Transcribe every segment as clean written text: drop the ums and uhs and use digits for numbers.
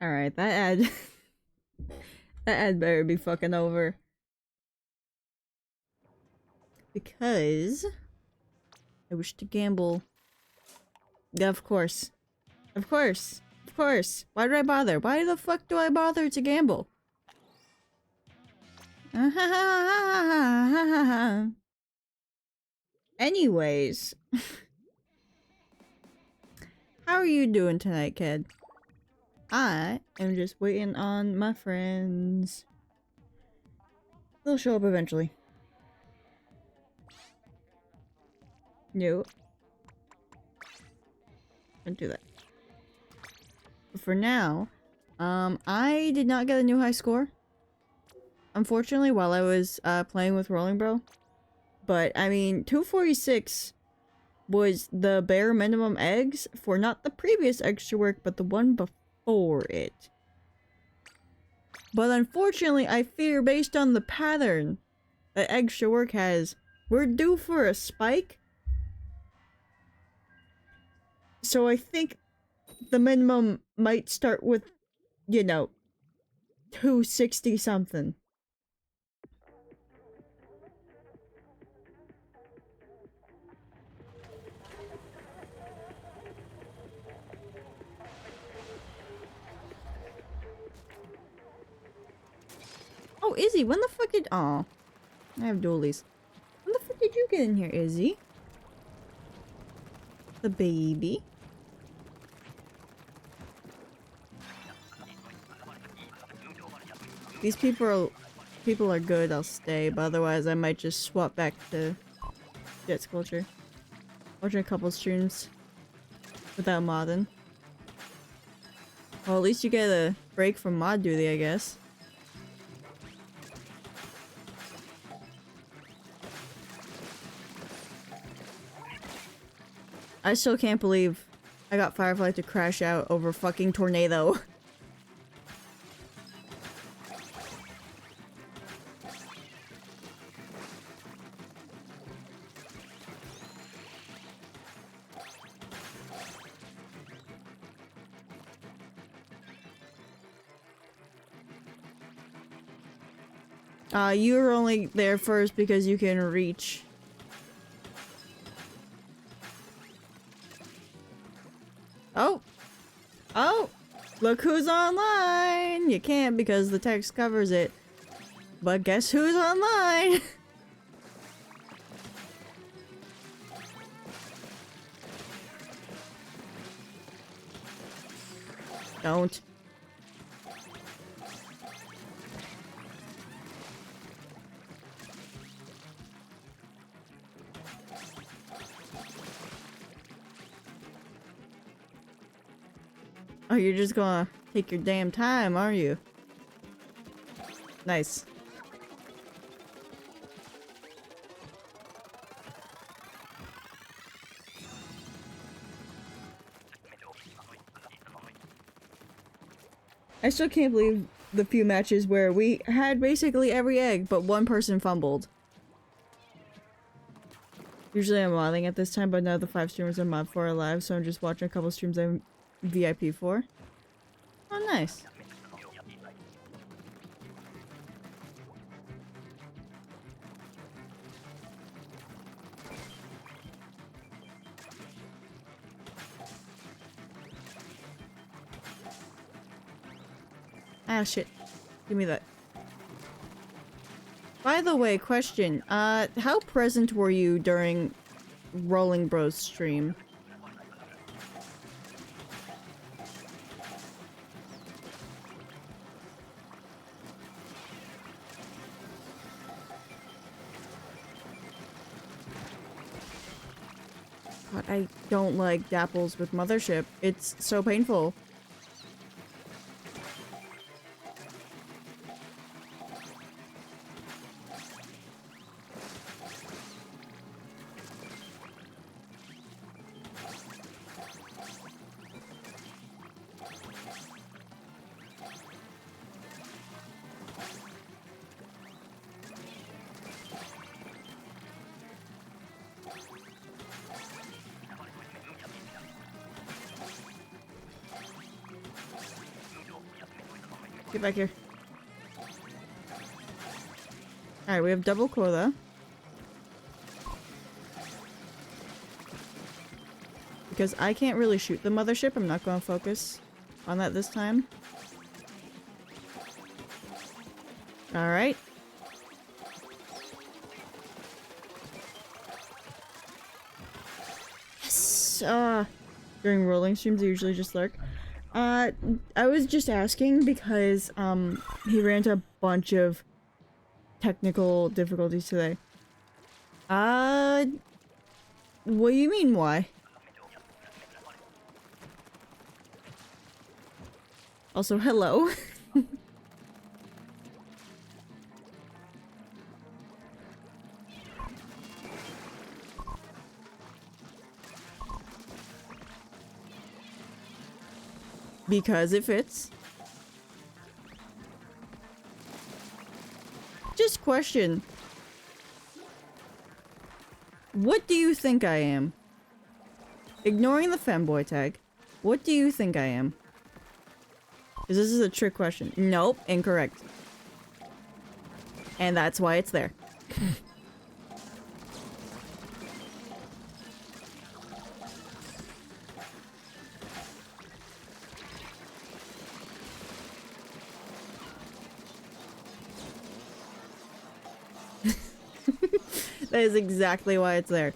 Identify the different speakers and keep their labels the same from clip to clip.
Speaker 1: Alright, that ad... that ad better be fucking over. Because... I wish to gamble. Yeah, of course. Of course. Of course. Why did I bother? Why the fuck do I bother to gamble? Anyways. How are you doing tonight, kid? I am just waiting on my friends. They'll show up eventually. No. Don't do that. But for now, I did not get a new high score. Unfortunately, while I was playing with Rolling Bro. But, I mean, 246 was the bare minimum eggs for not the previous extra work, but the one before it. But unfortunately, I fear based on the pattern that extra work has, we're due for a spike. So I think the minimum might start with, you know, 260 something. Oh, Izzy, when the fuck did- Aw. I have dualies. When the fuck did you get in here, Izzy? The baby? These people are good, I'll stay, but otherwise I might just swap back to Jet's culture. Watching a couple streams without modding. Well, at least you get a break from mod duty, I guess. I still can't believe I got Firefly to crash out over fucking tornado. You're only there first because you can reach. Oh! Oh! Look who's online! You can't because the text covers it. But guess who's online? Don't. Oh, you're just gonna take your damn time, are you? Nice. I still can't believe the few matches where we had basically every egg, but one person fumbled. Usually I'm modding at this time, but now the 5 streamers I'm mod for are live, so I'm just watching a couple streams I'm VIP for. Oh, nice. Ah, shit. Give me that. By the way, question. How present were you during Rolling Bros stream? God, I don't like dapples with Mothership. It's so painful. Get back here. Alright, we have double quota. Because I can't really shoot the mothership, I'm not going to focus on that this time. Alright. Yes! During rolling streams, I usually just lurk. I was just asking because, he ran into a bunch of technical difficulties today. What do you mean, why? Also, hello. Because it fits. Just question. What do you think I am? Ignoring the femboy tag, what do you think I am? Because this is a trick question. Nope, incorrect. And that's why it's there. That is exactly why it's there.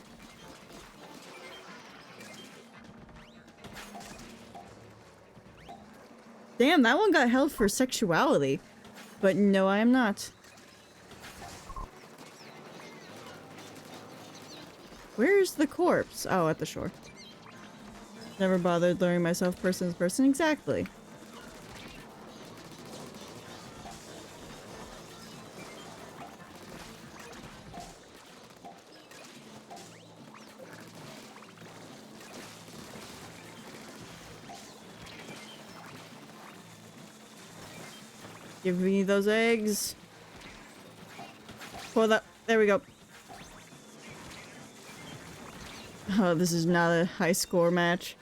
Speaker 1: Damn, that one got held for sexuality. But no, I am not. Where's the corpse? Oh, at the shore. Never bothered luring myself person to person. Exactly. Give me those eggs. Pull that. There we go. Oh, this is not a high score match.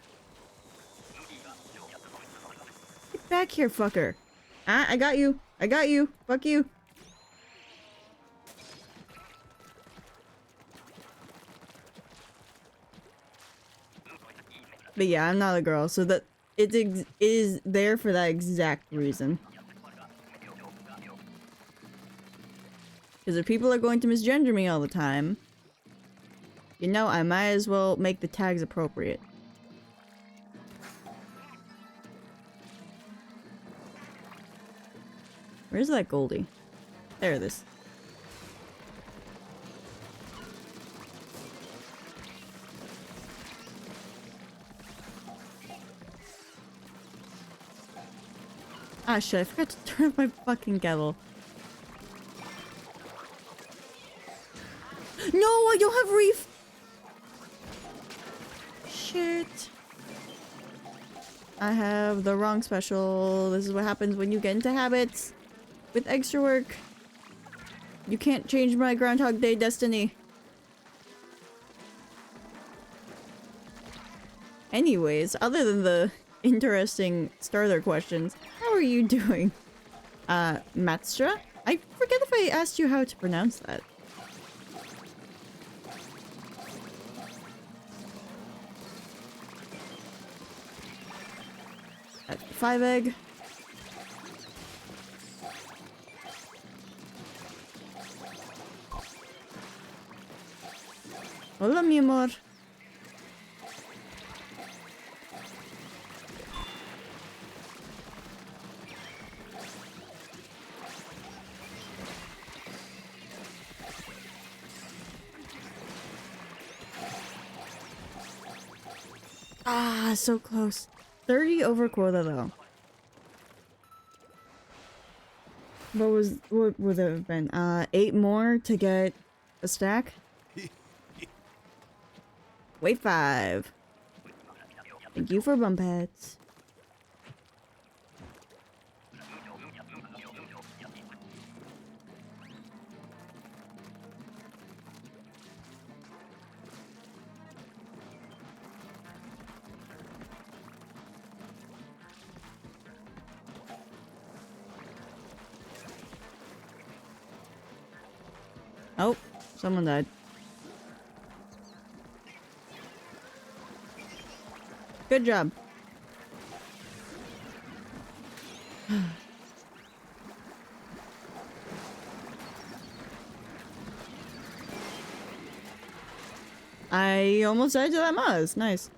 Speaker 1: Get back here, fucker. Ah, I got you. I got you. Fuck you. But yeah, I'm not a girl, so that it is there for that exact reason. Because if people are going to misgender me all the time, you know, I might as well make the tags appropriate. Where's that Goldie? There it is. Ah shit, I forgot to turn off my fucking kettle. No, I don't have reef! Shit. I have the wrong special. This is what happens when you get into habits with extra work. You can't change my Groundhog Day destiny. Anyways, other than the interesting starter questions, how are you doing? Matstra? I forget if I asked you how to pronounce that. At 5 egg. Hola, mi amor. Ah, so close. 30 over quota though. What would it have been? 8 more to get a stack? Wait 5. Thank you for bump heads. Oh, someone died. Good job. I almost died to that Maz. Nice.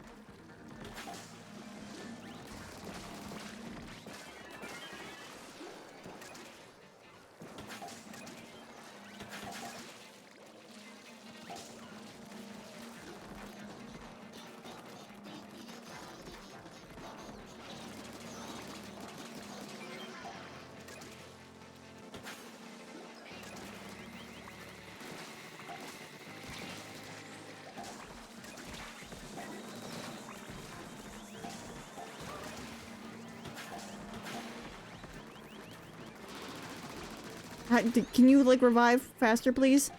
Speaker 1: Can you, like, revive faster, please?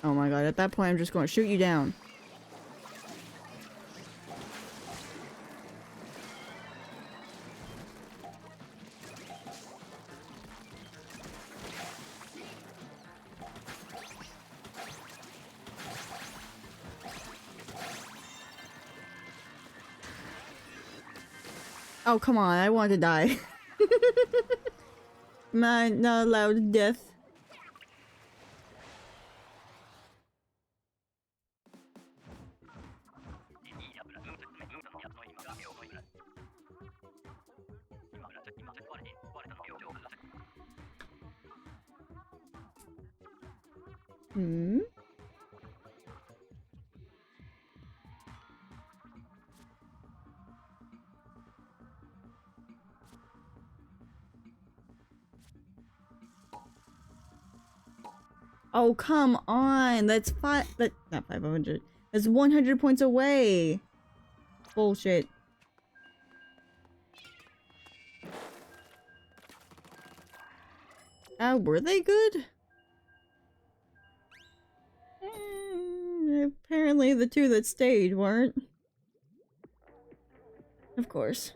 Speaker 1: Oh my god, at that point I'm just going to shoot you down. Oh, come on, I want to die. Man, not allowed to death. Hmm? Oh, come on. That's not 500. That's 100 points away. Bullshit. Were they good? Apparently the two that stayed weren't. Of course.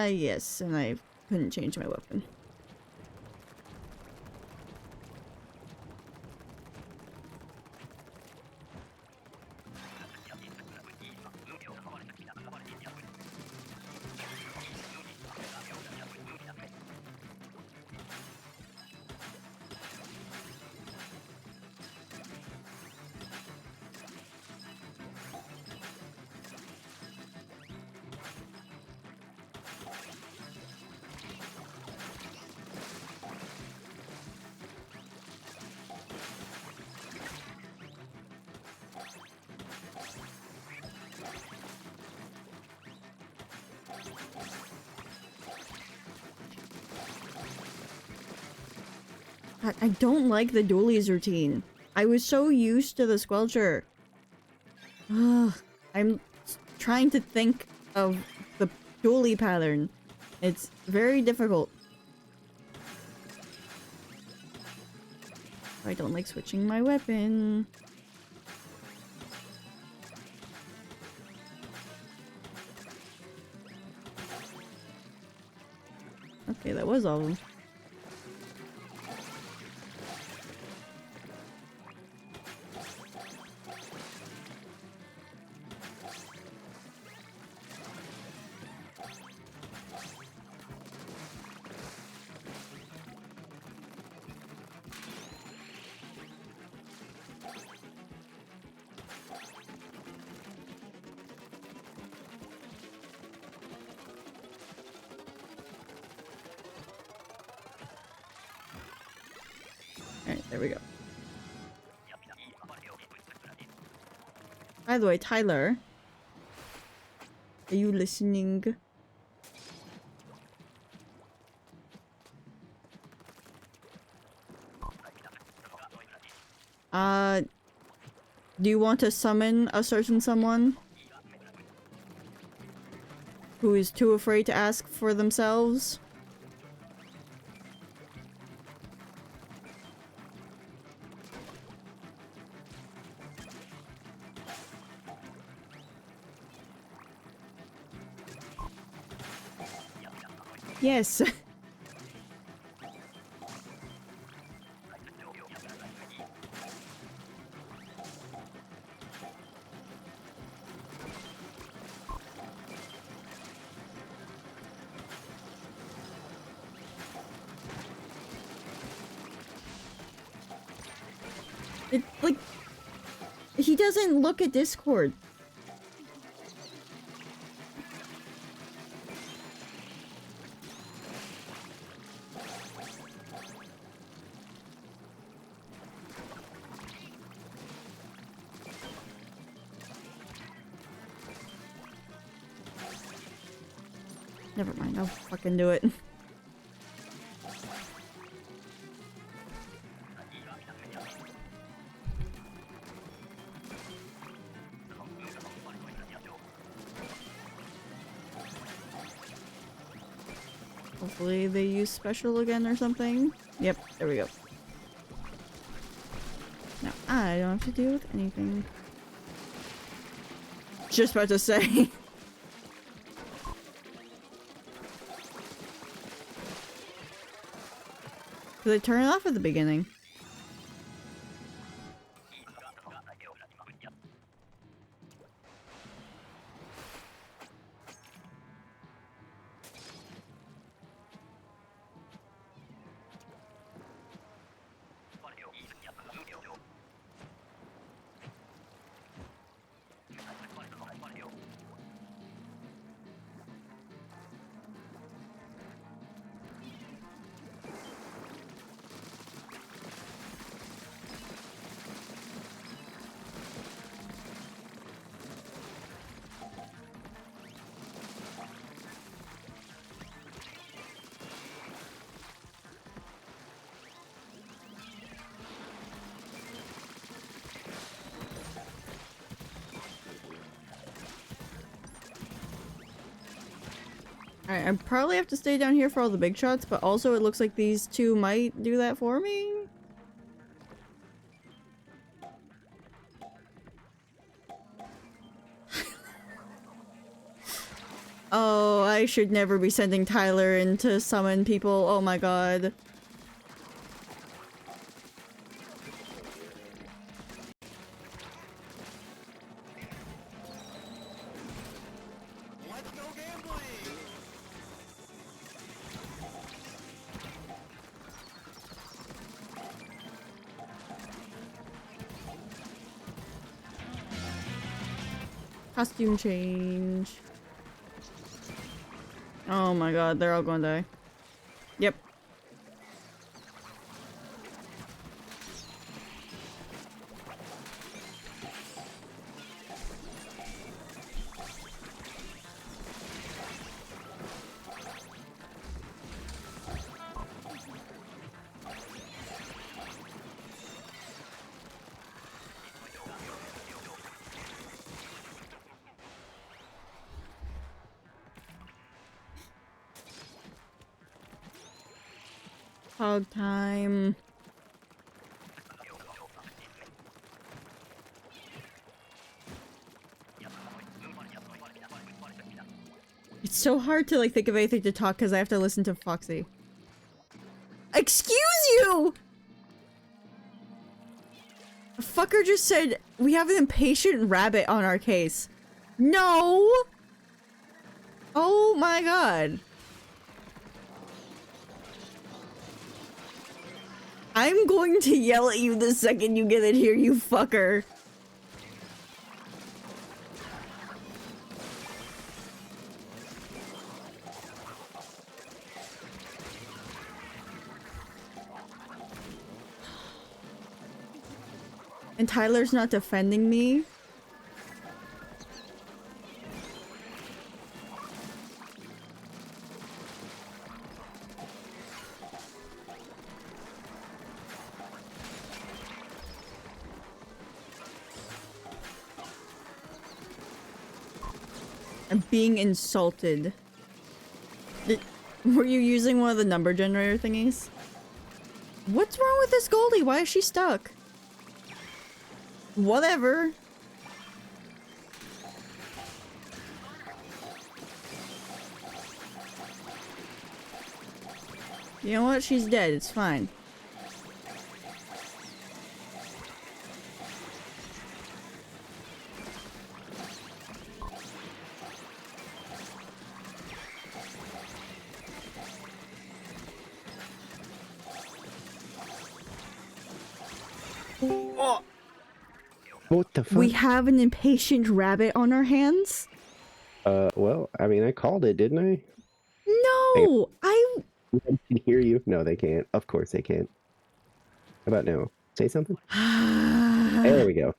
Speaker 1: Yes, and I couldn't change my weapon. I don't like the dualies routine. I was so used to the squelcher. Ugh, I'm trying to think of the dualie pattern. It's very difficult. I don't like switching my weapon. Okay, that was all of them. Alright, there we go. By the way, Tyler, are you listening? Do you want to summon a certain someone who is too afraid to ask for themselves? Yes. Like, he doesn't look at Discord. Never mind, I'll fucking do it. Hopefully they use special again or something. Yep, there we go. Now I don't have to deal with anything. Just about to say. Did I turn it off at the beginning? Alright, I probably have to stay down here for all the big shots, but also it looks like these two might do that for me. Oh, I should never be sending Tyler in to summon people. Oh my god. Costume change. Oh my god, they're all gonna die. Yep. Hog time. It's so hard to like think of anything to talk because I have to listen to Foxy. Excuse you! A fucker just said we have an impatient rabbit on our case. No! Oh my god. I'm going to yell at you the second you get in here, you fucker. And Tyler's not defending me. I'm being insulted. Were you using one of the number generator thingies? What's wrong with this Goldie? Why is she stuck? Whatever. You know what? She's dead. It's fine.
Speaker 2: Oh. What the fuck?
Speaker 1: We have an impatient rabbit on our hands?
Speaker 2: Well, I mean, I called it, didn't I?
Speaker 1: No! I
Speaker 2: can hear you. No, they can't. Of course they can't. How about now? Say something? There we go.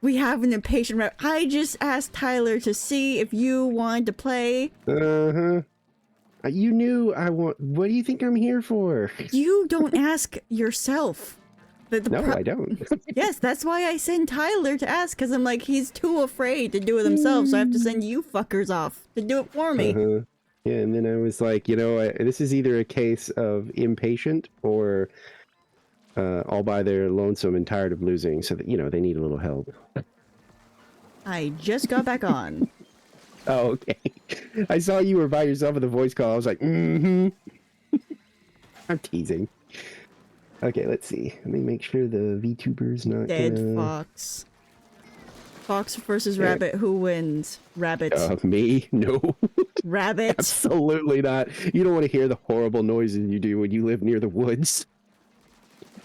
Speaker 1: We have an impatient rabbit. I just asked Tyler to see if you wanted to play.
Speaker 2: Uh-huh. You knew I want... What do you think I'm here for?
Speaker 1: You don't ask yourself.
Speaker 2: No, I don't.
Speaker 1: Yes, that's why I send Tyler to ask, because I'm like, he's too afraid to do it himself, so I have to send you fuckers off to do it for me.
Speaker 2: Yeah, and then I was like, you know, this is either a case of impatient or all by their lonesome and tired of losing, so that, you know, they need a little help.
Speaker 1: I just got back on.
Speaker 2: Oh, okay. I saw you were by yourself in the voice call. I was like, I'm teasing. Okay, let's see. Let me make sure the VTuber's not
Speaker 1: Dead fox. Fox versus rabbit. Who wins? Rabbit.
Speaker 2: Me? No.
Speaker 1: Rabbit.
Speaker 2: Absolutely not. You don't want to hear the horrible noises you do when you live near the woods.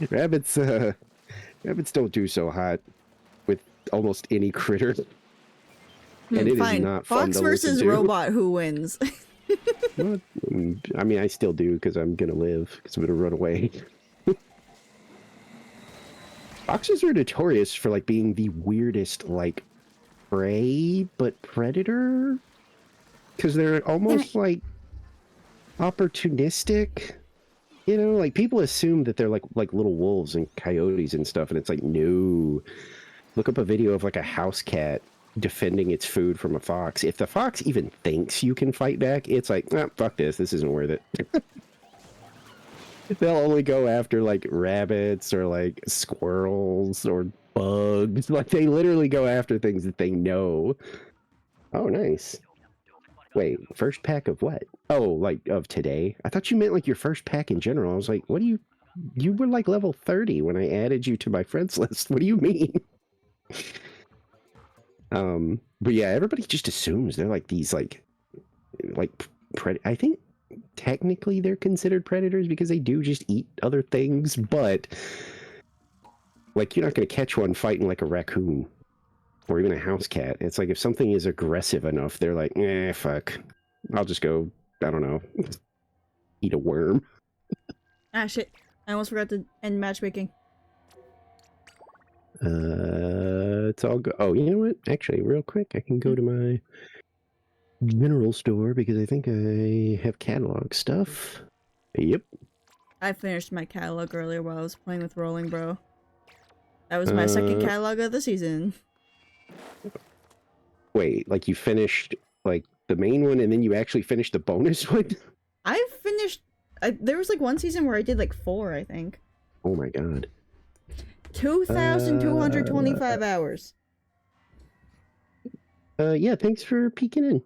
Speaker 2: Rabbits don't do so hot with almost any critter. And it
Speaker 1: fine.
Speaker 2: is not fun
Speaker 1: Fox
Speaker 2: to
Speaker 1: versus
Speaker 2: listen to.
Speaker 1: robot. Who wins?
Speaker 2: Well, I mean, I still do because I'm gonna live. Because I'm gonna run away. Foxes are notorious for like being the weirdest like prey but predator, because they're almost like opportunistic. You know, like people assume that they're like little wolves and coyotes and stuff, and it's like, no. Look up a video of like a house cat defending its food from a fox. If the fox even thinks you can fight back, it's like, fuck this. This isn't worth it. They'll only go after like rabbits or like squirrels or bugs. Like they literally go after things that they know. Oh, nice. Wait, first pack of what? Oh, like of today? I thought you meant like your first pack in general. I was like, what do you were like level 30 when I added you to my friends list. What do you mean? But yeah, everybody just assumes they're like these like I think technically they're considered predators because they do just eat other things, but like you're not going to catch one fighting like a raccoon or even a house cat. It's like if something is aggressive enough, they're like, fuck, I'll just go, I don't know, eat a worm.
Speaker 1: Ah, shit. I almost forgot to end matchmaking.
Speaker 2: It's all good. Oh, you know what? Actually, real quick, I can go to my general store because I think I have catalog stuff. Yep.
Speaker 1: I finished my catalog earlier while I was playing with Rolling Bro. That was my second catalog of the season.
Speaker 2: Wait, like you finished like the main one and then you actually finished the bonus one?
Speaker 1: I finished... there was like one season where I did like 4, I think.
Speaker 2: Oh my god.
Speaker 1: 2,225 hours.
Speaker 2: Yeah, thanks for peeking in.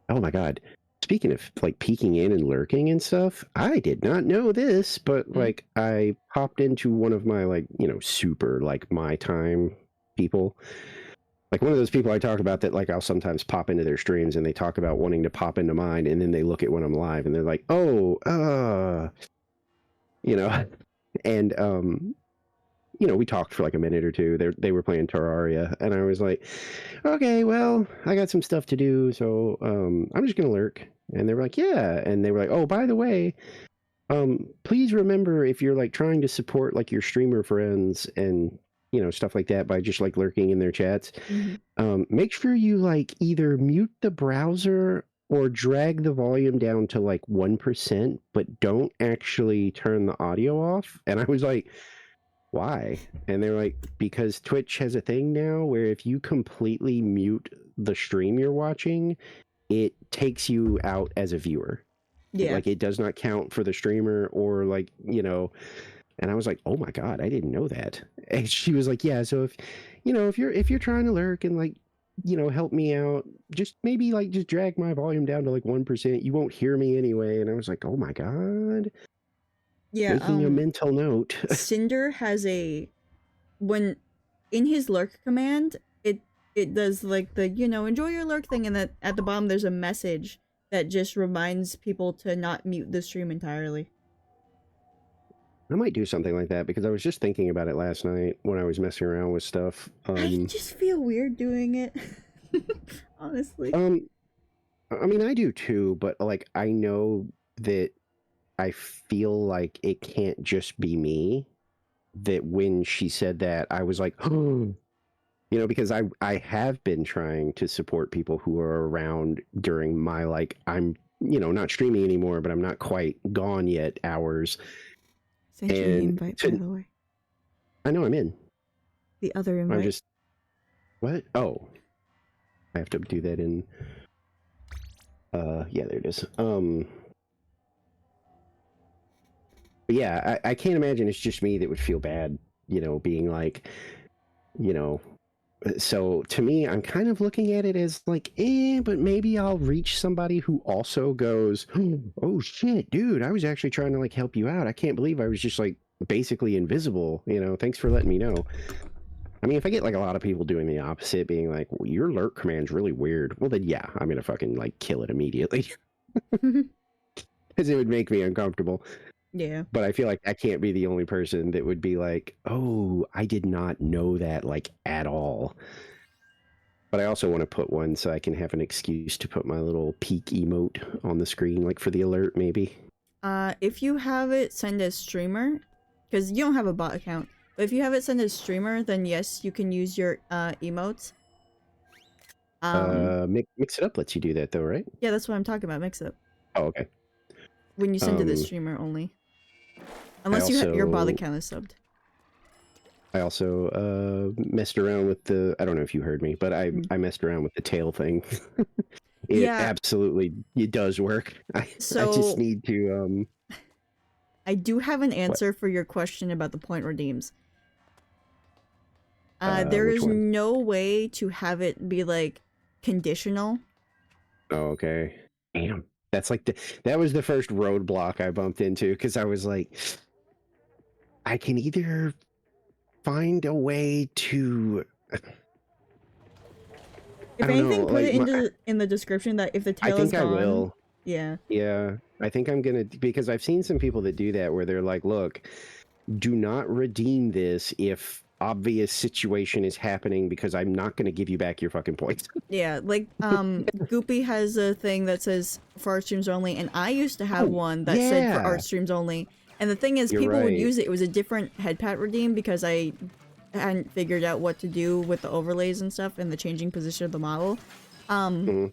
Speaker 2: Oh my god. Speaking of like peeking in and lurking and stuff, I did not know this, but like I popped into one of my like, you know, super like my time people. Like one of those people I talk about that like I'll sometimes pop into their streams and they talk about wanting to pop into mine and then they look at when I'm live and they're like, oh, you know, and you know, we talked for like a minute or two. They were playing Terraria, and I was like, okay, well, I got some stuff to do, so I'm just gonna lurk. And they were like, yeah. And they were like, oh, by the way, please remember if you're like trying to support like your streamer friends and you know stuff like that by just like lurking in their chats, make sure you like either mute the browser or drag the volume down to like 1%, but don't actually turn the audio off. And I was like, why? And they're like, because Twitch has a thing now where if you completely mute the stream you're watching, it takes you out as a viewer. Yeah. Like it does not count for the streamer or like, you know, and I was like, oh my God, I didn't know that. And she was like, yeah, so if, you know, if you're trying to lurk and like help me out. Just maybe like just drag my volume down to like 1%. You won't hear me anyway. And I was like, oh my God,
Speaker 1: Yeah,
Speaker 2: making a mental note.
Speaker 1: Cinder has when in his lurk command, it does like the, enjoy your lurk thing, and that at the bottom there's a message that just reminds people to not mute the stream entirely.
Speaker 2: I might do something like that because I was just thinking about it last night when I was messing around with stuff.
Speaker 1: I just feel weird doing it. Honestly.
Speaker 2: I mean, I do too, but like I know that I feel like it can't just be me. That when she said that, I was like, oh, because I have been trying to support people who are around during my like I'm not streaming anymore, but I'm not quite gone yet hours.
Speaker 1: Sent you the invite, by the way.
Speaker 2: I know I'm in.
Speaker 1: The other invite.
Speaker 2: I'm just what? Oh, I have to do that in. Yeah, there it is. But yeah, I can't imagine it's just me that would feel bad, being like, so to me, I'm kind of looking at it as like, but maybe I'll reach somebody who also goes, oh shit, dude, I was actually trying to like help you out. I can't believe I was just like basically invisible, thanks for letting me know. I mean, if I get like a lot of people doing the opposite, being like, well, your lurk command's really weird, well then yeah, I'm gonna fucking like kill it immediately. Because it would make me uncomfortable.
Speaker 1: Yeah.
Speaker 2: But I feel like I can't be the only person that would be like, oh, I did not know that like at all. But I also want to put one so I can have an excuse to put my little peek emote on the screen, like for the alert maybe.
Speaker 1: If you have it send as streamer, because you don't have a bot account, but if you have it send as streamer, then yes, you can use your emotes.
Speaker 2: Mix it up lets you do that though, right?
Speaker 1: Yeah, that's what I'm talking about, mix it up.
Speaker 2: Oh, okay.
Speaker 1: When you send to the streamer only. Unless your bot account is subbed.
Speaker 2: I also messed around with the, I don't know if you heard me, but I messed around with the tail thing. It absolutely, it does work. I just need to
Speaker 1: I do have an answer for your question about the point redeems. There is no way to have it be like conditional.
Speaker 2: Oh, okay. Damn. That's like that was the first roadblock I bumped into, because I was like, I can either find a way to,
Speaker 1: if anything, put it in the description that if the tail is gone. I think I will. Yeah.
Speaker 2: Yeah. I think I'm gonna, because I've seen some people that do that where they're like, look, do not redeem this if obvious situation is happening, because I'm not going to give you back your fucking points.
Speaker 1: Yeah, like Goopy has a thing that says for art streams only, and I used to have one that said for art streams only. And the thing is, people would use it. It was a different headpat redeem because I hadn't figured out what to do with the overlays and stuff and the changing position of the model. And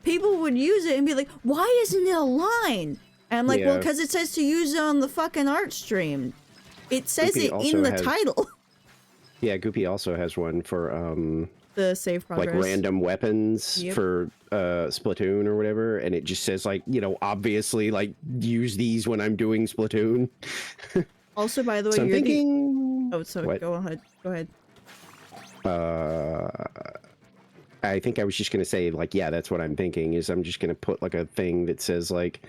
Speaker 1: people would use it and be like, why isn't it a line? And I'm like, well, because it says to use it on the fucking art stream. It says Goopy it in the title.
Speaker 2: Yeah, Goopy also has one for
Speaker 1: the save progress,
Speaker 2: like random weapons for Splatoon or whatever, and it just says like, obviously like use these when I'm doing Splatoon.
Speaker 1: Also, by the way,
Speaker 2: so thinking...
Speaker 1: Oh, so what? Go ahead. Go ahead.
Speaker 2: I think I was just gonna say like, yeah, that's what I'm thinking, is I'm just gonna put like a thing that says like,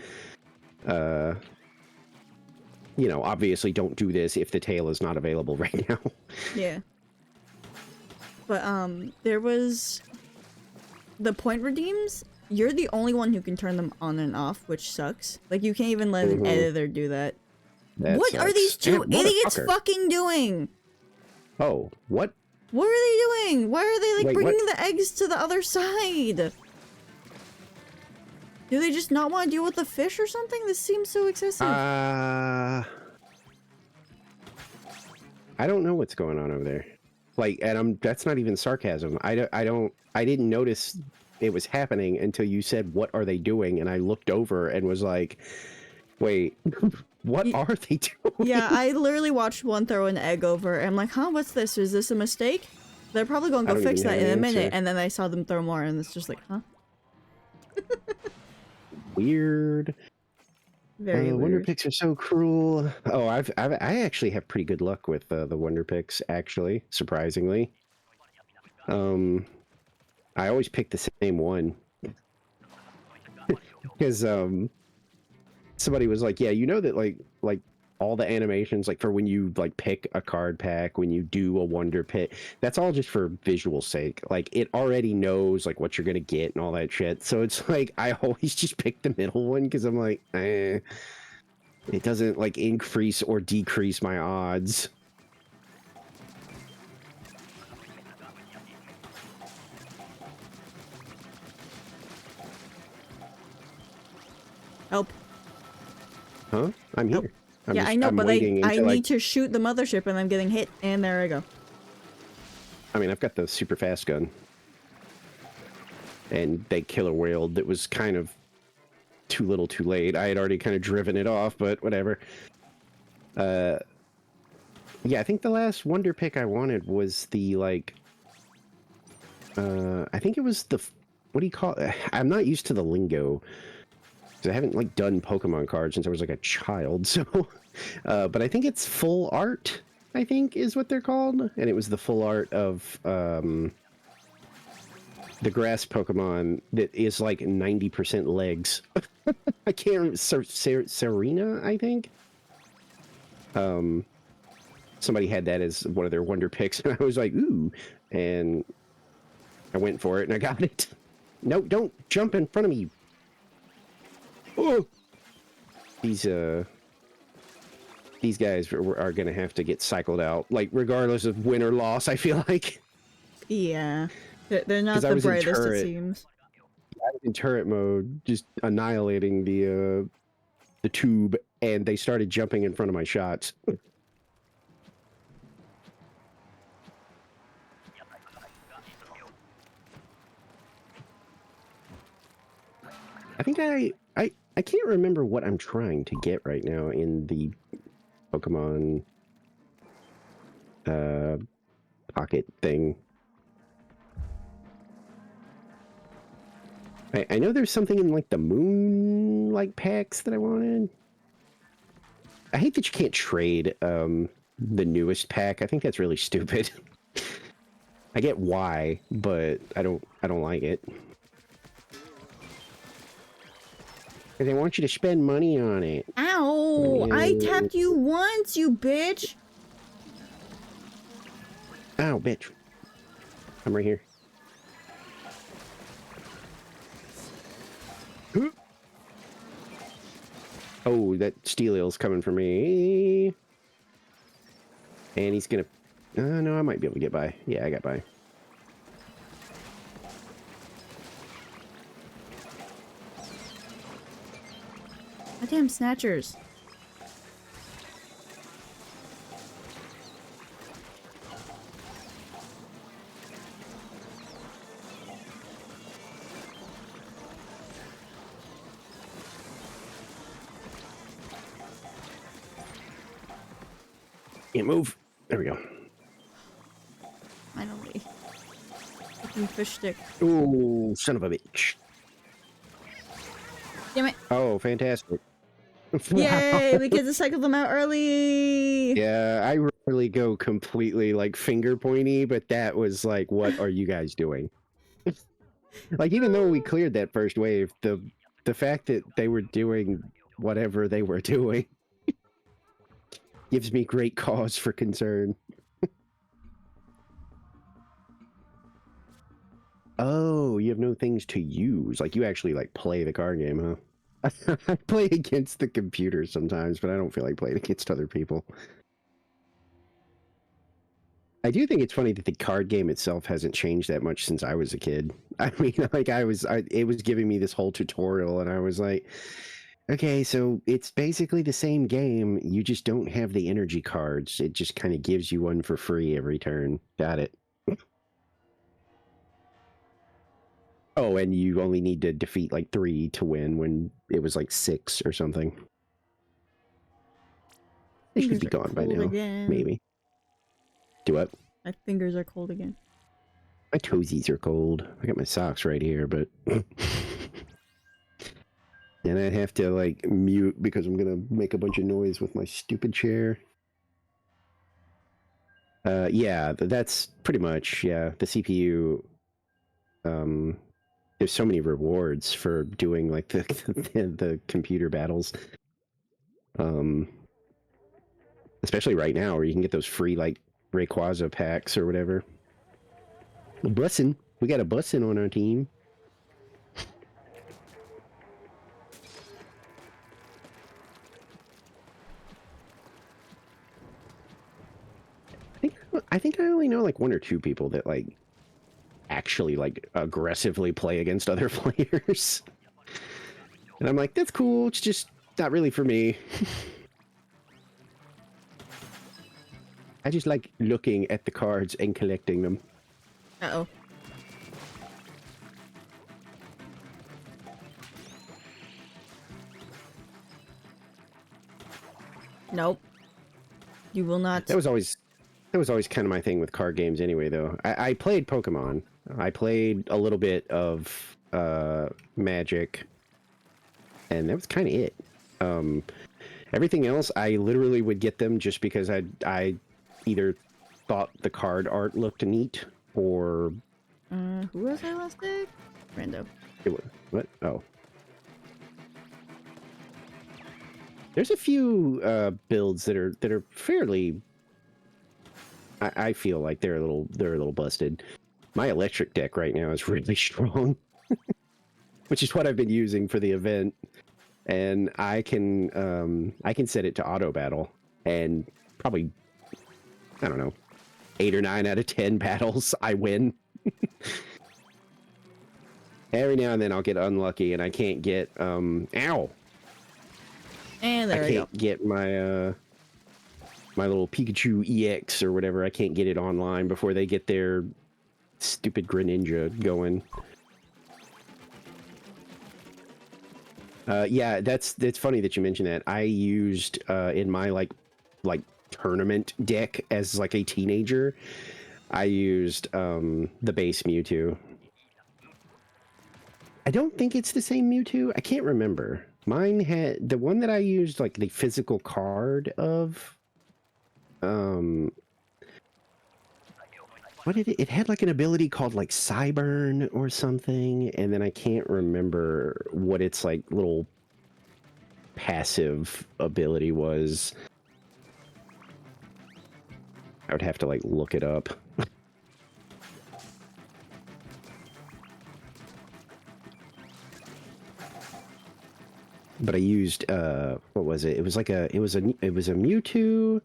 Speaker 2: obviously don't do this if the tail is not available right now.
Speaker 1: Yeah. But, there was... The point redeems, you're the only one who can turn them on and off, which sucks. Like, you can't even let an editor do that. What sucks. Are these two idiots fucking doing?
Speaker 2: Oh, what?
Speaker 1: What are they doing? Why are they, like, bringing the eggs to the other side? Do they just not want to deal with the fish or something? This seems so excessive.
Speaker 2: I don't know what's going on over there. Like, and that's not even sarcasm. I didn't notice it was happening until you said, what are they doing? And I looked over and was like, wait, what are they doing?
Speaker 1: Yeah, I literally watched one throw an egg over and I'm like, huh, what's this? Is this a mistake? They're probably going to go fix that in a minute. And then I saw them throw more and it's just like, huh?
Speaker 2: Weird.
Speaker 1: Very weird.
Speaker 2: Wonder Picks are so cruel. Oh, I actually have pretty good luck with the Wonder Picks, actually, surprisingly. I always pick the same one because somebody was like, yeah, you know that like all the animations, like for when you like pick a card pack, when you do a wonder pit, that's all just for visual sake. Like it already knows like what you're gonna get and all that shit. So it's like I always just pick the middle one because I'm like, it doesn't like increase or decrease my odds.
Speaker 1: Help.
Speaker 2: Huh? I'm
Speaker 1: Help.
Speaker 2: here. I'm
Speaker 1: Yeah,
Speaker 2: just
Speaker 1: I know,
Speaker 2: I'm
Speaker 1: but
Speaker 2: waiting
Speaker 1: I
Speaker 2: until
Speaker 1: need to shoot the mothership and I'm getting hit. And there I go.
Speaker 2: I mean, I've got the super fast gun. And they killer whaled. That was kind of too little too late. I had already kind of driven it off, but whatever. Yeah, I think the last wonder pick I wanted was the, like... I think it was the... What do you call it? I'm not used to the lingo. Because I haven't, like, done Pokemon cards since I was, like, a child, so... but I think it's full art, I think, is what they're called. And it was the full art of, the grass Pokemon that is, like, 90% legs. I can't remember. Serena, I think? Somebody had that as one of their wonder picks, and I was like, ooh. And I went for it, and I got it. No, don't jump in front of me. Oh! These guys are going to have to get cycled out, like, regardless of win or loss, I feel like.
Speaker 1: Yeah. They're not
Speaker 2: 'Cause I
Speaker 1: the
Speaker 2: was in
Speaker 1: brightest, it
Speaker 2: turret.
Speaker 1: seems.
Speaker 2: I was in turret mode, just annihilating the tube, and they started jumping in front of my shots. I think I can't remember what I'm trying to get right now in the Pokemon pocket thing. I know there's something in like the moon like packs that I wanted. I hate that you can't trade the newest pack. I think that's really stupid. I get why, but I don't like it. Because they want you to spend money on it.
Speaker 1: Ow! I tapped you once, you bitch!
Speaker 2: Ow, bitch. I'm right here. Oh, that Steeleel's coming for me. And he's gonna... no, I might be able to get by. Yeah, I got by.
Speaker 1: Goddamn snatchers.
Speaker 2: Can't move. There we go.
Speaker 1: Finally. Fucking fish stick.
Speaker 2: Oh, son of a bitch.
Speaker 1: Damn it.
Speaker 2: Oh, fantastic.
Speaker 1: Yay! We get to cycle them out early!
Speaker 2: Yeah, I rarely go completely like finger pointy, but that was like, what are you guys doing? Like, even though we cleared that first wave, the fact that they were doing whatever they were doing gives me great cause for concern. Oh, you have no things to use. Like, you actually, like, play the card game, huh? I play against the computer sometimes, but I don't feel like playing against other people. I do think it's funny that the card game itself hasn't changed that much since I was a kid. I mean, like, it was giving me this whole tutorial, and I was like, okay, so it's basically the same game. You just don't have the energy cards. It just kind of gives you one for free every turn. Got it. Oh, and you only need to defeat like 3 to win when it was like 6 or something. They should be gone by now. Again. Maybe. Do what?
Speaker 1: My fingers are cold again.
Speaker 2: My toesies are cold. I got my socks right here, but... And I'd have to, like, mute because I'm gonna make a bunch of noise with my stupid chair. Yeah, that's pretty much, yeah. The CPU, there's so many rewards for doing like the computer battles. Especially right now where you can get those free like Rayquaza packs or whatever. Bussin'. We got a bussin' on our team. I think I only know like one or two people that like actually like aggressively play against other players. And I'm like, that's cool. It's just not really for me. I just like looking at the cards and collecting them.
Speaker 1: Uh-oh. Nope. You will not.
Speaker 2: That was always kind of my thing with card games anyway, though. I played Pokemon. I played a little bit of Magic, and that was kind of it. Everything else, I literally would get them just because I either thought the card art looked neat or...
Speaker 1: Who was I last day? Rando.
Speaker 2: What? Oh. There's a few builds that are fairly... I feel like they're a little busted. My electric deck right now is really strong, which is what I've been using for the event. And I can set it to auto battle, and probably, I don't know, 8 or 9 out of 10 battles I win. Every now and then I'll get unlucky and I can't get ow.
Speaker 1: And there
Speaker 2: I
Speaker 1: we go.
Speaker 2: can't get my my little Pikachu EX or whatever. I can't get it online before they get their stupid Greninja going. Yeah, it's funny that you mentioned that. I used in my like tournament deck as like a teenager, I used the base Mewtwo. I don't think it's the same Mewtwo. I can't remember. Mine had the one that I used like the physical card of. What did it had like an ability called like Cyburn or something, and then I can't remember what its like little passive ability was. I would have to like look it up. But I used what was it? It was a Mewtwo,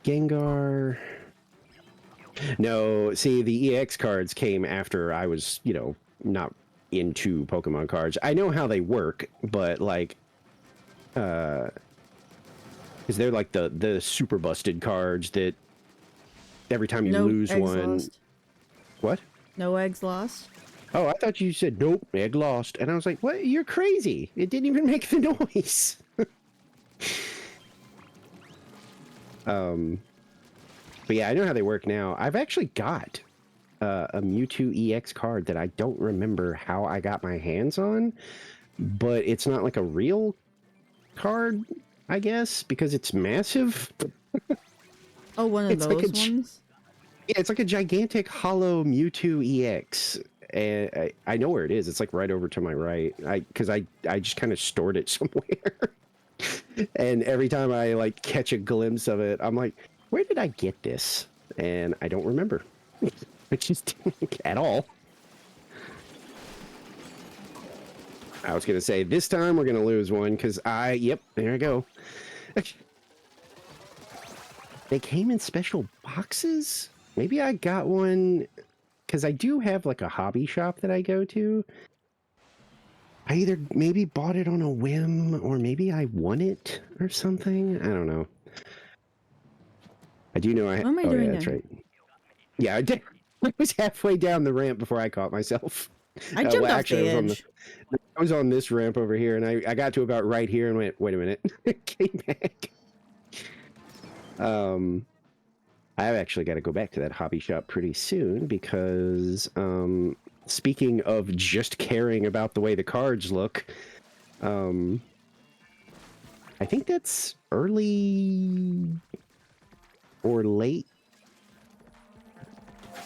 Speaker 2: Gengar. No, see, the EX cards came after I was, you know, not into Pokemon cards. I know how they work, but like because they're like the super busted cards that every time you lose one.
Speaker 1: Lost.
Speaker 2: What?
Speaker 1: No eggs lost.
Speaker 2: Oh, I thought you said nope, egg lost, and I was like, "What? You're crazy! It didn't even make the noise." But yeah, I know how they work now. I've actually got a Mewtwo EX card that I don't remember how I got my hands on, but it's not like a real card, I guess, because it's massive.
Speaker 1: Oh, one of
Speaker 2: It's
Speaker 1: those
Speaker 2: like
Speaker 1: ones?
Speaker 2: Yeah, it's like a gigantic hollow Mewtwo EX. And I know where it is. It's like right over to my right. Because I just kind of stored it somewhere. And every time I like catch a glimpse of it, I'm like, where did I get this? And I don't remember. Which is at all. I was gonna say this time we're gonna lose one because yep, there I go. They came in special boxes? Maybe I got one because I do have like a hobby shop that I go to. I either maybe bought it on a whim or maybe I won it or something. I don't know. I do know I...
Speaker 1: What am I
Speaker 2: oh,
Speaker 1: doing
Speaker 2: yeah, that's
Speaker 1: now?
Speaker 2: right. Yeah, I did. I was halfway down the ramp before I caught myself.
Speaker 1: I jumped
Speaker 2: well,
Speaker 1: off
Speaker 2: actually,
Speaker 1: the edge.
Speaker 2: I was on this ramp over here, and I got to about right here and went, wait a minute. Came back. I've actually got to go back to that hobby shop pretty soon because, speaking of just caring about the way the cards look, I think that's early or late,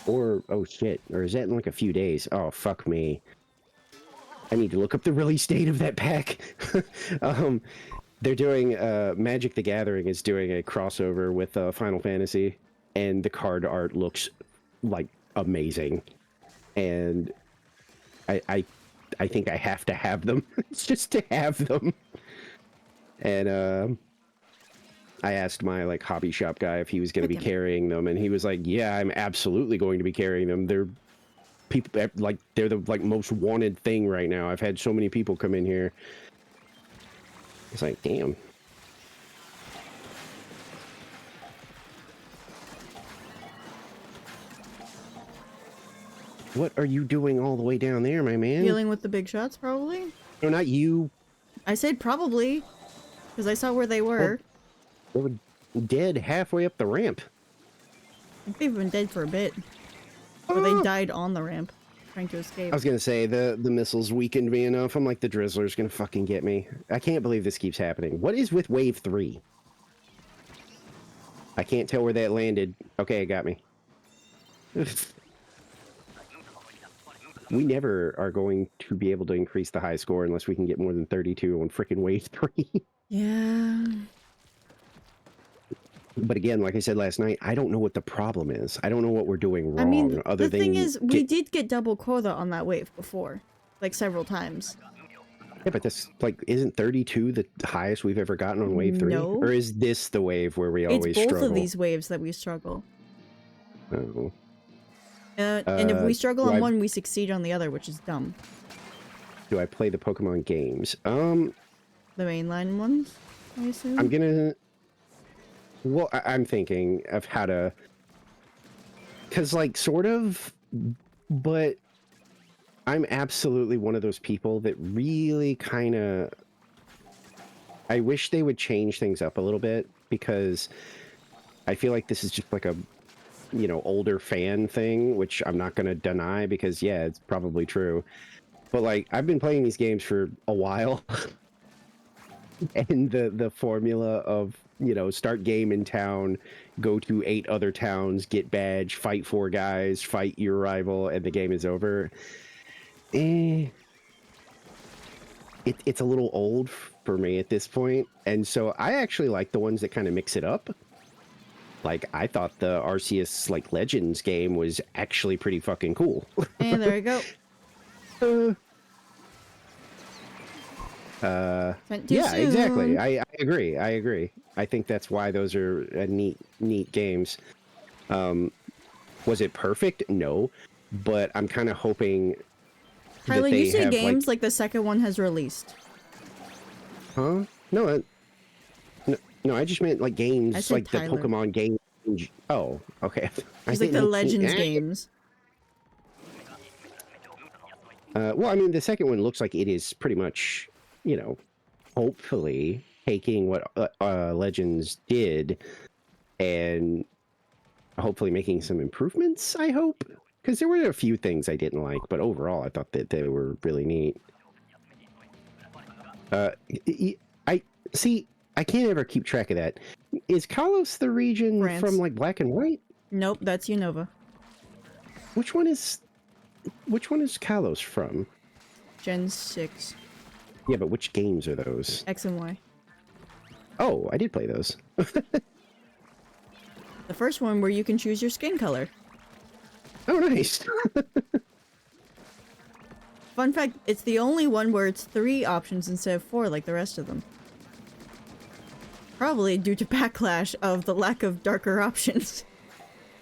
Speaker 2: or oh shit, or is that in like a few days? Oh fuck me. I need to look up the release date of that pack. They're doing Magic the Gathering is doing a crossover with Final Fantasy, and the card art looks like amazing, and I think I have to have them. It's just to have them. And I asked my like hobby shop guy if he was going to be carrying them, and he was like, "Yeah, I'm absolutely going to be carrying them. They're people like they're the like most wanted thing right now. I've had so many people come in here." It's like, damn. What are you doing all the way down there, my man?
Speaker 1: Dealing with the big shots, probably?
Speaker 2: No, not you.
Speaker 1: I said probably, because I saw where they were.
Speaker 2: Well, they were dead halfway up the ramp.
Speaker 1: I think they've been dead for a bit. Or they died on the ramp, trying to escape.
Speaker 2: I was gonna say, the missiles weakened me enough. I'm like, the Drizzler's gonna fucking get me. I can't believe this keeps happening. What is with Wave 3? I can't tell where that landed. Okay, it got me. We never are going to be able to increase the high score unless we can get more than 32 on freaking Wave 3.
Speaker 1: Yeah.
Speaker 2: But again, like I said last night, I don't know what the problem is. I don't know what we're doing wrong.
Speaker 1: I mean,
Speaker 2: other
Speaker 1: the thing is, we did get double quota on that wave before. Like, several times.
Speaker 2: Yeah, but this, like, isn't 32 the highest we've ever gotten on Wave 3?
Speaker 1: No.
Speaker 2: Or is this the wave where we always struggle?
Speaker 1: It's both of these waves that we struggle.
Speaker 2: Oh.
Speaker 1: And if we struggle on one, we succeed on the other, which is dumb.
Speaker 2: Do I play the Pokemon games?
Speaker 1: The mainline ones, I assume?
Speaker 2: I'm gonna... Well, I'm thinking of how to... Because, like, sort of... But... I'm absolutely one of those people that really kind of... I wish they would change things up a little bit, because I feel like this is just like a, you know, older fan thing, which I'm not going to deny, because yeah, it's probably true. But like, I've been playing these games for a while, and the formula of, you know, start game in town, go to 8 other towns, get badge, fight 4 guys, fight your rival, and the game is over. It's a little old for me at this point, and so I actually like the ones that kind of mix it up. Like, I thought the Arceus, like, Legends game was actually pretty fucking cool.
Speaker 1: And there you go.
Speaker 2: Yeah,
Speaker 1: soon.
Speaker 2: exactly. I agree. I agree. I think that's why those are neat games. Was it perfect? No, but I'm kind of hoping.
Speaker 1: Tyler, you say games like the second one has released.
Speaker 2: Huh? No, no, I just meant like games like
Speaker 1: Tyler.
Speaker 2: The Pokemon game. Oh, okay.
Speaker 1: It's like the Legends games.
Speaker 2: Well, I mean, the second one looks like it is pretty much, you know, hopefully taking what Legends did and hopefully making some improvements, I hope. Because there were a few things I didn't like, but overall I thought that they were really neat. I can't ever keep track of that. Is Kalos the region
Speaker 1: France.
Speaker 2: From like Black and White?
Speaker 1: Nope, that's Unova.
Speaker 2: Which one is Kalos from?
Speaker 1: Gen 6.
Speaker 2: Yeah, but which games are those?
Speaker 1: X and Y.
Speaker 2: Oh, I did play those.
Speaker 1: The first one where you can choose your skin color.
Speaker 2: Oh, nice.
Speaker 1: Fun fact, it's the only one where it's 3 options instead of 4 like the rest of them. Probably due to backlash of the lack of darker options.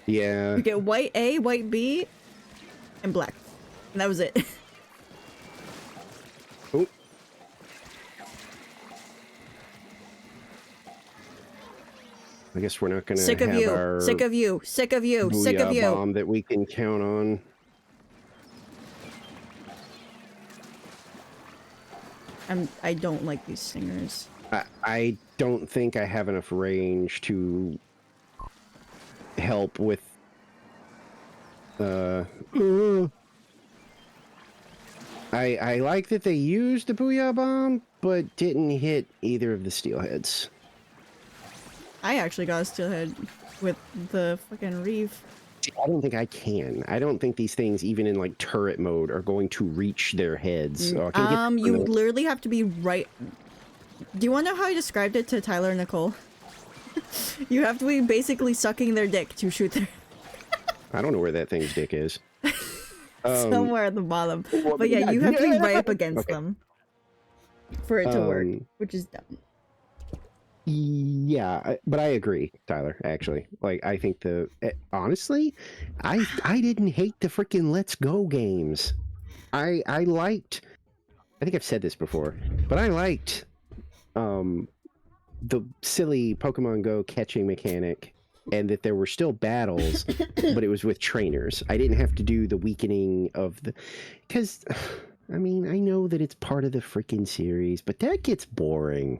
Speaker 2: Yeah.
Speaker 1: You get white A, white B, and black. And that was it.
Speaker 2: Oh. I guess we're not gonna
Speaker 1: Sick of
Speaker 2: have
Speaker 1: you.
Speaker 2: our
Speaker 1: Sick of you. Sick of you. Sick of you.
Speaker 2: bomb that we can count on.
Speaker 1: I don't like these singers.
Speaker 2: I don't think I have enough range to help with I like that they used the Booyah Bomb, but didn't hit either of the steelheads.
Speaker 1: I actually got a steelhead with the fucking reef.
Speaker 2: I don't think I can. I don't think these things, even in like turret mode, are going to reach their heads. So I can get
Speaker 1: You literally have to be right. Do you want to know how I described it to Tyler and Nicole? You have to be basically sucking their dick to shoot their.
Speaker 2: I don't know where that thing's dick is.
Speaker 1: Somewhere at the bottom. But yeah, you have to be right up against them for it to work, which is dumb.
Speaker 2: Yeah, but I agree, Tyler, actually. Like, I think honestly, I didn't hate the freaking Let's Go games. I liked, I think I've said this before, but I liked the silly Pokemon Go catching mechanic, and that there were still battles, but it was with trainers. I didn't have to do the weakening of the... Because, I mean, I know that it's part of the freaking series, but that gets boring.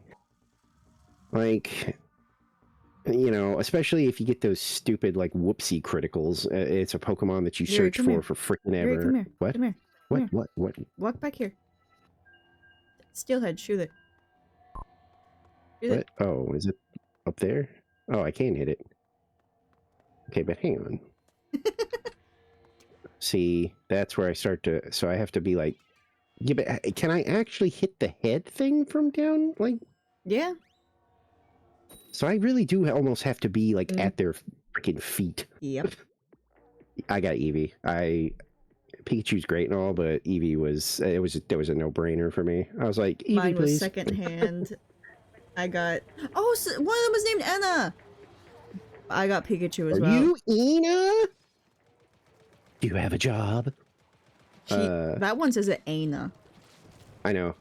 Speaker 2: Like, you know, especially if you get those stupid, like, whoopsie criticals. It's a Pokemon that you search for freaking ever.
Speaker 1: Come here.
Speaker 2: What?
Speaker 1: Come here.
Speaker 2: What?
Speaker 1: Walk back here. Steelhead, shoot it.
Speaker 2: What? Oh, is it up there? Oh, I can hit it. Okay, but hang on. See, that's where I start to... So I have to be like... Yeah, but can I actually hit the head thing from down? Like...
Speaker 1: Yeah.
Speaker 2: So I really do almost have to be, like, at their freaking feet.
Speaker 1: Yep.
Speaker 2: I got Eevee. Pikachu's great and all, but Eevee was... There was a no-brainer for me. I was like, Eevee,
Speaker 1: Mine was
Speaker 2: please.
Speaker 1: secondhand. I got... Oh, so one of them was named Anna! I got Pikachu as well.
Speaker 2: Are you Ina? Do you have a job?
Speaker 1: That one says it Ana.
Speaker 2: I know,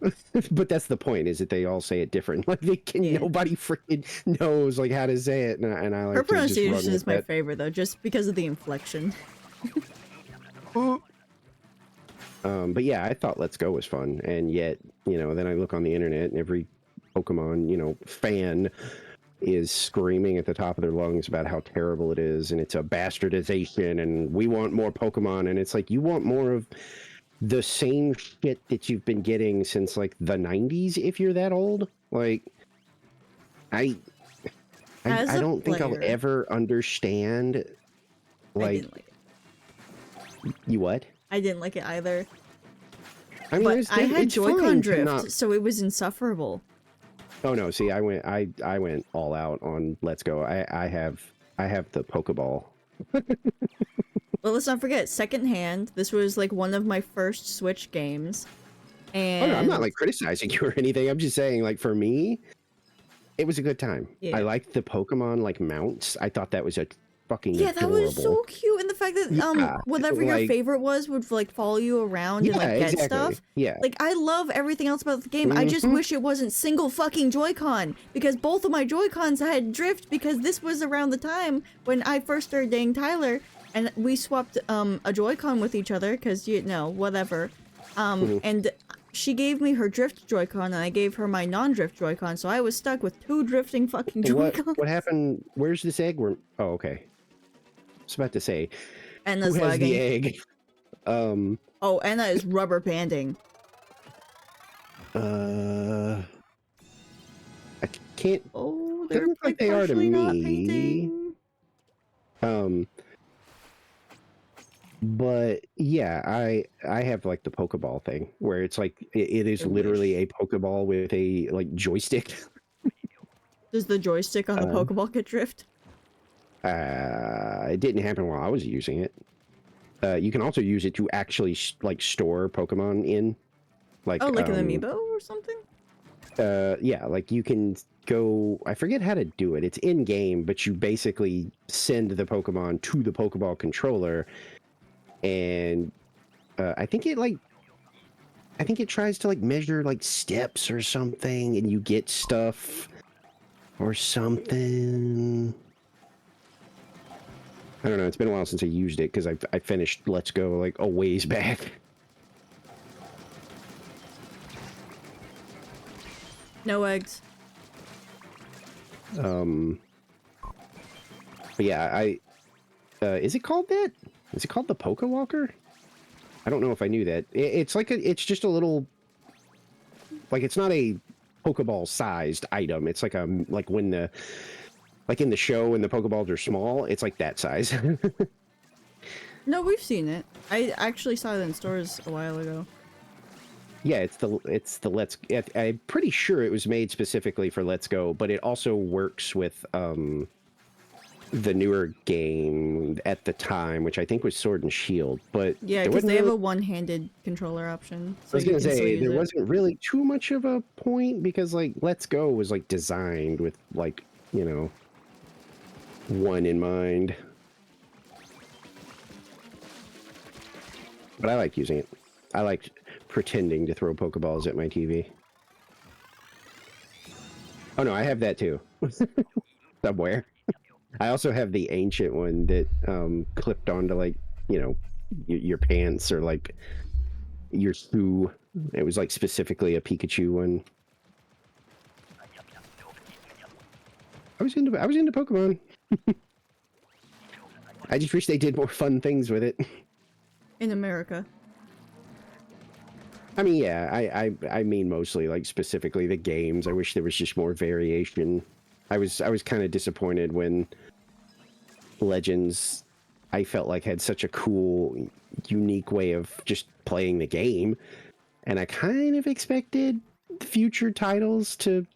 Speaker 2: but that's the point, is that they all say it different. Like, nobody freaking knows, like, how to say it, and I like
Speaker 1: her
Speaker 2: to just run
Speaker 1: pronunciation is
Speaker 2: with
Speaker 1: my
Speaker 2: that.
Speaker 1: favorite, though, just because of the inflection.
Speaker 2: But yeah, I thought Let's Go was fun, and yet, you know, then I look on the internet, and every Pokemon, you know, fan is screaming at the top of their lungs about how terrible it is, and it's a bastardization, and we want more Pokemon, and it's like, you want more of the same shit that you've been getting since, like, the 90s, if you're that old. Like, I don't think I'll ever understand, like... I didn't like it. You what?
Speaker 1: I didn't like it either.
Speaker 2: I mean,
Speaker 1: but I had Joy-Con drift, so it was insufferable.
Speaker 2: Oh no! See, I went all out on Let's Go. I have the Pokeball.
Speaker 1: Well, let's not forget, secondhand. This was like one of my first Switch games, and
Speaker 2: oh no, I'm not like criticizing you or anything. I'm just saying, like, for me, it was a good time. Yeah. I liked the Pokemon like mounts. I thought that was a fucking adorable.
Speaker 1: That was so cute, and the fact that whatever your favorite was would like follow you around and like get stuff.
Speaker 2: Yeah,
Speaker 1: like I love everything else about the game. I just wish it wasn't single fucking Joy-Con, because both of my Joy-Cons had drift, because this was around the time when I first started dating Tyler, and we swapped a Joy-Con with each other because, you know, whatever. And she gave me her drift Joy-Con, and I gave her my non-drift Joy-Con, so I was stuck with two drifting fucking Joy-Cons.
Speaker 2: What happened? Where's this egg? Oh, okay. I was about to say,
Speaker 1: Anna's
Speaker 2: who has
Speaker 1: lagging.
Speaker 2: the egg?
Speaker 1: Oh, Anna is rubber banding.
Speaker 2: I can't.
Speaker 1: Oh, they're
Speaker 2: like they are to me.
Speaker 1: not painting.
Speaker 2: But yeah, I have like the Pokeball thing, where it's like it is literally a Pokeball with a like joystick.
Speaker 1: Does the joystick on the Pokeball get drift?
Speaker 2: It didn't happen while I was using it. You can also use it to actually like store Pokemon in, like
Speaker 1: an amiibo or something.
Speaker 2: Yeah, like you can go. I forget how to do it. It's in game, but you basically send the Pokemon to the Pokeball controller, and I think it tries to like measure like steps or something, and you get stuff or something. I don't know. It's been a while since I used it, because I finished Let's Go like a ways back.
Speaker 1: No eggs.
Speaker 2: But yeah, is it called that? Is it called the Pokewalker? I don't know if I knew that. It's like it's just a little, like, it's not a Pokeball sized item. It's like when the like in the show when the Pokeballs are small, it's like that size.
Speaker 1: No, we've seen it. I actually saw it in stores a while ago.
Speaker 2: Yeah, it's the Let's. I'm pretty sure it was made specifically for Let's Go, but it also works with the newer game at the time, which I think was Sword and Shield. But
Speaker 1: Yeah,
Speaker 2: there
Speaker 1: because
Speaker 2: wasn't
Speaker 1: they have
Speaker 2: really.
Speaker 1: a one-handed controller option,
Speaker 2: I
Speaker 1: so
Speaker 2: was
Speaker 1: you
Speaker 2: gonna
Speaker 1: can still
Speaker 2: say
Speaker 1: use
Speaker 2: there
Speaker 1: it.
Speaker 2: wasn't really too much of a point because like Let's Go was like designed with like one in mind. But I liked using it. I liked pretending to throw Pokeballs at my TV. Oh no, I have that too. Somewhere. I also have the ancient one that clipped onto like, your pants or like your shoe. It was like specifically a Pikachu one. I was into Pokemon. I just wish they did more fun things with it.
Speaker 1: In America.
Speaker 2: I mean, yeah, I mean mostly like specifically the games. I wish there was just more variation. I was kind of disappointed when Legends, I felt like had such a cool, unique way of just playing the game, and I kind of expected future titles to,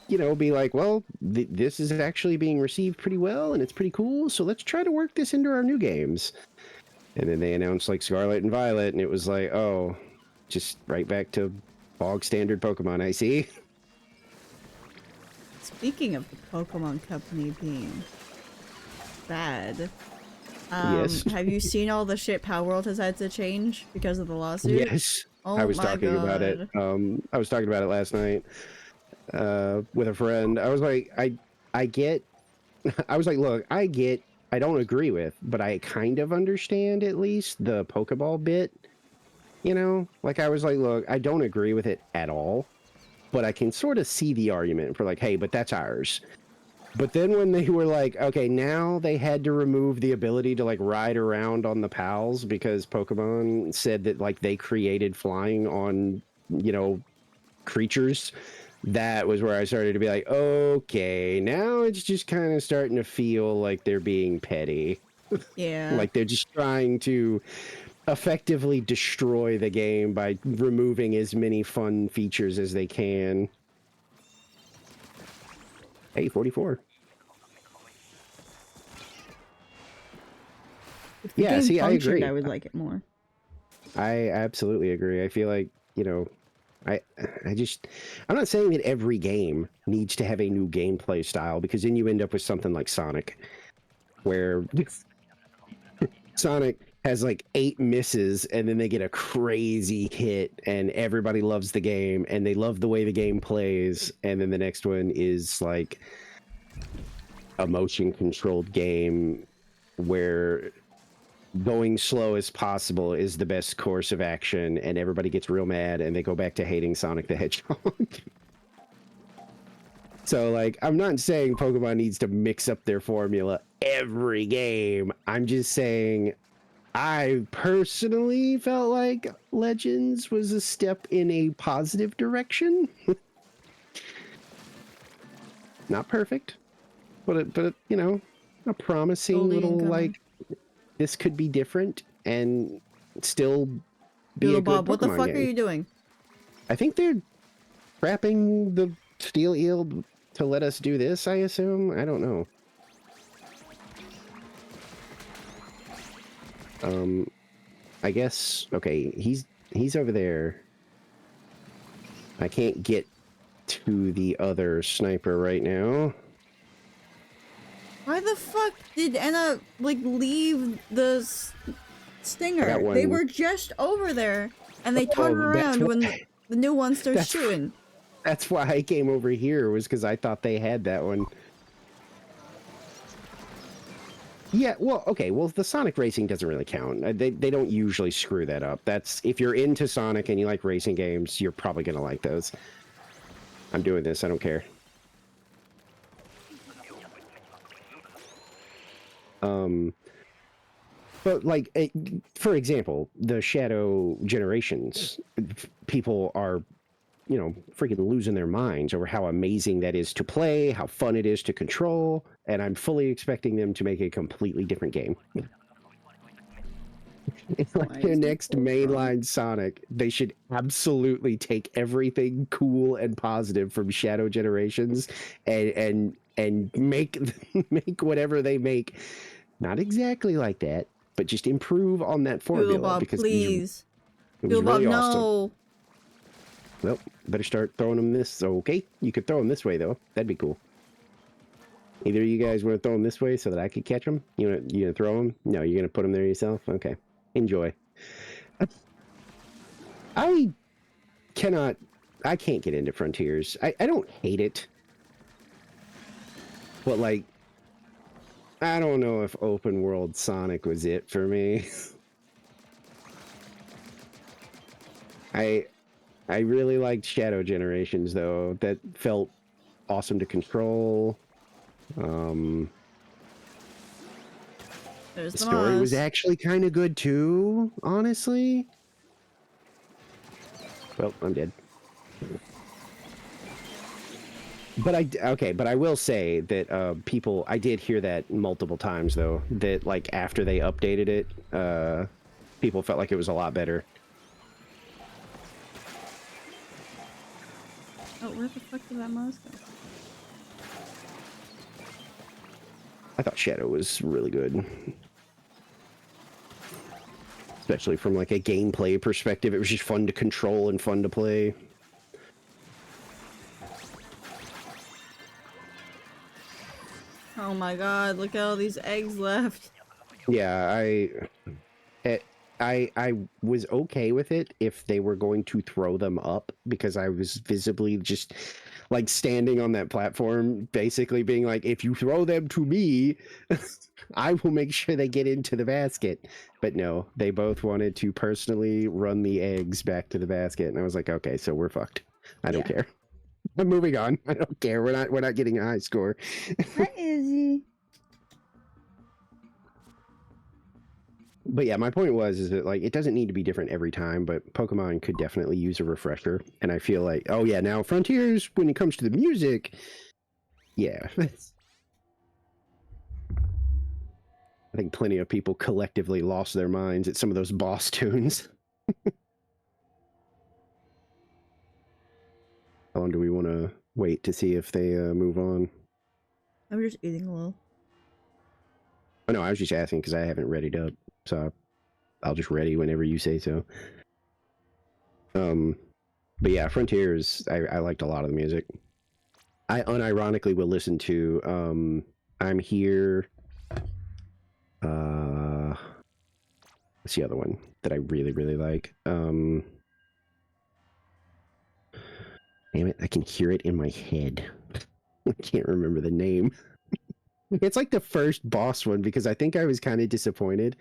Speaker 2: be like, well, this is actually being received pretty well, and it's pretty cool. So let's try to work this into our new games. And then they announced like Scarlet and Violet, and it was like, oh, just right back to bog standard Pokemon. I see.
Speaker 1: Speaking of the Pokemon Company being bad,
Speaker 2: Yes.
Speaker 1: have you seen all the shit Power World has had to change because of the lawsuit?
Speaker 2: Yes.
Speaker 1: Oh
Speaker 2: I was
Speaker 1: my
Speaker 2: talking about it.
Speaker 1: god.
Speaker 2: I was talking about it last night with a friend. I was like, I get. I was like, look, I don't agree with, but I kind of understand at least the Pokeball bit. Like I was like, look, I don't agree with it at all, but I can sort of see the argument for like, hey, but that's ours. But then when they were like, okay, now they had to remove the ability to like ride around on the pals because Pokemon said that like they created flying on, creatures. That was where I started to be like, okay, now it's just kind of starting to feel like they're being petty.
Speaker 1: Yeah.
Speaker 2: Like they're just trying to effectively destroy the game by removing as many fun features as they can. Hey, 44.
Speaker 1: If the
Speaker 2: Yeah,
Speaker 1: game
Speaker 2: see, I
Speaker 1: functioned,
Speaker 2: agree.
Speaker 1: I would like it more.
Speaker 2: I absolutely agree. I feel like, I I just I'm not saying that every game needs to have a new gameplay style because then you end up with something like Sonic where Sonic has like 8 misses and then they get a crazy hit and everybody loves the game and they love the way the game plays, and then the next one is like a motion controlled game where going slow as possible is the best course of action and everybody gets real mad and they go back to hating Sonic the Hedgehog. So like I'm not saying Pokemon needs to mix up their formula every game. I'm just saying I personally felt like Legends was a step in a positive direction. Not perfect, but a promising
Speaker 1: Slowly
Speaker 2: little
Speaker 1: incoming.
Speaker 2: like this could be different and still be
Speaker 1: Doodle
Speaker 2: a good
Speaker 1: Bob, what the
Speaker 2: Pokemon
Speaker 1: fuck are
Speaker 2: game.
Speaker 1: you doing?
Speaker 2: I think they're trapping the steel eel to let us do this, I assume. I don't know. I guess okay, he's over there. I can't get to the other sniper right now.
Speaker 1: Why the fuck did Anna, like, leave the
Speaker 2: I
Speaker 1: stinger?
Speaker 2: got
Speaker 1: They
Speaker 2: one.
Speaker 1: wure just over there, and they turned
Speaker 2: Oh, that's
Speaker 1: around
Speaker 2: why,
Speaker 1: when the new one starts
Speaker 2: that's
Speaker 1: shooting.
Speaker 2: that's why I came over here, was because I thought they had that one. Yeah, well, okay, well, the Sonic racing doesn't really count. They don't usually screw that up. That's if you're into Sonic and you like racing games, you're probably gonna like those. I'm doing this. I don't care. But like, for example, the Shadow Generations, people are you know, freaking losing their minds over how amazing that is to play, how fun it is to control, and I'm fully expecting them to make a completely different game. It's like
Speaker 1: Why
Speaker 2: their
Speaker 1: is my
Speaker 2: next
Speaker 1: pulse wrong?
Speaker 2: mainline Sonic. They should absolutely take everything cool and positive from Shadow Generations and make make whatever they make not exactly like that, but just improve on that formula
Speaker 1: Bob,
Speaker 2: because
Speaker 1: please.
Speaker 2: it was
Speaker 1: Bob,
Speaker 2: really awesome.
Speaker 1: no.
Speaker 2: Well, better start throwing them this. Okay, you could throw them this way though. That'd be cool. Either of you guys want to throw them this way so that I could catch them? You gonna throw them? No, you're gonna put them there yourself. Okay, enjoy. I can't get into Frontiers. I don't hate it, but like, I don't know if open world Sonic was it for me. I really liked Shadow Generations though. That felt awesome to control.
Speaker 1: There's
Speaker 2: The
Speaker 1: the
Speaker 2: story was
Speaker 1: Moz.
Speaker 2: actually kind of good too, honestly. Well, I'm dead. But I will say that people, I did hear that multiple times though, that like after they updated it, people felt like it was a lot better.
Speaker 1: Oh, where the fuck did that Moz go?
Speaker 2: I thought Shadow was really good. Especially from like a gameplay perspective, it was just fun to control and fun to play.
Speaker 1: Oh my god, look at all these eggs left.
Speaker 2: Yeah, I was okay with it if they were going to throw them up because I was visibly just like standing on that platform, basically being like, if you throw them to me, I will make sure they get into the basket. But no, they both wanted to personally run the eggs back to the basket, and I was like, okay, so we're fucked. I don't care. I'm moving on. I don't care. We're not getting a high score.
Speaker 1: Hi, Izzy.
Speaker 2: But yeah, my point is that like it doesn't need to be different every time, but Pokemon could definitely use a refresher. And I feel like, oh yeah, now Frontiers, when it comes to the music, yeah. I think plenty of people collectively lost their minds at some of those boss tunes. How long do we want to wait to see if they move on?
Speaker 1: I'm just eating a little.
Speaker 2: Oh no, I was just asking because I haven't readied up, so I'll just ready whenever you say so. But yeah, Frontiers, I liked a lot of the music. I unironically will listen to I'm Here. What's the other one that I really, really like? Damn it, I can hear it in my head. I can't remember the name. It's like the first boss one because I think I was kind of disappointed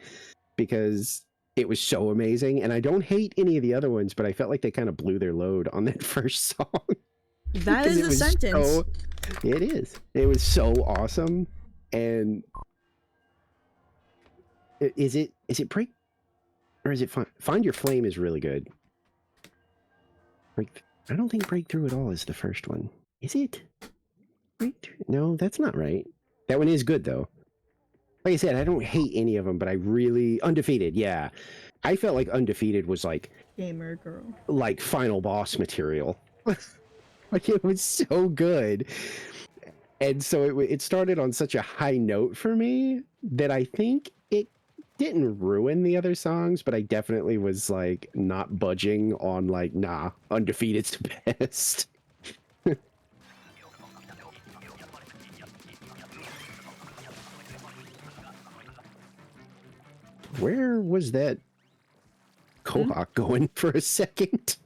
Speaker 2: because it was so amazing. And I don't hate any of the other ones, but I felt like they kind of blew their load on that first song.
Speaker 1: That is the sentence.
Speaker 2: It is. It was so awesome. And is it Break? Or is it Find Your Flame is really good. I don't think Breakthrough at all is the first one. Is it? Breakthrough? No, that's not right. That one is good though. Like I said, I don't hate any of them, but I really Undefeated. Yeah, I felt like Undefeated was like
Speaker 1: Gamer girl,
Speaker 2: like final boss material. Like it was so good, and so it started on such a high note for me that I think it didn't ruin the other songs, but I definitely was like not budging on like, nah, Undefeated's the best. Where was that Kohawk going for a second?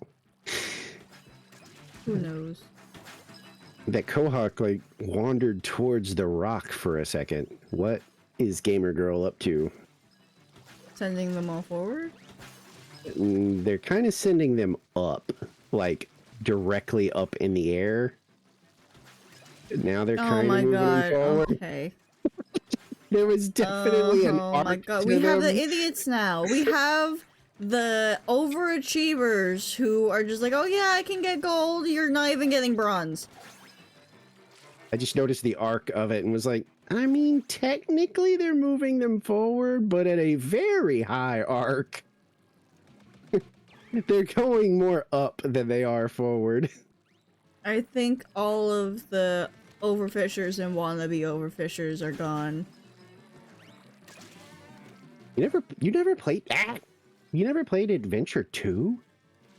Speaker 1: who knows?
Speaker 2: That Kohawk like wandered towards the rock for a second. What is Gamer Girl up to?
Speaker 1: Sending them all forward?
Speaker 2: They're kind of sending them up, like directly up in the air. Now they're kind of moving forward.
Speaker 1: Okay.
Speaker 2: There was definitely an arc
Speaker 1: my god,
Speaker 2: to
Speaker 1: we have
Speaker 2: them.
Speaker 1: the idiots now. We have the overachievers who are just like, oh yeah, I can get gold, you're not even getting bronze.
Speaker 2: I just noticed the arc of it and was like, I mean, technically they're moving them forward, but at a very high arc. They're going more up than they are forward.
Speaker 1: I think all of the overfishers and wannabe overfishers are gone.
Speaker 2: You never played that? You never played Adventure 2?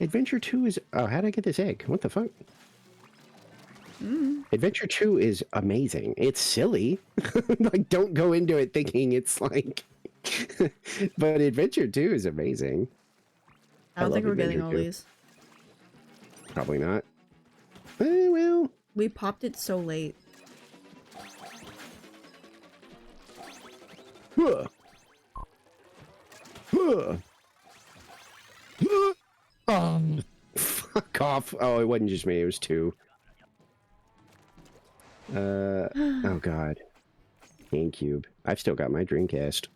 Speaker 2: Adventure 2 is... Oh, how did I get this egg? What the fuck? Adventure 2 is amazing. It's silly. Like, don't go into it thinking it's like... But Adventure 2 is amazing.
Speaker 1: I don't think we're
Speaker 2: Adventure
Speaker 1: getting all
Speaker 2: 2.
Speaker 1: these.
Speaker 2: Probably not. Well...
Speaker 1: We popped it so late.
Speaker 2: Huh. Huh. Huh. Fuck off. Oh, it wasn't just me. It was two. Oh god. GameCube. I've still got my Dreamcast.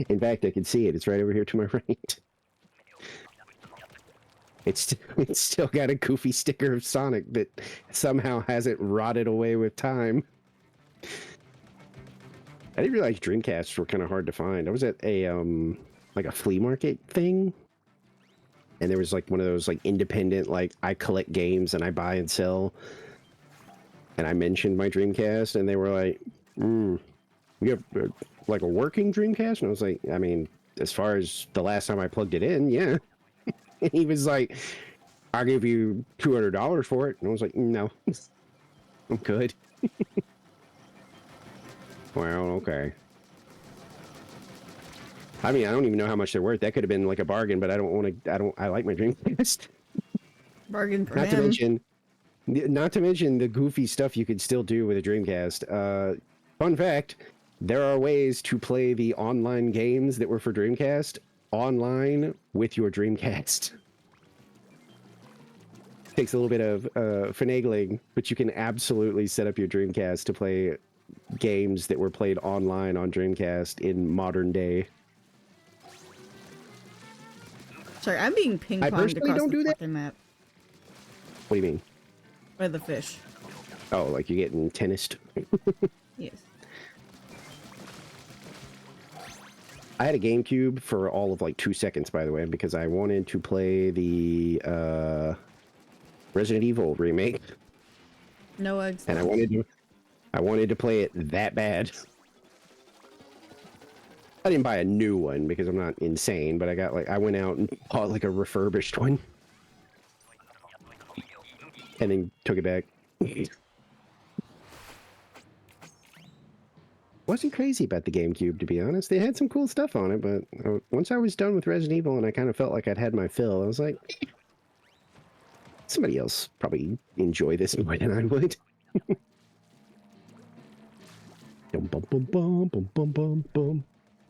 Speaker 2: In fact, I can see it. It's right over here to my right. It's still got a goofy sticker of Sonic that somehow hasn't rotted away with time. I didn't realize Dreamcasts were kind of hard to find. I was at a like a flea market thing, and there was like one of those like independent, like I collect games and I buy and sell. And I mentioned my Dreamcast, and they were like, "You have like a working Dreamcast?" And I was like, "I mean, as far as the last time I plugged it in, yeah." And he was like, "I'll give you $200 for it," and I was like, "No, I'm good." Well, okay. I mean, I don't even know how much they're worth. That could have been like a bargain, but I don't want to. I like my Dreamcast.
Speaker 1: Bargain for
Speaker 2: Not to
Speaker 1: him.
Speaker 2: mention the goofy stuff you could still do with a Dreamcast. Fun fact: there are ways to play the online games that were for Dreamcast online with your Dreamcast. Takes a little bit of finagling, but you can absolutely set up your Dreamcast to play games that were played online on Dreamcast in modern day.
Speaker 1: Sorry, I'm being ping-ponged across the fucking map.
Speaker 2: What do you mean?
Speaker 1: By the fish.
Speaker 2: Oh, like you're getting tennised?
Speaker 1: Yes.
Speaker 2: I had a GameCube for all of like 2 seconds, by the way, because I wanted to play the Resident Evil remake.
Speaker 1: No eggs.
Speaker 2: And I wanted to play it that bad. I didn't buy a new one because I'm not insane, but I went out and bought like a refurbished one. And then took it back. Wasn't crazy about the GameCube, to be honest. They had some cool stuff on it, but once I was done with Resident Evil and I kind of felt like I'd had my fill, I was like, somebody else probably enjoy this more than I would. Bum, bum, bum, bum, bum, bum, bum, bum.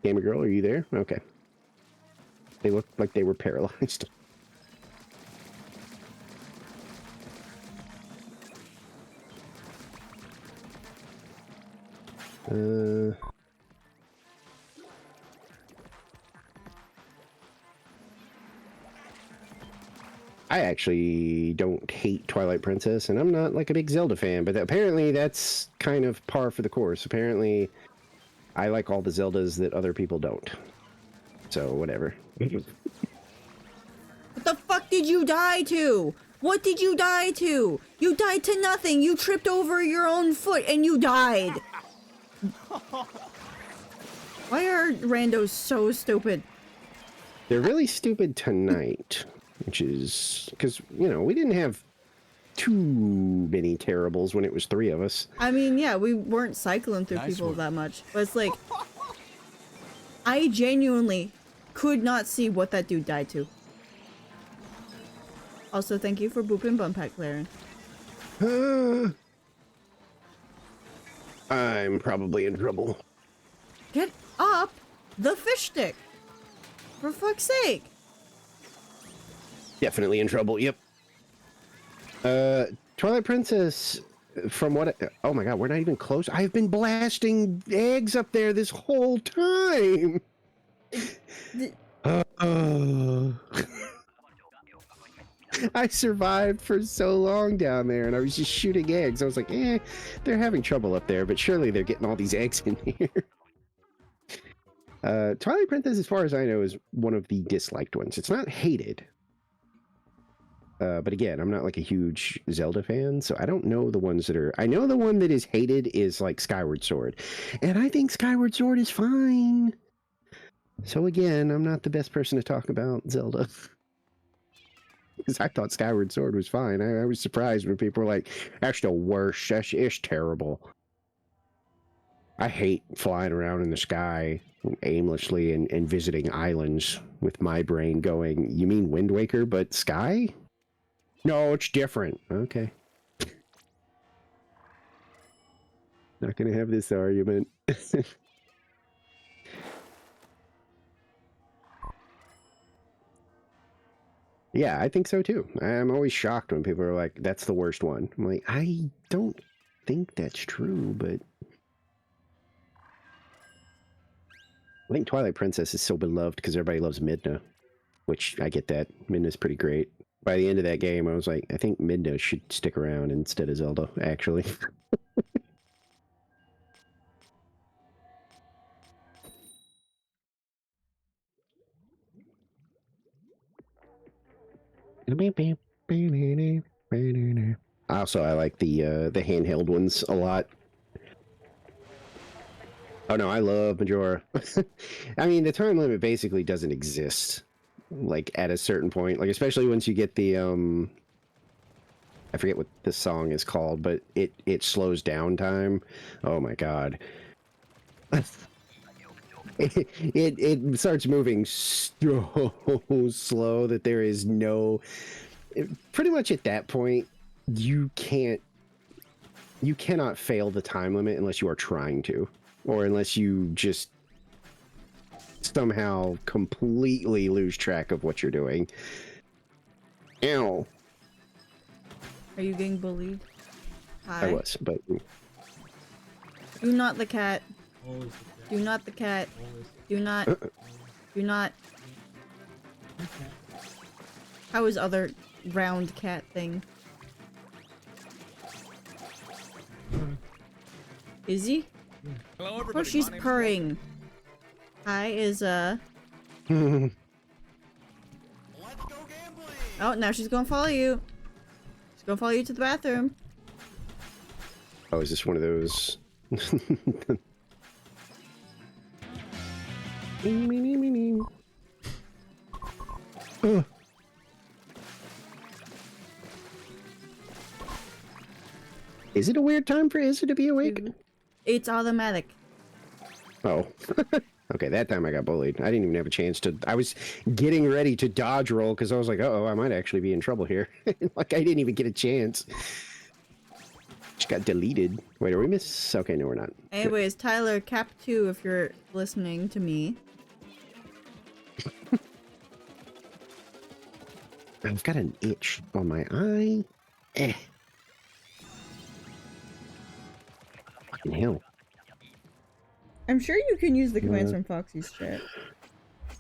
Speaker 2: Gamer girl, are you there? Okay. They looked like they were paralyzed. I actually don't hate Twilight Princess, and I'm not like a big Zelda fan, but apparently that's kind of par for the course. Apparently, I like all the Zeldas that other people don't. So, whatever.
Speaker 1: What the fuck did you die to? What did you die to? You died to nothing. You tripped over your own foot and you died. Why are randos so stupid?
Speaker 2: They're really stupid tonight, which is because, you know, we didn't have too many terribles when it was 3 of us.
Speaker 1: I mean, yeah, we weren't cycling through people that much, but it's like, I genuinely could not see what that dude died to. Also, thank you for booping bum pack, Claren.
Speaker 2: I'm probably in trouble.
Speaker 1: Get up the fish stick! For fuck's sake!
Speaker 2: Definitely in trouble, yep. Twilight Princess, from what... oh my god, we're not even close. I've been blasting eggs up there this whole time! Oh. I survived for so long down there, and I was just shooting eggs. I was like, they're having trouble up there, but surely they're getting all these eggs in here. Twilight Princess, as far as I know, is one of the disliked ones. It's not hated. But again, I'm not like a huge Zelda fan, so I don't know the ones that are... I know the one that is hated is like Skyward Sword. And I think Skyward Sword is fine. So again, I'm not the best person to talk about Zelda. Because I thought Skyward Sword was fine. I was surprised when people were like, that's the worst. It's terrible. I hate flying around in the sky aimlessly and visiting islands with my brain going, you mean Wind Waker, but sky? No, it's different. Okay. Not gonna have this argument. Yeah, I think so too. I'm always shocked when people are like, that's the worst one. I'm like, I don't think that's true, but I think Twilight Princess is so beloved because everybody loves Midna, which I get that. Midna's pretty great. By the end of that game, I was like, I think Midna should stick around instead of Zelda, actually. Also, I like the handheld ones a lot. Oh no, I love Majora. I mean, the time limit basically doesn't exist. Like at a certain point, like especially once you get the I forget what this song is called, but it slows down time. Oh my god. It starts moving so slow that there is no... Pretty much at that point, you cannot fail the time limit unless you are trying to, or unless you just somehow completely lose track of what you're doing. Ow.
Speaker 1: Are you getting bullied? Hi.
Speaker 2: I was, but...
Speaker 1: Do not the cat.
Speaker 3: Always the cat.
Speaker 1: Do not the cat.
Speaker 3: Always
Speaker 1: Do not. Do not.
Speaker 3: the cat.
Speaker 1: How is other round cat thing? Is he?
Speaker 4: Hello,
Speaker 1: Of
Speaker 4: everybody.
Speaker 1: course she's
Speaker 4: My name's
Speaker 1: purring. Hi is
Speaker 4: Let's go gambling.
Speaker 1: Oh, now she's gonna follow you. She's gonna follow you to the bathroom.
Speaker 2: Oh, is this one of those? Oh. Is it a weird time for Izzy to be awake?
Speaker 1: It's automatic.
Speaker 2: Oh. Okay, that time I got bullied. I didn't even have a chance to... I was getting ready to dodge roll because I was like, uh-oh, I might actually be in trouble here. Like, I didn't even get a chance. Just got deleted. Wait, are we miss? Okay, no, we're not.
Speaker 1: Anyways, Tyler, cap 2 if you're listening to me.
Speaker 2: I've got an itch on my eye. Fucking hell.
Speaker 1: I'm sure you can use the commands from Foxy's chat.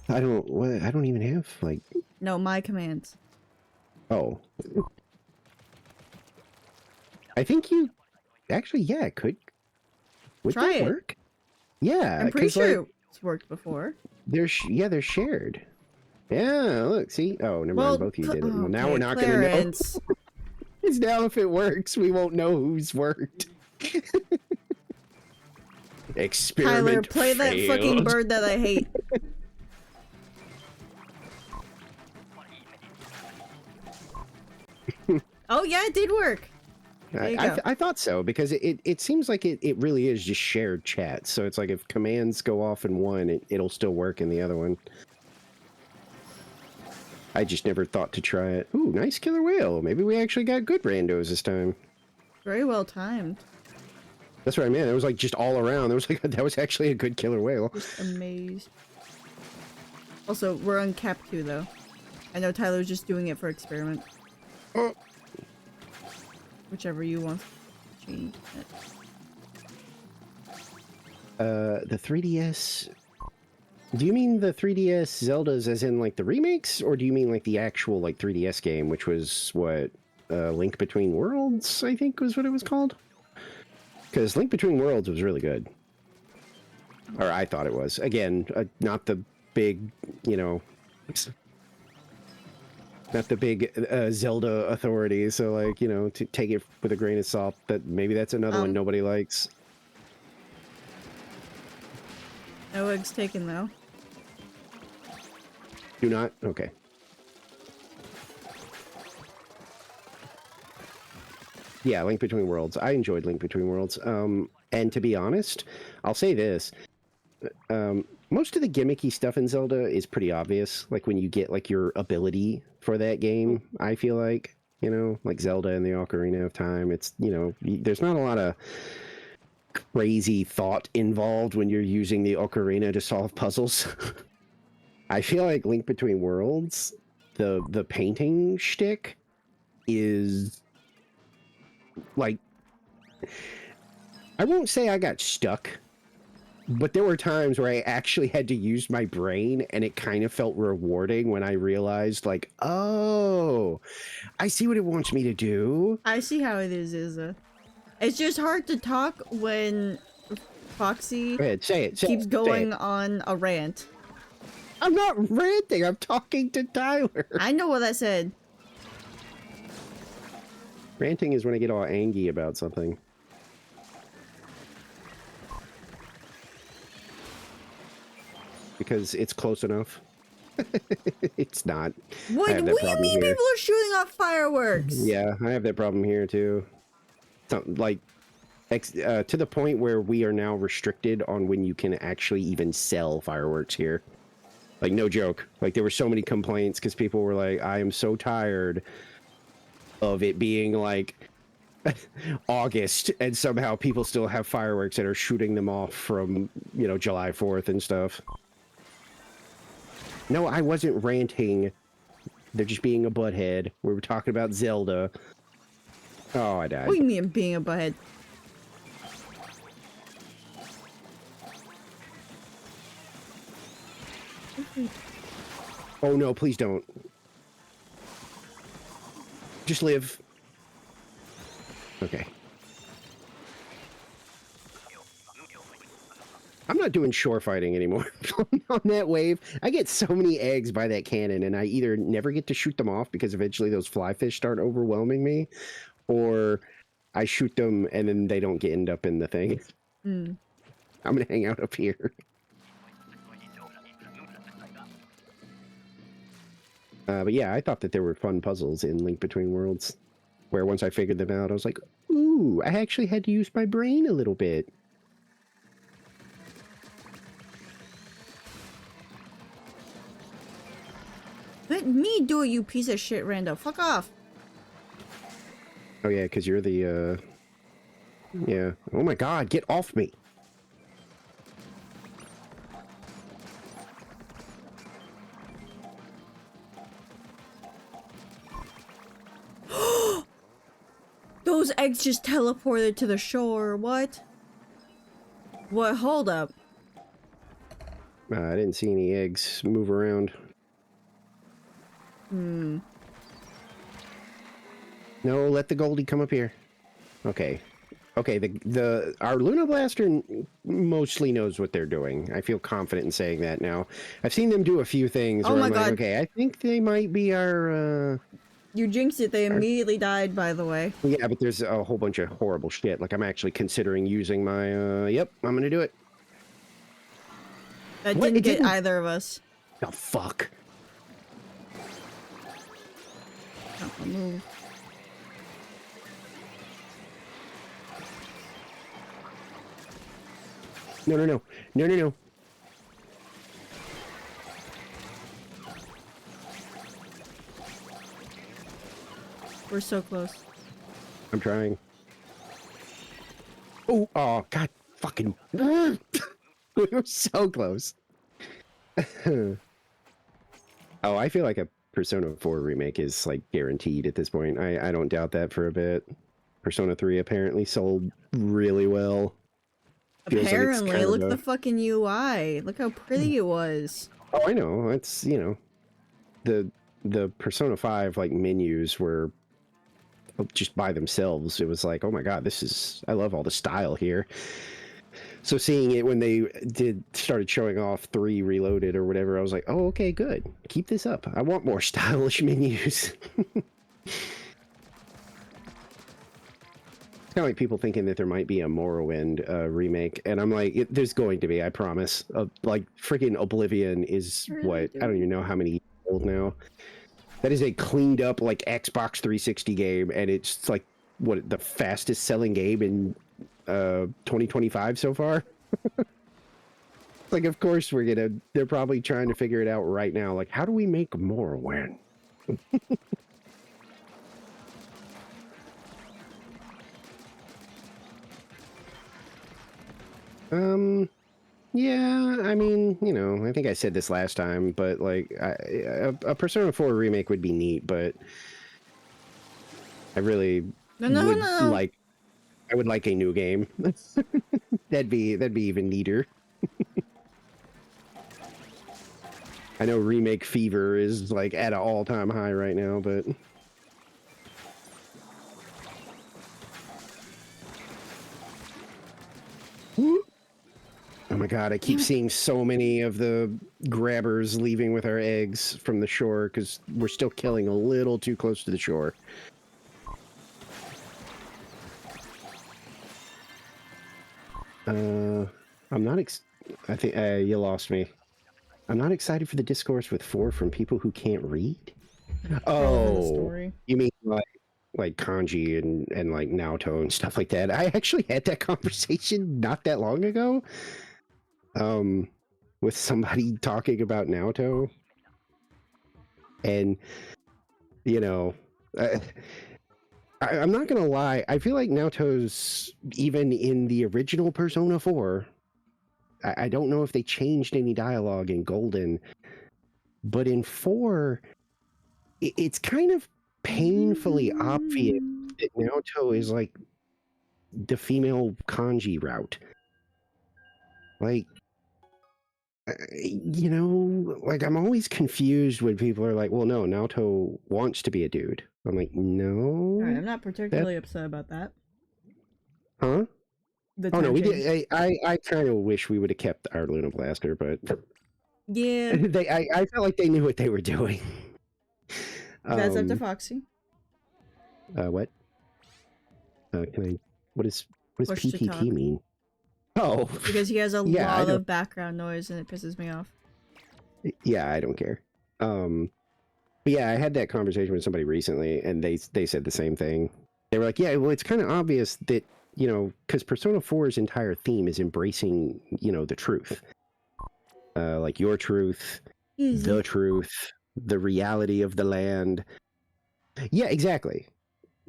Speaker 2: I don't even have, like...
Speaker 1: No, my commands.
Speaker 2: Oh. I think you... Actually, yeah, it could... Would
Speaker 1: Try
Speaker 2: that
Speaker 1: it.
Speaker 2: work? Yeah.
Speaker 1: I'm pretty
Speaker 2: 'cause,
Speaker 1: sure
Speaker 2: like,
Speaker 1: it's worked before.
Speaker 2: they're shared. Yeah, look, see? Oh, never mind, both of you did it. Well, now we're not gonna know.
Speaker 1: Clarence.
Speaker 2: Because now if it works, we won't know who's worked. Experiment
Speaker 1: Tyler, play that fucking
Speaker 2: failed.
Speaker 1: bird that I hate. Oh yeah, it did work. There you go.
Speaker 2: I thought so, because it seems like it really is just shared chat. So it's like if commands go off in one, it'll still work in the other one. I just never thought to try it. Ooh, nice killer whale. Maybe we actually got good randos this time.
Speaker 1: Very well timed.
Speaker 2: That's what I meant. It was like just all around. There was like that was actually a good killer whale.
Speaker 1: Just amazed. Also, we're on cap 2 though. I know Tyler's just doing it for experiment.
Speaker 2: Oh.
Speaker 1: Whichever you want to change it.
Speaker 2: The 3DS. Do you mean the 3DS Zeldas as in like the remakes, or do you mean like the actual like 3DS game, which was what Link Between Worlds, I think was what it was called? Because Link Between Worlds was really good, or I thought it was. Again, not the big, you know, not the big Zelda authority. So like, you know, to take it with a grain of salt. That maybe that's another one nobody likes.
Speaker 1: No eggs taken though.
Speaker 2: Do not? Okay. Yeah, Link Between Worlds. I enjoyed Link Between Worlds. And to be honest, I'll say this. Most of the gimmicky stuff in Zelda is pretty obvious. Like when you get like your ability for that game, I feel like, you know, like Zelda and the Ocarina of Time, it's, you know, there's not a lot of crazy thought involved when you're using the Ocarina to solve puzzles. I feel like Link Between Worlds, the painting shtick is like, I won't say I got stuck, but there were times where I actually had to use my brain, and it kind of felt rewarding when I realized, like, oh, I see what it wants me to do.
Speaker 1: I see how it is, Izza. It's just hard to talk when Foxy
Speaker 2: Go ahead, say it.
Speaker 1: keeps going on a rant.
Speaker 2: I'm not ranting. I'm talking to Tyler.
Speaker 1: I know what I said.
Speaker 2: Ranting is when I get all angry about something. Because it's close enough. It's not.
Speaker 1: What do you mean
Speaker 2: here.
Speaker 1: people are shooting off fireworks?
Speaker 2: Yeah, I have that problem here too. Something like to the point where we are now restricted on when you can actually even sell fireworks here. Like, no joke. Like, there were so many complaints because people were like, I am so tired of it being like August and somehow people still have fireworks and are shooting them off from, you know, July 4th and stuff. No, I wasn't ranting. They're just being a butthead. We were talking about Zelda. Oh, I died.
Speaker 1: What do you mean being a butthead?
Speaker 2: Oh no, please don't. Just live. Okay. I'm not doing shore fighting anymore on that wave. I get so many eggs by that cannon, and I either never get to shoot them off because eventually those fly fish start overwhelming me, or I shoot them and then they don't end up in the thing.
Speaker 1: Mm.
Speaker 2: I'm gonna hang out up here. But yeah, I thought that there were fun puzzles in Link Between Worlds, where once I figured them out, I was like, ooh, I actually had to use my brain a little bit.
Speaker 1: Let me do it, you piece of shit, Rando. Fuck off.
Speaker 2: Oh yeah, because you're the, yeah. Oh my god, get off me.
Speaker 1: Those eggs just teleported to the shore. What? What? Hold up.
Speaker 2: I didn't see any eggs move around.
Speaker 1: Hmm.
Speaker 2: No, let the Goldie come up here. Okay. Okay, our Luna Blaster mostly knows what they're doing. I feel confident in saying that now. I've seen them do a few things where
Speaker 1: Oh my
Speaker 2: I'm like,
Speaker 1: god.
Speaker 2: okay, I think they might be our,
Speaker 1: You jinxed it. They immediately died, by the way.
Speaker 2: yeah, but there's a whole bunch of horrible shit. Like, I'm actually considering using my, yep, I'm gonna do it.
Speaker 1: That
Speaker 2: What?
Speaker 1: didn't
Speaker 2: It
Speaker 1: get
Speaker 2: didn't?
Speaker 1: either of us.
Speaker 2: Oh, fuck.
Speaker 1: Oh, move.
Speaker 2: No, no, no. No, no, no.
Speaker 1: We're so close.
Speaker 2: I'm trying. Oh, god, fucking. We were so close. Oh, I feel like a Persona 4 remake is like guaranteed at this point. I don't doubt that for a bit. Persona 3 apparently sold really well. feels like it's
Speaker 1: Apparently,
Speaker 2: kind
Speaker 1: look
Speaker 2: of
Speaker 1: at
Speaker 2: a...
Speaker 1: the fucking UI. Look how pretty it was.
Speaker 2: Oh, I know. It's, you know, the Persona 5 like menus were just by themselves. It was like, oh my god, I love all the style here. So seeing it when they started showing off 3 Reloaded or whatever, I was like, oh, okay, good. Keep this up. I want more stylish menus. It's kind of like people thinking that there might be a Morrowind remake, and I'm like, there's going to be, I promise. Like, freaking Oblivion is
Speaker 1: Really,
Speaker 2: I don't even know how many years old now. That is a cleaned up, like, Xbox 360 game, and it's, like, what, the fastest selling game in 2025 so far? Like, of course they're probably trying to figure it out right now. Like, how do we make Morrowind? Yeah, I mean, you know, I think I said this last time, but like, a Persona 4 remake would be neat, but I really would like, I would like a new game. That'd be even neater. I know remake fever is like at an all-time high right now, but oh my god, I keep seeing so many of the grabbers leaving with our eggs from the shore because we're still killing a little too close to the shore. I'm not I think you lost me. I'm not excited for the discourse with 4 from people who can't read. Oh, you mean like kanji and like Naoto and stuff like that. I actually had that conversation not that long ago. With somebody talking about Naoto. And, you know, I'm not gonna lie, I feel like Naoto's, even in the original Persona 4, I don't know if they changed any dialogue in Golden, but in 4, it's kind of painfully obvious that Naoto is like the female kanji route. Like, you know, like I'm always confused when people are like, well, no, Naoto wants to be a dude. I'm like, no.
Speaker 1: Alright, I'm not particularly upset about that.
Speaker 2: Huh?
Speaker 1: The
Speaker 2: Oh no, we
Speaker 1: change.
Speaker 2: did. I kind of wish we would have kept our Luna Blaster, but
Speaker 1: Yeah.
Speaker 2: I felt like they knew what they were doing.
Speaker 1: That's up to Foxy.
Speaker 2: What? Can I? What does
Speaker 1: Push to talk.
Speaker 2: PTT mean? Oh,
Speaker 1: Because he has a
Speaker 2: yeah,
Speaker 1: lot of background noise and it pisses me off.
Speaker 2: Yeah, I don't care. But yeah, I had that conversation with somebody recently, and they said the same thing. They were like, "Yeah, well, it's kind of obvious that, you know, because Persona 4's entire theme is embracing, you know, the truth, like your truth, the truth, the reality of the land." Yeah, exactly,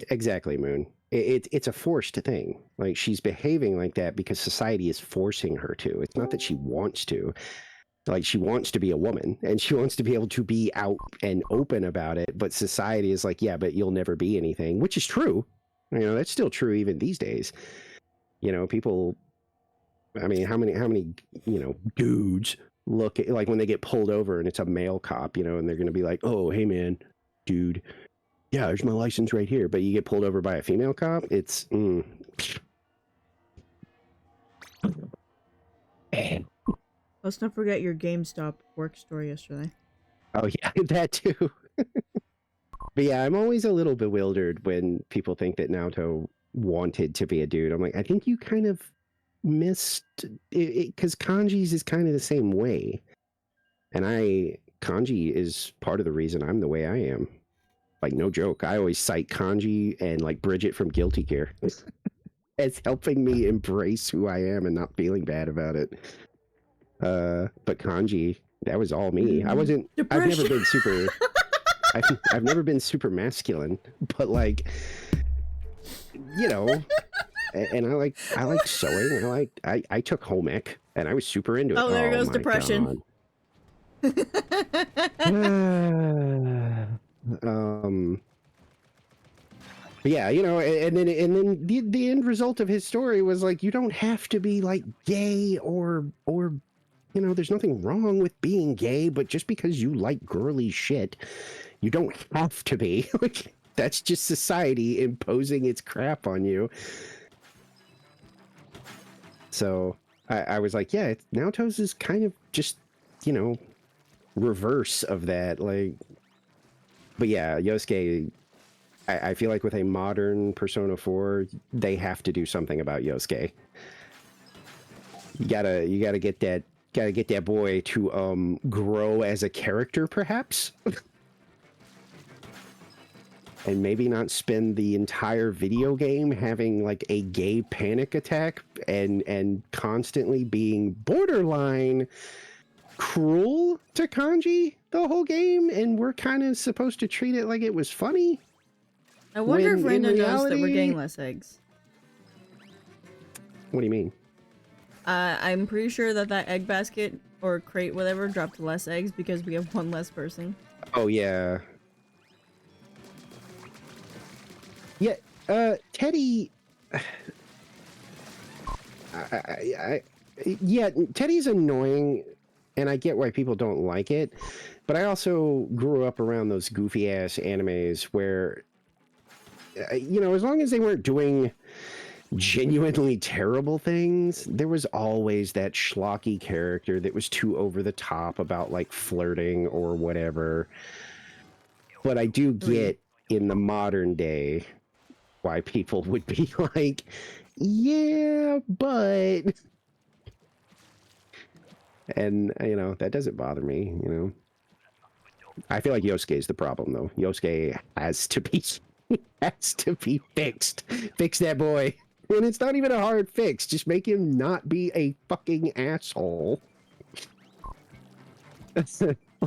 Speaker 2: Moon. It's a forced thing. Like, she's behaving like that because society is forcing her to. It's not that she wants to. Like, she wants to be a woman and she wants to be able to be out and open about it, but society is like, yeah, but you'll never be anything, which is true. You know, that's still true even these days. You know, people, I mean, how many, you know, dudes look at, like, when they get pulled over and it's a male cop, you know, and they're going to be like, oh, hey man, dude, yeah, there's my license right here. But you get pulled over by a female cop, it's,
Speaker 1: Let's not forget your GameStop work story yesterday.
Speaker 2: Oh yeah, that too. But yeah, I'm always a little bewildered when people think that Naoto wanted to be a dude. I'm like, I think you kind of missed it, because kanji's is kind of the same way. And kanji is part of the reason I'm the way I am. Like, no joke. I always cite kanji and like Bridget from Guilty Gear as helping me embrace who I am and not feeling bad about it. But kanji, that was all me. I wasn't,
Speaker 1: Depression.
Speaker 2: I've never been super, I've never been super masculine, but like, you know, and I like sewing. I took home ec and I was super into it.
Speaker 1: Oh, there goes depression.
Speaker 2: Yeah, you know, and then the end result of his story was like, you don't have to be like gay or you know, there's nothing wrong with being gay, but just because you like girly shit, you don't have to be. Like, that's just society imposing its crap on you. So I was like, yeah, Naoto's is kind of just, you know, reverse of that. Like, but yeah, Yosuke, I feel like with a modern Persona 4, they have to do something about Yosuke. You gotta get that boy to grow as a character, perhaps. And maybe not spend the entire video game having like a gay panic attack and constantly being borderline cruel to Kanji the whole game, and we're kind of supposed to treat it like it was funny.
Speaker 1: I wonder if
Speaker 2: When in
Speaker 1: Rando knows that we're
Speaker 2: reality-
Speaker 1: getting less eggs.
Speaker 2: What do you mean?
Speaker 1: I'm pretty sure that egg basket or crate, whatever, dropped less eggs because we have one less person.
Speaker 2: Oh yeah. Yeah, Teddy. Yeah, Teddy's annoying, and I get why people don't like it, but I also grew up around those goofy ass animes where, you know, as long as they weren't doing genuinely terrible things, there was always that schlocky character that was too over the top about like flirting or whatever. But I do get in the modern day why people would be like, yeah, but... And, you know, that doesn't bother me, you know. I feel like Yosuke is the problem, though. Yosuke has to be fixed. Fix that boy. And it's not even a hard fix. Just make him not be a fucking asshole.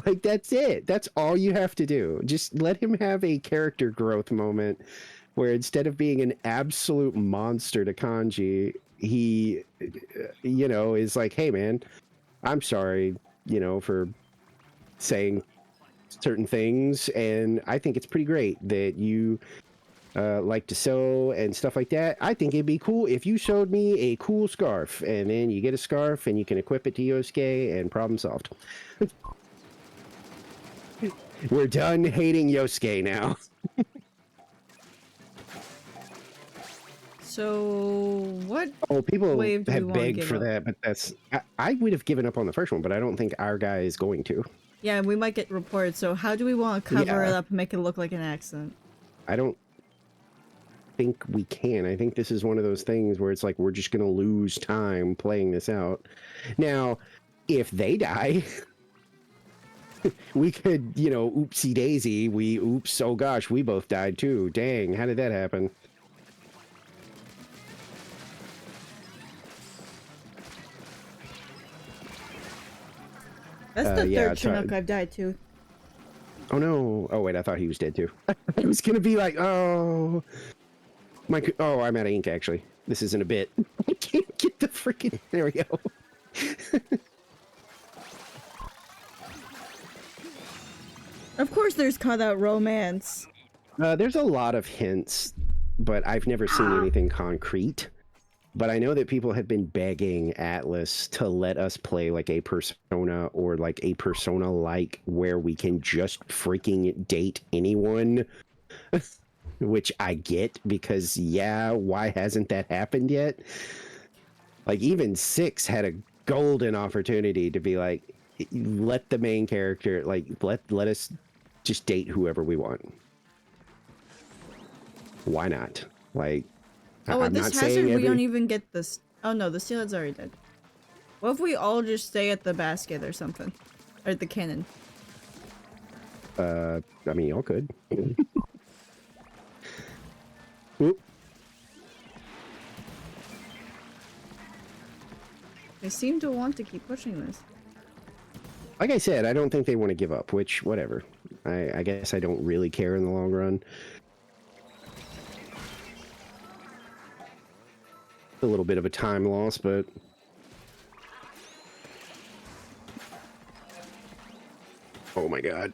Speaker 2: Like, that's it. That's all you have to do. Just let him have a character growth moment where instead of being an absolute monster to Kanji, he, you know, is like, hey, man, I'm sorry, you know, for saying certain things, and I think it's pretty great that you like to sew and stuff like that. I think it'd be cool if you sewed me a cool scarf, and then you get a scarf and you can equip it to Yosuke, and problem solved. We're done hating Yosuke now.
Speaker 1: So, what
Speaker 2: People
Speaker 1: wave do we
Speaker 2: have
Speaker 1: want to
Speaker 2: begged
Speaker 1: give
Speaker 2: for
Speaker 1: up?
Speaker 2: that, but that's... I would have given up on the first one, but I don't think our guy is going to.
Speaker 1: Yeah, we might get reported, so how do we want to cover it up and make it look like an accident?
Speaker 2: I don't think we can. I think this is one of those things where it's like, we're just going to lose time playing this out. Now, if they die, we could, you know, oopsie daisy. Oops, oh gosh, we both died too. Dang, how did that happen?
Speaker 1: That's the
Speaker 2: yeah,
Speaker 1: third Chinook I've died to.
Speaker 2: Oh no. Oh wait, I thought he was dead too. I was gonna be like, oh. Oh, I'm out of ink actually. This isn't a bit. I can't get the freaking... There we go.
Speaker 1: Of course there's cutout romance.
Speaker 2: There's a lot of hints, but I've never seen anything concrete. But I know that people have been begging Atlas to let us play like a Persona or like a Persona-like where we can just freaking date anyone. Which I get because, yeah, why hasn't that happened yet? Like, even 6 had a golden opportunity to be like, let the main character, like, let us just date whoever we want. Why not? Like,
Speaker 1: Oh,
Speaker 2: I'm
Speaker 1: at
Speaker 2: not
Speaker 1: this
Speaker 2: saying
Speaker 1: hazard we don't even get this. Oh no, the steelhead's already dead. What if we all just stay at the basket or something? Or the cannon?
Speaker 2: I mean, y'all could. Oop.
Speaker 1: They seem to want to keep pushing this.
Speaker 2: Like I said, I don't think they want to give up, which, whatever. I guess I don't really care in the long run. A little bit of a time loss, but... Oh my god.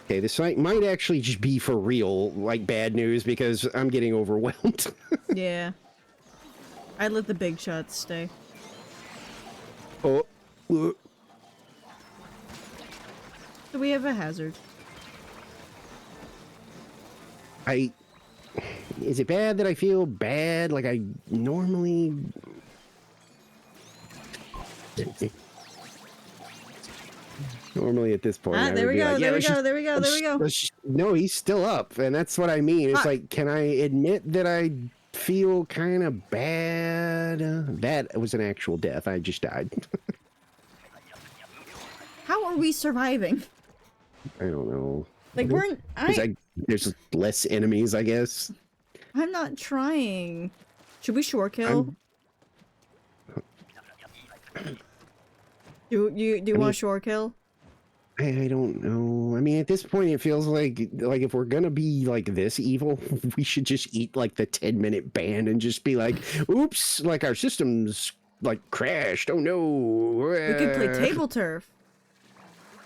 Speaker 2: Okay, this might actually just be for real, like bad news, because I'm getting overwhelmed.
Speaker 1: Yeah. I'd let the big shots stay.
Speaker 2: Oh,
Speaker 1: So we have a hazard.
Speaker 2: is it bad that I feel bad like I normally? Normally at this point, I
Speaker 1: There
Speaker 2: would
Speaker 1: we
Speaker 2: be
Speaker 1: go,
Speaker 2: like, yeah,
Speaker 1: there we go, there we go, there we go.
Speaker 2: No, he's still up, and that's what I mean. It's
Speaker 1: Fuck.
Speaker 2: like, can I admit that I feel kind of bad? That was an actual death. I just died.
Speaker 1: How are we surviving?
Speaker 2: I don't know.
Speaker 1: Like,
Speaker 2: There's less enemies, I guess.
Speaker 1: I'm not trying. Should we shore kill? Do you want to shore kill?
Speaker 2: I don't know. I mean, at this point, it feels like if we're gonna be like this evil, we should just eat like the 10-minute ban and just be like, "Oops!" Like our systems like crashed. Oh no!
Speaker 1: We could play table turf.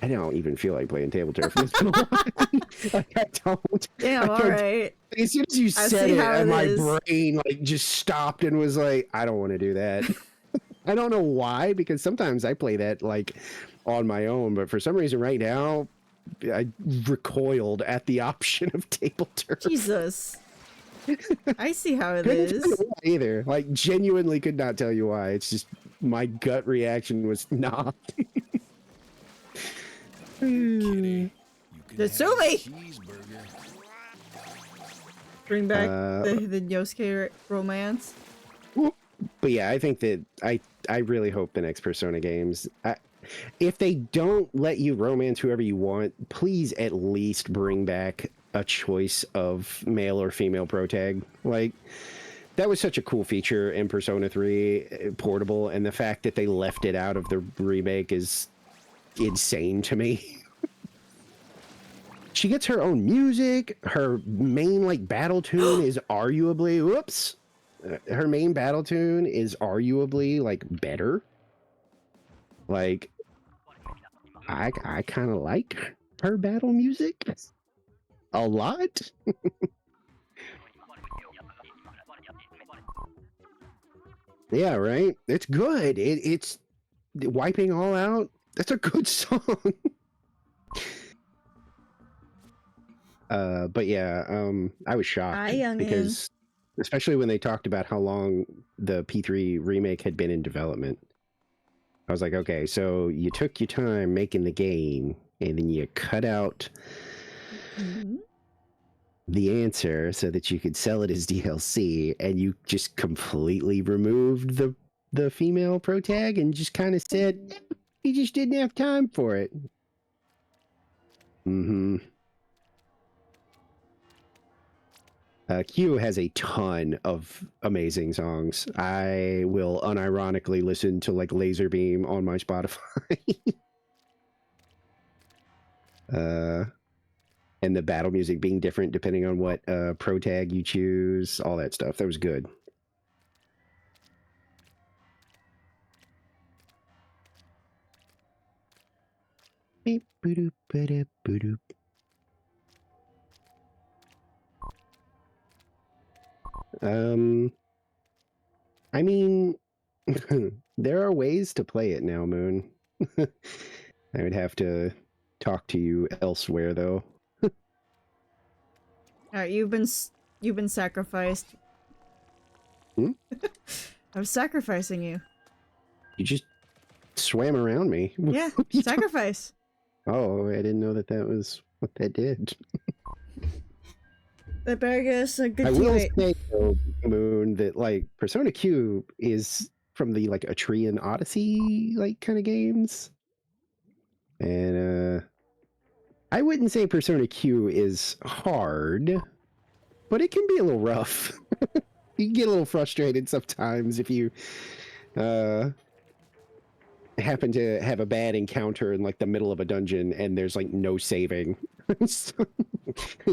Speaker 2: I don't even feel like playing table turf. It's been a while. Like, I don't.
Speaker 1: Damn. All right.
Speaker 2: As soon as you said it,
Speaker 1: how it
Speaker 2: my
Speaker 1: is.
Speaker 2: brain like just stopped and was like, "I don't want to do that." I don't know why, because sometimes I play that like on my own, but for some reason right now, I recoiled at the option of table turf.
Speaker 1: Jesus. I see how it
Speaker 2: Couldn't tell you
Speaker 1: is.
Speaker 2: why either. Like, genuinely could not tell you why. It's just my gut reaction was nah.
Speaker 1: Natsumi! Bring back the Yosuke romance.
Speaker 2: But yeah, I think that I really hope the next Persona games, if they don't let you romance whoever you want, please at least bring back a choice of male or female protag. Like, that was such a cool feature in Persona 3 Portable, and the fact that they left it out of the remake is insane to me. She gets her own music. Her main like battle tune is arguably her main battle tune is arguably like better. Like, I kind of like her battle music a lot. Yeah, right. It's good. It's Wiping All Out. That's a good song. But yeah, I was shocked because, especially when they talked about how long the P3 remake had been in development. I was like, okay, so you took your time making the game, and then you cut out the answer so that you could sell it as DLC, and you just completely removed the female protag and just kind of said, you just didn't have time for it. Mm-hmm. Q has a ton of amazing songs. I will unironically listen to like Laserbeam on my Spotify. And the battle music being different depending on what pro tag you choose, all that stuff. That was good. Beep, boop, boop, boop. I mean, there are ways to play it now, Moon. I would have to talk to you elsewhere, though.
Speaker 1: Alright, you've been sacrificed.
Speaker 2: Hmm?
Speaker 1: I was sacrificing you.
Speaker 2: You just swam around me.
Speaker 1: Yeah, sacrifice.
Speaker 2: Oh, I didn't know that that was what that did.
Speaker 1: That better get us a good
Speaker 2: I will
Speaker 1: teammate.
Speaker 2: say, though, Moon, that like Persona Q is from the like Atrian Odyssey like kind of games, and I wouldn't say Persona Q is hard, but it can be a little rough. You can get a little frustrated sometimes if you happen to have a bad encounter in like the middle of a dungeon and there's like no saving. So,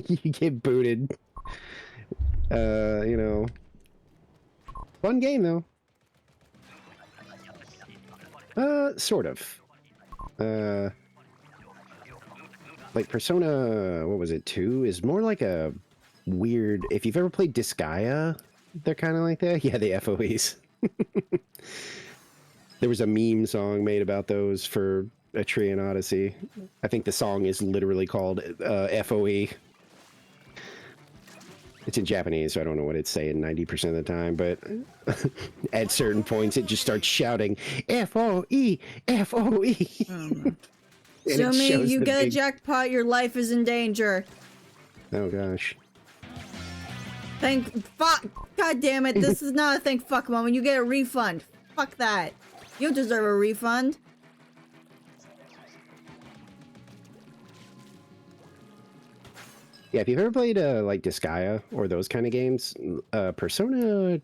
Speaker 2: you get booted. You know. Fun game though. Sort of. like Persona, what was it, 2 is more like a weird, if you've ever played Disgaea, they're kind of like that. Yeah, the FOEs. There was a meme song made about those for A Tree in Odyssey. I think the song is literally called FOE. It's in Japanese, so I don't know what it's saying 90% of the time, but at certain points it just starts shouting, FOE, FOE.
Speaker 1: So me, you get a jackpot, your life is in danger.
Speaker 2: Oh gosh.
Speaker 1: Thank fuck. God damn it, this is not a thank fuck moment. You get a refund. Fuck that. You don't deserve a refund.
Speaker 2: Yeah, if you've ever played like Disgaea or those kind of games, Persona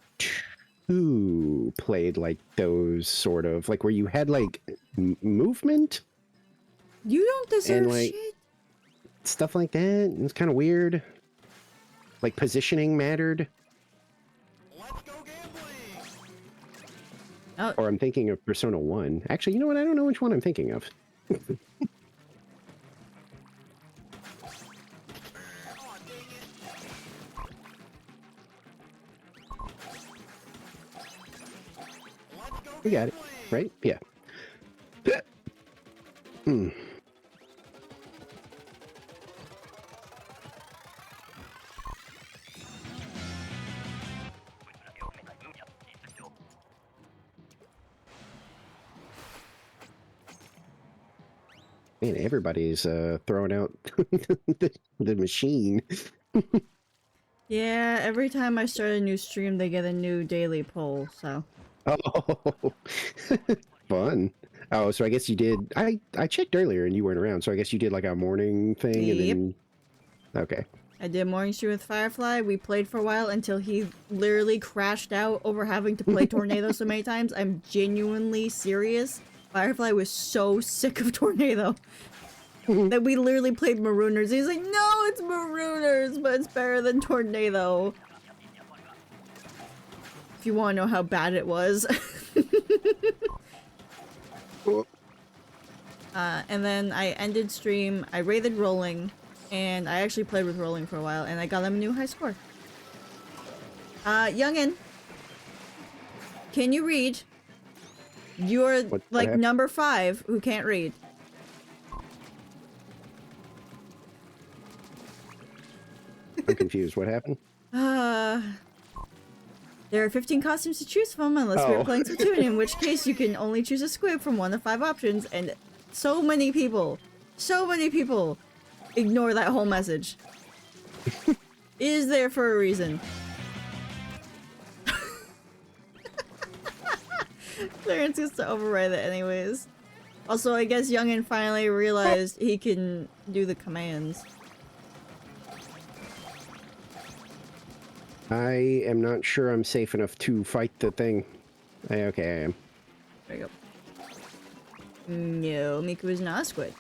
Speaker 2: 2 played like those sort of, like where you had like movement
Speaker 1: You don't deserve
Speaker 2: and like
Speaker 1: shit.
Speaker 2: stuff like that. It's kind of weird. Like positioning mattered.
Speaker 4: Let's go gambling.
Speaker 1: Oh,
Speaker 2: Or I'm thinking of Persona 1. Actually, you know what? I don't know which one I'm thinking of. We got it, right? Yeah. Hmm. Man, everybody's throwing out the machine.
Speaker 1: yeah, every time I start a new stream, they get a new daily poll, so.
Speaker 2: Oh, fun. Oh, so I guess you did. I checked earlier and you weren't around, so I guess you did like a morning thing and then. Okay.
Speaker 1: I did morning stream with Firefly. We played for a while until he literally crashed out over having to play Tornado so many times. I'm genuinely serious. Firefly was so sick of Tornado that we literally played Marooners. He's like, no, it's Marooners, but it's better than Tornado. If you want to know how bad it was. And then I ended stream, I raided Rolling, and I actually played with Rolling for a while, and I got him a new high score. Youngin, can you read? You're like number 5 who can't read.
Speaker 2: I'm confused. What happened?
Speaker 1: There are 15 costumes to choose from unless we're playing Splatoon, in which case you can only choose a squib from 1 of 5 options, and so many people ignore that whole message. It is there for a reason. Clarence gets to override it anyways. Also, I guess Youngin finally realized he can do the commands.
Speaker 2: I am not sure I'm safe enough to fight the thing. Okay, I am.
Speaker 1: There you go. No, Miku is not a squid.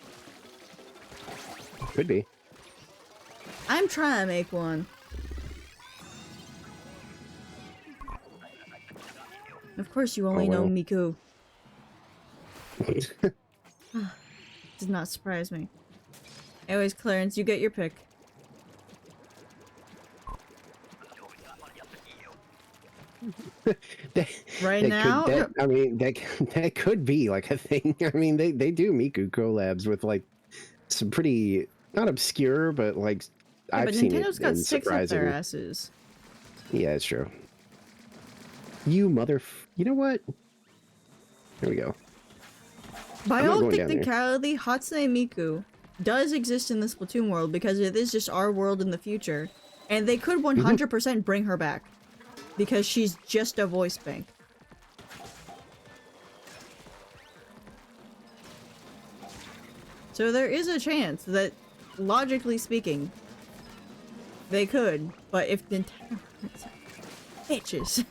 Speaker 2: Could be.
Speaker 1: I'm trying to make one. Of course you only know Miku. Does not surprise me. Anyways, Clarence, you get your pick. Right now?
Speaker 2: I mean, that could be like a thing. I mean, they do Miku collabs with like some pretty, not obscure, but like
Speaker 1: Yeah,
Speaker 2: I've
Speaker 1: but
Speaker 2: seen
Speaker 1: Nintendo's
Speaker 2: it
Speaker 1: got
Speaker 2: in
Speaker 1: 6 up
Speaker 2: surprising.
Speaker 1: their asses.
Speaker 2: Yeah, it's true. You you know what? Here we go.
Speaker 1: By
Speaker 2: I'm not
Speaker 1: all
Speaker 2: going down there.
Speaker 1: technicality, Hatsune Miku does exist in the Splatoon world because it is just our world in the future. And they could 100% bring her back. Because she's just a voice bank. So there is a chance that, logically speaking, they could. But if Nintendo... Bitches.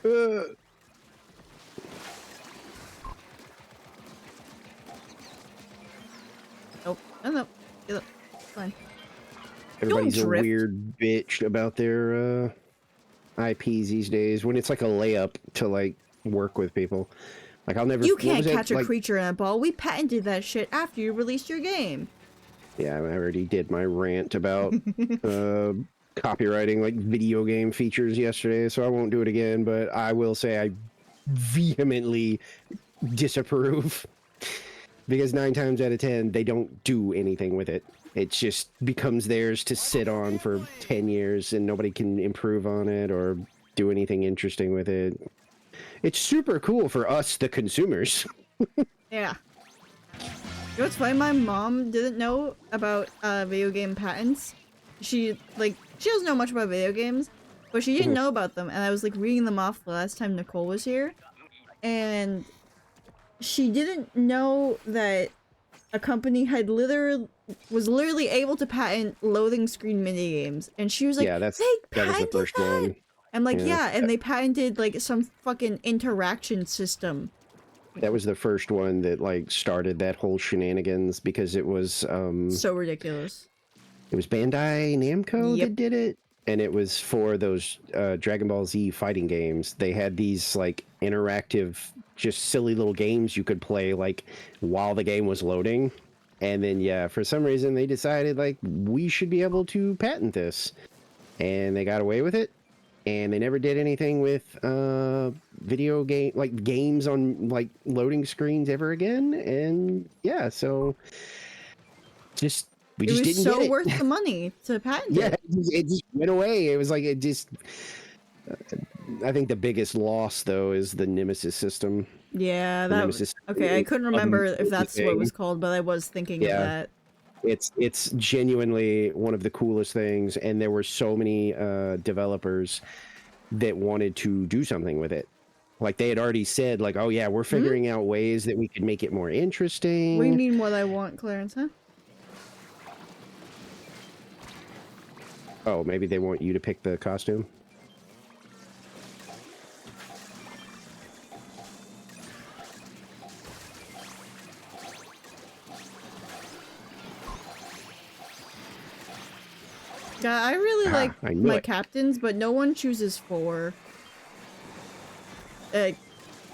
Speaker 1: Oh, no. It's fine.
Speaker 2: Everybody's a
Speaker 1: drift.
Speaker 2: weird bitch about their IPs these days when it's like a layup to like work with people. Like I'll never.
Speaker 1: You
Speaker 2: what
Speaker 1: can't
Speaker 2: was it?
Speaker 1: catch a
Speaker 2: Like,
Speaker 1: creature in a ball. We patented that shit after you released your game.
Speaker 2: Yeah, I already did my rant about copywriting like video game features yesterday, so I won't do it again, but I will say I vehemently disapprove because 9 times out of 10 they don't do anything with it. It just becomes theirs to sit on for 10 years and nobody can improve on it or do anything interesting with it. It's super cool for us, the consumers.
Speaker 1: Yeah. You know what's funny? My mom didn't know about video game patents. She doesn't know much about video games, but she didn't know about them, and I was like reading them off the last time Nicole was here, and she didn't know that a company was literally able to patent loading screen minigames, and she was like,
Speaker 2: Yeah,
Speaker 1: "They
Speaker 2: that was the
Speaker 1: patented
Speaker 2: first
Speaker 1: that?"
Speaker 2: one.
Speaker 1: I'm like,
Speaker 2: Yeah.
Speaker 1: "Yeah," and they patented like some fucking interaction system.
Speaker 2: That was the first one that like started that whole shenanigans because it was
Speaker 1: So ridiculous.
Speaker 2: it was Bandai Namco
Speaker 1: Yep.
Speaker 2: that did it, and it was for those Dragon Ball Z fighting games. They had these like interactive, just silly little games you could play like while the game was loading. And then yeah, for some reason they decided like we should be able to patent this, and they got away with it. And they never did anything with video game like games on like loading screens ever again. And yeah, so we
Speaker 1: It
Speaker 2: just
Speaker 1: was
Speaker 2: didn't
Speaker 1: so
Speaker 2: get it.
Speaker 1: worth the money to patent
Speaker 2: Yeah,
Speaker 1: it.
Speaker 2: it just went away. It was like it just. I think the biggest loss though is the Nemesis system.
Speaker 1: Yeah,
Speaker 2: The
Speaker 1: that
Speaker 2: Nemesis
Speaker 1: okay. I couldn't remember if that's what it was
Speaker 2: thing.
Speaker 1: called, but I was thinking of
Speaker 2: Yeah.
Speaker 1: that.
Speaker 2: It's genuinely one of the coolest things, and there were so many developers that wanted to do something with it. Like they had already said, like, "Oh yeah, we're figuring out ways that we could make it more interesting."
Speaker 1: What do you mean what I want, Clarence, huh?
Speaker 2: Oh, maybe they want you to pick the costume.
Speaker 1: Yeah, I really like
Speaker 2: I knew
Speaker 1: my
Speaker 2: it.
Speaker 1: captains, but no one chooses 4.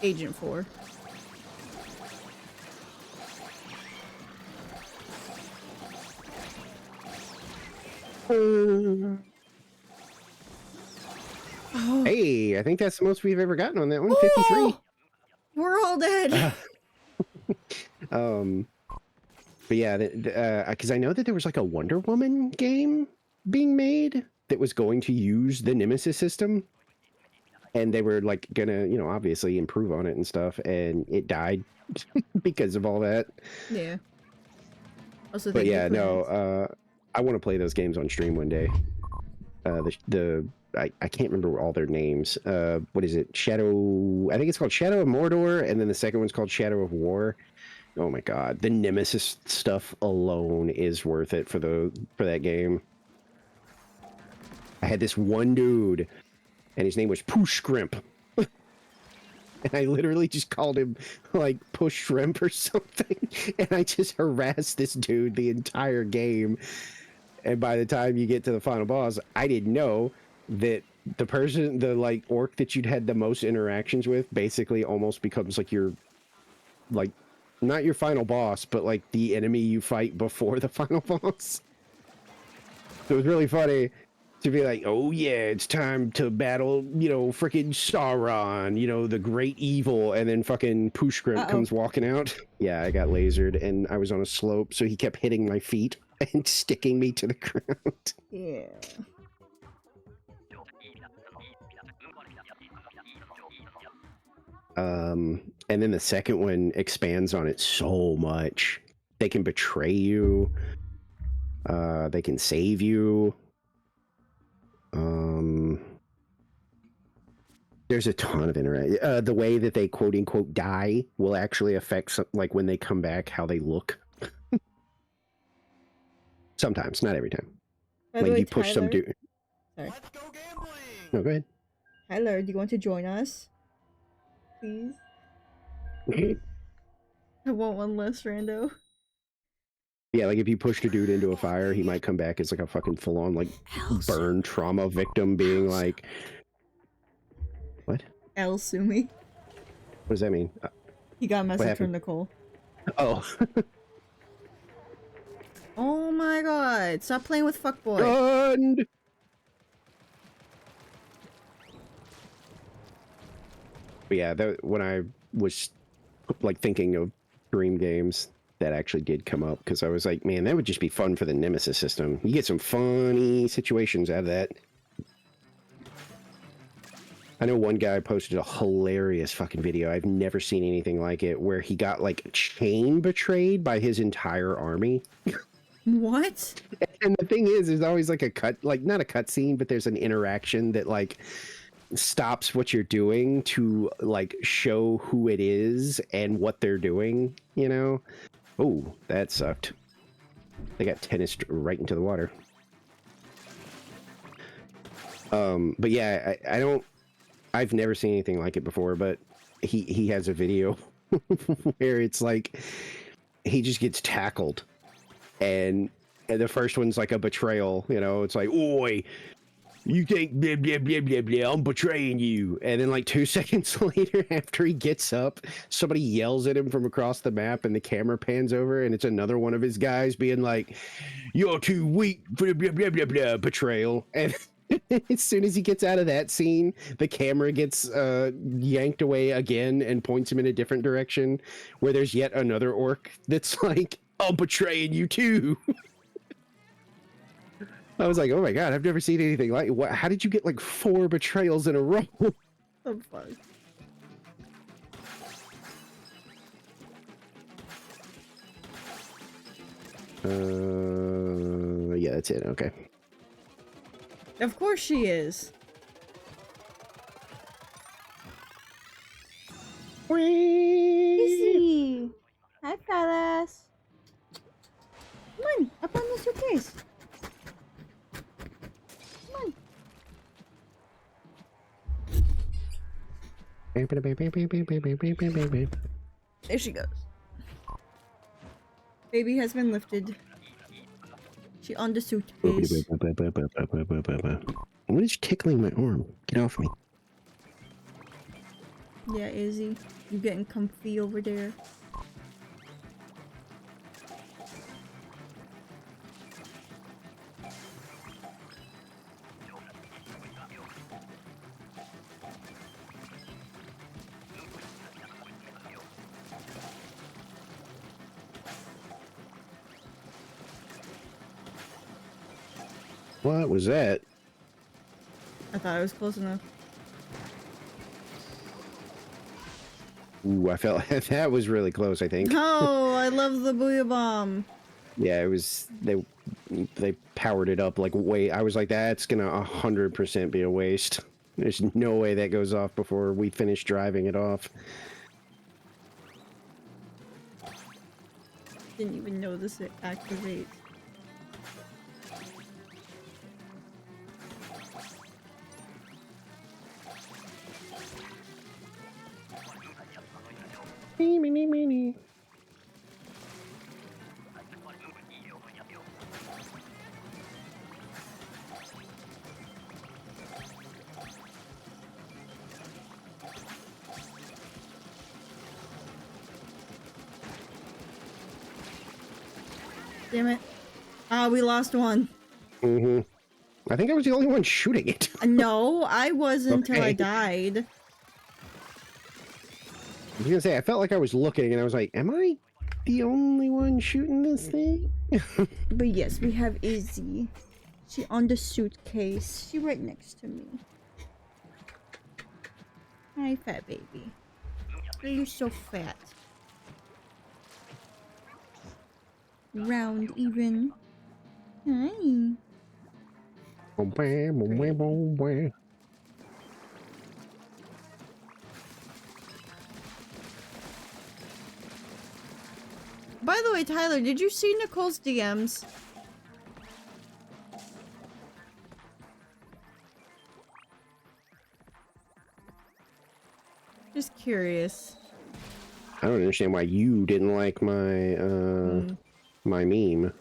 Speaker 1: Agent 4.
Speaker 2: Hey, I think that's the most we've ever gotten on that one. 53.
Speaker 1: Oh! We're all dead.
Speaker 2: But yeah, because I know that there was like a Wonder Woman game being made that was going to use the Nemesis system, and they were like gonna, obviously improve on it and stuff, and it died because of all that.
Speaker 1: Yeah. Also,
Speaker 2: But
Speaker 1: thank you,
Speaker 2: yeah,
Speaker 1: Clarence.
Speaker 2: no, I want to play those games on stream one day. I can't remember all their names. What is it? I think it's called Shadow of Mordor, and then the second one's called Shadow of War. Oh my god, the Nemesis stuff alone is worth it for that game. I had this one dude, and his name was Push Shrimp. And I literally just called him like Push Shrimp or something. And I just harassed this dude the entire game. And by the time you get to the final boss, I didn't know that the like orc that you'd had the most interactions with basically almost becomes like your, like, not your final boss, but like the enemy you fight before the final boss. So it was really funny to be like, oh yeah, it's time to battle, freaking Sauron, the great evil, and then fucking Pushgrimp comes walking out. Yeah, I got lasered, and I was on a slope, so he kept hitting my feet and sticking me to the ground.
Speaker 1: Yeah.
Speaker 2: And then the second one expands on it so much. They can betray you. They can save you. There's a ton of interaction. The way that they quote unquote die will actually affect like when they come back, how they look. Sometimes, not every time.
Speaker 1: By the
Speaker 2: Like
Speaker 1: way,
Speaker 2: you push some
Speaker 1: Tyler.
Speaker 2: dude.
Speaker 1: Sorry.
Speaker 4: Let's go gambling!
Speaker 2: No, go ahead.
Speaker 1: Tyler, do you want to join us? Please? I want one less rando.
Speaker 2: Yeah, like if you pushed a dude into a fire, he might come back as like a fucking full-on like burn trauma victim, being like, what?
Speaker 1: El Sumi.
Speaker 2: What does that mean?
Speaker 1: He got a message
Speaker 2: happened?
Speaker 1: from Nicole.
Speaker 2: Oh.
Speaker 1: Oh my god. Stop playing with fuckboy.
Speaker 2: Stunned! But yeah, when I was like thinking of dream games, that actually did come up because I was like, man, that would just be fun for the Nemesis system. You get some funny situations out of that. I know one guy posted a hilarious fucking video. I've never seen anything like it, where he got like chain betrayed by his entire army.
Speaker 1: What?
Speaker 2: And the thing is, there's always like a cut, like not a cut scene, but there's an interaction that like stops what you're doing to like show who it is and what they're doing, you know? Oh, that sucked. They got tennised right into the water. But yeah, I've never seen anything like it before, but he has a video where it's like he just gets tackled, and the first one's like a betrayal, you know, it's like, oi, you think blah blah blah blah blah, I'm betraying you. And then like 2 seconds later, after he gets up, somebody yells at him from across the map, and the camera pans over, and it's another one of his guys being like, you're too weak for blah blah blah blah, betrayal. And as soon as he gets out of that scene, the camera gets yanked away again and points him in a different direction, where there's yet another orc that's like, I'm betraying you too. I was like, oh my god, I've never seen anything like what. How did you get like 4 betrayals in a row?
Speaker 1: The fuck?
Speaker 2: Yeah, that's it. Okay.
Speaker 1: Of course she is. Easy. Hi, fellas. Come on, up on the suitcase. Come on. There she goes. Baby has been lifted. She on the suitcase.
Speaker 2: What is tickling my arm? Get off me.
Speaker 1: Yeah, Izzy. You getting comfy over there?
Speaker 2: What was that?
Speaker 1: I thought I was close enough.
Speaker 2: Ooh, I felt that was really close, I think.
Speaker 1: Oh, I love the booyah bomb.
Speaker 2: Yeah, it was, they powered it up like way. I was like, that's gonna 100% be a waste. There's no way that goes off before we finish driving it off.
Speaker 1: Didn't even notice it activate.
Speaker 2: Meanie.
Speaker 1: Damn it. Ah, we lost one.
Speaker 2: Mm-hmm. I think I was the only one shooting it.
Speaker 1: No, I wasn't until I
Speaker 2: Okay.
Speaker 1: died.
Speaker 2: I was gonna say, I felt like I was looking and I was like, am I the only one shooting this thing?
Speaker 1: But yes, we have Izzy. She on the suitcase. She right next to me. Hi, fat baby. You're so fat. Round even. Hi. By the way, Tyler, did you see Nicole's DMs? Just curious.
Speaker 2: I don't understand why you didn't like my my meme.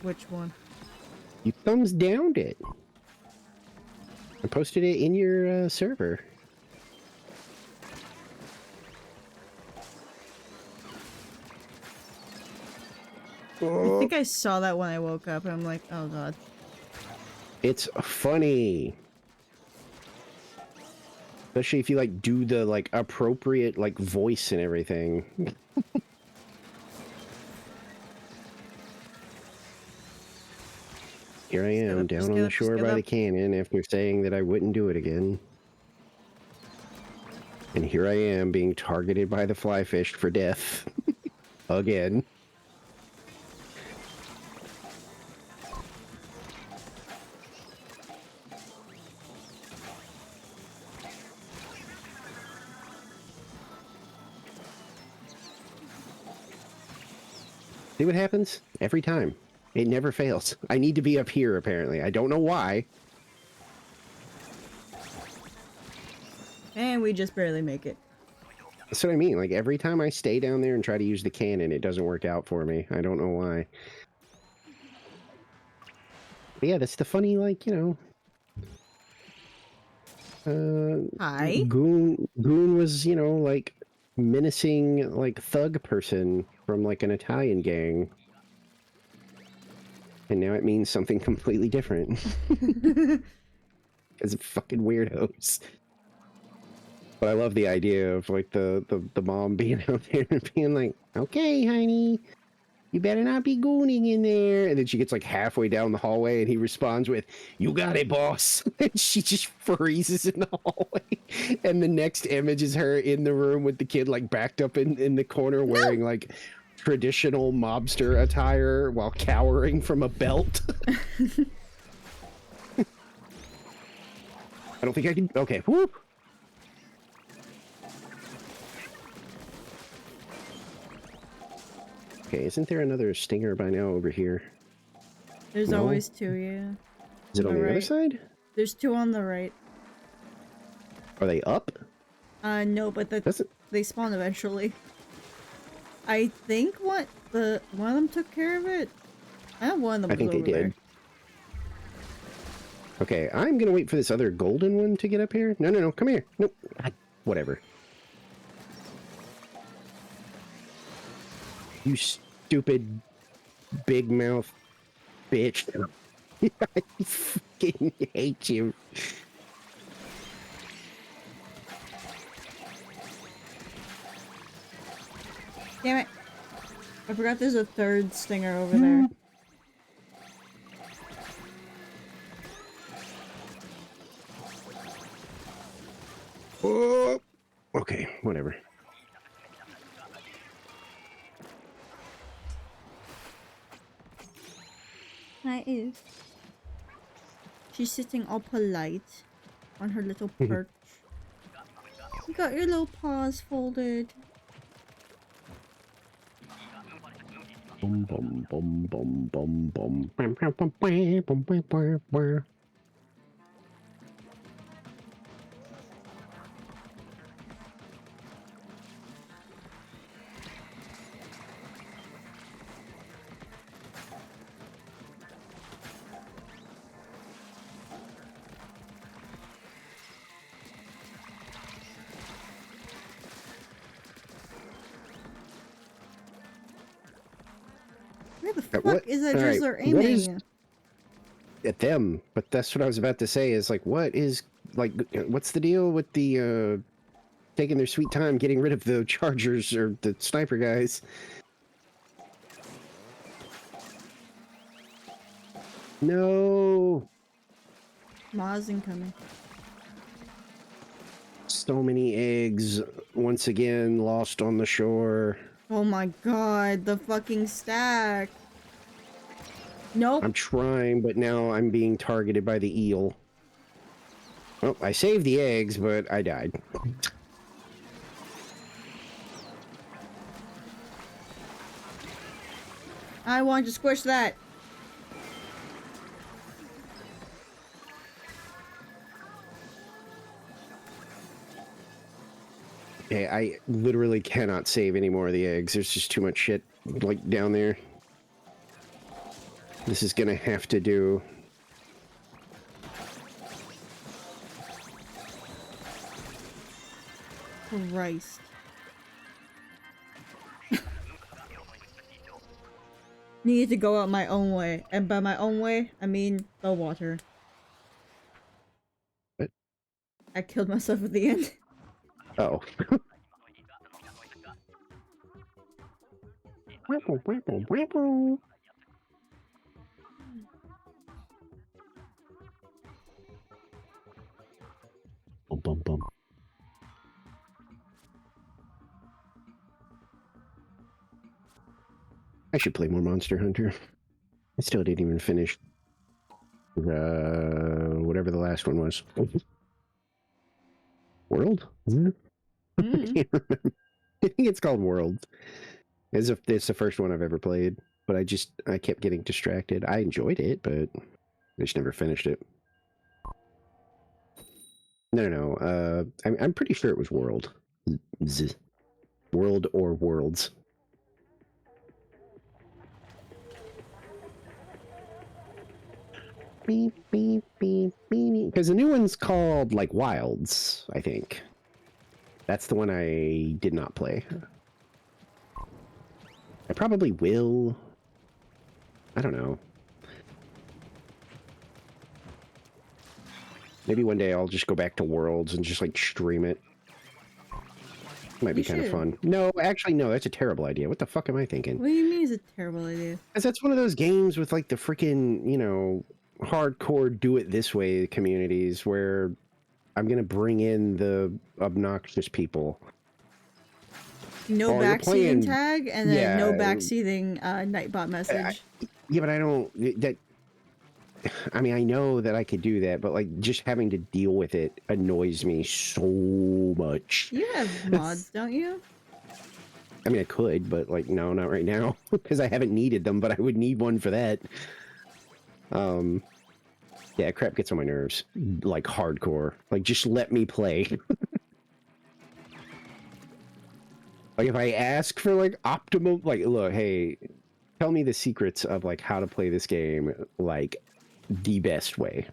Speaker 1: Which one?
Speaker 2: You thumbs downed it. I posted it in your server.
Speaker 1: I
Speaker 2: Oh,
Speaker 1: think I saw that when I woke up, and I'm like, oh god.
Speaker 2: it's funny. Especially if you like do the like appropriate like voice and everything. Here I
Speaker 1: Just get
Speaker 2: am
Speaker 1: up,
Speaker 2: down
Speaker 1: just
Speaker 2: on
Speaker 1: get
Speaker 2: the
Speaker 1: up, just
Speaker 2: shore
Speaker 1: get
Speaker 2: by the
Speaker 1: up.
Speaker 2: canyon after saying that I wouldn't do it again. And here I am being targeted by the fly fish for death. Again. See what happens? Every time. It never fails. I need to be up here, apparently. I don't know why.
Speaker 1: And we just barely make it.
Speaker 2: That's what I mean. Like, every time I stay down there and try to use the cannon, it doesn't work out for me. I don't know why. But yeah, that's the funny, like, you know...
Speaker 1: Hi?
Speaker 2: Goon was, you know, like, menacing, like, thug person from, like, an Italian gang. And now it means something completely different. Because of fucking weirdos. But I love the idea of like the mom being out there and being like, "Okay, honey, you better not be gooning in there." And then she gets like halfway down the hallway, and he responds with, "You got it, boss." And she just freezes in the hallway. And the next image is her in the room with the kid like backed up in the corner, wearing like traditional mobster attire while cowering from a belt. I don't think I can. Okay, whoop. Okay, isn't there another stinger by now over here?
Speaker 1: There's
Speaker 2: No?
Speaker 1: always two, yeah.
Speaker 2: Is it on the other
Speaker 1: right.
Speaker 2: side?
Speaker 1: There's two on the right.
Speaker 2: Are they up?
Speaker 1: No, but
Speaker 2: That's
Speaker 1: they spawn eventually. I think one of them took care of it. I know one of them
Speaker 2: I
Speaker 1: was
Speaker 2: think they
Speaker 1: over there.
Speaker 2: did. Okay, I'm gonna wait for this other golden one to get up here. No, no, no, come here. Nope. Whatever. You stupid big mouth bitch. I fucking hate you.
Speaker 1: Damn it. I forgot there's a third stinger over there.
Speaker 2: Oh, okay, whatever.
Speaker 1: That is. She's sitting all polite on her little perch. You got your little paws folded.
Speaker 2: Bum bum bum bum bum bum bum bum bum bum bum bum bum.
Speaker 1: Where the
Speaker 2: At
Speaker 1: fuck
Speaker 2: what-
Speaker 1: is that
Speaker 2: all right,
Speaker 1: drizzler
Speaker 2: what is-
Speaker 1: aiming?
Speaker 2: At them, but that's what I was about to say is like, what is, like, what's the deal with the, taking their sweet time getting rid of the chargers or the sniper guys? No!
Speaker 1: Maz incoming.
Speaker 2: So many eggs, once again, lost on the shore.
Speaker 1: Oh my god, the fucking stack. Nope.
Speaker 2: I'm trying, but now I'm being targeted by the eel. Well, I saved the eggs, but I died.
Speaker 1: I want to squish that.
Speaker 2: Okay, I literally cannot save any more of the eggs. There's just too much shit, like, down there. This is gonna have to do.
Speaker 1: Christ. needed to go out my own way. And by my own way, I mean the water.
Speaker 2: What?
Speaker 1: I killed myself at the end.
Speaker 2: Oh. Wapple, wapple, wapple. Bum, bum, bum. I should play more Monster Hunter. I still didn't even finish whatever the last one was. World?
Speaker 1: Mm.
Speaker 2: I can't remember. I think it's called World. As if it's the first one I've ever played, but I kept getting distracted. I enjoyed it, but I just never finished it. No. I'm pretty sure it was World. World or Worlds. Beep, beep, beep, beep. Because the new one's called, like, Wilds, I think. That's the one I did not play. I probably will. I don't know. Maybe one day I'll just go back to Worlds and just, like, stream it. Might be kind of fun. No, actually, no, that's a terrible idea. What the fuck am I thinking?
Speaker 1: What do you mean it's a terrible idea?
Speaker 2: Because that's one of those games with, like, the freaking, you know, hardcore do-it-this-way communities where I'm going to bring in the obnoxious people.
Speaker 1: No
Speaker 2: Oh, you're
Speaker 1: backseating
Speaker 2: playing-
Speaker 1: tag, and then
Speaker 2: yeah.
Speaker 1: no backseating Nightbot message.
Speaker 2: Yeah, but I don't... That, I mean, I know that I could do that, but, like, just having to deal with it annoys me so much.
Speaker 1: You have mods, don't you?
Speaker 2: I mean, I could, but, like, no, not right now. Because I haven't needed them, but I would need one for that. Yeah, crap gets on my nerves. Like, hardcore. Like, just let me play. Like, if I ask for, like, optimal... Like, look, hey, tell me the secrets of, like, how to play this game, like, the best way.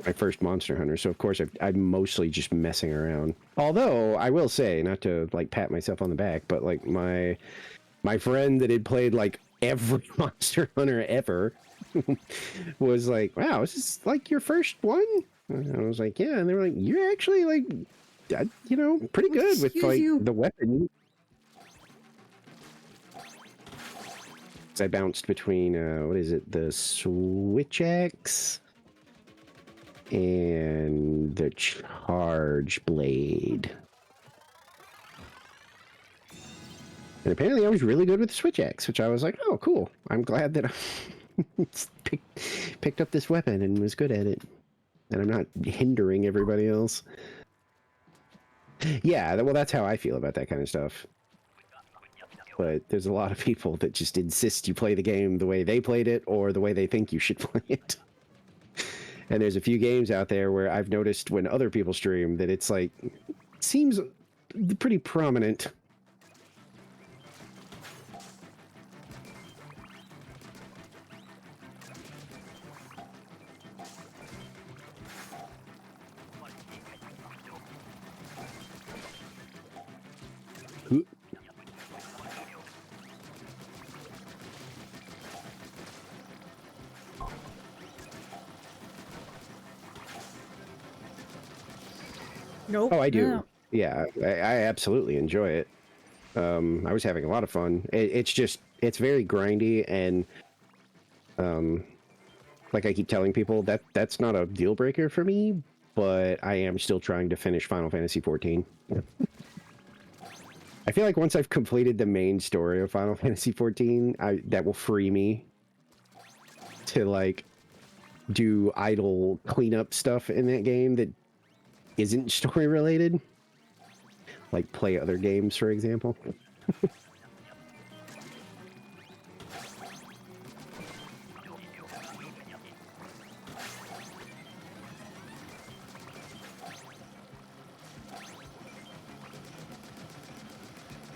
Speaker 2: My first Monster Hunter, so of course I'm mostly just messing around. Although, I will say, not to, like, pat myself on the back, but, like, my friend that had played, like, every Monster Hunter ever was like, wow, is this, like, your first one? And I was like, yeah. And they were like, you're actually, like, you know, pretty good with, like, the weapon. I bounced between, what is it, the Switch Axe and the Charge Blade. And apparently I was really good with the Switch Axe, which I was like, oh, cool. I'm glad that I picked up this weapon and was good at it. And I'm not hindering everybody else. Yeah, well, that's how I feel about that kind of stuff. But there's a lot of people that just insist you play the game the way they played it or the way they think you should play it. And there's a few games out there where I've noticed when other people stream that it's like, seems pretty prominent.
Speaker 1: Nope.
Speaker 2: Oh, I do.
Speaker 1: No.
Speaker 2: Yeah, I absolutely enjoy it. I was having a lot of fun. It's very grindy and, like I keep telling people, that's not a deal breaker for me, but I am still trying to finish Final Fantasy XIV. I feel like once I've completed the main story of Final Fantasy XIV, that will free me to, like, do idle cleanup stuff in that game that isn't story related, like play other games, for example. I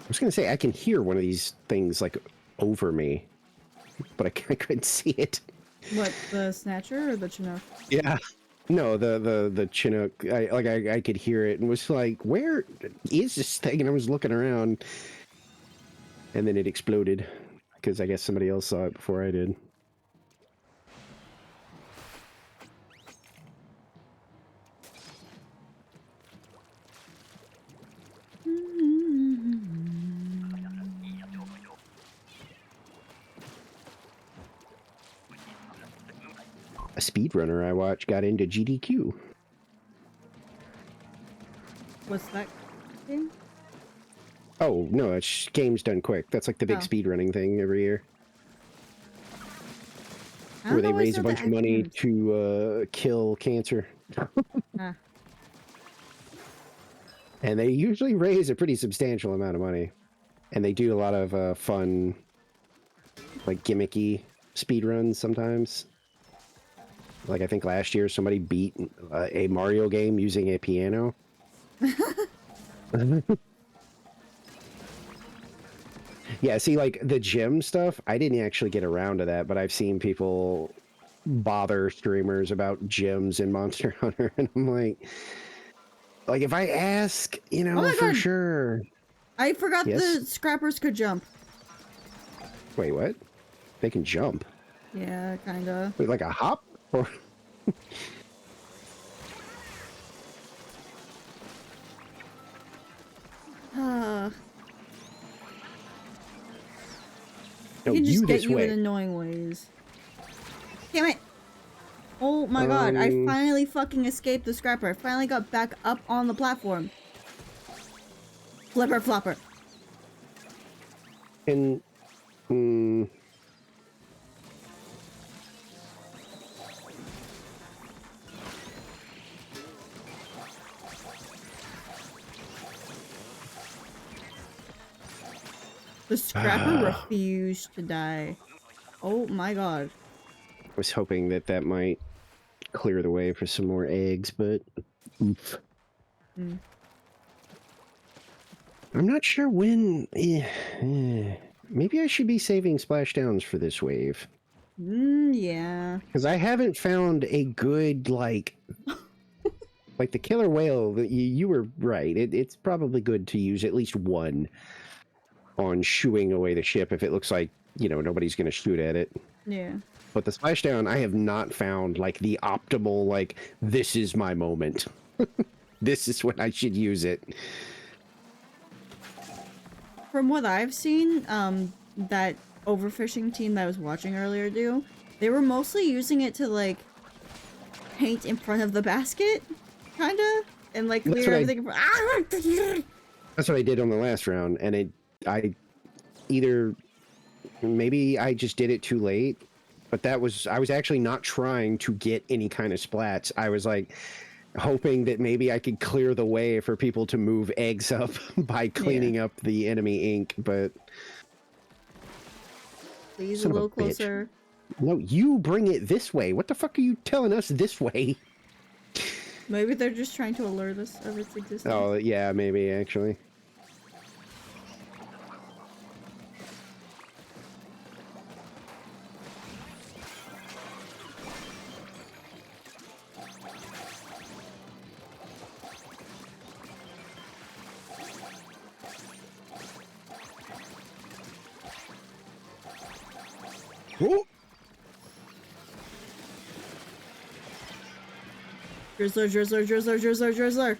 Speaker 2: was gonna say I can hear one of these things like over me, but I couldn't see it.
Speaker 1: What, the Snatcher or the Chinook?
Speaker 2: Yeah, No, the Chinook. I could hear it and was like, "Where is this thing?" And I was looking around, and then it exploded because I guess somebody else saw it before I did. A speedrunner I watched got into GDQ.
Speaker 1: What's that thing?
Speaker 2: Oh no, it's game's done quick. That's like the big
Speaker 1: Oh.
Speaker 2: speedrunning thing every year,
Speaker 1: I don't
Speaker 2: where they
Speaker 1: always
Speaker 2: raise a
Speaker 1: know the
Speaker 2: bunch of money
Speaker 1: acronyms.
Speaker 2: to kill cancer.
Speaker 1: Ah.
Speaker 2: And they usually raise a pretty substantial amount of money. And they do a lot of fun, like gimmicky speed runs sometimes. Like I think last year somebody beat a Mario game using a piano. Yeah, see, like the gym stuff, I didn't actually get around to that, but I've seen people bother streamers about gyms in Monster Hunter, and I'm like if I ask, you
Speaker 1: Oh
Speaker 2: know,
Speaker 1: my
Speaker 2: for
Speaker 1: god!
Speaker 2: sure.
Speaker 1: I forgot
Speaker 2: Yes?
Speaker 1: the scrappers could jump.
Speaker 2: Wait, what? They can jump?
Speaker 1: Yeah, kinda.
Speaker 2: Wait, like a hop? Or
Speaker 1: You
Speaker 2: no,
Speaker 1: can just
Speaker 2: you
Speaker 1: get
Speaker 2: this
Speaker 1: you in
Speaker 2: way.
Speaker 1: annoying ways. Damn it! Oh my god, I finally fucking escaped the scrapper. I finally got back up on the platform. Flipper flopper.
Speaker 2: And
Speaker 1: The scrapper refused to die. Oh my god.
Speaker 2: I was hoping that that might clear the way for some more eggs, but oof.
Speaker 1: Mm.
Speaker 2: I'm not sure when. Maybe I should be saving splashdowns for this wave.
Speaker 1: Yeah.
Speaker 2: Because I haven't found a good, like the killer whale. You were right. It's probably good to use at least one on shooing away the ship if it looks like, you know, nobody's going to shoot at it.
Speaker 1: Yeah.
Speaker 2: But the splashdown, I have not found, like, the optimal, like, this is my moment. This is when I should use it.
Speaker 1: From what I've seen, that overfishing team that I was watching earlier do, they were mostly using it to, like, paint in front of the basket, kinda, and, like,
Speaker 2: That's
Speaker 1: clear
Speaker 2: what
Speaker 1: everything.
Speaker 2: That's what I did on the last round, and I either, maybe I just did it too late, but I was actually not trying to get any kind of splats. I was, like, hoping that maybe I could clear the way for people to move eggs up by cleaning up the enemy ink, but...
Speaker 1: Please, a
Speaker 2: Son of a
Speaker 1: little
Speaker 2: bitch.
Speaker 1: closer.
Speaker 2: No, you bring it this way. What the fuck are you telling us this way?
Speaker 1: Maybe they're just trying to alert us of its existence.
Speaker 2: Oh, yeah, maybe, actually. Oh!
Speaker 1: Drizzler, drizzler, drizzler, drizzler, drizzler.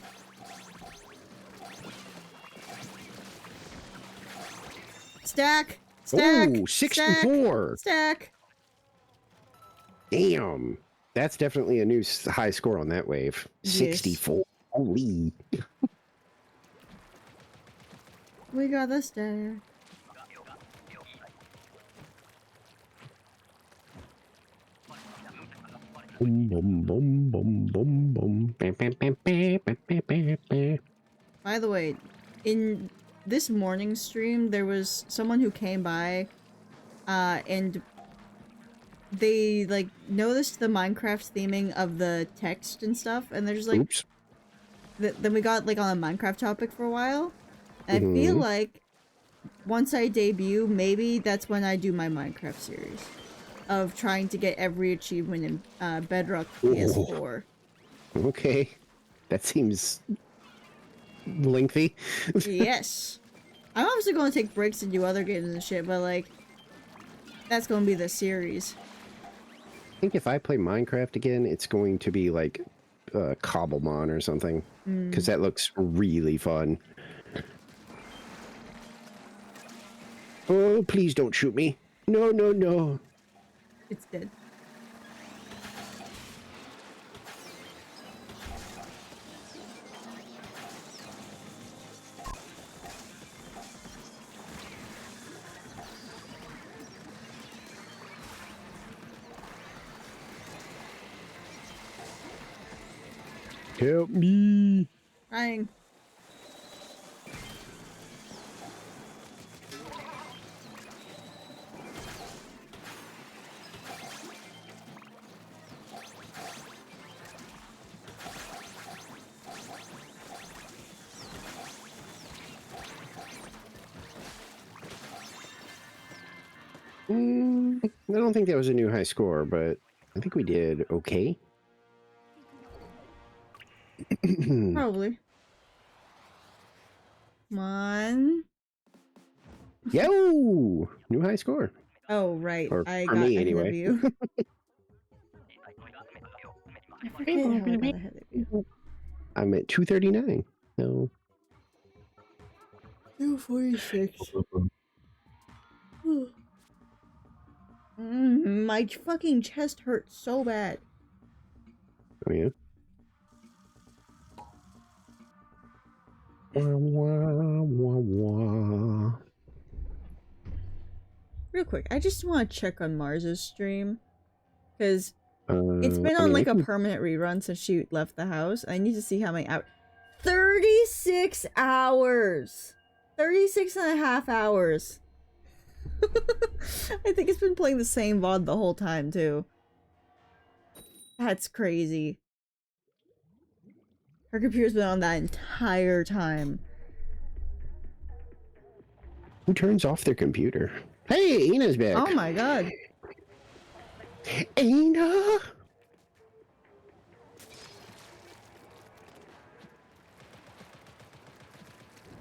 Speaker 1: Stack! Stack!
Speaker 2: Ooh, 64!
Speaker 1: Stack!
Speaker 2: Damn. That's definitely a new high score on that wave.
Speaker 1: Yes.
Speaker 2: 64. Holy.
Speaker 1: We got the stack.
Speaker 2: Boom, boom, boom, boom, boom, boom. Bam, bam, bam, bam, bam, bam, bam, bam.
Speaker 1: By the way, in this morning stream, there was someone who came by, and they, like, noticed the Minecraft theming of the text and stuff, and they're just like...
Speaker 2: Oops.
Speaker 1: Then we got, like, on a Minecraft topic for a while, and I feel like once I debut, maybe that's when I do my Minecraft series. Of trying to get every achievement in Bedrock PS4.
Speaker 2: Okay. That seems lengthy.
Speaker 1: Yes. I'm obviously going to take breaks and do other games and shit, but like, that's going to be the series.
Speaker 2: I think if I play Minecraft again, it's going to be like Cobblemon or something. Because that looks really fun. Oh, please don't shoot me. No, no, no.
Speaker 1: It's dead.
Speaker 2: Help me.
Speaker 1: Trying.
Speaker 2: I don't think that was a new high score, but I think we did okay.
Speaker 1: Probably. Come on.
Speaker 2: Yo! New high score.
Speaker 1: Oh, right.
Speaker 2: Or
Speaker 1: I
Speaker 2: for
Speaker 1: got
Speaker 2: me,
Speaker 1: ahead
Speaker 2: anyway.
Speaker 1: of you. I forget how I got ahead of you.
Speaker 2: I'm at 239. So
Speaker 1: 246. My fucking chest hurts so bad.
Speaker 2: oh yeah. Wah, wah, wah, wah.
Speaker 1: Real quick, I just want to check on Mars's stream. Because it's been
Speaker 2: I
Speaker 1: on
Speaker 2: mean,
Speaker 1: like
Speaker 2: I
Speaker 1: a
Speaker 2: can-
Speaker 1: permanent rerun since she left the house. I need to see how many hours. 36 hours! 36 and a half hours. I think it's been playing the same VOD the whole time, too. That's crazy. Her computer's been on that entire time.
Speaker 2: Who turns off their computer? Hey, Ina's back.
Speaker 1: Oh my god.
Speaker 2: Ina!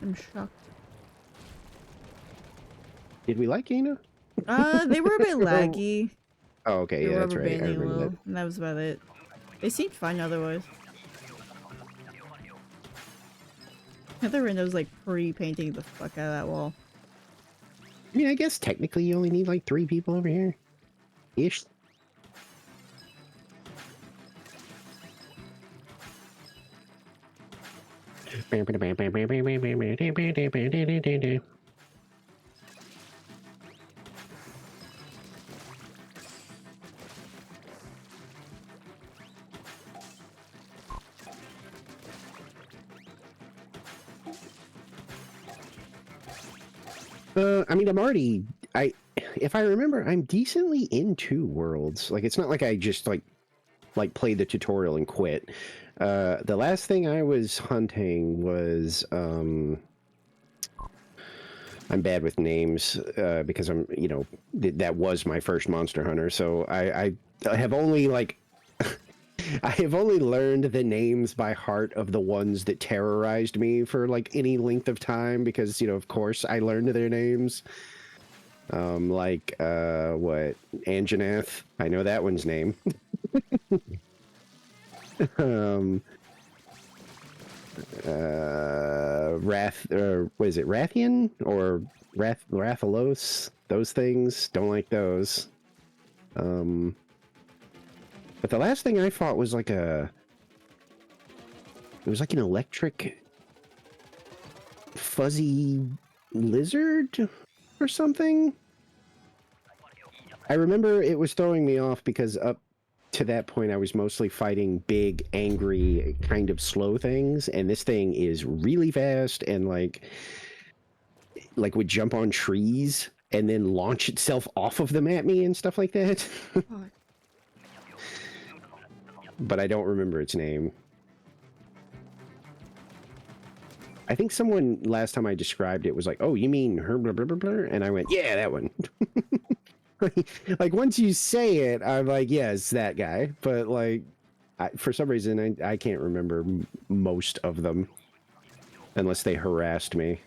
Speaker 1: I'm shocked.
Speaker 2: Did we like Ina?
Speaker 1: They were a bit laggy.
Speaker 2: Oh, okay,
Speaker 1: They
Speaker 2: yeah,
Speaker 1: were
Speaker 2: that's
Speaker 1: rubber
Speaker 2: right. I
Speaker 1: banding a
Speaker 2: remember
Speaker 1: little,
Speaker 2: that.
Speaker 1: and that was about it. They seemed fine otherwise. Heather Rindo's like pre-painting the fuck out of that wall.
Speaker 2: I mean, I guess technically you only need like 3 people over here. Ish. I mean, if I remember, I'm decently into worlds. Like, it's not like I just like played the tutorial and quit. The last thing I was hunting was, I'm bad with names, because I'm, that was my first Monster Hunter. So I have only like, I have only learned the names by heart of the ones that terrorized me for like any length of time because, of course I learned their names. Like, what? Anjanath. I know that one's name. What is it? Rathian or Rathalos? Those things. Don't like those. But the last thing I fought was like it was like an electric fuzzy lizard or something. I remember it was throwing me off because up to that point I was mostly fighting big, angry, kind of slow things, and this thing is really fast and like would jump on trees and then launch itself off of them at me and stuff like that. But I don't remember its name. I think someone last time I described it was like, "Oh, you mean her blah blah blah blah?" And I went, "Yeah, that one." Like once you say it, I'm like, "Yes, that guy." But like, for some reason, I can't remember most of them unless they harassed me.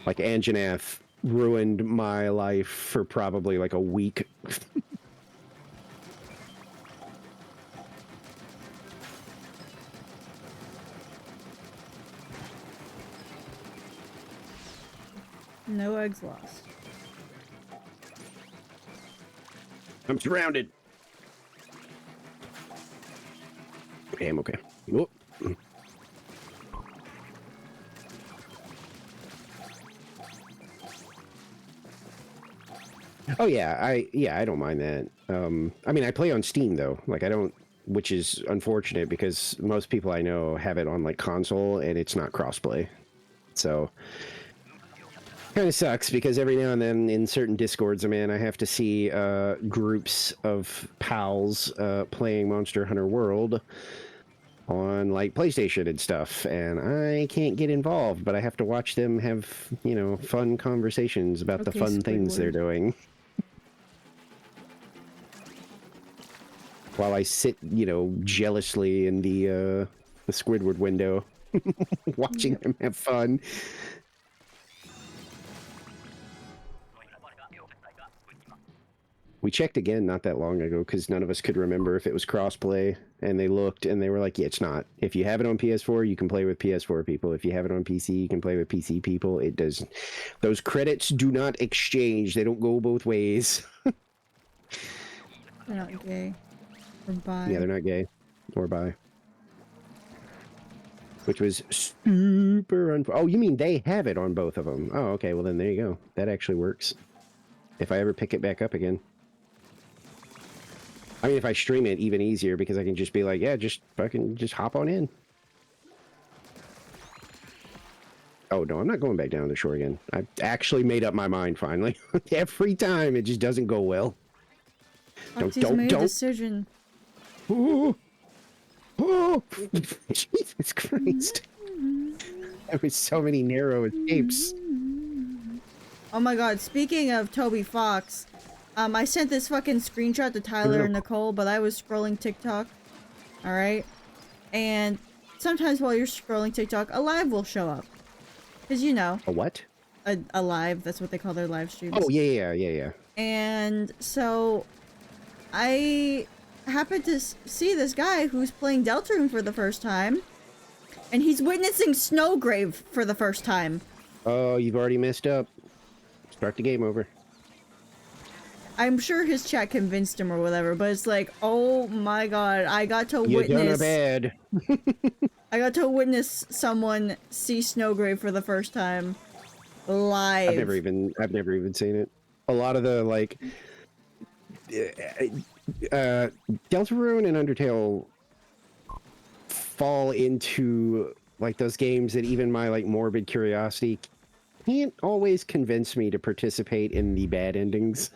Speaker 2: Like Anjanath ruined my life for probably like a week.
Speaker 1: No eggs lost.
Speaker 2: I'm surrounded. Okay, I'm okay. Whoop. Oh yeah, I don't mind that. I mean, I play on Steam though. Like I don't, which is unfortunate because most people I know have it on like console and it's not crossplay. So kind of sucks because every now and then in certain discords I'm in, I have to see groups of pals playing Monster Hunter World on like PlayStation and stuff, and I can't get involved, but I have to watch them have, you know, fun conversations about the
Speaker 1: Okay,
Speaker 2: fun things they're
Speaker 1: Squidward.
Speaker 2: doing. While I sit, you know, jealously in the Squidward window, watching
Speaker 1: Yep.
Speaker 2: them have fun. We checked again not that long ago because none of us could remember if it was crossplay, and they looked and they were like, yeah, it's not. If you have it on PS4, you can play with PS4 people. If you have it on PC, you can play with PC people. It does. Those credits do not exchange. They don't go both ways.
Speaker 1: They're not gay. Or bi.
Speaker 2: Yeah, they're not gay or bi. Which was super Oh, you mean they have it on both of them? Oh, okay. Well, then there you go. That actually works. If I ever pick it back up again. I mean, if I stream it, even easier because I can just be like, yeah, just fucking just hop on in. Oh, no, I'm not going back down to the shore again. I actually made up my mind finally. Every time it just doesn't go well.
Speaker 1: Foxy's made a decision.
Speaker 2: Oh, oh, Jesus Christ. There was so many narrow escapes.
Speaker 1: Oh my god, speaking of Toby Fox, I sent this fucking screenshot to Tyler and Nicole, but I was scrolling TikTok. Alright? And sometimes while you're scrolling TikTok, a live will show up. Because, you know.
Speaker 2: A what?
Speaker 1: A live, that's what they call their live streams.
Speaker 2: Oh, yeah.
Speaker 1: And so, I happened to see this guy who's playing Deltarune for the first time. And he's witnessing Snowgrave for the first time.
Speaker 2: Oh, you've already messed up. Start the game over.
Speaker 1: I'm sure his chat convinced him or whatever, but it's like, oh my god, I got to
Speaker 2: You done a
Speaker 1: witness.
Speaker 2: bad.
Speaker 1: I got to witness someone see Snowgrave for the first time live.
Speaker 2: I've never even seen it. A lot of the like Deltarune and Undertale fall into like those games that even my like morbid curiosity can't always convince me to participate in the bad endings.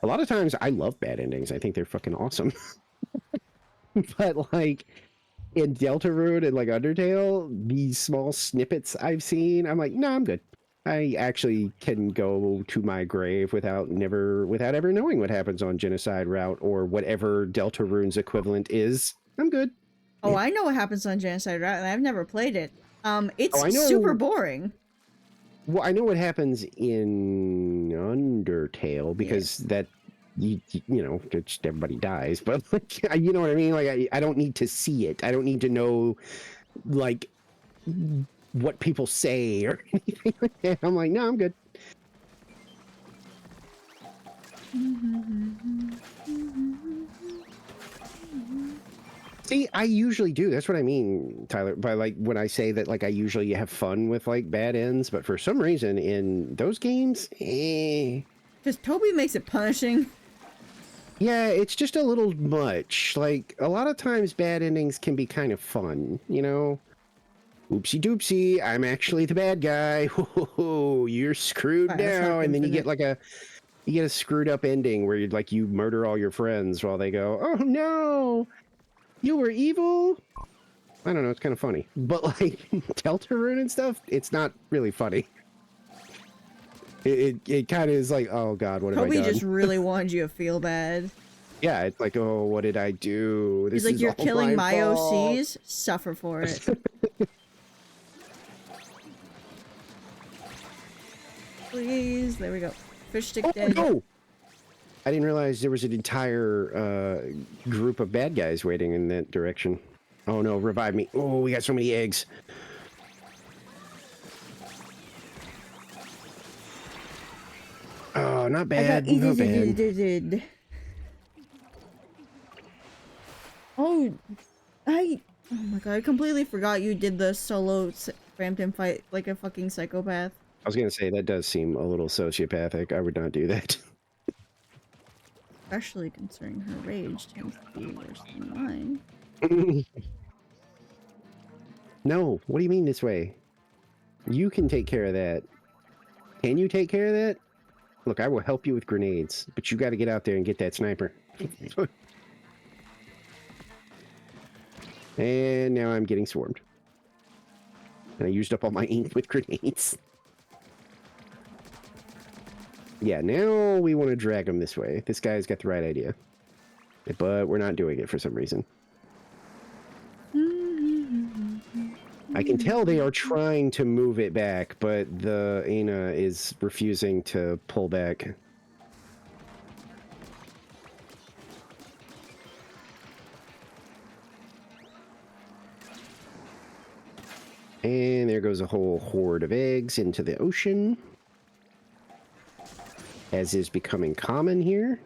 Speaker 2: A lot of times I love bad endings. I think they're fucking awesome. But like in Deltarune and like Undertale, these small snippets I've seen, I'm like, no, I'm good. I actually can go to my grave without ever knowing what happens on Genocide Route or whatever Deltarune's equivalent is. I'm good.
Speaker 1: Oh, I know what happens on Genocide Route, and I've never played it. It's
Speaker 2: I know.
Speaker 1: super boring.
Speaker 2: Well, I know what happens in Undertale because that you know, just everybody dies, but like, you know what I mean? Like I don't need to see it. I don't need to know like what people say or anything like that. I'm like, no, I'm good. See, I usually do. That's what I mean, Tyler, by like when I say that like I usually have fun with like bad ends, but for some reason in those games,
Speaker 1: Because Toby makes it punishing.
Speaker 2: yeah, it's just a little much. Like a lot of times bad endings can be kind of fun, you know? Oopsie doopsie, I'm actually the bad guy. Whoa, you're screwed
Speaker 1: Right, that's not
Speaker 2: now. And then you
Speaker 1: infinite.
Speaker 2: get like a screwed up ending where you murder all your friends while they go, oh no, you were evil. I don't know, it's kind of funny. But like Deltarune and stuff, it's not really funny. It kind of is like, oh god, what have I
Speaker 1: Toby
Speaker 2: done?
Speaker 1: just really wanted you to feel bad.
Speaker 2: Yeah, it's like, oh, what did I do?
Speaker 1: He's
Speaker 2: This
Speaker 1: like,
Speaker 2: is
Speaker 1: you're
Speaker 2: all
Speaker 1: killing
Speaker 2: my
Speaker 1: my
Speaker 2: fault.
Speaker 1: OCs? Suffer for it. Please. There we go. Fish stick
Speaker 2: Oh
Speaker 1: dead.
Speaker 2: no! I didn't realize there was an entire group of bad guys waiting in that direction. Oh no, revive me. Oh, we got so many eggs. Oh, not
Speaker 1: I got
Speaker 2: bad, not bad.
Speaker 1: edited. Oh, oh my god, I completely forgot you did the solo Frampton fight like a fucking psychopath.
Speaker 2: I was gonna say, that does seem a little sociopathic. I would not do that.
Speaker 1: Especially considering her rage tends to be worse than mine.
Speaker 2: No, what do you mean this way? You can take care of that. Can you take care of that? Look, I will help you with grenades, but you got to get out there and get that sniper. And now I'm getting swarmed. And I used up all my ink with grenades. Yeah, now we want to drag him this way. This guy's got the right idea. But we're not doing it for some reason. I can tell they are trying to move it back, but the Ana is refusing to pull back. And there goes a whole horde of eggs into the ocean, as is becoming common here.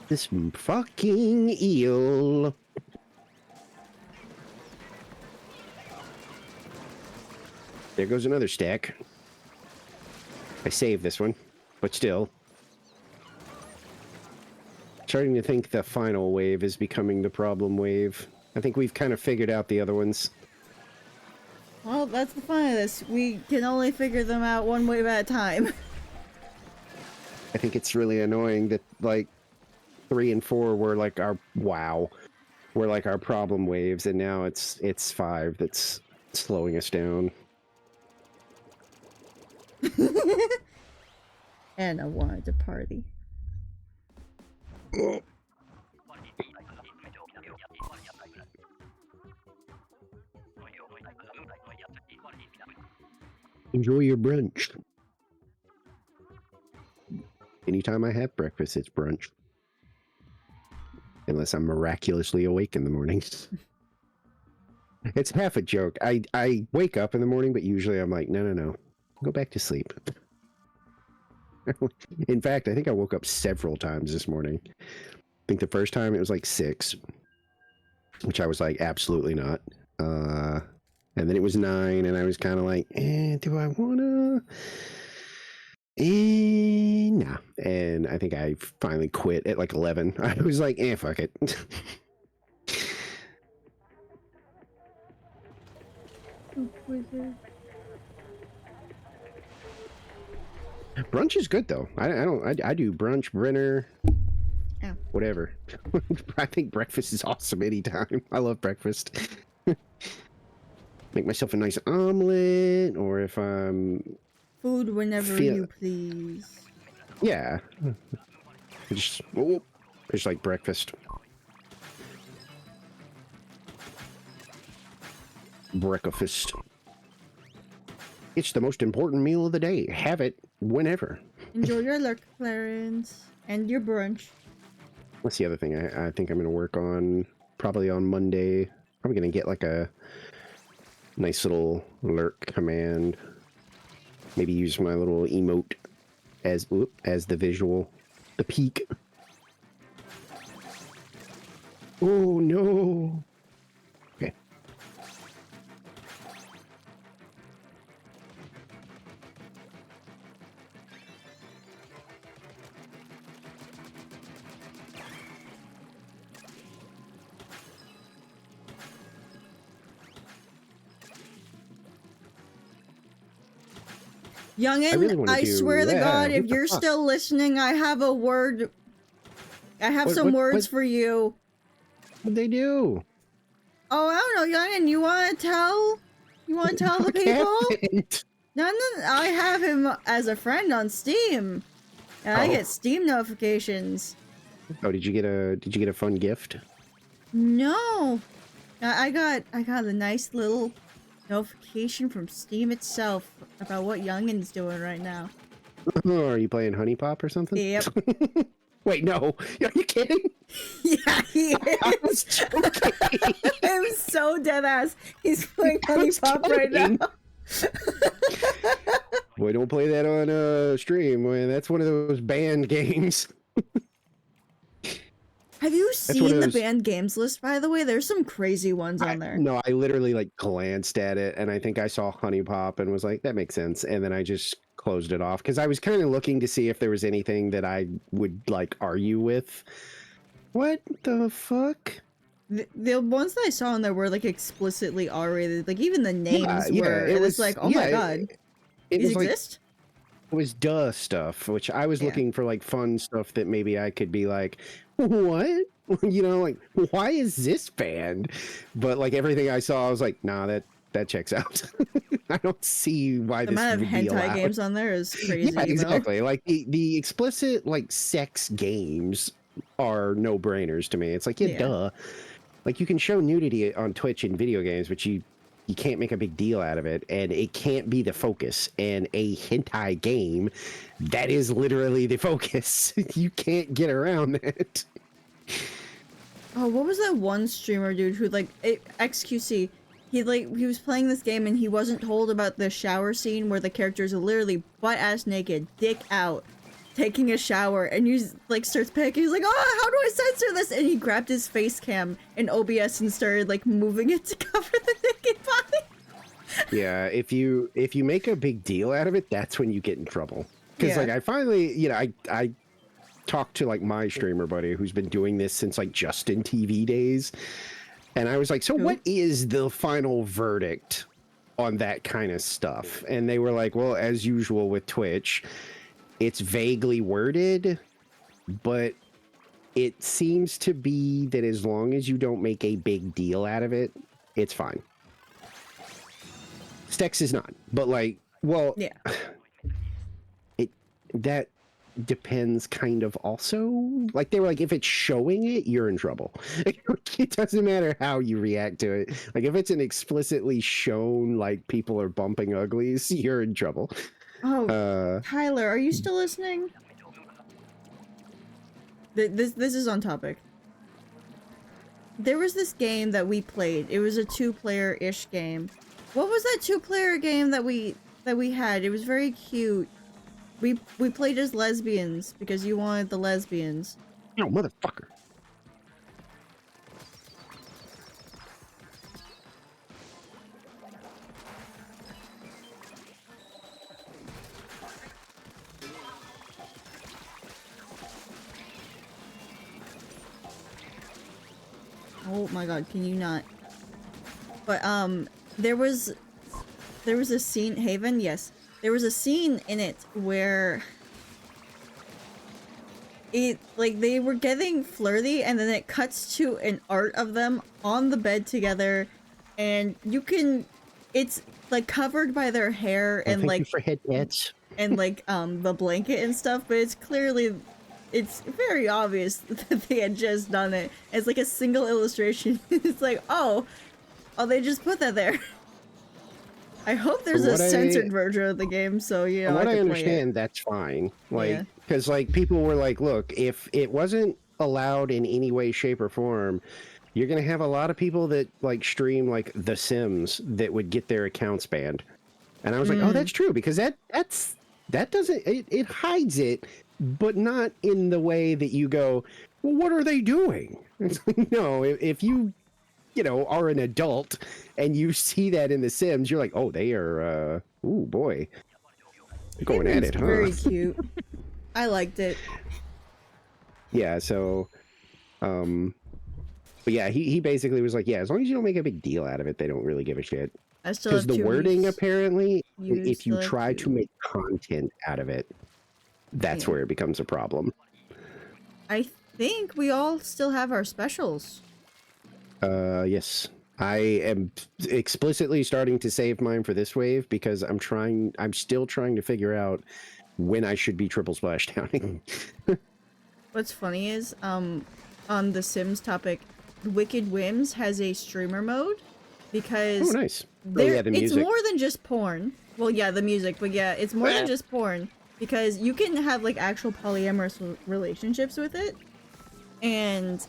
Speaker 2: This fucking eel. There goes another stack. I saved this one, but still. Starting to think the final wave is becoming the problem wave. I think we've kind of figured out the other ones.
Speaker 1: Well, that's the fun of this. We can only figure them out one wave at a time.
Speaker 2: I think it's really annoying that, like, 3 and 4 were like our were like our problem waves, and now it's 5 that's slowing us down.
Speaker 1: And I wanted to party.
Speaker 2: Enjoy your brunch. Anytime I have breakfast, it's brunch. Unless I'm miraculously awake in the mornings. It's half a joke. I wake up in the morning, but usually I'm like, no. Go back to sleep. In fact, I think I woke up several times this morning. I think the first time it was like 6, which I was like, absolutely not. And then it was 9, and I was kind of like, do I wanna? Nah. And I think I finally quit at like 11. I was like, fuck it. Brunch is good though. I do brunch, Brenner,
Speaker 1: Ow.
Speaker 2: whatever. I think breakfast is awesome anytime. I love breakfast. Make myself a nice omelet, or if I'm
Speaker 1: Food whenever you please.
Speaker 2: yeah, just like breakfast. Breakfast. It's the most important meal of the day. Have it whenever.
Speaker 1: Enjoy your lurk, Clarence. And your brunch.
Speaker 2: What's the other thing I think I'm going to work on? Probably on Monday. Probably going to get like a nice little lurk command. Maybe use my little emote as the visual. The peak. Oh no. Okay.
Speaker 1: Youngin,
Speaker 2: really wanna
Speaker 1: I
Speaker 2: do
Speaker 1: swear to
Speaker 2: that.
Speaker 1: God, if
Speaker 2: What the
Speaker 1: you're
Speaker 2: fuck?
Speaker 1: still listening, I have a word. I have some words for you.
Speaker 2: What'd they do?
Speaker 1: Oh, I don't know, Youngin. You want to tell? You want to tell the
Speaker 2: What
Speaker 1: people?
Speaker 2: happened?
Speaker 1: No, I have him as a friend on Steam, and I
Speaker 2: Oh.
Speaker 1: get Steam notifications.
Speaker 2: Oh, did you get a fun gift?
Speaker 1: No, I got a nice little notification from Steam itself about what Youngin's doing right now.
Speaker 2: Oh, are you playing Honey Pop or something?
Speaker 1: Yep.
Speaker 2: Wait, no. Are you kidding?
Speaker 1: Yeah, he
Speaker 2: I
Speaker 1: is.
Speaker 2: was joking.
Speaker 1: I'm so dead ass. He's playing
Speaker 2: I
Speaker 1: Honey
Speaker 2: was
Speaker 1: Pop right now.
Speaker 2: kidding. Boy, don't play that on stream. Boy, that's one of those banned games.
Speaker 1: Have you
Speaker 2: one
Speaker 1: seen
Speaker 2: of
Speaker 1: the
Speaker 2: those-
Speaker 1: banned games list, by the way? There's some crazy ones on there.
Speaker 2: No, I literally like glanced at it and I think I saw Honey Pop and was like, that makes sense. And then I just closed it off because I was kind of looking to see if there was anything that I would like argue with. What the fuck?
Speaker 1: The ones that I saw on there were like explicitly R-rated. Like even the names were.
Speaker 2: it
Speaker 1: and
Speaker 2: was
Speaker 1: it's like, oh my god,
Speaker 2: It
Speaker 1: these
Speaker 2: was like
Speaker 1: exist?
Speaker 2: it was duh stuff, which I was
Speaker 1: Yeah.
Speaker 2: looking for like fun stuff that maybe I could be like, what? You know, like why is this banned? But like everything I saw, I was like, nah, that checks out. I don't see why
Speaker 1: The
Speaker 2: this
Speaker 1: amount of
Speaker 2: would be
Speaker 1: hentai
Speaker 2: allowed.
Speaker 1: games on there is crazy.
Speaker 2: Yeah,
Speaker 1: though.
Speaker 2: exactly. Like the explicit like sex games are no brainers to me. It's like, yeah, duh. Like you can show nudity on Twitch in video games, but you can't make a big deal out of it, and it can't be the focus. And a hentai game, that is literally the focus. You can't get around that.
Speaker 1: Oh, what was that one streamer dude who like XQC? He was playing this game and he wasn't told about the shower scene where the characters are literally butt ass naked, dick out, taking a shower, and he like starts panicking. He's like, "Oh, how do I censor this?" And he grabbed his face cam in OBS and started like moving it to cover the naked body.
Speaker 2: Yeah, if you make a big deal out of it, that's when you get in trouble. Because
Speaker 1: Yeah.
Speaker 2: like I finally, you know, I talked to like my streamer buddy who's been doing this since like Justin TV days, and I was like, so
Speaker 1: Who?
Speaker 2: what is the final verdict on that kind of stuff? And they were like, well, as usual with Twitch, it's vaguely worded, but it seems to be that as long as you don't make a big deal out of it, it's fine. Stex is not, but like, well,
Speaker 1: Yeah.
Speaker 2: that depends kind of also. Like they were like, if it's showing it, you're in trouble. It doesn't matter how you react to it. Like if it's an explicitly shown, like people are bumping uglies, you're in trouble.
Speaker 1: Oh, Tyler, are you still listening? This is on topic. There was this game that we played. It was a 2-player-ish game. What was that 2-player game that we had? It was very cute. We played as lesbians because you wanted the lesbians.
Speaker 2: Oh, motherfucker.
Speaker 1: Oh my god, can you not? But there was a scene, Haven, yes. There was a scene in it where they were getting flirty, and then it cuts to an art of them on the bed together, and it's like covered by their hair and
Speaker 2: Thank
Speaker 1: like
Speaker 2: you for head pets.
Speaker 1: and like the blanket and stuff, but it's very obvious that they had just done it. It's like a single illustration. It's like, oh, they just put that there. I hope there's a censored version of the game, so you know.
Speaker 2: From what I
Speaker 1: can play
Speaker 2: understand, that's fine. Like,
Speaker 1: Yeah.
Speaker 2: because like people were like, look, if it wasn't allowed in any way, shape, or form, you're gonna have a lot of people that like stream like The Sims that would get their accounts banned. And I was like, oh, that's true, because that doesn't it hides it, but not in the way that you go, well, what are they doing? It's like, no, if you know, are an adult and you see that in The Sims, you're like, oh, they are, ooh, boy, going at it, huh?
Speaker 1: Very cute. I liked it.
Speaker 2: Yeah, so, but yeah, he basically was like, yeah, as long as you don't make a big deal out of it, they don't really give a shit.
Speaker 1: I still
Speaker 2: Because
Speaker 1: have
Speaker 2: the
Speaker 1: 2
Speaker 2: wording,
Speaker 1: weeks.
Speaker 2: apparently,
Speaker 1: You
Speaker 2: if you
Speaker 1: still have
Speaker 2: try
Speaker 1: 2.
Speaker 2: to make content out of it, that's
Speaker 1: Yeah.
Speaker 2: where it becomes a problem.
Speaker 1: I think we all still have our specials.
Speaker 2: Yes. I am explicitly starting to save mine for this wave because I'm still trying to figure out when I should be triple splashdowning.
Speaker 1: What's funny is, on the Sims topic, Wicked Whims has a streamer mode because
Speaker 2: Oh, nice. Oh, yeah, the
Speaker 1: it's
Speaker 2: music.
Speaker 1: more than just porn. Well, yeah, the music, but yeah, it's more than just porn because you can have like actual polyamorous relationships with it. And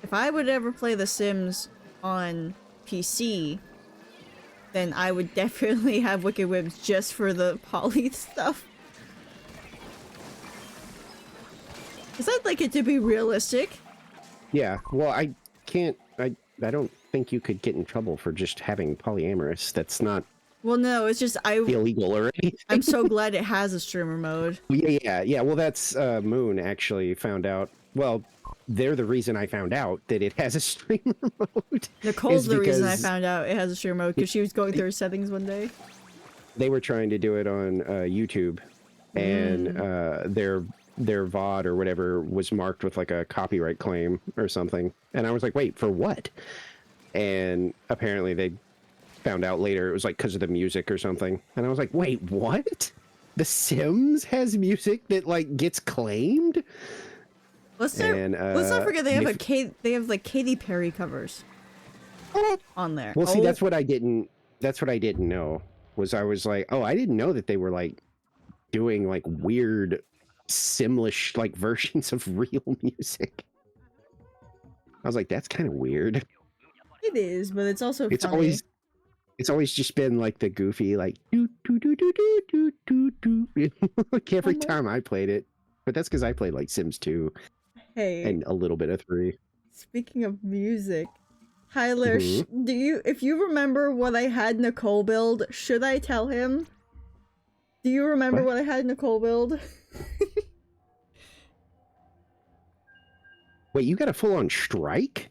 Speaker 1: if I would ever play The Sims on PC, then I would definitely have Wicked Whims just for the poly stuff. Because I'd like it to be realistic.
Speaker 2: Yeah, well, I don't think you could get in trouble for just having polyamorous. That's not
Speaker 1: Well, no, it's just
Speaker 2: illegal or anything.
Speaker 1: I'm so glad it has a streamer mode.
Speaker 2: Yeah. Well, that's Moon actually found out. Well, they're the reason I found out that it has a streamer mode.
Speaker 1: Nicole's the reason I
Speaker 2: because
Speaker 1: found out it has a streamer mode because she was going through her settings one day.
Speaker 2: They were trying to do it on YouTube, and their VOD or whatever was marked with like a copyright claim or something. And I was like, wait, for what? And apparently they found out later it was like because of the music or something. And I was like, wait, what? The Sims has music that like gets claimed?
Speaker 1: Let's not forget they have they have like Katy Perry covers on there.
Speaker 2: Well, see, that's what I didn't know. I was like, oh, I didn't know that they were like doing like weird Simlish like versions of real music. I was like, that's kind of weird.
Speaker 1: It is, but it's also funny.
Speaker 2: It's always just been like the goofy like do do do do do do do do like every time I played it. But that's because I played like Sims 2 and a little bit of 3.
Speaker 1: Speaking of music, Tyler, if you remember what I had Nicole build, should I tell him? Do you remember what I had Nicole build?
Speaker 2: Wait, you got a full-on strike?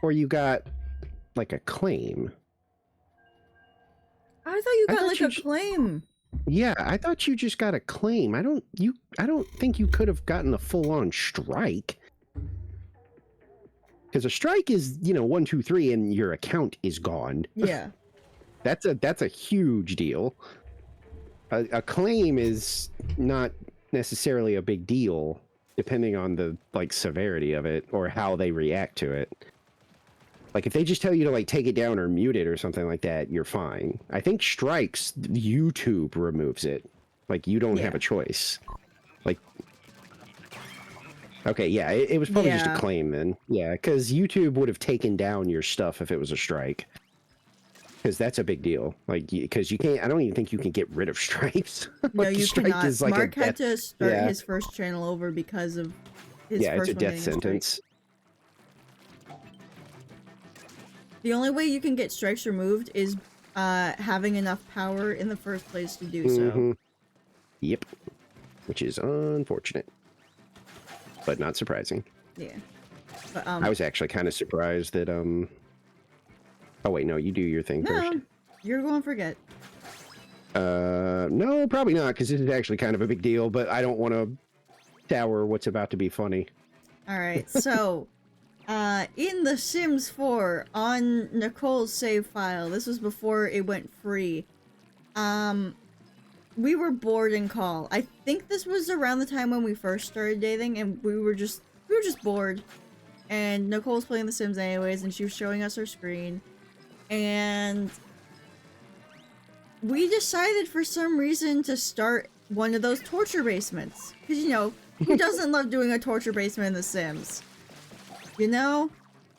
Speaker 2: Or you got like a claim?
Speaker 1: I thought you got like a claim.
Speaker 2: Yeah, I thought you just got a claim. I don't think you could have gotten a full-on strike. Because a strike is, 1, 2, 3, and your account is gone.
Speaker 1: Yeah.
Speaker 2: That's a huge deal. A claim is not necessarily a big deal, depending on the severity of it or how they react to it. Like if they just tell you to take it down or mute it or something like that, you're fine. I think strikes, YouTube removes it. Like you don't have a choice. Okay, yeah, it was probably just a claim then. Yeah, because YouTube would have taken down your stuff if it was a strike. Because that's a big deal. Because you can't, I don't even think you can get rid of strikes.
Speaker 1: No, you cannot.
Speaker 2: Is
Speaker 1: Mark had to start his first channel over because of his first one. Yeah, it's a death sentence. The only way you can get strikes removed is having enough power in the first place to do so.
Speaker 2: Yep. Which is unfortunate. But not surprising.
Speaker 1: Yeah. But,
Speaker 2: I was actually kind of surprised that, Oh, wait, no, you do your thing first.
Speaker 1: You're going to forget.
Speaker 2: No, probably not, because this is actually kind of a big deal, but I don't want to sour what's about to be funny.
Speaker 1: Alright, so... in The Sims 4, on Nicole's save file, this was before it went free, we were bored in call. I think this was around the time when we first started dating, and we were just bored. And Nicole was playing The Sims anyways, and she was showing us her screen. And we decided for some reason to start one of those torture basements. Because, who doesn't love doing a torture basement in The Sims?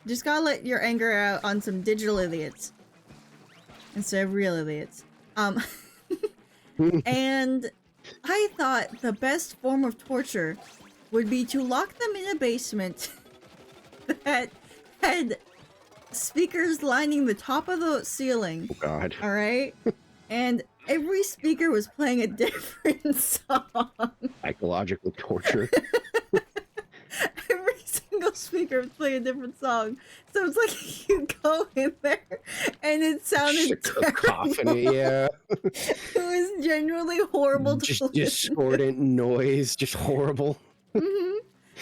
Speaker 1: Just gotta let your anger out on some digital idiots. Instead of real idiots. And I thought the best form of torture would be to lock them in a basement that had speakers lining the top of the ceiling.
Speaker 2: Oh, God.
Speaker 1: Alright? And every speaker was playing a different song.
Speaker 2: Psychological torture.
Speaker 1: Every single speaker was playing a different song. So it's like you go in there and it sounded
Speaker 2: cacophony, yeah.
Speaker 1: It was genuinely horrible to
Speaker 2: just
Speaker 1: listen
Speaker 2: discordant noise, just horrible.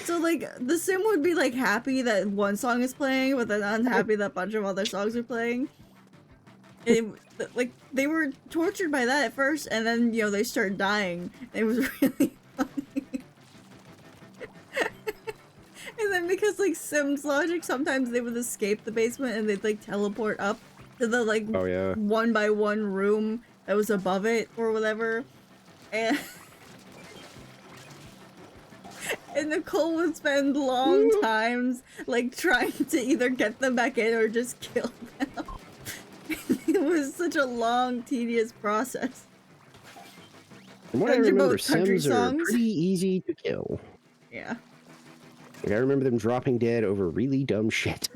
Speaker 1: So like the sim would be like happy that one song is playing, but then unhappy that a bunch of other songs are playing. And like they were tortured by that at first, and then they start dying. It was really funny. And then because like Sims logic, sometimes they would escape the basement and they'd like teleport up to the like
Speaker 2: Oh yeah.
Speaker 1: one by one room that was above it or whatever, and. And Nicole would spend long times, like, trying to either get them back in or just kill them. It was such a long, tedious process.
Speaker 2: From what I
Speaker 1: They're
Speaker 2: remember,
Speaker 1: both country
Speaker 2: Sims are
Speaker 1: songs.
Speaker 2: pretty easy to kill.
Speaker 1: Yeah.
Speaker 2: Like, I remember them dropping dead over really dumb shit.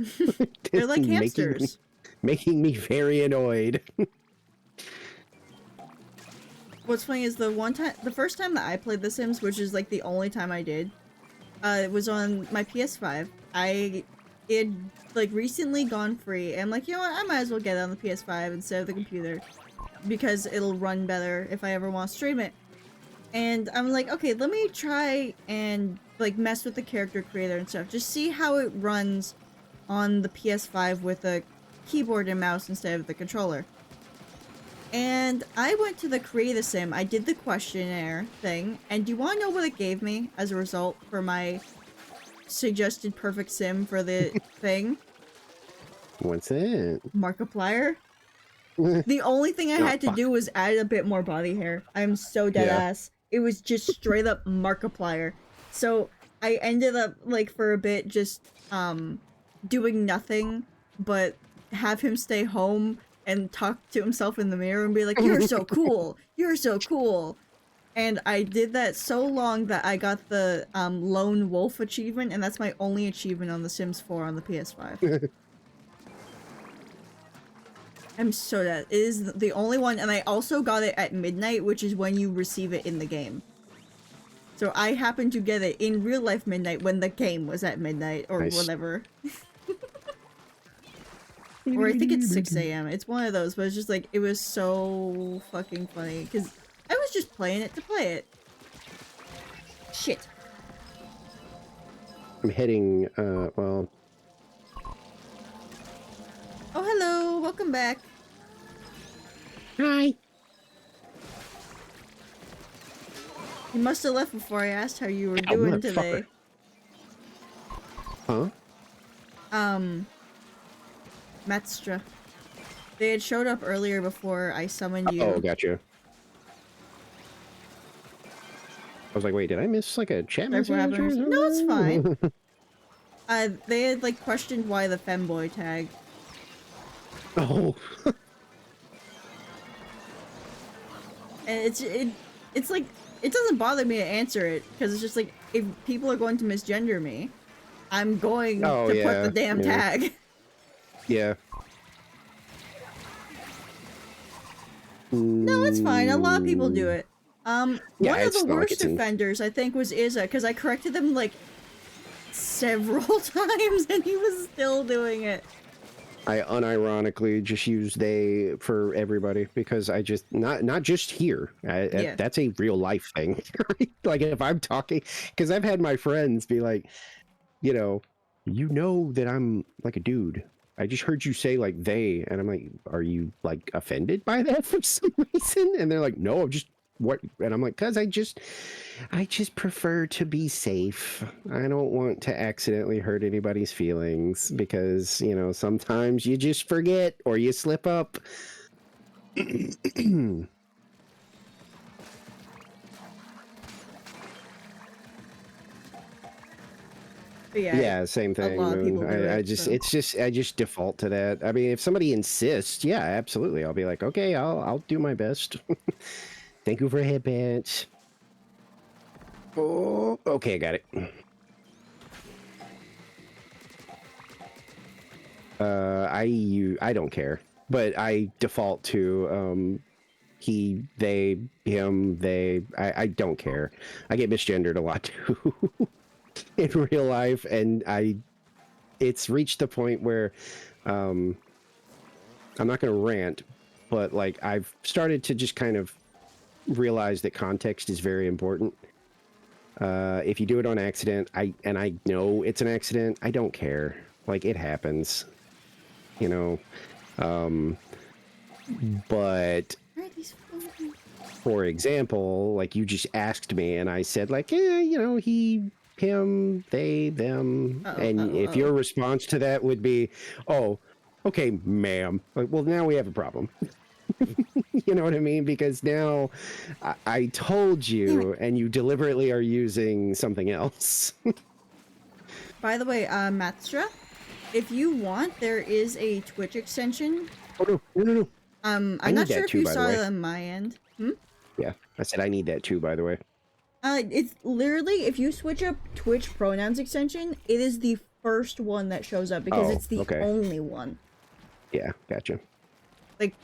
Speaker 1: They're like
Speaker 2: Making me-
Speaker 1: hamsters.
Speaker 2: making me very annoyed.
Speaker 1: What's funny is the first time that I played The Sims, which is like the only time I did, it was on my PS5. It had like recently gone free, and I'm like, you know what, I might as well get it on the PS5 instead of the computer, because it'll run better if I ever want to stream it. And I'm like, okay, let me try and like mess with the character creator and stuff, just see how it runs on the PS5 with a keyboard and mouse instead of the controller. And I went to the Create a Sim, I did the questionnaire thing, and do you want to know what it gave me as a result for my suggested perfect sim for the thing?
Speaker 2: What's it?
Speaker 1: Markiplier? The only thing I had to
Speaker 2: fuck.
Speaker 1: do was add a bit more body hair. I'm so dead
Speaker 2: Yeah.
Speaker 1: ass. It was just straight up Markiplier. So I ended up, like, for a bit just, doing nothing but have him stay home and talk to himself in the mirror and be like, you're so cool! You're so cool! And I did that so long that I got the, Lone Wolf achievement, and that's my only achievement on The Sims 4 on the PS5. I'm so dead. It is the only one, and I also got it at midnight, which is when you receive it in the game. So I happened to get it in real life midnight when the game was at midnight, or
Speaker 2: Nice.
Speaker 1: whatever. Or I think it's 6 a.m. It's one of those, but it's just like, it was so fucking funny, because I was just playing it to play it. Shit.
Speaker 2: I'm heading, well...
Speaker 1: Oh, hello! Welcome back.
Speaker 2: Hi!
Speaker 1: You must have left before I asked how you were doing today.
Speaker 2: Huh?
Speaker 1: Matstra. They had showed up earlier before I summoned you.
Speaker 2: Oh, gotcha. I was like, wait, did I miss, like, a chat
Speaker 1: Sorry for
Speaker 2: message?
Speaker 1: having- No, it's fine. They had, like, questioned why the femboy tag.
Speaker 2: Oh.
Speaker 1: And it's like, it doesn't bother me to answer it, because it's just like, if people are going to misgender me, I'm going to put the damn tag.
Speaker 2: Yeah.
Speaker 1: No, it's fine. A lot of people do it.
Speaker 2: Yeah,
Speaker 1: One of
Speaker 2: it's
Speaker 1: the
Speaker 2: not like
Speaker 1: worst
Speaker 2: it's in-
Speaker 1: offenders, I think, was Izza, because I corrected them, like, several times, and he was still doing it.
Speaker 2: I unironically just use they for everybody because I just not just here.
Speaker 1: Yeah.
Speaker 2: That's a real life thing. Right? Like if I'm talking, because I've had my friends be like, you know that I'm like a dude. I just heard you say like they, and I'm like, are you like offended by that for some reason? And they're like, no, I'm just what? And I'm like, cause I just prefer to be safe. I don't want to accidentally hurt anybody's feelings because, sometimes you just forget or you slip up.
Speaker 1: But yeah,
Speaker 2: Yeah, same thing.
Speaker 1: lot of people do
Speaker 2: I
Speaker 1: it,
Speaker 2: just,
Speaker 1: so.
Speaker 2: I just default to that. I mean, if somebody insists, yeah, absolutely. I'll be like, okay, I'll do my best. Thank you for a headband. Oh, okay, got it. I don't care, but I default to he, they, him, they. I don't care. I get misgendered a lot too in real life, and it's reached the point where I'm not going to rant, but like I've started to just kind of realize that context is very important. If you do it on accident, I know it's an accident, I don't care. Like, it happens, you know. But
Speaker 1: Where are these floating?
Speaker 2: for example, like you just asked me and I said like, yeah, you know, he, him, they, them.
Speaker 1: Oh,
Speaker 2: And
Speaker 1: oh,
Speaker 2: if
Speaker 1: oh.
Speaker 2: your response to that would be, oh, okay, ma'am. Like, well, now we have a problem. You know what I mean? Because now I told you and you deliberately are using something else.
Speaker 1: By the way, Matstra, if you want, there is a Twitch extension.
Speaker 2: Oh, no, no, no, no.
Speaker 1: I'm
Speaker 2: I
Speaker 1: not
Speaker 2: need
Speaker 1: sure
Speaker 2: that
Speaker 1: if
Speaker 2: too,
Speaker 1: you
Speaker 2: by the
Speaker 1: saw
Speaker 2: way.
Speaker 1: it on my end. Hmm?
Speaker 2: Yeah, I said I need that too, by the way.
Speaker 1: It's literally, if you switch up Twitch pronouns extension, it is the first one that shows up because
Speaker 2: Oh,
Speaker 1: it's the
Speaker 2: okay.
Speaker 1: only one.
Speaker 2: Yeah, gotcha.
Speaker 1: Like,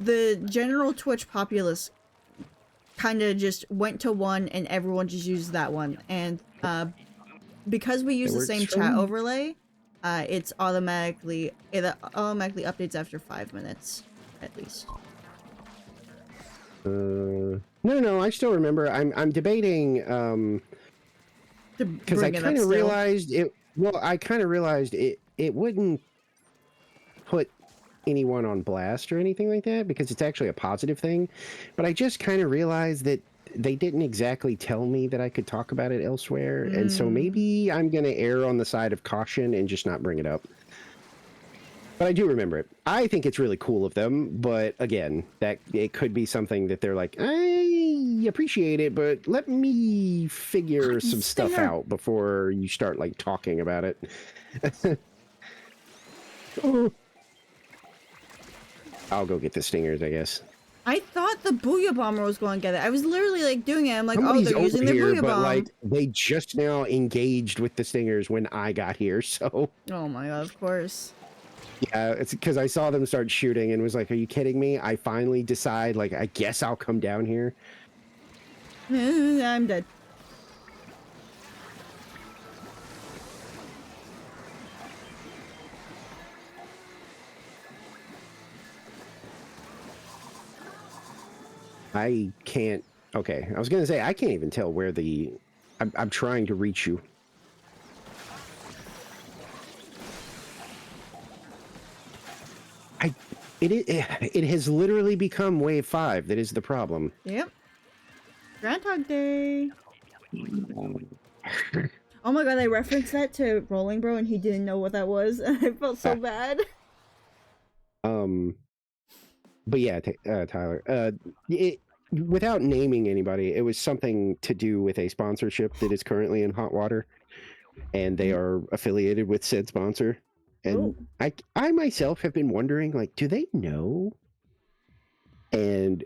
Speaker 1: the general Twitch populace kind of just went to one and everyone just used that one. And, because we use
Speaker 2: That
Speaker 1: the
Speaker 2: works
Speaker 1: same
Speaker 2: for
Speaker 1: chat
Speaker 2: me.
Speaker 1: overlay, it automatically updates after 5 minutes, at least.
Speaker 2: No, I still remember. I'm debating
Speaker 1: To
Speaker 2: because I
Speaker 1: bring it up
Speaker 2: kind of
Speaker 1: still.
Speaker 2: realized it. Well, I kind of realized it wouldn't put anyone on blast or anything like that because it's actually a positive thing. But I just kind of realized that they didn't exactly tell me that I could talk about it elsewhere, and so maybe I'm gonna err on the side of caution and just not bring it up. But I do remember it. I think it's really cool of them, but again, that it could be something that they're like, I appreciate it, but let me figure some stuff
Speaker 1: Stinger!
Speaker 2: out before you start like talking about it. Oh. I'll go get the stingers, I guess.
Speaker 1: I thought the Booyah Bomber was going to get it. I was literally like doing it. I'm like, oh,
Speaker 2: Somebody's
Speaker 1: they're
Speaker 2: over
Speaker 1: using the
Speaker 2: here,
Speaker 1: Booyah
Speaker 2: but
Speaker 1: Bomb.
Speaker 2: like they just now engaged with the stingers when I got here, so
Speaker 1: Oh my god, of course.
Speaker 2: yeah, it's because I saw them start shooting and was like, are you kidding me? I finally decide, like, I guess I'll come down here.
Speaker 1: I'm dead.
Speaker 2: I can't. Okay, I was gonna say I can't even tell where the. I'm trying to reach you. It has literally become wave 5. That is the problem.
Speaker 1: Yep. Groundhog Day. Oh my god, I referenced that to Rolling Bro and he didn't know what that was. I felt so bad.
Speaker 2: But yeah, Tyler. Without naming anybody, it was something to do with a sponsorship that is currently in hot water, and they are affiliated with said sponsor. And I myself have been wondering, like, do they know? And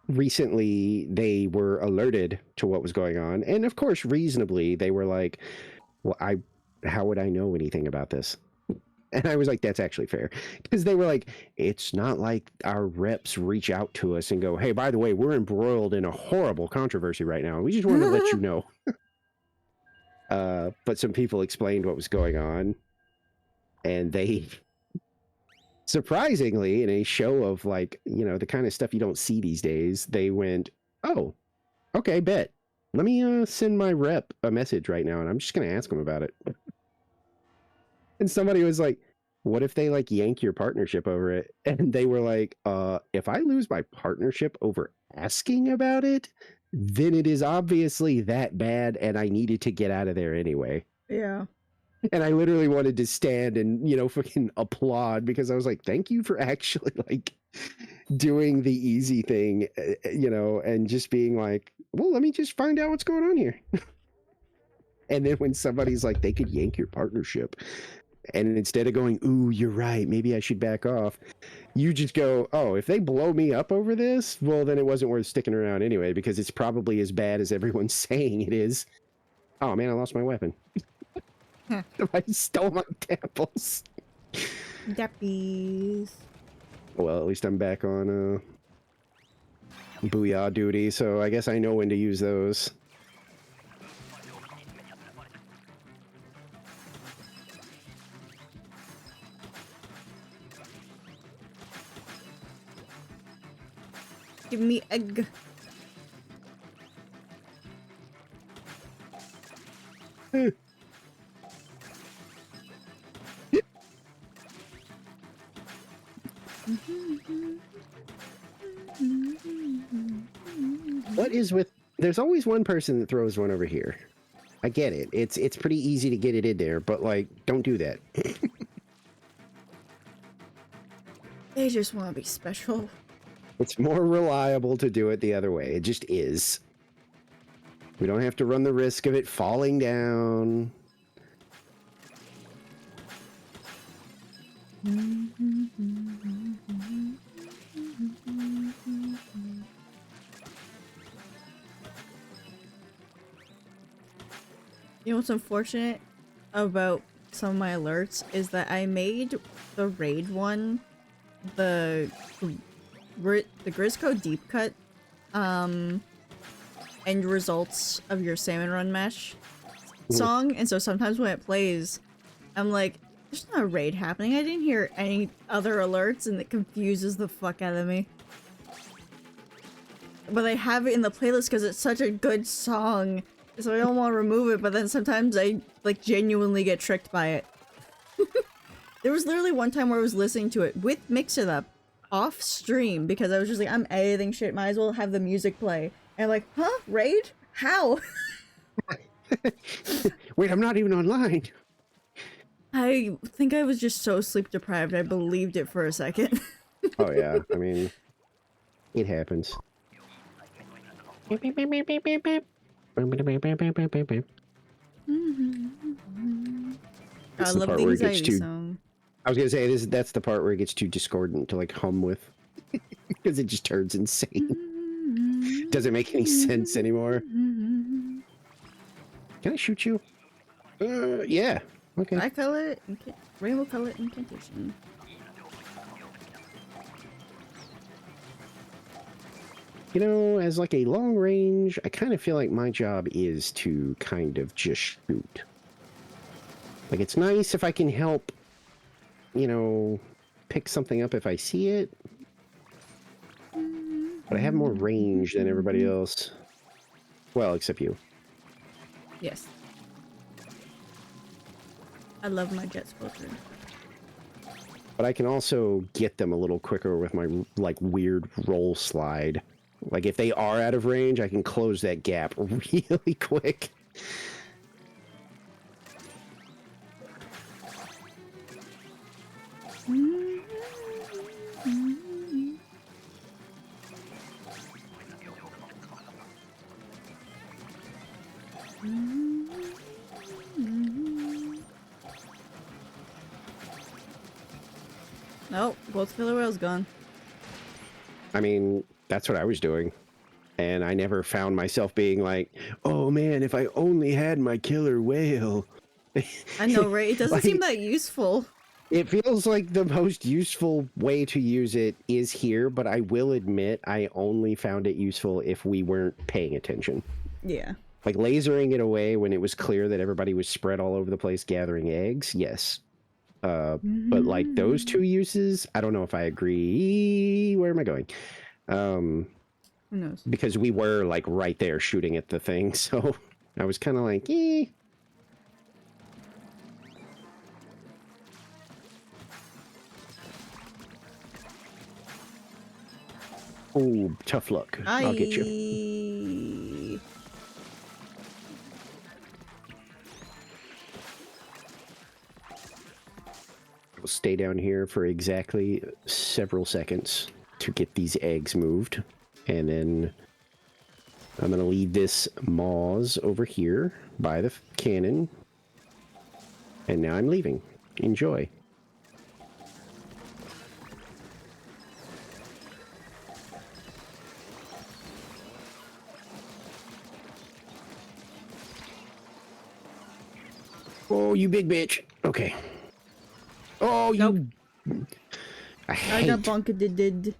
Speaker 2: recently they were alerted to what was going on, and of course, reasonably, they were like, "Well, how would I know anything about this?" And I was like, that's actually fair. Because they were like, it's not like our reps reach out to us and go, hey, by the way, we're embroiled in a horrible controversy right now. We just want to let you know. But some people explained what was going on. And they, surprisingly, in a show of like, you know, the kind of stuff you don't see these days, they went, oh, okay, bet. Let me send my rep a message right now. And I'm just going to ask him about it. And somebody was like, what if they like yank your partnership over it? And they were like, if I lose my partnership over asking about it, then it is obviously that bad and I needed to get out of there anyway.
Speaker 1: Yeah.
Speaker 2: And I literally wanted to stand and, you know, fucking applaud because I was like, thank you for actually like doing the easy thing, you know, and just being like, well, let me just find out what's going on here. And then when somebody's like, they could yank your partnership, and instead of going, ooh, you're right, maybe I should back off, you just go, oh, if they blow me up over this, well, then it wasn't worth sticking around anyway, because it's probably as bad as everyone's saying it is. Oh, man, I lost my weapon. I stole my temples.
Speaker 1: Dappies.
Speaker 2: Well, at least I'm back on booyah duty, so I guess I know when to use those.
Speaker 1: Give me egg.
Speaker 2: What is with... There's always one person that throws one over here. I get it. It's pretty easy to get it in there, but like, don't do that.
Speaker 1: They just want to be special.
Speaker 2: It's more reliable to do it the other way. It just is. We don't have to run the risk of it falling down.
Speaker 1: You know what's unfortunate about some of my alerts is that I made the raid one, the Grisco deep cut, end results of your salmon run mesh song, and so sometimes when it plays, I'm like, there's not a raid happening. I didn't hear any other alerts, and it confuses the fuck out of me. But I have it in the playlist because it's such a good song. So I don't want to remove it, but then sometimes I, like, genuinely get tricked by it. There was literally one time where I was listening to it with Mix It Up off stream because I was just like, I'm editing shit, might as well have the music play. And I'm like, huh? Raid? How?
Speaker 2: Wait, I'm not even online.
Speaker 1: I think I was just so sleep deprived, I believed it for a second.
Speaker 2: Oh yeah, I mean, it happens.
Speaker 1: I
Speaker 2: That's the
Speaker 1: love
Speaker 2: part
Speaker 1: the
Speaker 2: where it gets
Speaker 1: anxiety
Speaker 2: too...
Speaker 1: song.
Speaker 2: I was gonna say that's the part where it gets too discordant to like hum with, because it just turns insane. Doesn't make any sense anymore. Can I shoot you? Yeah. Okay.
Speaker 1: Tricolor, rainbow color incantation.
Speaker 2: You know, as like a long range, I kind of feel like my job is to kind of just shoot. Like, it's nice if I can help, you know, pick something up if I see it. But I have more range than everybody else. Well, except you.
Speaker 1: Yes. I love my jet spotter.
Speaker 2: But I can also get them a little quicker with my, like, weird roll slide. Like, if they are out of range, I can close that gap really quick.
Speaker 1: Nope, both killer whales gone.
Speaker 2: I mean, that's what I was doing. And I never found myself being like, oh man, if I only had my killer whale.
Speaker 1: I know, right? It doesn't
Speaker 2: Like,
Speaker 1: seem that useful.
Speaker 2: it feels like the most useful way to use it is here, but I will admit I only found it useful if we weren't paying attention.
Speaker 1: Yeah.
Speaker 2: Like lasering it away when it was clear that everybody was spread all over the place gathering eggs, yes. But like those two uses, I don't know if I agree. Where am I going?
Speaker 1: Who knows?
Speaker 2: Because we were like right there shooting at the thing, so I was kind of like, eh. Oh, tough luck. I'll get you. We'll stay down here for exactly several seconds to get these eggs moved. And then I'm going to leave this Moz over here by the cannon. And now I'm leaving. Enjoy. Oh, you big bitch. Okay. Oh, you...
Speaker 1: Nope.
Speaker 2: I
Speaker 1: got bonked.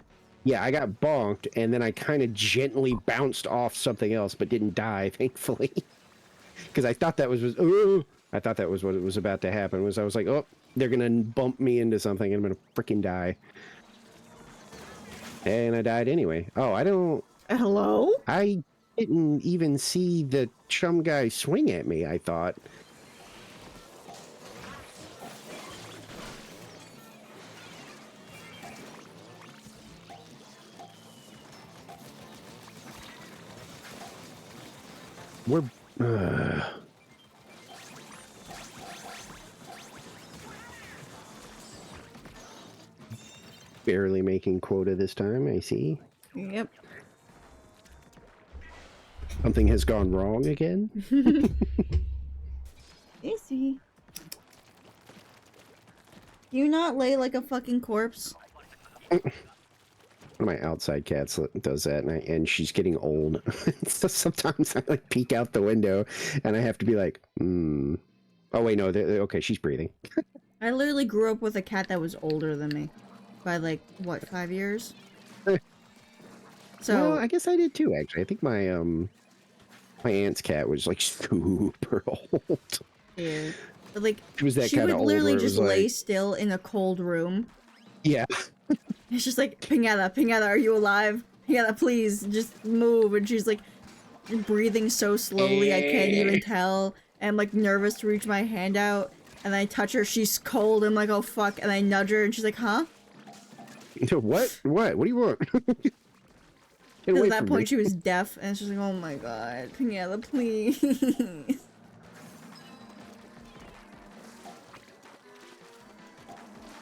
Speaker 2: Yeah, I got bonked, and then I kind of gently bounced off something else, but didn't die, thankfully. Because I thought that was... I thought that was what was about to happen, was I was like, oh, they're going to bump me into something, and I'm going to freaking die. And I died anyway. Oh, I don't...
Speaker 1: Hello?
Speaker 2: I didn't even see the chum guy swing at me, I thought. We're... barely making quota this time, I see.
Speaker 1: Yep.
Speaker 2: Something has gone wrong again?
Speaker 1: Easy. You not lay like a fucking corpse?
Speaker 2: One of my outside cats does that, and she's getting old. So sometimes I like peek out the window, and I have to be like, oh wait, no, okay, she's breathing.
Speaker 1: I literally grew up with a cat that was older than me. By like, what, 5 years? So...
Speaker 2: well, I guess I did too, actually. I think my, my aunt's cat was like super old.
Speaker 1: Yeah. But, like,
Speaker 2: She was that
Speaker 1: she
Speaker 2: kind
Speaker 1: would
Speaker 2: of old
Speaker 1: literally
Speaker 2: where it
Speaker 1: just
Speaker 2: was
Speaker 1: lay
Speaker 2: like,
Speaker 1: still in a cold room.
Speaker 2: yeah.
Speaker 1: It's just like, Pinata, are you alive? Pinata, please, just move. And she's like, breathing so slowly, I can't even tell. And I'm like nervous to reach my hand out. And I touch her, she's cold. I'm like, oh fuck. And I nudge her, and she's like, huh?
Speaker 2: What? What do you want? Get
Speaker 1: At
Speaker 2: away
Speaker 1: that
Speaker 2: from
Speaker 1: point,
Speaker 2: me.
Speaker 1: she was deaf, and she's like, oh my god, Pinata, please.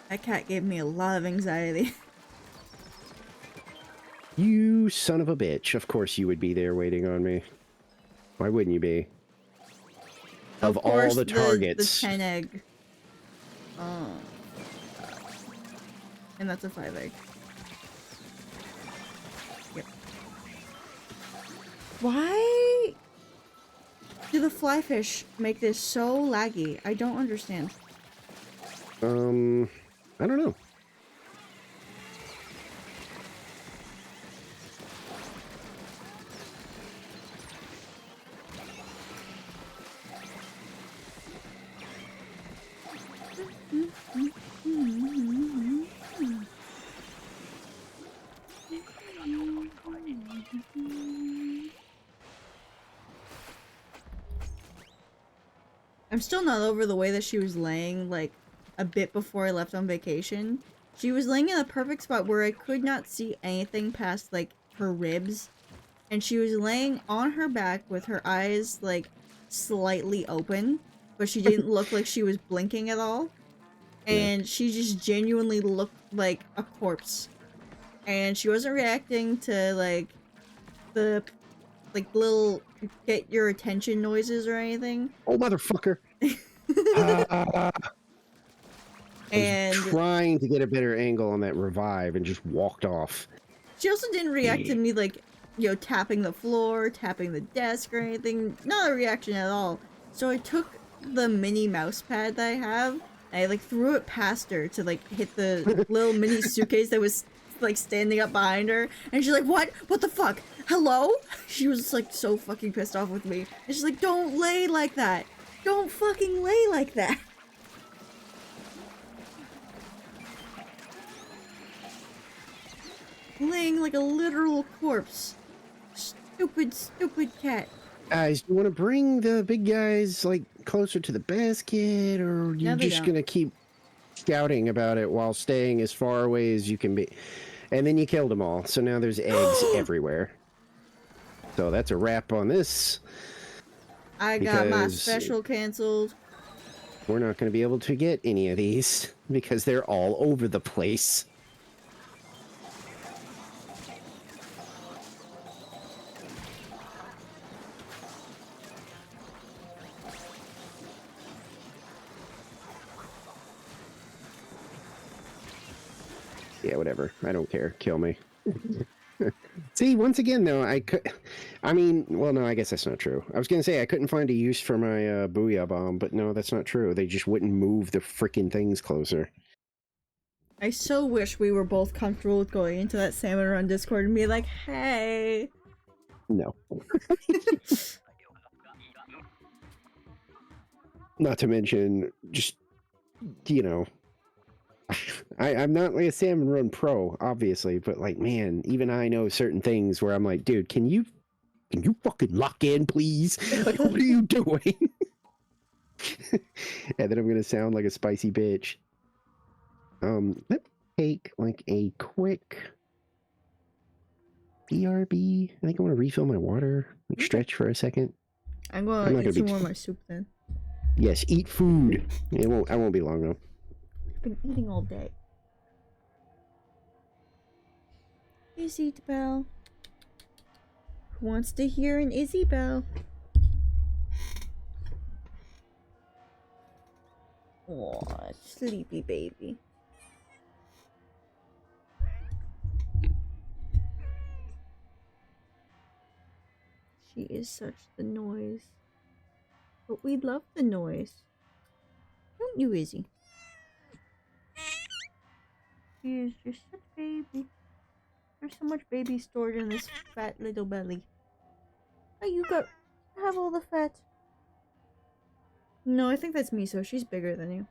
Speaker 1: That cat gave me a lot of anxiety.
Speaker 2: You son of a bitch. Of course you would be there waiting on me. Why wouldn't you be? Of all the targets.
Speaker 1: The 10 egg. Oh. And that's a 5 egg. Yep. Why do the fly fish make this so laggy? I don't understand.
Speaker 2: I don't know.
Speaker 1: I'm still not over the way that she was laying, like, a bit before I left on vacation. She was laying in a perfect spot where I could not see anything past, like, her ribs. And she was laying on her back with her eyes, like, slightly open. But she didn't look like she was blinking at all. And she just genuinely looked like a corpse. And she wasn't reacting to, like, the, like, little get your attention noises or anything.
Speaker 2: Oh, motherfucker.
Speaker 1: And
Speaker 2: I was trying to get a better angle on that revive and just walked off.
Speaker 1: she also didn't react to me, like, you know, tapping the floor, tapping the desk or anything. Not a reaction at all. So I took the mini mouse pad that I have, and I, like, threw it past her to, like, hit the little mini suitcase that was, like, standing up behind her. And she's like, what? What the fuck? Hello? She was, like, so fucking pissed off with me. And she's like, don't lay like that. Don't fucking lay like that. Laying like a literal corpse. Stupid, stupid cat.
Speaker 2: Guys, you want to bring the big guys, like, closer to the basket, or
Speaker 1: No,
Speaker 2: you're
Speaker 1: they
Speaker 2: just
Speaker 1: don't.
Speaker 2: gonna keep shouting about it while staying as far away as you can be? And then you killed them all, so now there's eggs everywhere. So that's a wrap on this.
Speaker 1: I got my
Speaker 2: Because-
Speaker 1: special canceled.
Speaker 2: We're not going to be able to get any of these because they're all over the place. Yeah, whatever. I don't care. Kill me. See, once again, though, I mean, well, no, I guess that's not true. I was going to say I couldn't find a use for my Booyah Bomb, but no, that's not true. They just wouldn't move the freaking things closer.
Speaker 1: I so wish we were both comfortable with going into that Salmon Run Discord and be like, hey.
Speaker 2: No. Not to mention, just, you know, I'm not like a Salmon Run pro, obviously, but like, man, even I know certain things where I'm like, dude, can you Can you fucking lock in, please? Like, what are you doing? And then I'm gonna sound like a spicy bitch. Let's take like a quick BRB. I think I want to refill my water. Like, stretch for a second.
Speaker 1: I'm gonna
Speaker 2: I'm not
Speaker 1: eat
Speaker 2: gonna
Speaker 1: some
Speaker 2: be-
Speaker 1: more of my soup then.
Speaker 2: Yes, eat food. It won't. I won't be long though.
Speaker 1: I've been eating all day. Izzy Bell. Who wants to hear an Izzy Bell? Aw, sleepy baby. She is such the noise. But we love the noise. Don't you, Izzy? She is just such baby. There's so much baby stored in this fat little belly. Oh, you have all the fat. No, I think that's Miso. She's bigger than you.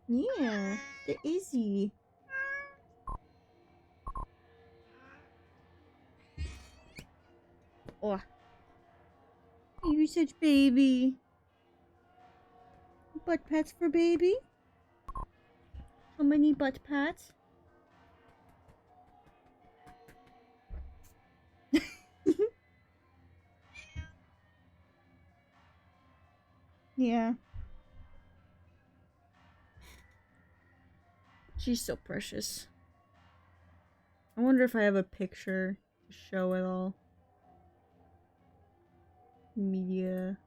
Speaker 1: Yeah, the Izzy. Oh. You such baby. Butt pats for baby? How many butt pats? Yeah. She's so precious. I wonder if I have a picture to show it all. Media.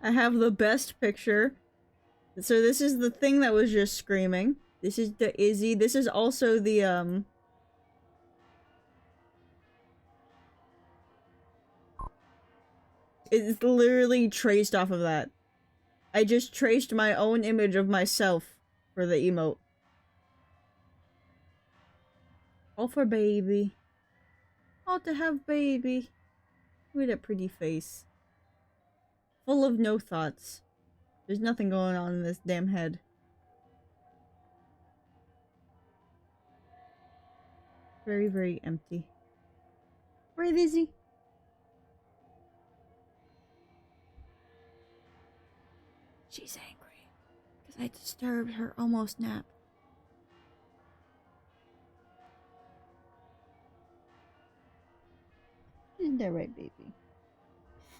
Speaker 1: I have the best picture. So this is the thing that was just screaming. This is the Izzy. This is also the it's literally traced off of that. I just traced my own image of myself for the emote. All for baby. All to have baby. With a pretty face. Full of no thoughts. There's nothing going on in this damn head. Very, very empty. Right, Izzy? She's angry. Because I disturbed her almost nap. Isn't that right, baby?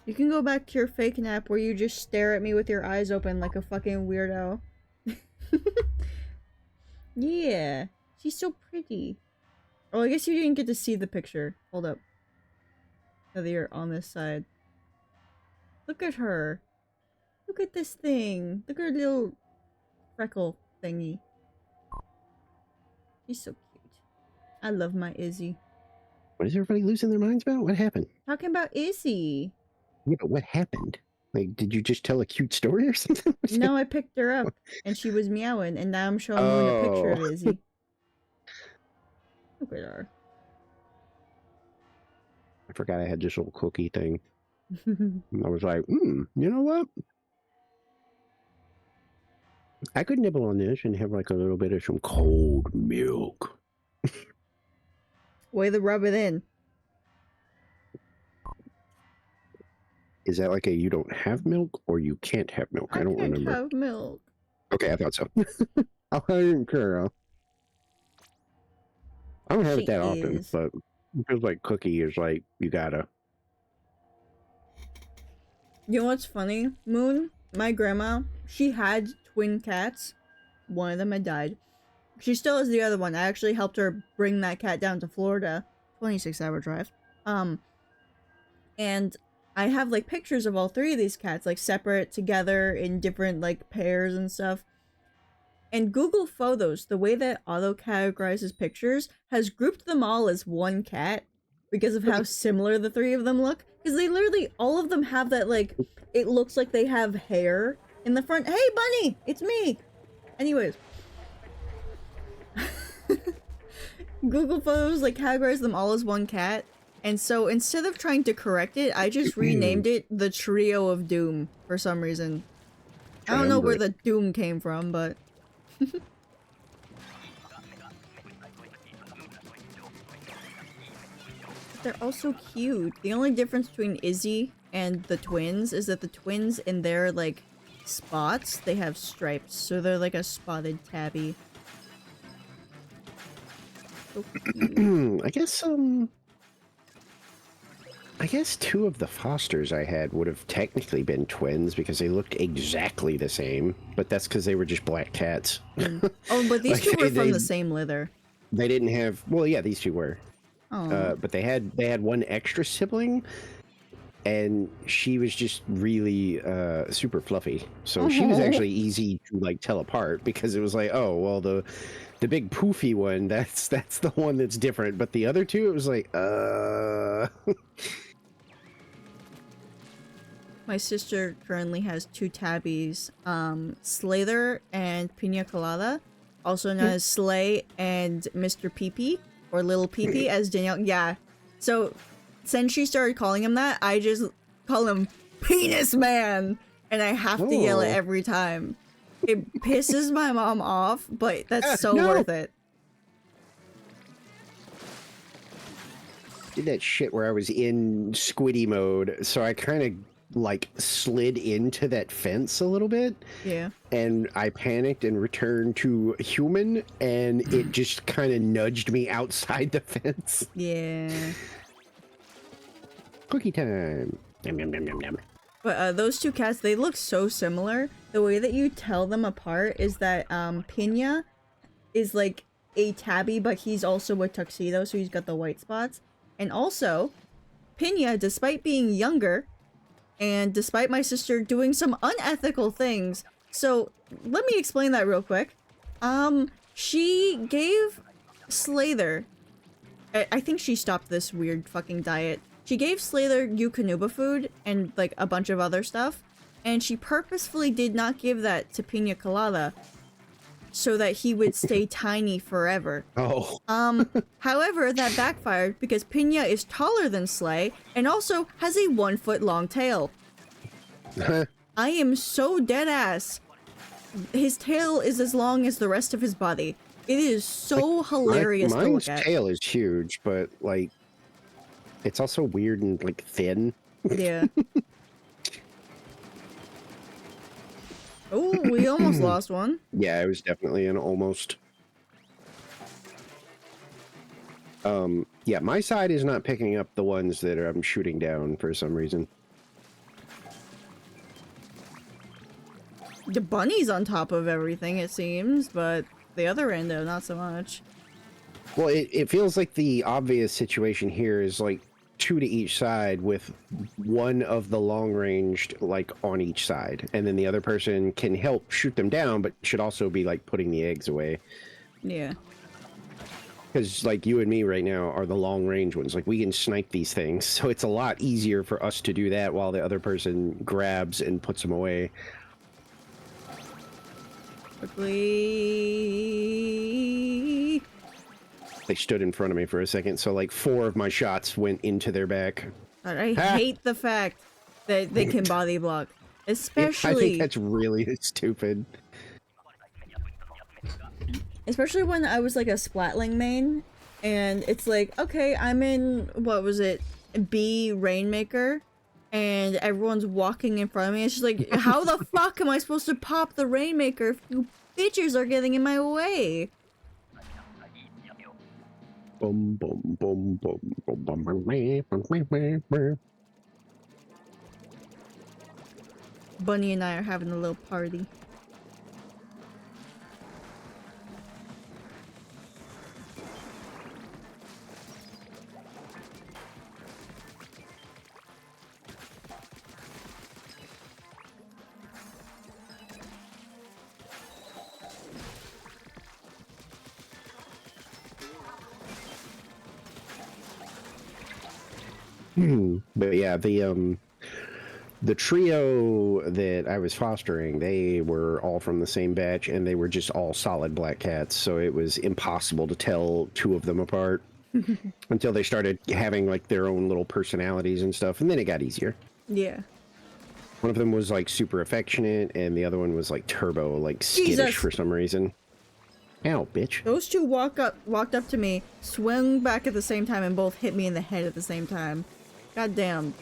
Speaker 1: You can go back to your fake nap where you just stare at me with your eyes open like a fucking weirdo. Yeah. She's so pretty. Oh, I guess you didn't get to see the picture. Hold up. Now that you're on this side. Look at her. Look at this thing. Look at her little freckle thingy. She's so cute. I love my Izzy.
Speaker 2: What is everybody losing their minds about? What happened?
Speaker 1: Talking about Izzy.
Speaker 2: Yeah, but what happened? Like, did you just tell a cute story or something?
Speaker 1: No, I picked her up and she was meowing, and now I'm showing Moon a picture of Izzy. Look at her.
Speaker 2: I forgot I had this little cookie thing. I was like, you know what? I could nibble on this and have like a little bit of some cold milk.
Speaker 1: Way to rub it in.
Speaker 2: Is that like a you don't have milk or you can't have milk? I don't
Speaker 1: can't
Speaker 2: remember.
Speaker 1: have milk.
Speaker 2: Okay, I thought so. I didn't care. I don't have
Speaker 1: She
Speaker 2: it that often,
Speaker 1: is.
Speaker 2: but it feels like cookie is like, you gotta.
Speaker 1: You know what's funny? Moon, my grandma, she had twin cats. One of them had died. She still has the other one. I actually helped her bring that cat down to Florida. 26-hour drive. And I have like pictures of all three of these cats, like separate together in different like pairs and stuff. And Google Photos, the way that auto categorizes pictures, has grouped them all as one cat because of how similar the three of them look. Because they literally, all of them have that, like, it looks like they have hair in the front. Hey, Bunny! It's me! Anyways. Google Photos, like, categorize them all as one cat. And so instead of trying to correct it, I just renamed it the Trio of Doom for some reason. I don't know where the Doom came from, but... They're also cute. The only difference between Izzy and the twins is that the twins in their, like, spots, they have stripes. So they're like a spotted tabby. So cute.
Speaker 2: I guess two of the fosters I had would have technically been twins because they looked exactly the same, but that's because they were just black cats.
Speaker 1: Oh, but these
Speaker 2: Like,
Speaker 1: two were from the same litter.
Speaker 2: They didn't have, well, yeah, these two were.
Speaker 1: Oh.
Speaker 2: But they had one extra sibling, and she was just really super fluffy. So she was actually easy to like tell apart because it was like, oh, well, the big poofy one, that's the one that's different. But the other two, it was like,
Speaker 1: My sister currently has two tabbies, Slather and Pina Colada, also known as Slay and Mr. Pee-Pee, or Little Pee-Pee, as Danielle, yeah. So, since she started calling him that, I just call him Penis Man, and I have to yell it every time. It pisses my mom off, but that's so worth it.
Speaker 2: did that shit where I was in squiddy mode, so I kind of like slid into that fence a little bit.
Speaker 1: Yeah.
Speaker 2: And I panicked and returned to human, and it just kind of nudged me outside the fence.
Speaker 1: Yeah.
Speaker 2: Cookie time. Yum, yum, yum, yum, yum.
Speaker 1: But those two cats, they look so similar. The way that you tell them apart is that Pina is like a tabby, but he's also a tuxedo, so he's got the white spots. And also, Pina, despite being younger, and despite my sister doing some unethical things, so let me explain that real quick. She gave Slather, I think she stopped this weird fucking diet. She gave Slather Eukanuba food and like a bunch of other stuff, and she purposefully did not give that to Pina Colada so that he would stay tiny forever.
Speaker 2: Oh.
Speaker 1: However, that backfired because Pina is taller than Slay and also has a 1 foot long tail. I am so dead ass. His tail is as long as the rest of his body. It is so hilarious to look at.
Speaker 2: Mine's tail is huge, but like, it's also weird and like thin.
Speaker 1: Yeah. Oh, we almost lost one.
Speaker 2: Yeah, it was definitely an almost. Yeah, my side is not picking up the ones that I'm shooting down for some reason.
Speaker 1: The bunny's on top of everything, it seems, but the other end, though, not so much.
Speaker 2: Well, it feels like the obvious situation here is like 2 to each side with one of the long-ranged like on each side, and then the other person can help shoot them down, but should also be like putting the eggs away.
Speaker 1: Yeah.
Speaker 2: Because like you and me right now are the long-range ones. Like we can snipe these things, so it's a lot easier for us to do that while the other person grabs and puts them away.
Speaker 1: Quickly.
Speaker 2: They stood in front of me for a second, so like 4 of my shots went into their back.
Speaker 1: God, I hate the fact that they can body block. Especially...
Speaker 2: I think that's really stupid.
Speaker 1: Especially when I was like a Splatling main, and it's like, okay, I'm in, what was it, B Rainmaker, and everyone's walking in front of me. It's just like, how the fuck am I supposed to pop the Rainmaker if you bitches are getting in my way?
Speaker 2: Boom, boom, boom, boom, boom, boom, boom, boom.
Speaker 1: Bunny and I are having a little party.
Speaker 2: But yeah, the trio that I was fostering, they were all from the same batch, and they were just all solid black cats, so it was impossible to tell 2 of them apart. until they started having like their own little personalities and stuff, and then it got easier.
Speaker 1: Yeah.
Speaker 2: One of them was like super affectionate, and the other one was like turbo, like skittish
Speaker 1: Jesus.
Speaker 2: for some reason. Ow, bitch.
Speaker 1: Those two walked up to me, swung back at the same time, and both hit me in the head at the same time. God damn.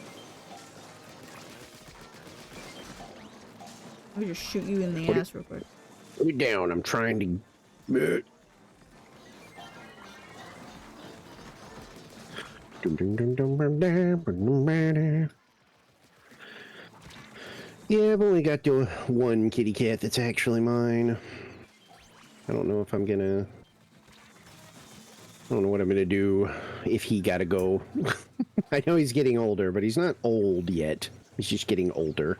Speaker 1: Let me just shoot you in the ass real quick.
Speaker 2: Put it down. I'm trying to. Yeah, I've only got the one kitty cat that's actually mine. I don't know if I'm gonna... I don't know what I'm gonna do if he gotta go. I know he's getting older, but he's not old yet. He's just getting older.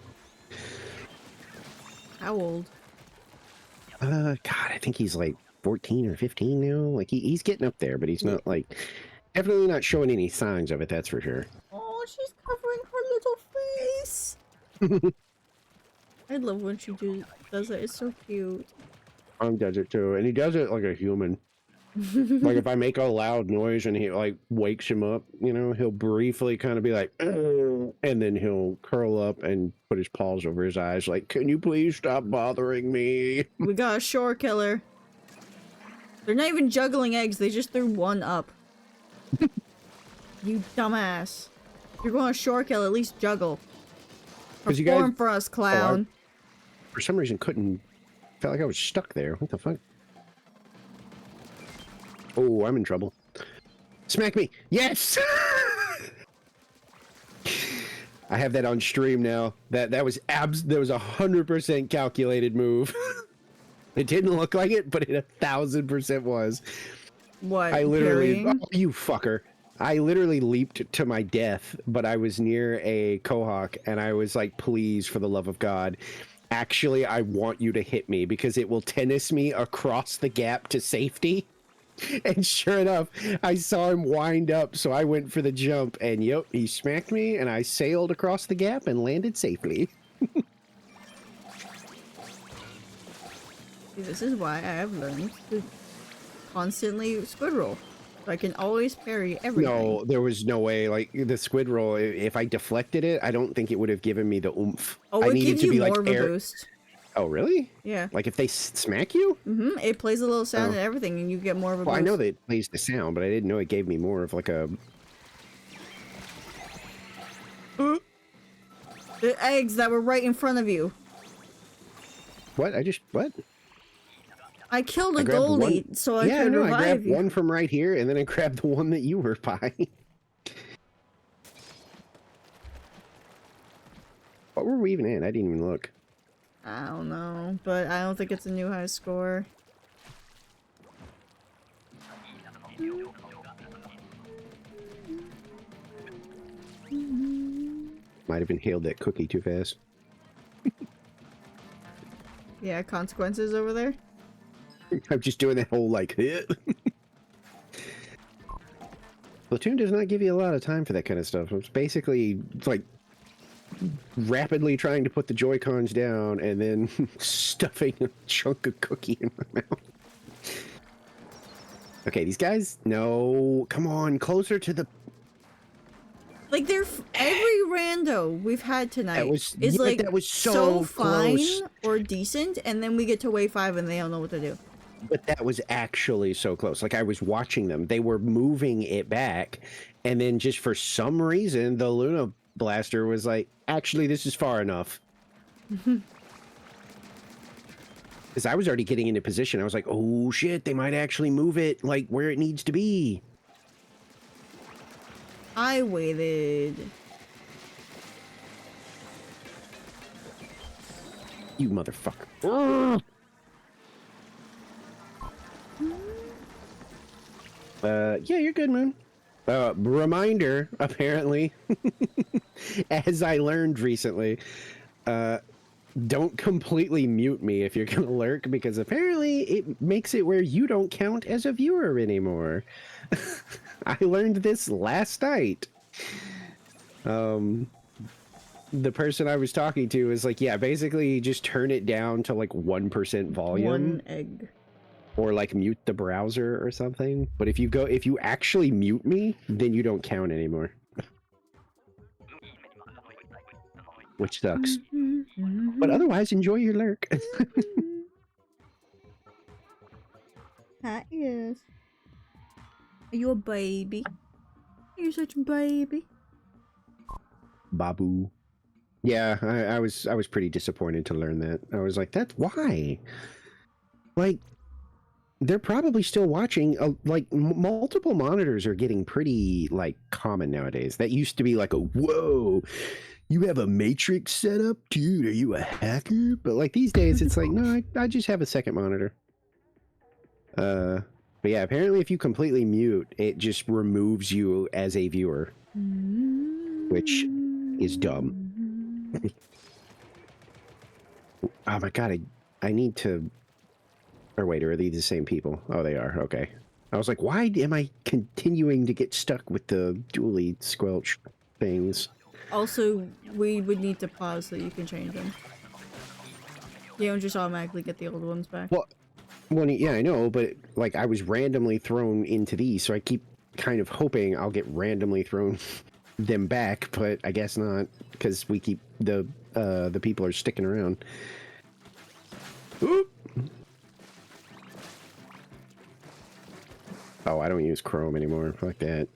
Speaker 1: How old?
Speaker 2: God, I think he's like 14 or 15 now. Like, he's getting up there, but he's not like... Definitely not showing any signs of it, that's for sure.
Speaker 1: Oh, she's covering her little face. I love when she does it. It's so cute.
Speaker 2: Does it too, and he does it like a human. Like if I make a loud noise and he like wakes him up, you know, he'll briefly kind of be like, "Ugh," and then he'll curl up and put his paws over his eyes, like, "Can you please stop bothering me?"
Speaker 1: We got a shore killer. They're not even juggling eggs. They just threw one up. You dumbass. If you're going to shore kill, at least juggle.
Speaker 2: 'Cause you
Speaker 1: Perform
Speaker 2: guys-
Speaker 1: for us, clown.
Speaker 2: For some reason, couldn't. Felt like I was stuck there. What the fuck? Oh, I'm in trouble. Smack me! Yes! I have that on stream now. That was that was 100% calculated move. It didn't look like it, but it 1000% was.
Speaker 1: What?
Speaker 2: I literally,
Speaker 1: parrying?
Speaker 2: oh, you fucker. I literally leaped to my death, but I was near a Kohawk and I was like, please, for the love of God, actually, I want you to hit me because it will tennis me across the gap to safety. And sure enough, I saw him wind up, so I went for the jump and yep, he smacked me and I sailed across the gap and landed safely.
Speaker 1: This is why I have learned to constantly squid roll. So I can always parry everything.
Speaker 2: No, there was no way. Like the squid roll, if I deflected it, I don't think it would have given me the oomph.
Speaker 1: Oh,
Speaker 2: I
Speaker 1: it
Speaker 2: needed
Speaker 1: gives
Speaker 2: to
Speaker 1: you
Speaker 2: be
Speaker 1: more
Speaker 2: like
Speaker 1: of a boost.
Speaker 2: Oh, really?
Speaker 1: Yeah.
Speaker 2: Like if they smack you?
Speaker 1: Mm-hmm. It plays a little sound
Speaker 2: Oh.
Speaker 1: and everything, and you get more of a
Speaker 2: Well,
Speaker 1: boost.
Speaker 2: I know that it plays the sound, but I didn't know it gave me more of like a...
Speaker 1: The eggs that were right in front of you.
Speaker 2: What? What?
Speaker 1: I killed a
Speaker 2: I grabbed
Speaker 1: goldie
Speaker 2: one-
Speaker 1: so I
Speaker 2: yeah,
Speaker 1: could
Speaker 2: no, I
Speaker 1: revive
Speaker 2: grabbed
Speaker 1: you.
Speaker 2: one from right here, and then I grabbed the one that you were by. What were we even in? I didn't even look.
Speaker 1: I don't know, but I don't think it's a new high score.
Speaker 2: Might have inhaled that cookie too fast.
Speaker 1: Yeah, consequences over there.
Speaker 2: I'm just doing that whole like... Splatoon does not give you a lot of time for that kind of stuff. It's basically like rapidly trying to put the Joy-Cons down and then stuffing a chunk of cookie in my mouth. Okay, these guys, no, come on, closer to the...
Speaker 1: Like every rando we've had tonight is
Speaker 2: yeah,
Speaker 1: like
Speaker 2: that was so
Speaker 1: fine
Speaker 2: close.
Speaker 1: or decent, and then we get to wave 5 and they don't know what to do.
Speaker 2: But that was actually so close. Like I was watching them, they were moving it back, and then just for some reason, the Luna Blaster was like, actually, this is far enough. Because I was already getting into position. I was like, oh shit, they might actually move it like where it needs to be.
Speaker 1: I waited.
Speaker 2: You motherfucker. Yeah, you're good, Moon. Reminder, apparently, as I learned recently, don't completely mute me if you're gonna lurk, because apparently it makes it where you don't count as a viewer anymore. I learned this last night. The person I was talking to was like, yeah, basically just turn it down to like 1% volume.
Speaker 1: One egg.
Speaker 2: or like mute the browser or something. But if you actually mute me, then you don't count anymore. Which sucks. But otherwise, enjoy your lurk.
Speaker 1: Hi, yes. Are you a baby? You're such a baby.
Speaker 2: Babu. Yeah, I was pretty disappointed to learn that. I was like, that's why. Like, they're probably still watching. Like, multiple monitors are getting pretty like common nowadays. That used to be like a whoa. You have a matrix setup, dude? Are you a hacker? But like these days, it's like no, I just have a second monitor. But yeah, apparently, if you completely mute, it just removes you as a viewer, which is dumb. Oh my god, I need to. Or wait, are these the same people? Oh, they are. Okay. I was like, why am I continuing to get stuck with the dually squelch things?
Speaker 1: Also, we would need to pause so you can change them. You don't just automatically get the old ones back.
Speaker 2: Well, yeah, I know, but like I was randomly thrown into these, so I keep kind of hoping I'll get randomly thrown them back, but I guess not, because we keep the people are sticking around. Oop. Oh, I don't use Chrome anymore. Like that.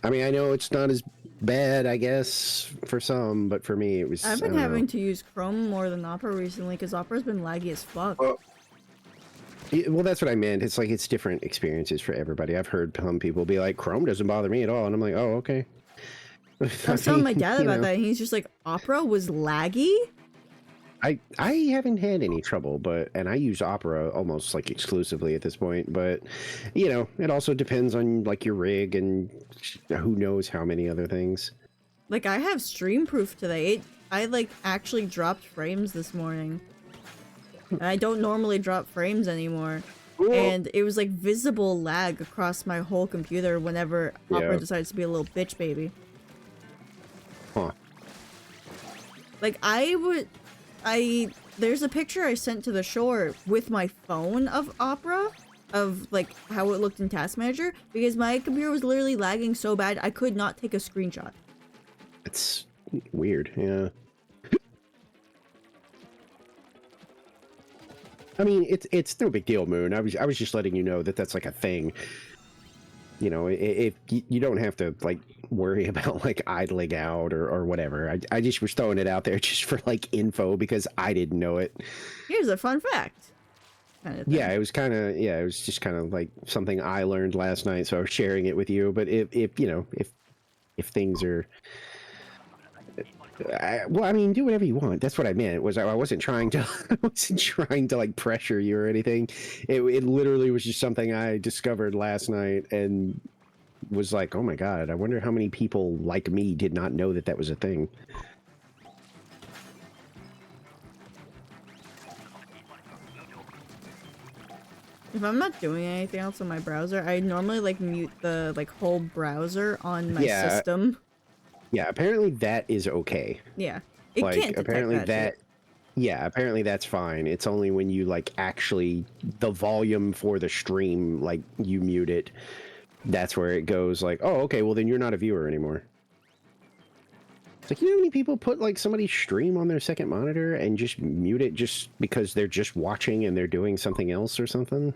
Speaker 2: I mean, I know it's not as bad, I guess, for some, but for me, it was.
Speaker 1: I've been having to use Chrome more than Opera recently because Opera's been laggy as fuck.
Speaker 2: Well, that's what I meant. It's like it's different experiences for everybody. I've heard some people be like, Chrome doesn't bother me at all, and I'm like, oh, okay.
Speaker 1: I was telling my dad about that, and he's just like, Opera was laggy?
Speaker 2: I haven't had any trouble, and I use Opera almost like exclusively at this point, but you know, it also depends on like your rig and who knows how many other things.
Speaker 1: Like, I have stream proof today. I like actually dropped frames this morning. And I don't normally drop frames anymore.
Speaker 2: Cool.
Speaker 1: And it was like visible lag across my whole computer whenever Opera decides to be a little bitch baby.
Speaker 2: Huh.
Speaker 1: Like, there's a picture I sent to the shore with my phone of Opera, of like how it looked in Task Manager, because my computer was literally lagging so bad I could not take a screenshot.
Speaker 2: It's weird, yeah. I mean, it's no big deal, Moon. I was just letting you know that that's like a thing. You know, if you don't have to like worry about like idling out or whatever. I just was throwing it out there just for like info because I didn't know it.
Speaker 1: Here's a fun fact. Kind of thing.
Speaker 2: Yeah, it was just kind of like something I learned last night, so I was sharing it with you. But if you know, if things are well, I mean, do whatever you want. That's what I meant. I wasn't trying to like pressure you or anything. It literally was just something I discovered last night and was like, oh my god, I wonder how many people like me did not know that was a thing.
Speaker 1: If I'm not doing anything else on my browser, I normally like mute the like whole browser on my system.
Speaker 2: Yeah, apparently that is okay.
Speaker 1: Yeah. It can't detect
Speaker 2: apparently
Speaker 1: that shit.
Speaker 2: Yeah, apparently that's fine. It's only when you like actually the volume for the stream, like you mute it, that's where it goes like, oh, okay, well then you're not a viewer anymore. It's like, you know how many people put like somebody's stream on their second monitor and just mute it just because they're just watching and they're doing something else or something?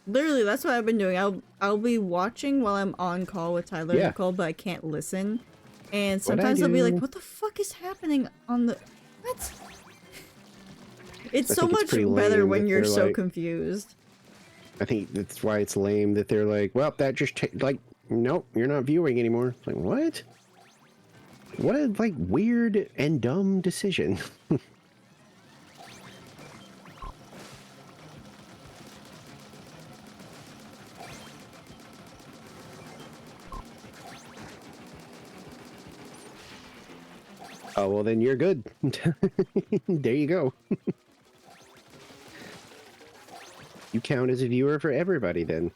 Speaker 1: Literally, that's what I've been doing. I'll be watching while I'm on call with Tyler and Nicole, but I can't listen. And sometimes they'll be like, what the fuck is happening on the... What? It's so much better when you're so confused.
Speaker 2: I think that's why it's lame that they're like, well, that just, like, nope, you're not viewing anymore. Like, what? What a, like, weird and dumb decision. Oh, well, then you're good. There you go. You count as a viewer for everybody, then.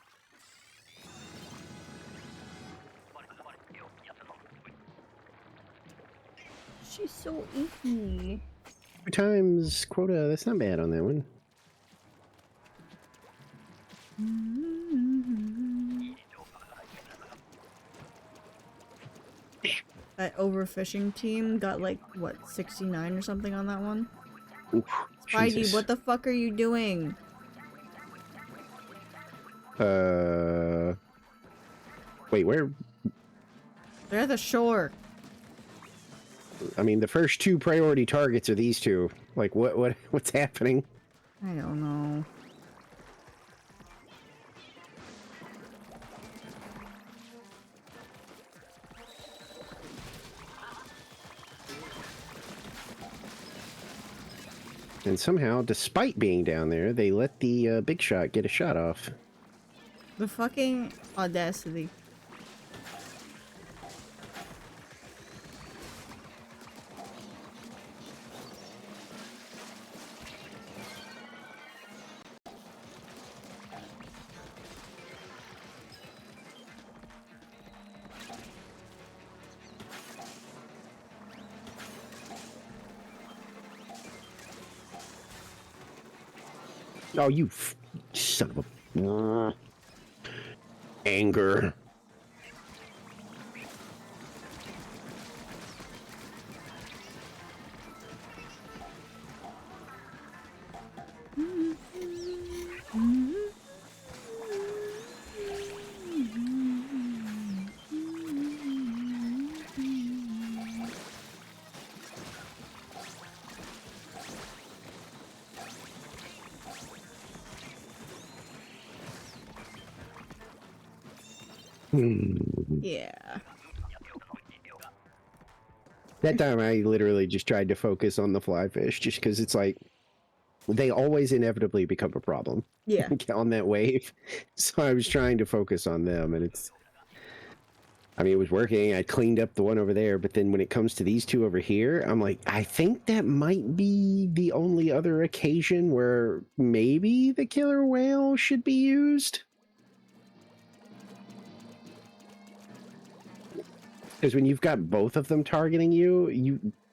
Speaker 1: She's so icky.
Speaker 2: 2 times quota, that's not bad on that one.
Speaker 1: That overfishing team got like, what, 69 or something on that one?
Speaker 2: Oof,
Speaker 1: Spidey,
Speaker 2: Jesus.
Speaker 1: what the fuck are you doing?
Speaker 2: Wait, where?
Speaker 1: They're at the shore.
Speaker 2: I mean, the first two priority targets are these two. Like, what's happening?
Speaker 1: I don't know.
Speaker 2: And somehow, despite being down there, they let the big shot get a shot off.
Speaker 1: The fucking audacity.
Speaker 2: Oh, you son of a... Anger.
Speaker 1: Yeah.
Speaker 2: That time I literally just tried to focus on the fly fish just because it's like they always inevitably become a problem
Speaker 1: Yeah.
Speaker 2: on that wave. So I was trying to focus on them and I mean, it was working. I cleaned up the one over there, but then when it comes to these two over here, I'm like, I think that might be the only other occasion where maybe the killer whale should be used. Because when you've got both of them targeting you,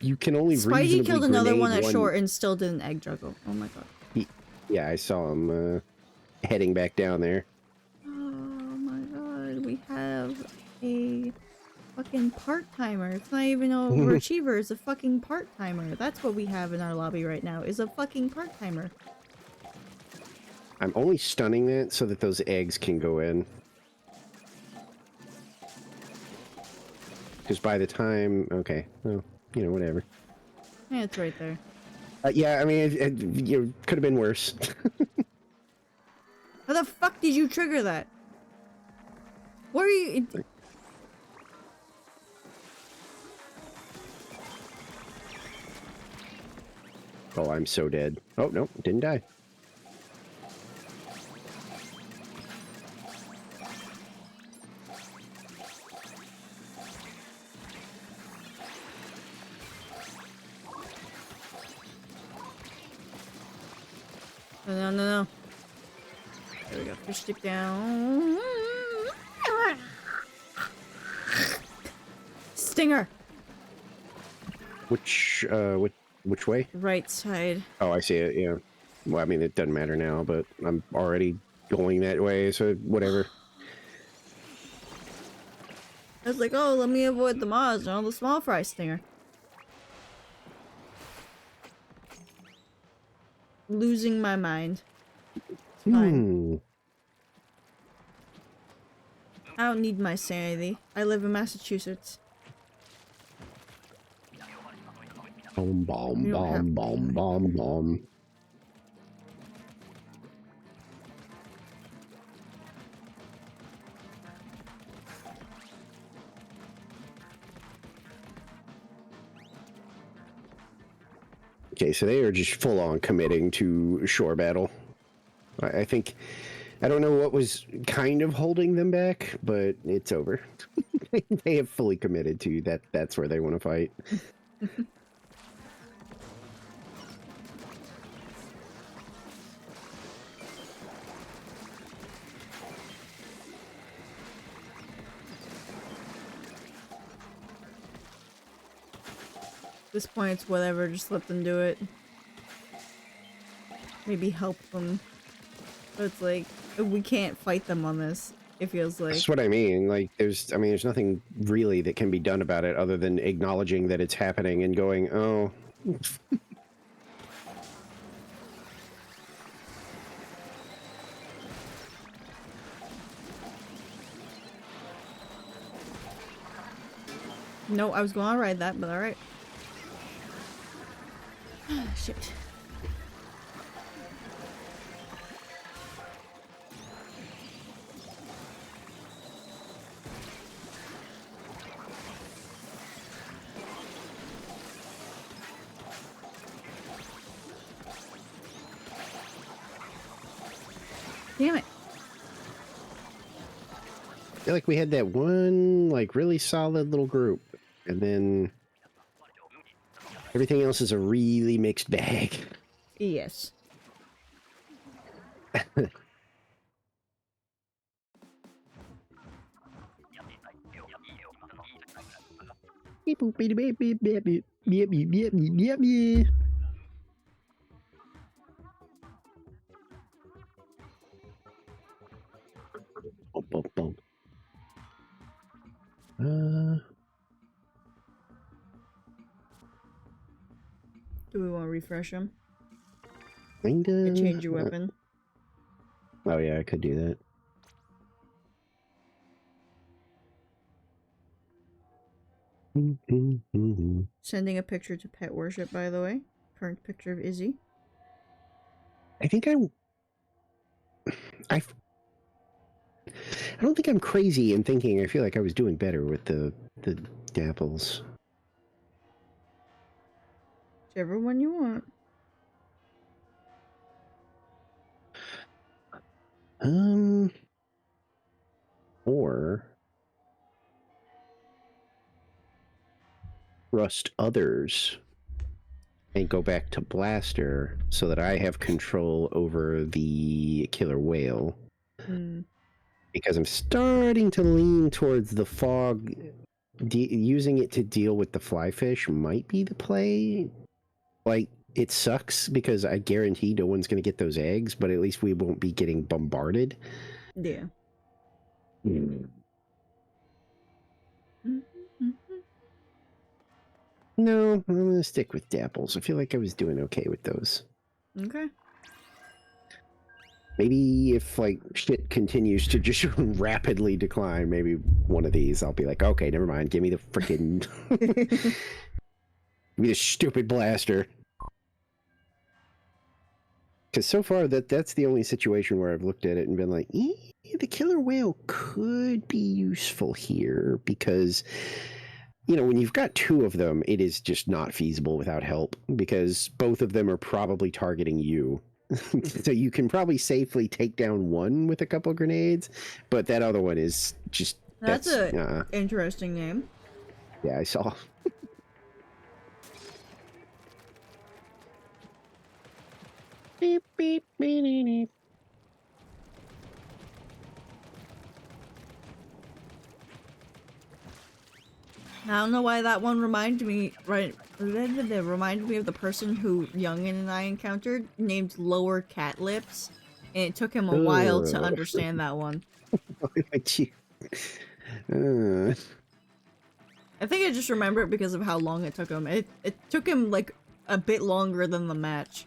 Speaker 2: you can only
Speaker 1: Spidey
Speaker 2: reasonably
Speaker 1: killed another one
Speaker 2: grenade
Speaker 1: at shore and still did an egg juggle. Oh my god.
Speaker 2: Yeah, I saw him heading back down there.
Speaker 1: Oh my god. We have a fucking part-timer. It's not even a overachiever. It's a fucking part-timer. That's what we have in our lobby right now, is a fucking part-timer.
Speaker 2: I'm only stunning that so that those eggs can go in. Because by the time... Okay, well, you know, whatever.
Speaker 1: Yeah, it's right there.
Speaker 2: Yeah, I mean, it could have been worse.
Speaker 1: How the fuck did you trigger that? What are you...
Speaker 2: Oh, I'm so dead. Oh, no, didn't die.
Speaker 1: No, no, no. There we go. Fish stick down. Stinger!
Speaker 2: Which way?
Speaker 1: Right side.
Speaker 2: Oh, I see it, yeah. Well, I mean, it doesn't matter now, but I'm already going that way, so whatever.
Speaker 1: I was like, oh, let me avoid the mods, no, the small fry stinger. Losing my mind. It's fine. I don't need my sanity. I live in Massachusetts.
Speaker 2: Bomb, bomb,
Speaker 1: You don't have
Speaker 2: bomb, bomb, bomb, bomb. Okay, so they are just full on committing to shore battle. I think, I don't know what was kind of holding them back, but it's over. They have fully committed to that. That's where they want to fight.
Speaker 1: At this point, it's whatever, just let them do it. Maybe help them. So it's like, we can't fight them on this, it feels like.
Speaker 2: That's what I mean. Like, there's nothing really that can be done about it other than acknowledging that it's happening and going, oh.
Speaker 1: No, I was going to ride that, but alright. Shit. Damn it.
Speaker 2: I feel like we had that one, like, really solid little group. And then everything else is a really mixed bag.
Speaker 1: Yes.
Speaker 2: Beep, boop, beep, beep, beep, beep, beep, beep, beep, beep, beep, beep, beep. Bum, bum, bum.
Speaker 1: Do we want to refresh them?
Speaker 2: Kinda.
Speaker 1: And change your weapon?
Speaker 2: Oh yeah, I could do that.
Speaker 1: Sending a picture to pet worship, by the way. Current picture of Izzy.
Speaker 2: I think I don't think I'm crazy in thinking I feel like I was doing better with the dapples.
Speaker 1: Whichever one you want.
Speaker 2: Or rust others and go back to blaster so that I have control over the killer whale. Because I'm starting to lean towards the fog. Using it to deal with the flyfish might be the play. Like, it sucks because I guarantee no one's going to get those eggs, but at least we won't be getting bombarded.
Speaker 1: Yeah.
Speaker 2: No, I'm going to stick with dapples. I feel like I was doing okay with those.
Speaker 1: Okay.
Speaker 2: Maybe if, like, shit continues to just rapidly decline, maybe one of these I'll be like, okay, never mind. Give me the freaking... Give me the stupid blaster. Because so far, that's the only situation where I've looked at it and been like, the killer whale could be useful here. Because, you know, when you've got two of them, it is just not feasible without help. Because both of them are probably targeting you. So you can probably safely take down one with a couple grenades, but that other one is just...
Speaker 1: That's a interesting name.
Speaker 2: Yeah, I saw. Beep, beep, beep, beep, beep.
Speaker 1: I don't know why that one reminded me of the person who Youngin and I encountered named Lower Cat Lips, and it took him a while to understand that one.
Speaker 2: I
Speaker 1: think I just remember it because of how long it took him. It took him like a bit longer than the match.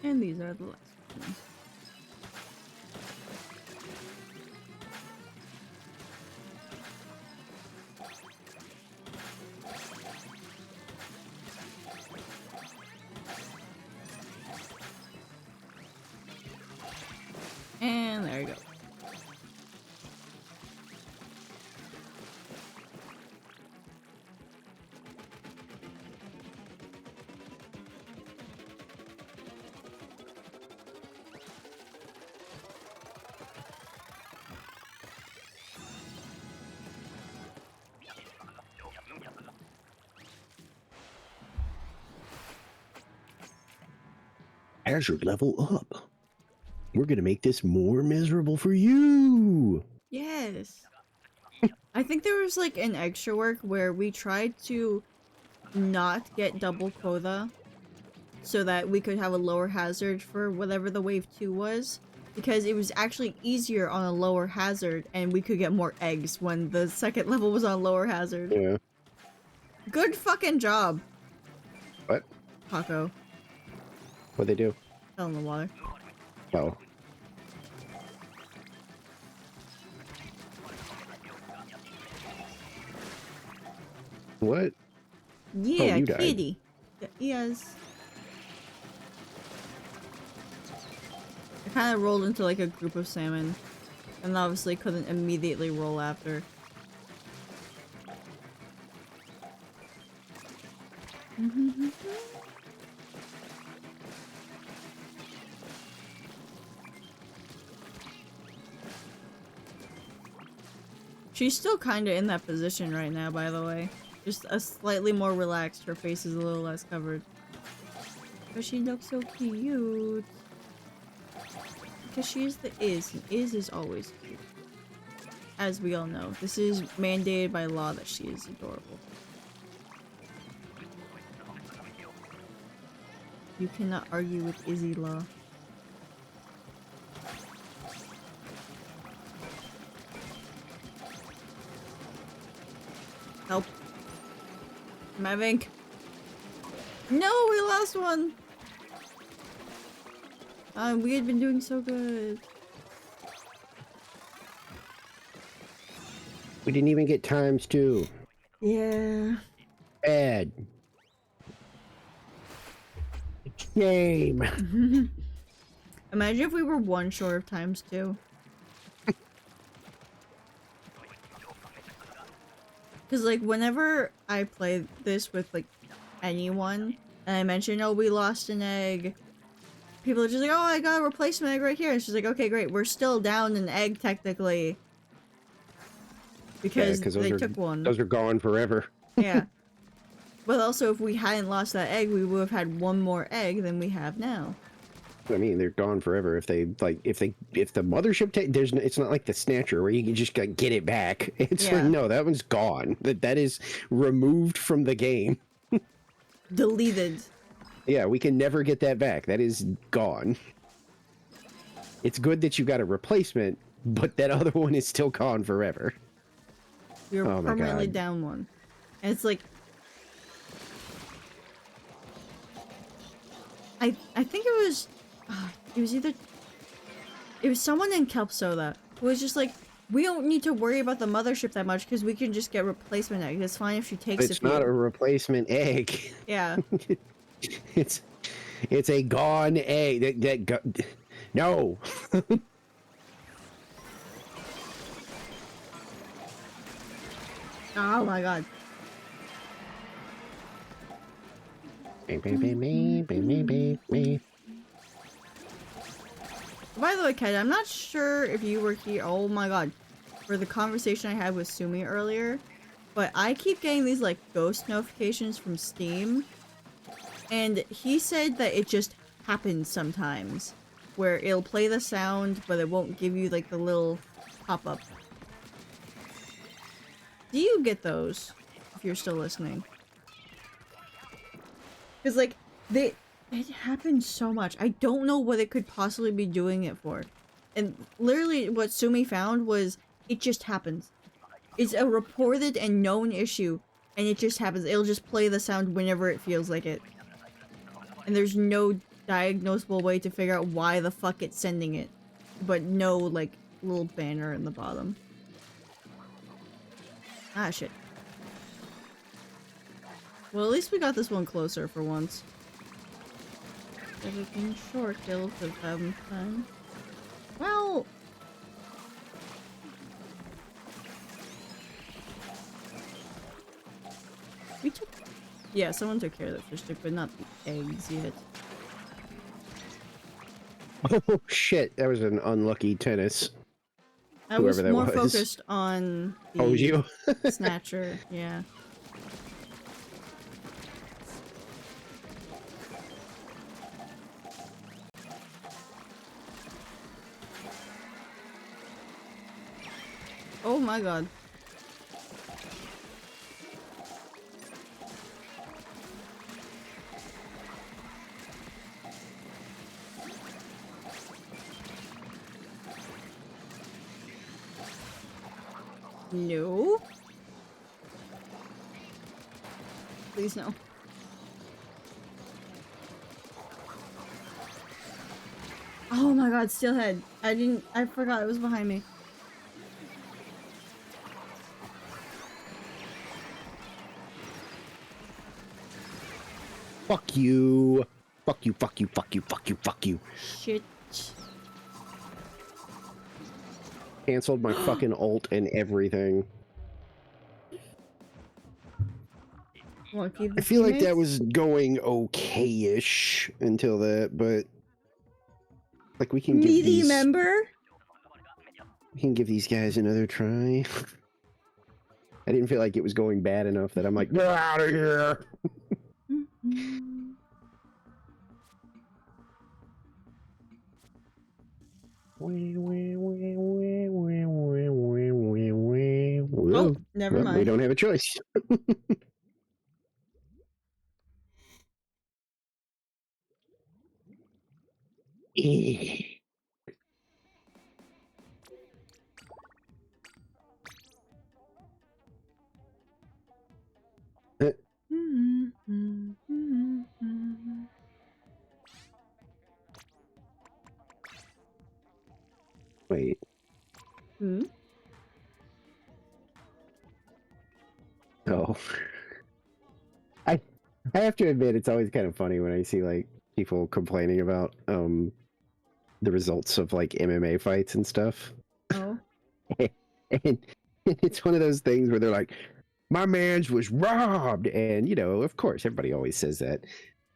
Speaker 1: And these are the last ones. And there you go.
Speaker 2: hazard level up. We're gonna make this more miserable for you.
Speaker 1: Yes. I think there was like an extra work where we tried to not get double quota so that we could have a lower hazard for whatever the wave 2 was, because it was actually easier on a lower hazard and we could get more eggs when the second level was on lower hazard.
Speaker 2: Yeah.
Speaker 1: Good fucking job,
Speaker 2: What?
Speaker 1: Paco.
Speaker 2: What'd they do?
Speaker 1: Fell in the water.
Speaker 2: Oh. What?
Speaker 1: Yeah,
Speaker 2: you died.
Speaker 1: kitty. Yes. I kind of rolled into like a group of salmon, and obviously couldn't immediately roll after. She's still kind of in that position right now, by the way. Just a slightly more relaxed. Her face is a little less covered. But she looks so cute. Because she is the Iz, and Iz is always cute. As we all know, this is mandated by law that she is adorable. You cannot argue with Izzy law. Help. Mavink. No, we lost one! We had been doing so good.
Speaker 2: We didn't even get ×2.
Speaker 1: Yeah.
Speaker 2: Bad. Shame.
Speaker 1: Imagine if we were one short of ×2. Because, like, whenever I play this with, like, anyone, and I mention, oh, we lost an egg, people are just like, oh, I got a replacement egg right here. It's just like, okay, great. We're still down an egg, technically. Because they took one.
Speaker 2: Those are gone forever.
Speaker 1: Yeah. But also, if we hadn't lost that egg, we would have had one more egg than we have now.
Speaker 2: I mean, they're gone forever. If the mothership it's not like the Snatcher where you can just get it back. It's
Speaker 1: Yeah.
Speaker 2: like, no, that one's gone. That is removed from the game.
Speaker 1: Deleted.
Speaker 2: Yeah, we can never get that back. That is gone. It's good that you got a replacement, but that other one is still gone forever.
Speaker 1: You're
Speaker 2: Oh my
Speaker 1: permanently
Speaker 2: God.
Speaker 1: down one. And it's like... I think it was either... It was someone in Kelpsoda who was just like, we don't need to worry about the mothership that much because we can just get replacement egg. It's fine if she takes
Speaker 2: It's
Speaker 1: a few.
Speaker 2: not a replacement egg.
Speaker 1: Yeah.
Speaker 2: It's a gone egg. No.
Speaker 1: Oh my god. By the way, Kat, I'm not sure if you were here. Oh my god. For the conversation I had with Sumi earlier. But I keep getting these, like, ghost notifications from Steam. And he said that it just happens sometimes. Where it'll play the sound, but it won't give you, like, the little pop-up. Do you get those? If you're still listening. Because, like, it happens so much. I don't know what it could possibly be doing it for. And literally what Sumi found was, it just happens. It's a reported and known issue, and it just happens. It'll just play the sound whenever it feels like it. And there's no diagnosable way to figure out why the fuck it's sending it. But no, like, little banner in the bottom. Ah, shit. Well, at least we got this one closer for once. Everything short kills the 7th time. Well... we took... Yeah, someone took care of the fish stick, but not the eggs yet.
Speaker 2: Oh shit, that was an unlucky tennis.
Speaker 1: I was
Speaker 2: Whoever that
Speaker 1: more
Speaker 2: was.
Speaker 1: focused on the
Speaker 2: Oh, you?
Speaker 1: Snatcher, yeah. Oh my god. No. Please no. Oh my god, steelhead. I forgot it was behind me.
Speaker 2: Fuck you. Fuck you, fuck you, fuck you, fuck you, fuck you.
Speaker 1: Shit.
Speaker 2: Canceled my fucking ult and everything.
Speaker 1: What, keep the
Speaker 2: I feel like that
Speaker 1: teammates?
Speaker 2: was going okay-ish until that, but like we can give
Speaker 1: Meaty
Speaker 2: these
Speaker 1: member?
Speaker 2: we can give these guys another try. I didn't feel like it was going bad enough that I'm like, get out of here.
Speaker 1: Oh, never
Speaker 2: Well,
Speaker 1: mind.
Speaker 2: we don't have a choice. Wait.
Speaker 1: Hmm?
Speaker 2: Oh. I I have to admit it's always kind of funny when I see like people complaining about the results of like MMA fights and stuff.
Speaker 1: Oh.
Speaker 2: And it's one of those things where they're like, my man's was robbed, and you know, of course everybody always says that,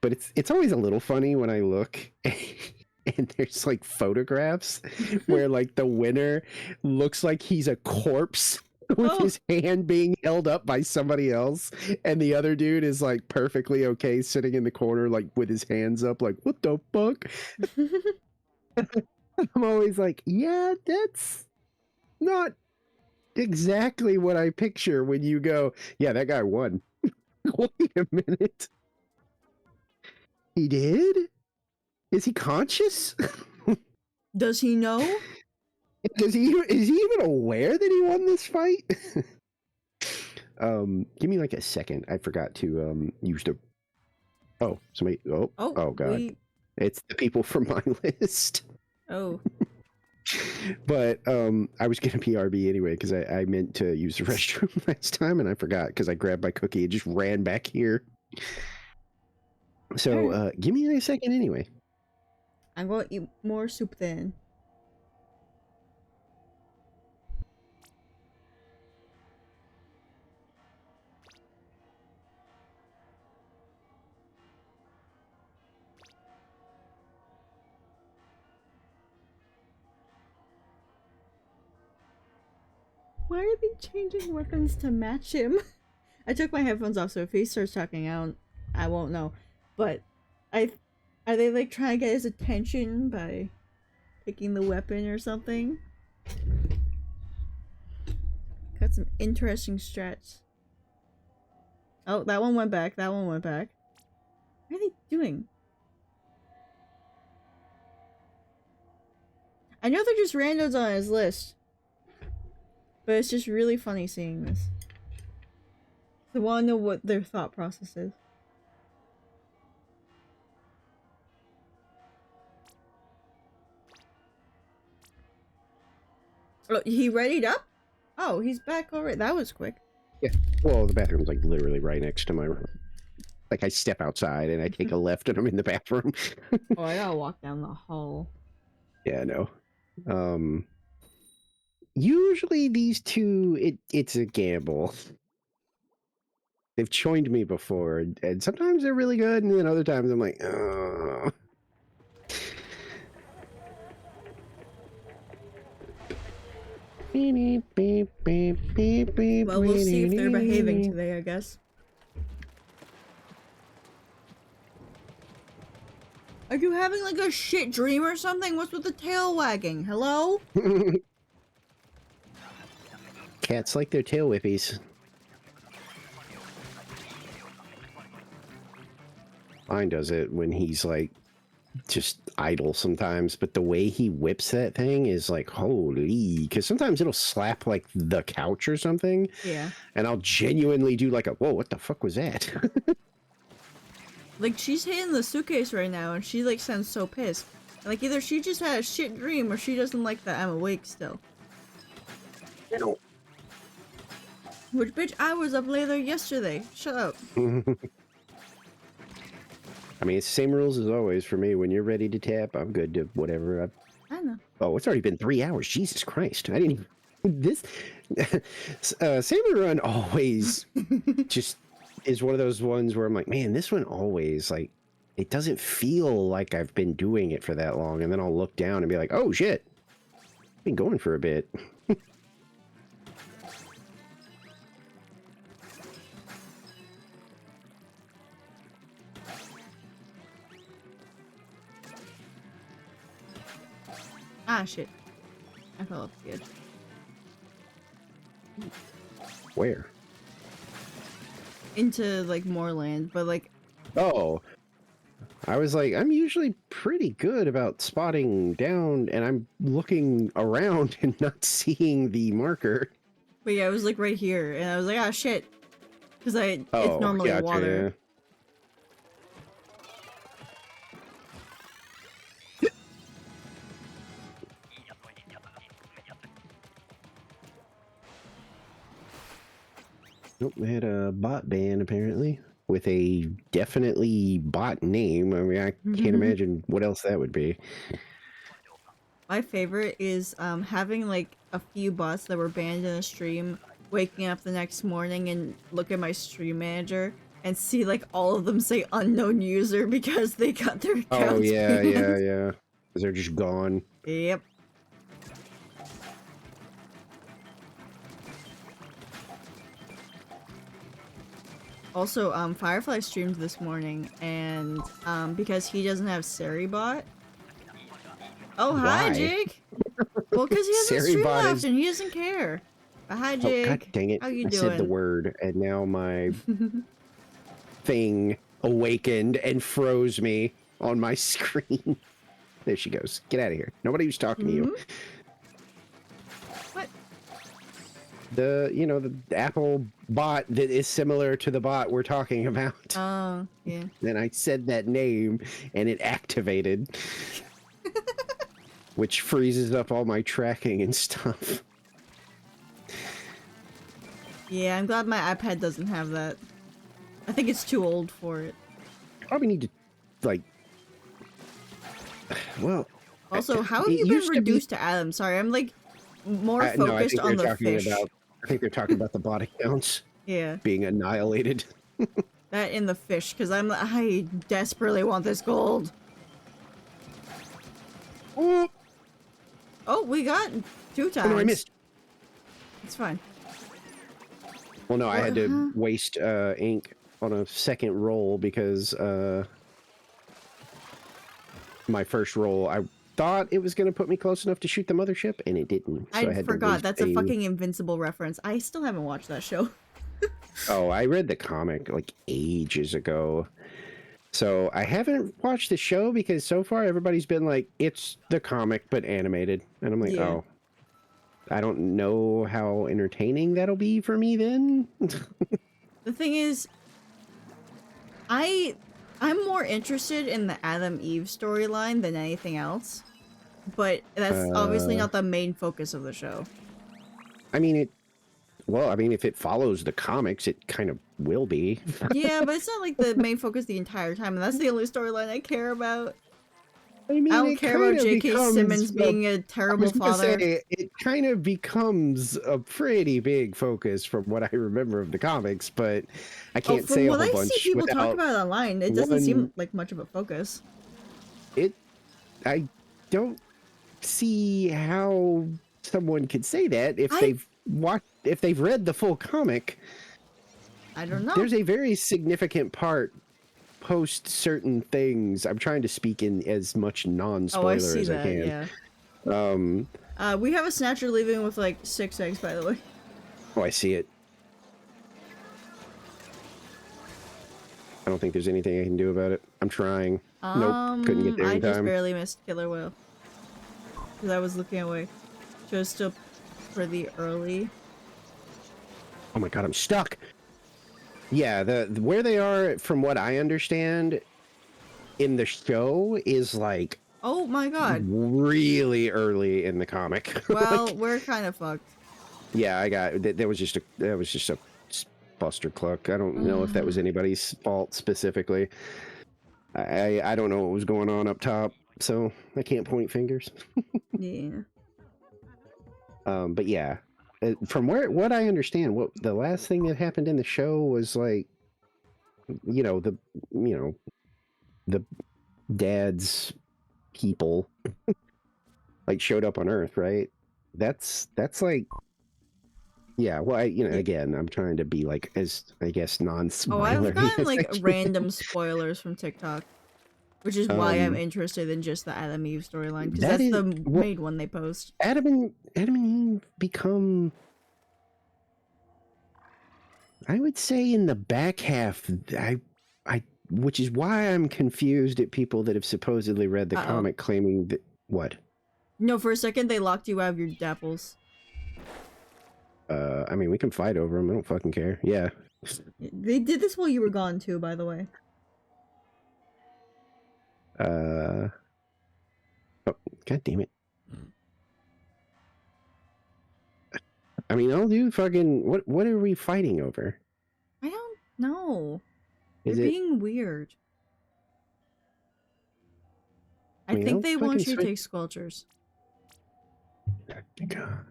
Speaker 2: but it's always a little funny when I look and there's like photographs where like the winner looks like he's a corpse with
Speaker 1: Oh.
Speaker 2: his hand being held up by somebody else, and the other dude is like perfectly okay sitting in the corner like with his hands up like, what the fuck. I'm always like, yeah, that's not exactly what I picture when you go, yeah, that guy won. Wait a minute. He did? Is he conscious?
Speaker 1: Does he know?
Speaker 2: Is he even aware that he won this fight? Give me like a second. I forgot to use the somebody oh god. It's the people from my list.
Speaker 1: Oh.
Speaker 2: But I was gonna PRB anyway because I meant to use the restroom last time and I forgot because I grabbed my cookie and just ran back here. So give me a second anyway.
Speaker 1: I'm going to eat more soup then. Why are they changing weapons to match him? I took my headphones off, so if he starts talking out, I won't know. But are they like trying to get his attention by picking the weapon or something? Got some interesting strats. Oh, that one went back. That one went back. What are they doing? I know they're just randos on his list. But it's just really funny seeing this. I want to know what their thought process is. Oh, he readied up? Oh, he's back already. That was quick.
Speaker 2: Yeah. Well, the bathroom's like literally right next to my room. Like I step outside and I take a left and I'm in the bathroom.
Speaker 1: Oh, I gotta walk down the hall.
Speaker 2: Yeah, no. Usually these two, it's a gamble. They've joined me before, and sometimes they're really good, and then other times I'm like, oh.
Speaker 1: Well, we'll see if they're behaving today, I guess. Are you having like a shit dream or something? What's with the tail wagging? Hello?
Speaker 2: Cats like their tail whippies. Mine does it when he's like just idle sometimes, but the way he whips that thing is like holy, because sometimes it'll slap like the couch or something,
Speaker 1: Yeah.
Speaker 2: and I'll genuinely do like a whoa, what the fuck was that?
Speaker 1: Like, she's hitting the suitcase right now, and she, like, sounds so pissed. Like, either she just had a shit dream, or she doesn't like that I'm awake still.
Speaker 2: You know.
Speaker 1: Which, bitch, I was up later yesterday. Shut up.
Speaker 2: I mean, it's the same rules as always for me. When you're ready to tap, I'm good to whatever.
Speaker 1: I know.
Speaker 2: Oh, it's already been 3 hours. Jesus Christ. I didn't even... This... Salmon Run always just is one of those ones where I'm like, man, this one always, like, it doesn't feel like I've been doing it for that long. And then I'll look down and be like, oh, shit. I've been going for a bit.
Speaker 1: Ah, shit. I fell off the edge.
Speaker 2: Where?
Speaker 1: Into, like, more land, but, like...
Speaker 2: Oh. I was like, I'm usually pretty good about spotting down, and I'm looking around and not seeing the marker.
Speaker 1: But yeah, it was, like, right here, and I was like, ah, shit. Because it's
Speaker 2: Oh,
Speaker 1: normally
Speaker 2: gotcha,
Speaker 1: water.
Speaker 2: yeah. Nope, they had a bot ban apparently with a definitely bot name. I mean, I can't imagine what else that would be.
Speaker 1: My favorite is having like a few bots that were banned in a stream, waking up the next morning and look at my stream manager and see like all of them say unknown user because they got their accounts
Speaker 2: Oh yeah,
Speaker 1: banned.
Speaker 2: yeah. Because they're just gone.
Speaker 1: Yep. Also, Firefly streamed this morning, and because he doesn't have Seribot. Oh, hi,
Speaker 2: Why?
Speaker 1: Jake. Well, because he hasn't stream
Speaker 2: Seribot
Speaker 1: left
Speaker 2: is-
Speaker 1: and he doesn't care. Hi,
Speaker 2: Oh,
Speaker 1: Jake.
Speaker 2: god dang it.
Speaker 1: How you
Speaker 2: I
Speaker 1: doing?
Speaker 2: said the word, and now my thing awakened and froze me on my screen. There she goes. Get out of here. Nobody was talking to you.
Speaker 1: What?
Speaker 2: The Apple bot that is similar to the bot we're talking about.
Speaker 1: Oh, yeah.
Speaker 2: Then I said that name and it activated. Which freezes up all my tracking and stuff.
Speaker 1: Yeah, I'm glad my iPad doesn't have that. I think it's too old for it.
Speaker 2: Probably need to, like... Well...
Speaker 1: Also, how have
Speaker 2: it
Speaker 1: you been
Speaker 2: used to be-
Speaker 1: reduced to Adam? Sorry, I'm like more
Speaker 2: No, I
Speaker 1: focused
Speaker 2: think
Speaker 1: on
Speaker 2: they're
Speaker 1: the
Speaker 2: talking
Speaker 1: fish.
Speaker 2: I think they're talking about the bot accounts
Speaker 1: Yeah,
Speaker 2: being annihilated.
Speaker 1: that and the fish, because I desperately want this gold.
Speaker 2: Oh,
Speaker 1: Oh, we got 2 times.
Speaker 2: no, I missed.
Speaker 1: It's fine.
Speaker 2: Well, no, I had to
Speaker 1: Uh-huh.
Speaker 2: waste ink on a second roll because my first roll, I thought it was going to put me close enough to shoot the mothership, and it didn't. So I
Speaker 1: I
Speaker 2: had to
Speaker 1: forgot.
Speaker 2: waste
Speaker 1: That's a fucking Invincible reference. I still haven't watched that show.
Speaker 2: Oh, I read the comic like ages ago. So I haven't watched the show because so far everybody's been like, it's the comic but animated. And I'm like,
Speaker 1: Yeah.
Speaker 2: oh, I don't know how entertaining that'll be for me then.
Speaker 1: The thing is, I'm more interested in the Adam Eve storyline than anything else. But that's obviously not the main focus of the show.
Speaker 2: I mean, if it follows the comics, it kind of will be.
Speaker 1: Yeah, but it's not like the main focus the entire time, and that's the only storyline I care about.
Speaker 2: I mean,
Speaker 1: I don't
Speaker 2: it
Speaker 1: care about
Speaker 2: kinda
Speaker 1: J.K.
Speaker 2: becomes
Speaker 1: Simmons being a
Speaker 2: I
Speaker 1: terrible
Speaker 2: was gonna
Speaker 1: father.
Speaker 2: say, it kind of becomes a pretty big focus from what I remember of the comics, but I can't
Speaker 1: From
Speaker 2: say a
Speaker 1: what
Speaker 2: whole
Speaker 1: I
Speaker 2: bunch
Speaker 1: see people talk
Speaker 2: without
Speaker 1: about it online, it doesn't seem like much of a focus.
Speaker 2: it. I don't see how someone could say that if they've read the full comic.
Speaker 1: I don't know.
Speaker 2: There's a very significant part post certain things. I'm trying to speak in as much
Speaker 1: Oh, I
Speaker 2: non-spoiler
Speaker 1: see
Speaker 2: as
Speaker 1: that,
Speaker 2: I can.
Speaker 1: yeah. We have a snatcher leaving with like 6 eggs, by the way.
Speaker 2: Oh, I see it. I don't think there's anything I can do about it. I'm trying. Nope, couldn't get there
Speaker 1: I
Speaker 2: in
Speaker 1: just
Speaker 2: time.
Speaker 1: barely missed Killer Whale. Because I was looking away. So it's still pretty early.
Speaker 2: Oh my god, I'm stuck. Yeah, the where they are, from what I understand, in the show is like
Speaker 1: Oh my god.
Speaker 2: really early in the comic.
Speaker 1: Well,
Speaker 2: Like,
Speaker 1: we're kind of fucked.
Speaker 2: yeah, I got that. Was just a Buster Cluck. I don't know if that was anybody's fault specifically. I don't know what was going on up top, so I can't point fingers.
Speaker 1: Yeah.
Speaker 2: But yeah, from what I understand, what the last thing that happened in the show was like, you know, the dad's people like showed up on Earth, right? That's like, yeah. Well, again, I'm trying to be like as, I guess,
Speaker 1: Oh,
Speaker 2: non-spoiler.
Speaker 1: I've gotten like random spoilers from TikTok. Which is why I'm interested in just the Adam Eve storyline, because
Speaker 2: that
Speaker 1: that's
Speaker 2: is-
Speaker 1: the
Speaker 2: well,
Speaker 1: main one they post.
Speaker 2: Adam and Eve become, I would say, in the back half. Which is why I'm confused at people that have supposedly read the comic claiming that what.
Speaker 1: No, for a second they locked you out of your dapples.
Speaker 2: I mean, we can fight over them. I don't fucking care. Yeah.
Speaker 1: They did this while you were gone too, by the way.
Speaker 2: Oh, god damn it. I mean, I'll do fucking what are we fighting over?
Speaker 1: I don't know.
Speaker 2: Is
Speaker 1: They're
Speaker 2: it
Speaker 1: being weird. I
Speaker 2: mean,
Speaker 1: think
Speaker 2: I'll
Speaker 1: they want
Speaker 2: fucking
Speaker 1: you to
Speaker 2: switch-
Speaker 1: take sculptures.
Speaker 2: God.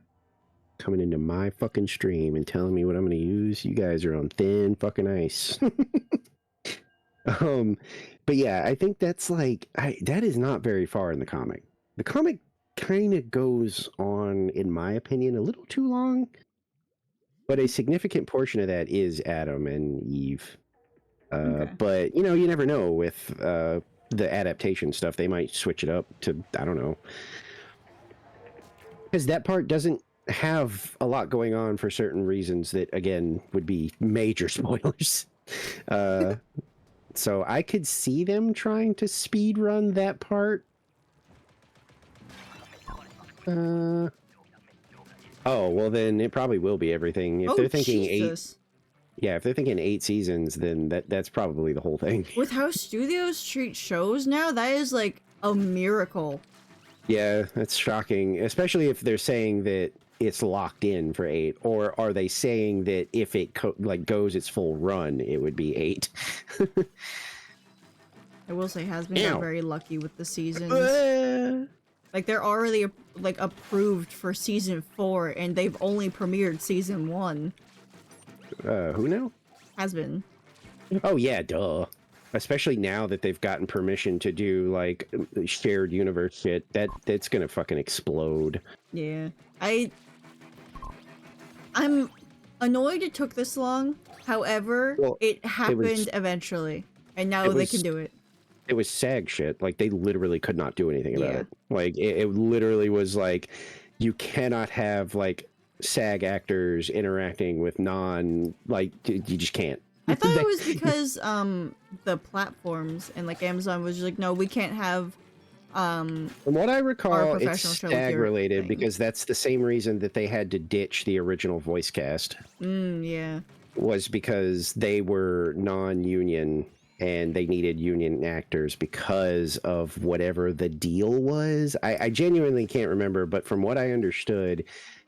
Speaker 2: Coming into my fucking stream and telling me what I'm gonna use? You guys are on thin fucking ice. But yeah, I think that's like that is not very far in the comic. The comic kind of goes on, in my opinion, a little too long. But a significant portion of that is Adam and Eve.
Speaker 1: Okay.
Speaker 2: But you never know with the adaptation stuff. They might switch it up to, I don't know, because that part doesn't have a lot going on for certain reasons that, again, would be major spoilers. So I could see them trying to speed run that part. Oh, well then it probably will be everything. If they're thinking
Speaker 1: Jesus.
Speaker 2: if they're thinking 8 seasons, then that's probably the whole thing.
Speaker 1: With how studios treat shows now, that is like a miracle.
Speaker 2: Yeah, that's shocking, especially if they're saying that it's locked in for 8, or are they saying that if it goes its full run, it would be 8?
Speaker 1: I will say, Has been
Speaker 2: Ow.
Speaker 1: got very lucky with the seasons. Like they're already like approved for season 4, and they've only premiered season 1.
Speaker 2: Who now?
Speaker 1: Has been.
Speaker 2: Oh yeah, duh. Especially now that they've gotten permission to do like shared universe shit, that's gonna fucking explode.
Speaker 1: Yeah. I'm annoyed it took this long. However,
Speaker 2: Well,
Speaker 1: it happened
Speaker 2: was-
Speaker 1: eventually, and now
Speaker 2: it
Speaker 1: they
Speaker 2: was-
Speaker 1: can do it.
Speaker 2: It was SAG shit. Like, they literally could not do anything about
Speaker 1: Yeah.
Speaker 2: it. Like, it literally was like, you cannot have like SAG actors interacting with you just can't.
Speaker 1: I thought it was because the platforms and like Amazon was just like, no, we can't have
Speaker 2: From what I recall, it's
Speaker 1: professional show with
Speaker 2: SAG
Speaker 1: your
Speaker 2: related
Speaker 1: thing.
Speaker 2: because that's the same reason that they had to ditch the original voice cast,
Speaker 1: yeah.
Speaker 2: was because they were non-union and they needed union actors because of whatever the deal was. I genuinely can't remember, but from what I understood,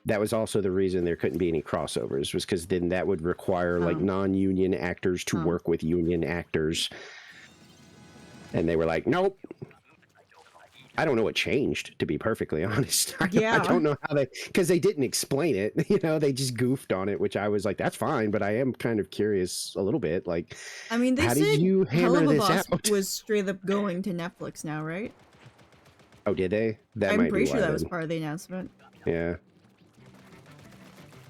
Speaker 2: that was also the reason there couldn't be any crossovers, was because then that would require like non-union actors to work with union actors. And they were like, nope. I don't know what changed, to be perfectly honest. I don't know how because they didn't explain it. They just goofed on it, which I was like, that's fine, but I am kind of curious a little bit. Like,
Speaker 1: I mean, they
Speaker 2: how
Speaker 1: said
Speaker 2: did you
Speaker 1: Hell
Speaker 2: hammer
Speaker 1: of a
Speaker 2: this
Speaker 1: Boss
Speaker 2: out?
Speaker 1: was straight up going to Netflix now, right?
Speaker 2: Oh, did they? That
Speaker 1: I'm
Speaker 2: might
Speaker 1: pretty
Speaker 2: be
Speaker 1: sure
Speaker 2: why
Speaker 1: that was
Speaker 2: then.
Speaker 1: part of the announcement.
Speaker 2: Yeah.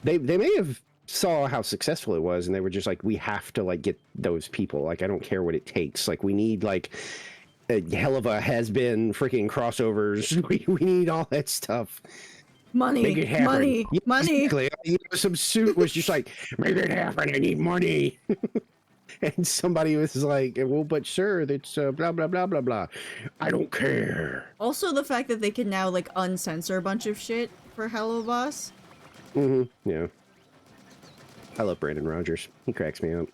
Speaker 2: They may have saw how successful it was, and they were just like, we have to like get those people. Like, I don't care what it takes. Like, we need like a hell of a has-been freaking crossovers. We need all that stuff.
Speaker 1: Money,
Speaker 2: Make it happen.
Speaker 1: money,
Speaker 2: Yeah,
Speaker 1: money.
Speaker 2: exactly. You know, some suit was just like, make it happen. I need money. And somebody was like, well, but sir, that's blah, blah, blah, blah, blah. I don't care.
Speaker 1: Also, the fact that they can now like uncensor a bunch of shit for Hello Boss.
Speaker 2: Yeah. I love Brandon Rogers. He cracks me up.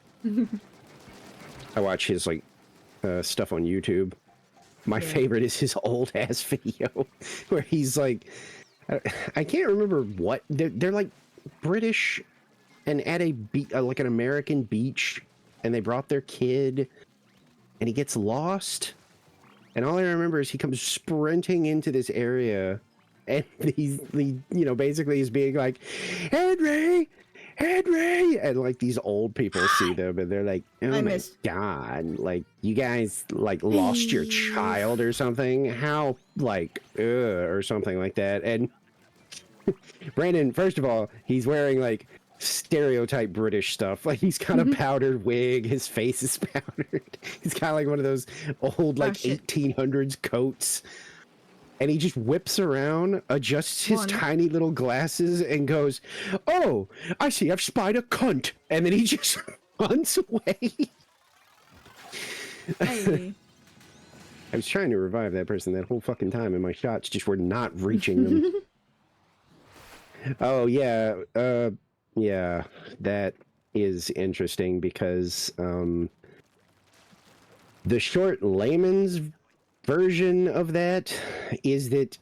Speaker 2: I watch his like stuff on YouTube. My favorite is his old ass video where he's like, I can't remember what they're like British and at a like an American beach, and they brought their kid, and he gets lost, and all I remember is he comes sprinting into this area, and he you know, basically he's being like, Henry, Henry, and like these old people see them and they're like, oh my god, like you guys like lost your child or something, how like or something like that. And Brandon, first of all, he's wearing like stereotype British stuff, like he's got a powdered wig, his face is powdered, he's got like one of those old like 1800s coats, and he just whips around, adjusts his tiny little glasses, and goes, oh, I see, I've spied a cunt. And then he just runs away.
Speaker 1: Hey.
Speaker 2: I was trying to revive that person that whole fucking time, and my shots just were not reaching them. Oh, yeah. Yeah, that is interesting because the short layman's version of that is that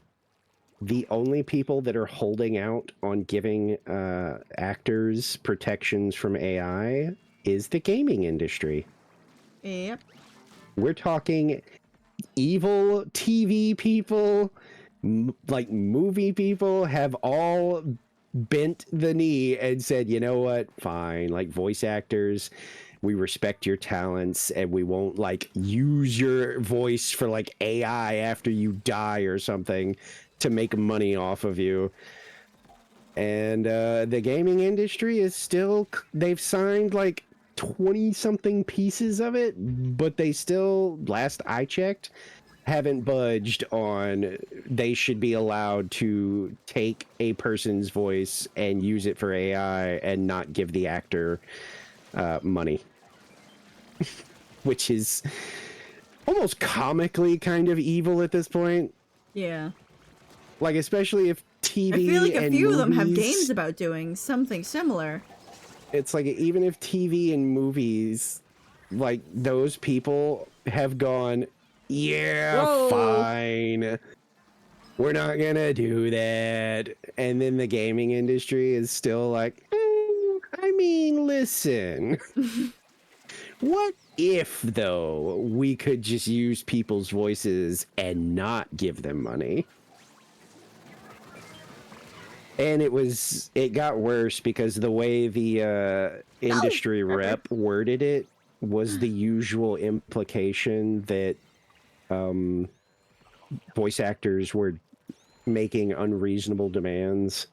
Speaker 2: the only people that are holding out on giving actors protections from AI is the gaming industry.
Speaker 1: Yep.
Speaker 2: We're talking evil TV people, like movie people have all bent the knee and said, you know what, fine, like voice actors, we respect your talents and we won't like use your voice for like AI after you die or something to make money off of you. And the gaming industry is still, they've signed like 20 something pieces of it, but they still, last I checked, haven't budged on they should be allowed to take a person's voice and use it for AI and not give the actor money. Which is almost comically kind of evil at this point.
Speaker 1: Yeah.
Speaker 2: Like, especially if TV
Speaker 1: I feel like a few of them have
Speaker 2: movies,
Speaker 1: games about doing something similar.
Speaker 2: It's like, even if TV and movies, like, those people have gone, yeah,
Speaker 1: Whoa.
Speaker 2: fine, we're not gonna do that. And then the gaming industry is still like, I mean, listen. What if, though, we could just use people's voices and not give them money? And it got worse because the way the industry rep worded it was the usual implication that voice actors were making unreasonable demands,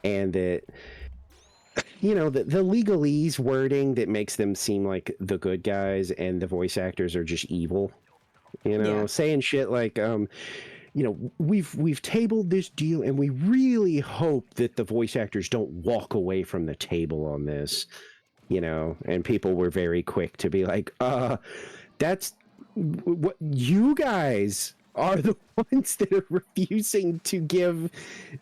Speaker 2: and that, you know, the legalese wording that makes them seem like the good guys and the voice actors are just evil, you know, saying shit like, you know, we've tabled this deal and we really hope that the voice actors don't walk away from the table on this, you know. And people were very quick to be like, that's what you guys are, the ones that are refusing to give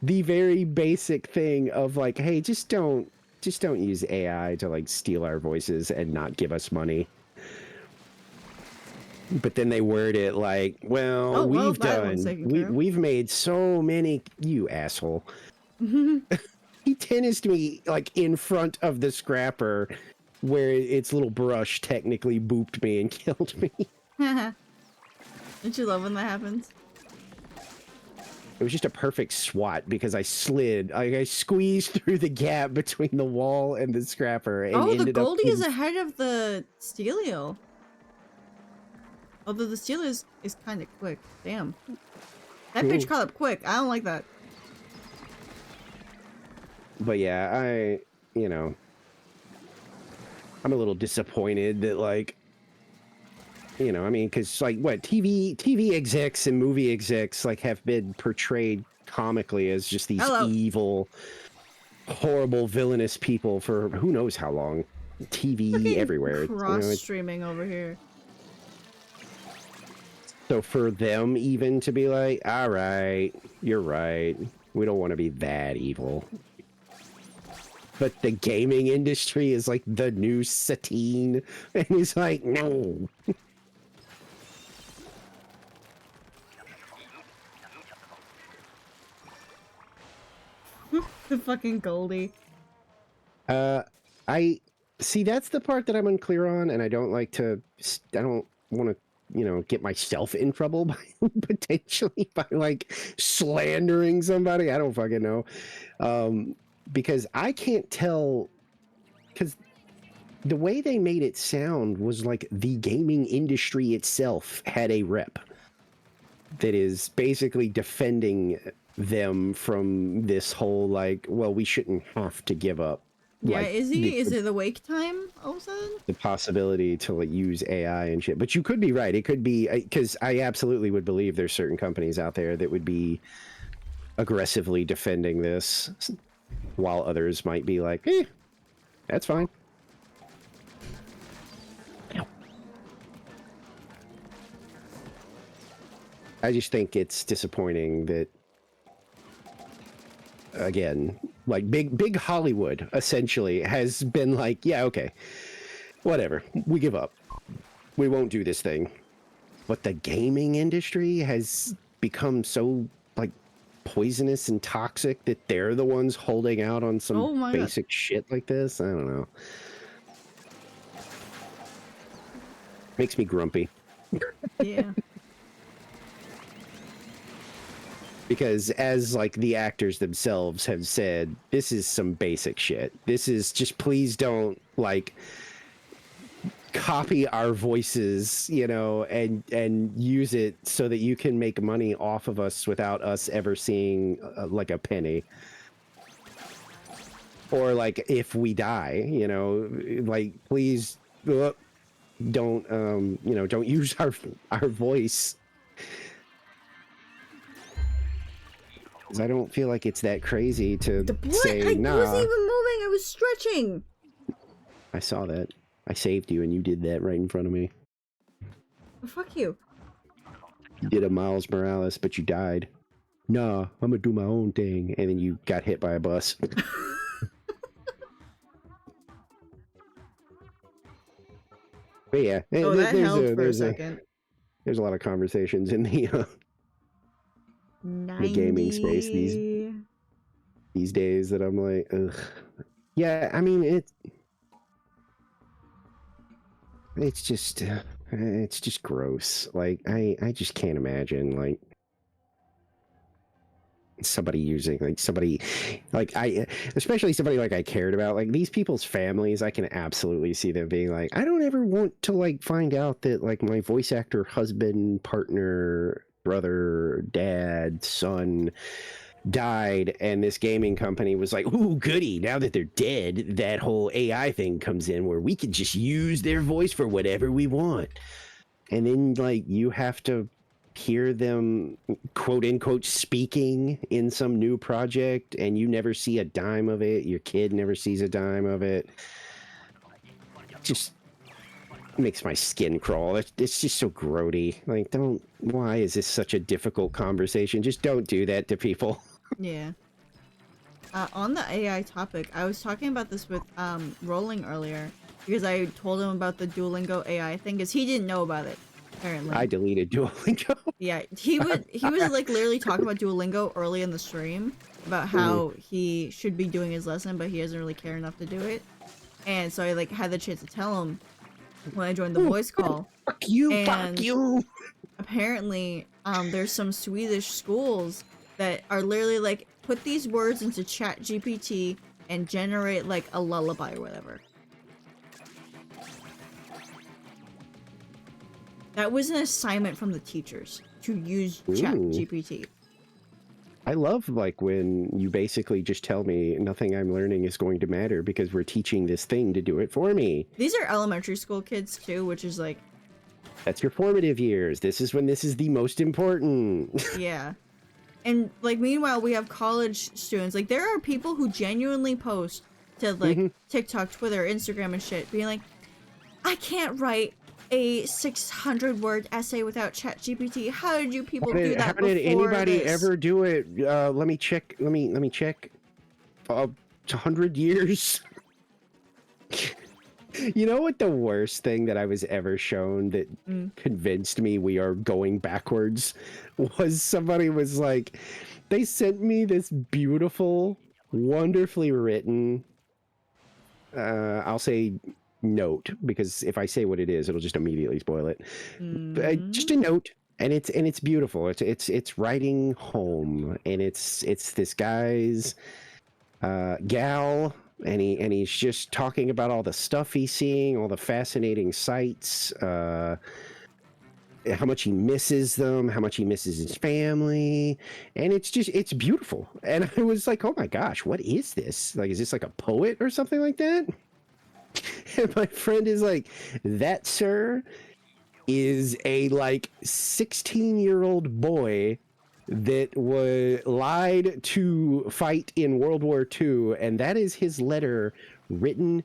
Speaker 2: the very basic thing of like, hey, just don't use AI to like steal our voices and not give us money. But then they word it like, well, we've made so many, you asshole. He tennised me like in front of the scrapper where its little brush technically booped me and killed me.
Speaker 1: Don't you love when that happens?
Speaker 2: It was just a perfect swat because I slid. I squeezed through the gap between the wall and the scrapper. And
Speaker 1: the Goldie is ahead of the Steelio. Although the Steelio is kind of quick. Damn. That bitch caught up quick. I don't like that.
Speaker 2: But yeah, you know, I'm a little disappointed that, like, you know, I mean, because like what TV execs and movie execs like have been portrayed comically as just these
Speaker 1: Hello.
Speaker 2: evil, horrible, villainous people for who knows how long. TV everywhere.
Speaker 1: Cross streaming over here.
Speaker 2: So for them even to be like, all right, you're right. We don't want to be that evil. But the gaming industry is like the new Satine. And he's like, no.
Speaker 1: The fucking Goldie.
Speaker 2: I see, that's the part that I'm unclear on, and I don't want to, get myself in trouble by potentially by like slandering somebody. I don't fucking know. Because I can't tell, because the way they made it sound was like the gaming industry itself had a rep that is basically defending them from this whole like, well, we shouldn't have to give up.
Speaker 1: Yeah,
Speaker 2: like,
Speaker 1: is it the wake time all of a sudden?
Speaker 2: The possibility to like use AI and shit. But you could be right. It could be, because I absolutely would believe there's certain companies out there that would be aggressively defending this, while others might be like, that's fine. I just think it's disappointing that, again, like big Hollywood essentially has been like, yeah, okay, whatever, we give up, we won't do this thing. But the gaming industry has become so like poisonous and toxic that they're the ones holding out on some basic shit like this. I don't know. Makes me grumpy.
Speaker 1: Yeah.
Speaker 2: Because as like the actors themselves have said, this is some basic shit. This is just, please don't like copy our voices, and use it so that you can make money off of us without us ever seeing like a penny. Or like if we die, like please don't don't use our voice. I don't feel like it's that crazy to say, nah.
Speaker 1: I wasn't even moving, I was stretching.
Speaker 2: I saw that. I saved you and you did that right in front of me.
Speaker 1: Oh, fuck you.
Speaker 2: You did a Miles Morales, but you died. Nah, I'm gonna do my own thing. And then you got hit by a bus. But yeah,
Speaker 1: that held for a second.
Speaker 2: There's a lot of conversations in the gaming space these days that I'm like, ugh. Yeah, I mean it's just gross. Like I just can't imagine like somebody using especially somebody like I cared about, like these people's families. I can absolutely see them being like, I don't ever want to like find out that like my voice actor husband, partner, brother, dad, son died, and this gaming company was like, ooh, goody, now that they're dead, that whole AI thing comes in where we can just use their voice for whatever we want. And then like you have to hear them quote unquote speaking in some new project, and you never see a dime of it, your kid never sees a dime of it. Just makes my skin crawl. It's just so grody. Like, why is this such a difficult conversation? Just don't do that to people.
Speaker 1: Yeah. On the AI topic, I was talking about this with Rolling earlier, because I told him about the Duolingo AI thing, because he didn't know about it, apparently.
Speaker 2: I deleted Duolingo.
Speaker 1: Yeah, he was like literally talking about Duolingo early in the stream, about how he should be doing his lesson, but he doesn't really care enough to do it. And so I like had the chance to tell him when I joined the voice call.
Speaker 2: Fuck you,
Speaker 1: and
Speaker 2: fuck you.
Speaker 1: Apparently, there's some Swedish schools that are literally like, put these words into Chat GPT and generate like a lullaby or whatever. That was an assignment from the teachers to use Chat GPT.
Speaker 2: I love like when you basically just tell me nothing I'm learning is going to matter because we're teaching this thing to do it for me.
Speaker 1: These are elementary school kids too, which is like...
Speaker 2: That's your formative years. This is when this is the most important.
Speaker 1: Yeah. And like meanwhile we have college students. Like there are people who genuinely post to like TikTok, Twitter, Instagram and shit being like, I can't write a 600-word essay without ChatGPT. How did you people do that
Speaker 2: How did
Speaker 1: before
Speaker 2: anybody
Speaker 1: this?
Speaker 2: ever do it? Let me check. Let me check. 100 years. You know what the worst thing that I was ever shown that convinced me we are going backwards was somebody was like, they sent me this beautiful, wonderfully written, I'll say note, because if I say what it is, it'll just immediately spoil it. Just a note, and it's beautiful. It's writing home, and it's this guy's gal, and he's just talking about all the stuff he's seeing, all the fascinating sights, how much he misses them, how much he misses his family, and it's beautiful. And I was like, oh my gosh, what is this? Like, is this like a poet or something like that? And my friend is like, that, sir, is a like 16-year-old boy that was lied to fight in World War II, and that is his letter written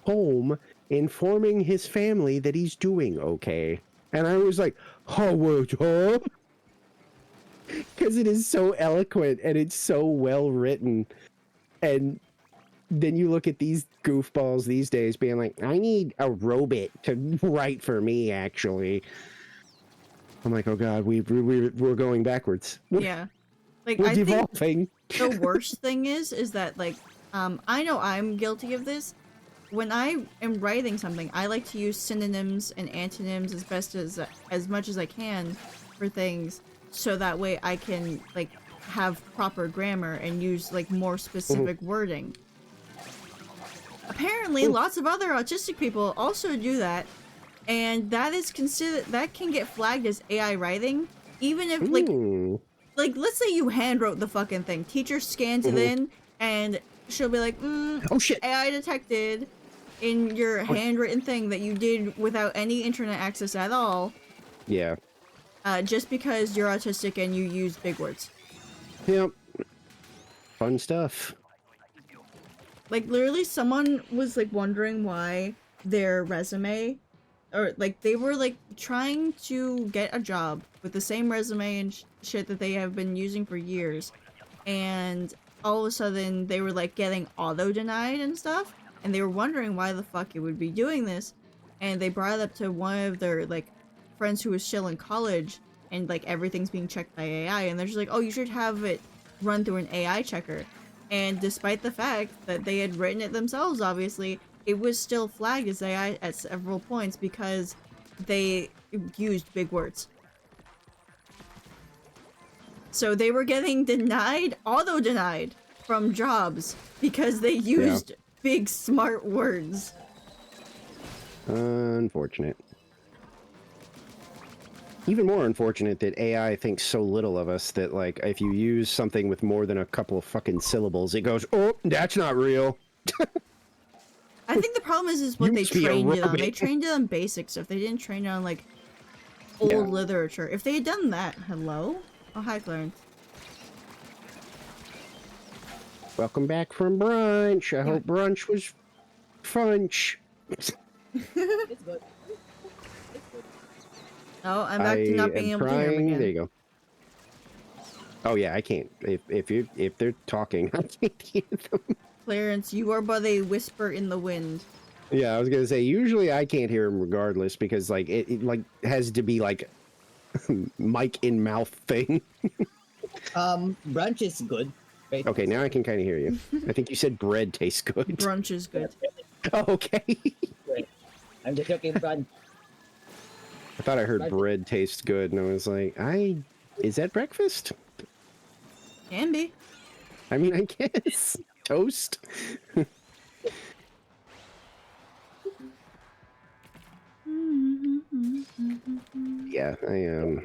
Speaker 2: home informing his family that he's doing okay. And I was like, oh, what? Huh? Because it is so eloquent and it's so well written. And then you look at these goofballs these days being like, I need a robot to write for me, actually. I'm like, oh god, we're going backwards.
Speaker 1: Yeah. Like
Speaker 2: We're
Speaker 1: I
Speaker 2: devolving.
Speaker 1: think the worst thing is that like I know I'm guilty of this. When I am writing something, I like to use synonyms and antonyms as much as I can for things, so that way I can like have proper grammar and use like more specific wording. Apparently, lots of other autistic people also do that, and that is that can get flagged as AI writing, even if like let's say you hand wrote the fucking thing, teacher scans it in, and she'll be like,
Speaker 2: oh shit,
Speaker 1: AI detected in your handwritten thing that you did without any internet access at all.
Speaker 2: Yeah.
Speaker 1: Just because you're autistic and you use big words.
Speaker 2: Yep. Fun stuff.
Speaker 1: Like literally someone was like wondering why their resume, or like they were like trying to get a job with the same resume and shit that they have been using for years, and all of a sudden they were like getting auto denied and stuff, and they were wondering why the fuck it would be doing this, and they brought it up to one of their like friends who was still in college, and like everything's being checked by AI, and they're just like, oh, you should have it run through an AI checker. And despite the fact that they had written it themselves, obviously, it was still flagged as AI at several points because they used big words. So they were getting denied, auto-denied, from jobs because they used big, smart words.
Speaker 2: Unfortunate. Even more unfortunate that AI thinks so little of us that, like, if you use something with more than a couple of fucking syllables, it goes, oh, that's not real.
Speaker 1: I think the problem is what they trained it on. They trained it on basic stuff. They didn't train it on, like, old literature. If they had done that, hello? Oh, hi, Clarence.
Speaker 2: Welcome back from brunch. I hope brunch was funch.
Speaker 5: It's good. It's good.
Speaker 1: Oh, I'm back to not being able to hear him again.
Speaker 2: There you go. Oh yeah, I can't. If they're talking, I can't hear them.
Speaker 1: Clarence, you are but a whisper in the wind.
Speaker 2: Yeah, I was gonna say usually I can't hear them regardless because like it like has to be like mic in mouth thing.
Speaker 5: Brunch is good. Right?
Speaker 2: Okay, now I can kind of hear you. I think you said bread tastes good.
Speaker 1: Brunch is good.
Speaker 2: Oh, okay.
Speaker 5: I'm just joking, brunch.
Speaker 2: I thought I heard bread tastes good, and I was like, is that breakfast?
Speaker 1: Can be.
Speaker 2: I mean, I guess. Toast? Yeah, I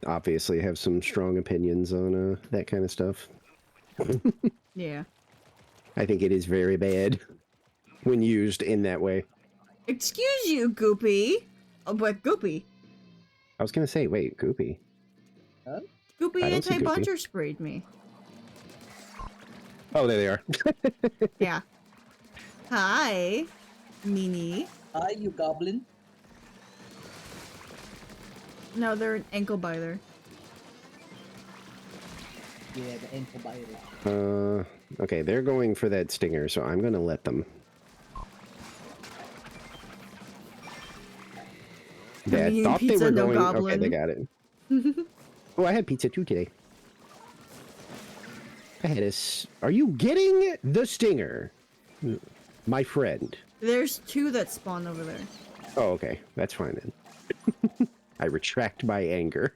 Speaker 2: obviously have some strong opinions on that kind of stuff.
Speaker 1: Yeah.
Speaker 2: I think it is very bad when used in that way.
Speaker 1: Excuse you, Goopy. Oh, but Goopy.
Speaker 2: I was gonna say, wait, Goopy.
Speaker 5: Huh?
Speaker 1: Goopy
Speaker 2: I don't see Goopy.
Speaker 1: anti-buncher sprayed me.
Speaker 2: Oh, there they are.
Speaker 1: Yeah. Hi, Mini.
Speaker 5: Hi, you goblin.
Speaker 1: No, they're an ankle biter.
Speaker 5: Yeah, the ankle biter.
Speaker 2: Okay, they're going for that stinger, so I'm gonna let them. Yeah, I
Speaker 1: eating
Speaker 2: thought
Speaker 1: pizza,
Speaker 2: they were
Speaker 1: no
Speaker 2: going. Okay,
Speaker 1: goblin.
Speaker 2: they got it. Oh, I had pizza too today. I had Are you getting the stinger, my friend?
Speaker 1: There's two that spawn over there.
Speaker 2: Oh, okay, that's fine then. I retract my anger.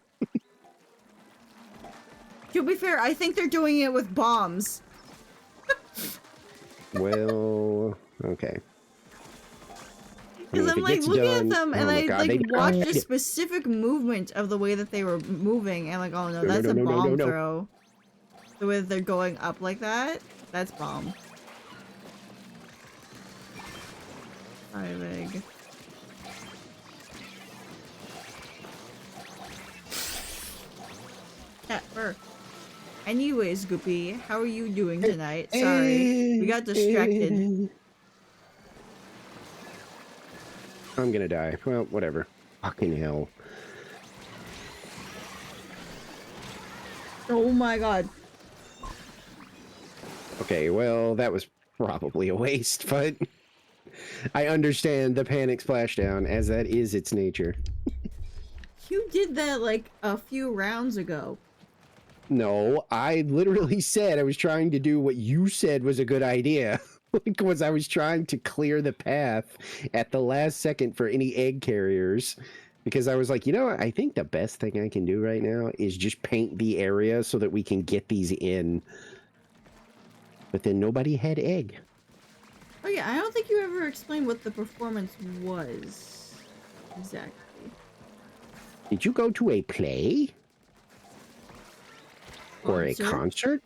Speaker 1: To be fair, I think they're doing it with bombs.
Speaker 2: Well, okay.
Speaker 1: Because I'm like looking at them and I
Speaker 2: God,
Speaker 1: like watched a
Speaker 2: died.
Speaker 1: specific movement of the way that they were moving and like, oh no, that's a
Speaker 2: no,
Speaker 1: bomb
Speaker 2: no.
Speaker 1: throw. The way that they're going up like that, that's bomb. Five egg. Cat fur. Anyways, Goopy, how are you doing tonight? Sorry, we got distracted.
Speaker 2: I'm gonna die. Well, whatever. Fucking hell.
Speaker 1: Oh my god.
Speaker 2: Okay, well, that was probably a waste, but I understand the panic splashdown, as that is its nature.
Speaker 1: You did that like a few rounds ago.
Speaker 2: No, I literally said I was trying to do what you said was a good idea. Because I was trying to clear the path at the last second for any egg carriers. Because I was like, you know what? I think the best thing I can do right now is just paint the area so that we can get these in. But then nobody had egg.
Speaker 1: Oh yeah, I don't think you ever explained what the performance was. Exactly.
Speaker 2: Did you go to a play? Or a concert?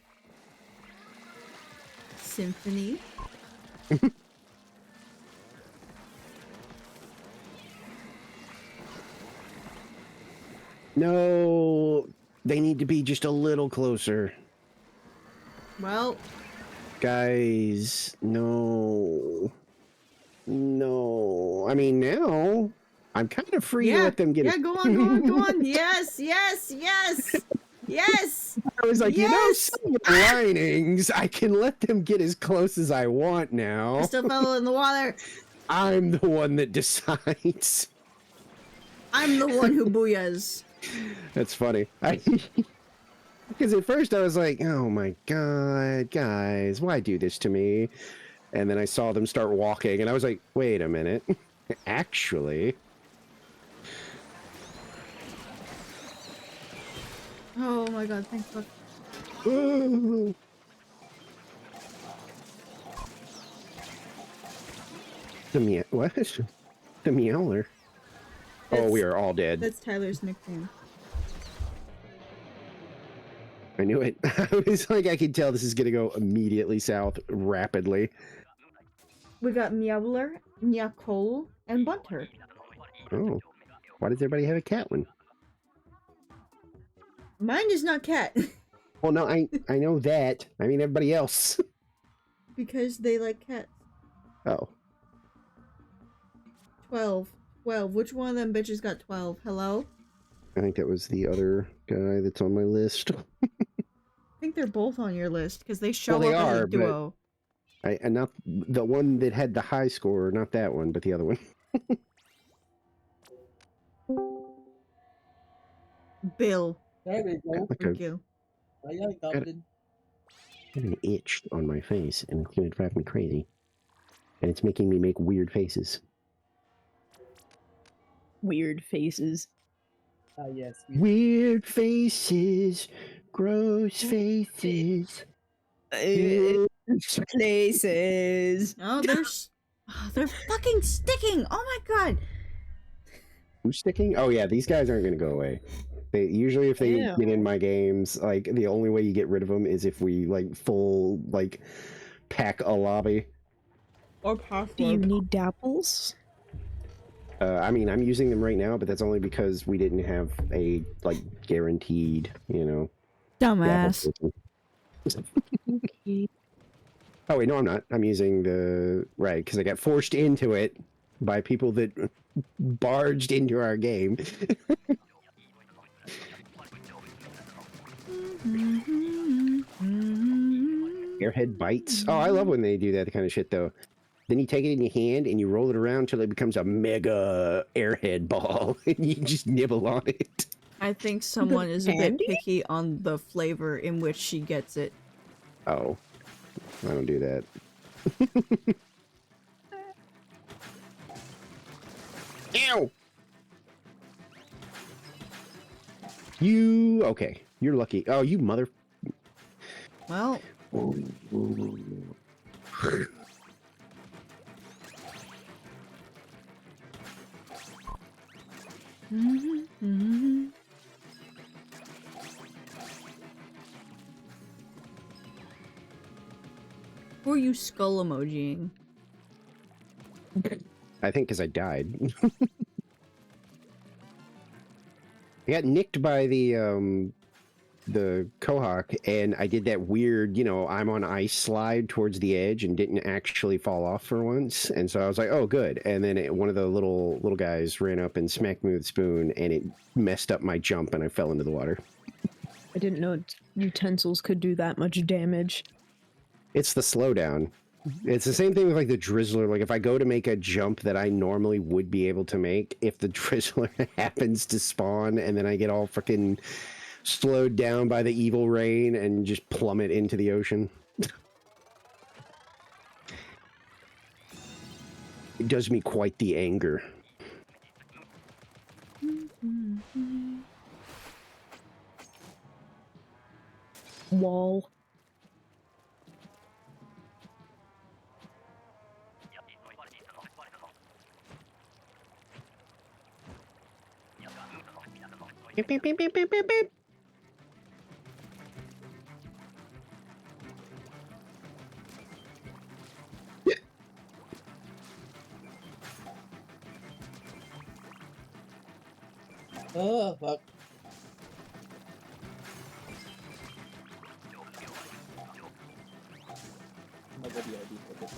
Speaker 1: Symphony.
Speaker 2: No, they need to be just a little closer.
Speaker 1: Well,
Speaker 2: guys, no. No. I mean, now I'm kind of free to let them get
Speaker 1: yeah,
Speaker 2: it.
Speaker 1: go on, go on, go on. Yes, yes, yes, yes.
Speaker 2: I was like,
Speaker 1: yes!
Speaker 2: you know, some of the linings, I can let them get as close as I want now.
Speaker 1: I still fell in the water.
Speaker 2: I'm the one that decides.
Speaker 1: I'm the one who booyahs.
Speaker 2: That's funny. Because at first I was like, oh my god, guys, why do this to me? And then I saw them start walking, and I was like, wait a minute. Actually.
Speaker 1: Oh my god, thank fuck.
Speaker 2: What? The meowler. Oh, we are all dead.
Speaker 1: That's Tyler's nickname.
Speaker 2: I knew it. I was like, I could tell this is gonna go immediately south rapidly.
Speaker 1: We got Meowler, Nyakol, and Bunter.
Speaker 2: Oh. Why does everybody have a cat one?
Speaker 1: Mine is not cat.
Speaker 2: Well, no, I know that. I mean, everybody else.
Speaker 1: Because they like cats.
Speaker 2: Oh.
Speaker 1: 12. 12. Which one of them bitches got 12? Hello?
Speaker 2: I think that was the other guy that's on my list.
Speaker 1: I think they're both on your list because they show
Speaker 2: Well, they
Speaker 1: up as
Speaker 2: are,
Speaker 1: a duo.
Speaker 2: And not the one that had the high score, not that one, but the other one.
Speaker 1: Bill.
Speaker 5: There we go.
Speaker 2: Like
Speaker 1: Thank you.
Speaker 5: Aye, aye, goblin.
Speaker 2: I have an itch on my face, and it's going to drive me crazy. And it's making me make weird faces.
Speaker 6: Weird faces.
Speaker 5: Ah, yes.
Speaker 2: Weird faces, gross faces.
Speaker 6: Places.
Speaker 1: Oh, they're fucking sticking. Oh my god.
Speaker 2: Who's sticking? Oh yeah, these guys aren't going to go away. They usually, if they
Speaker 6: Ew.
Speaker 2: get in my games, like the only way you get rid of them is if we like full like pack a lobby.
Speaker 1: Or
Speaker 6: Do you
Speaker 1: password.
Speaker 6: need dapples?
Speaker 2: I mean, I'm using them right now, but that's only because we didn't have a like guaranteed, you know.
Speaker 1: Dumbass.
Speaker 6: Okay.
Speaker 2: Oh wait, no, I'm not. I'm using the right because I got forced into it by people that barged into our game. Airhead bites. Oh, I love when they do that kind of shit though. Then you take it in your hand and you roll it around until it becomes a mega airhead ball, and you just nibble on it.
Speaker 1: I think someone is a bit
Speaker 6: candy?
Speaker 1: picky on the flavor in which she gets it.
Speaker 2: Oh, I don't do that. Ew! You okay? You're lucky. Oh, you mother.
Speaker 1: Well, who are you skull emojiing?
Speaker 2: I think because I died. I got nicked by the Kohawk, and I did that weird, you know, I'm on ice slide towards the edge and didn't actually fall off for once. And so I was like, oh, good. And then one of the little guys ran up and smacked me with a spoon, and it messed up my jump, and I fell into the water.
Speaker 6: I didn't know utensils could do that much damage.
Speaker 2: It's the slowdown. It's the same thing with like the drizzler. Like if I go to make a jump that I normally would be able to make, if the drizzler happens to spawn and then I get all freaking slowed down by the evil rain and just plummet into the ocean. It does me quite the anger.
Speaker 6: Wall.
Speaker 2: Beep, beep, beep, beep, beep, beep, beep.
Speaker 5: Oh, fuck. Nobody ID for this.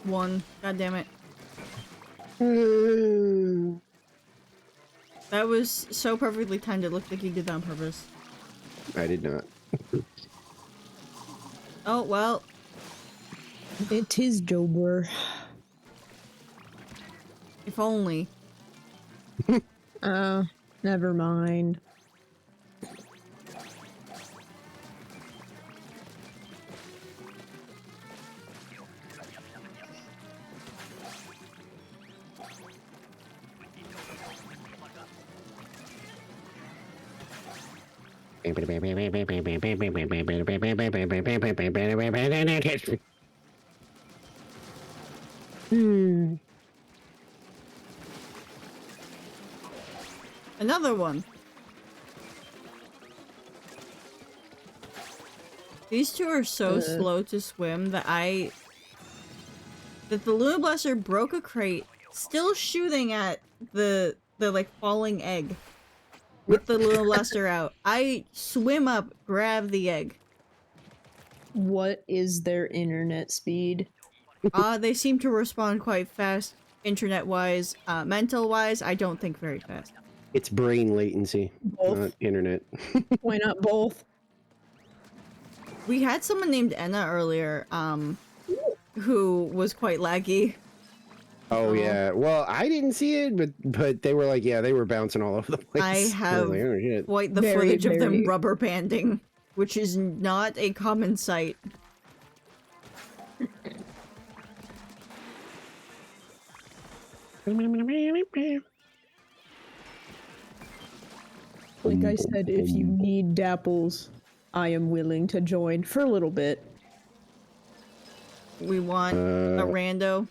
Speaker 1: One. God damn it. That was so perfectly timed, it looked like you did that on purpose.
Speaker 2: I did not.
Speaker 1: Oh, well.
Speaker 6: It is Jobber.
Speaker 1: If only.
Speaker 6: Never mind.
Speaker 1: Another one. These two are so slow to swim that the Luna Blaster broke a crate, still shooting at the like falling egg with the Luna Blaster out. I swim up, grab the egg.
Speaker 6: What is their internet speed?
Speaker 1: They seem to respond quite fast, internet-wise. Mental-wise, I don't think very fast.
Speaker 2: It's brain latency,
Speaker 6: Both.
Speaker 2: not internet.
Speaker 6: Why not both?
Speaker 1: We had someone named Enna earlier, who was quite laggy.
Speaker 2: Oh yeah. Well, I didn't see it, but they were like, yeah, they were bouncing all over the place.
Speaker 1: I have
Speaker 2: was like, oh, shit.
Speaker 1: quite the
Speaker 6: Very,
Speaker 1: footage of them
Speaker 6: very-
Speaker 1: rubber banding, which is not a common sight.
Speaker 6: Like I said, if you need dapples, I am willing to join for a little bit.
Speaker 1: We want a rando.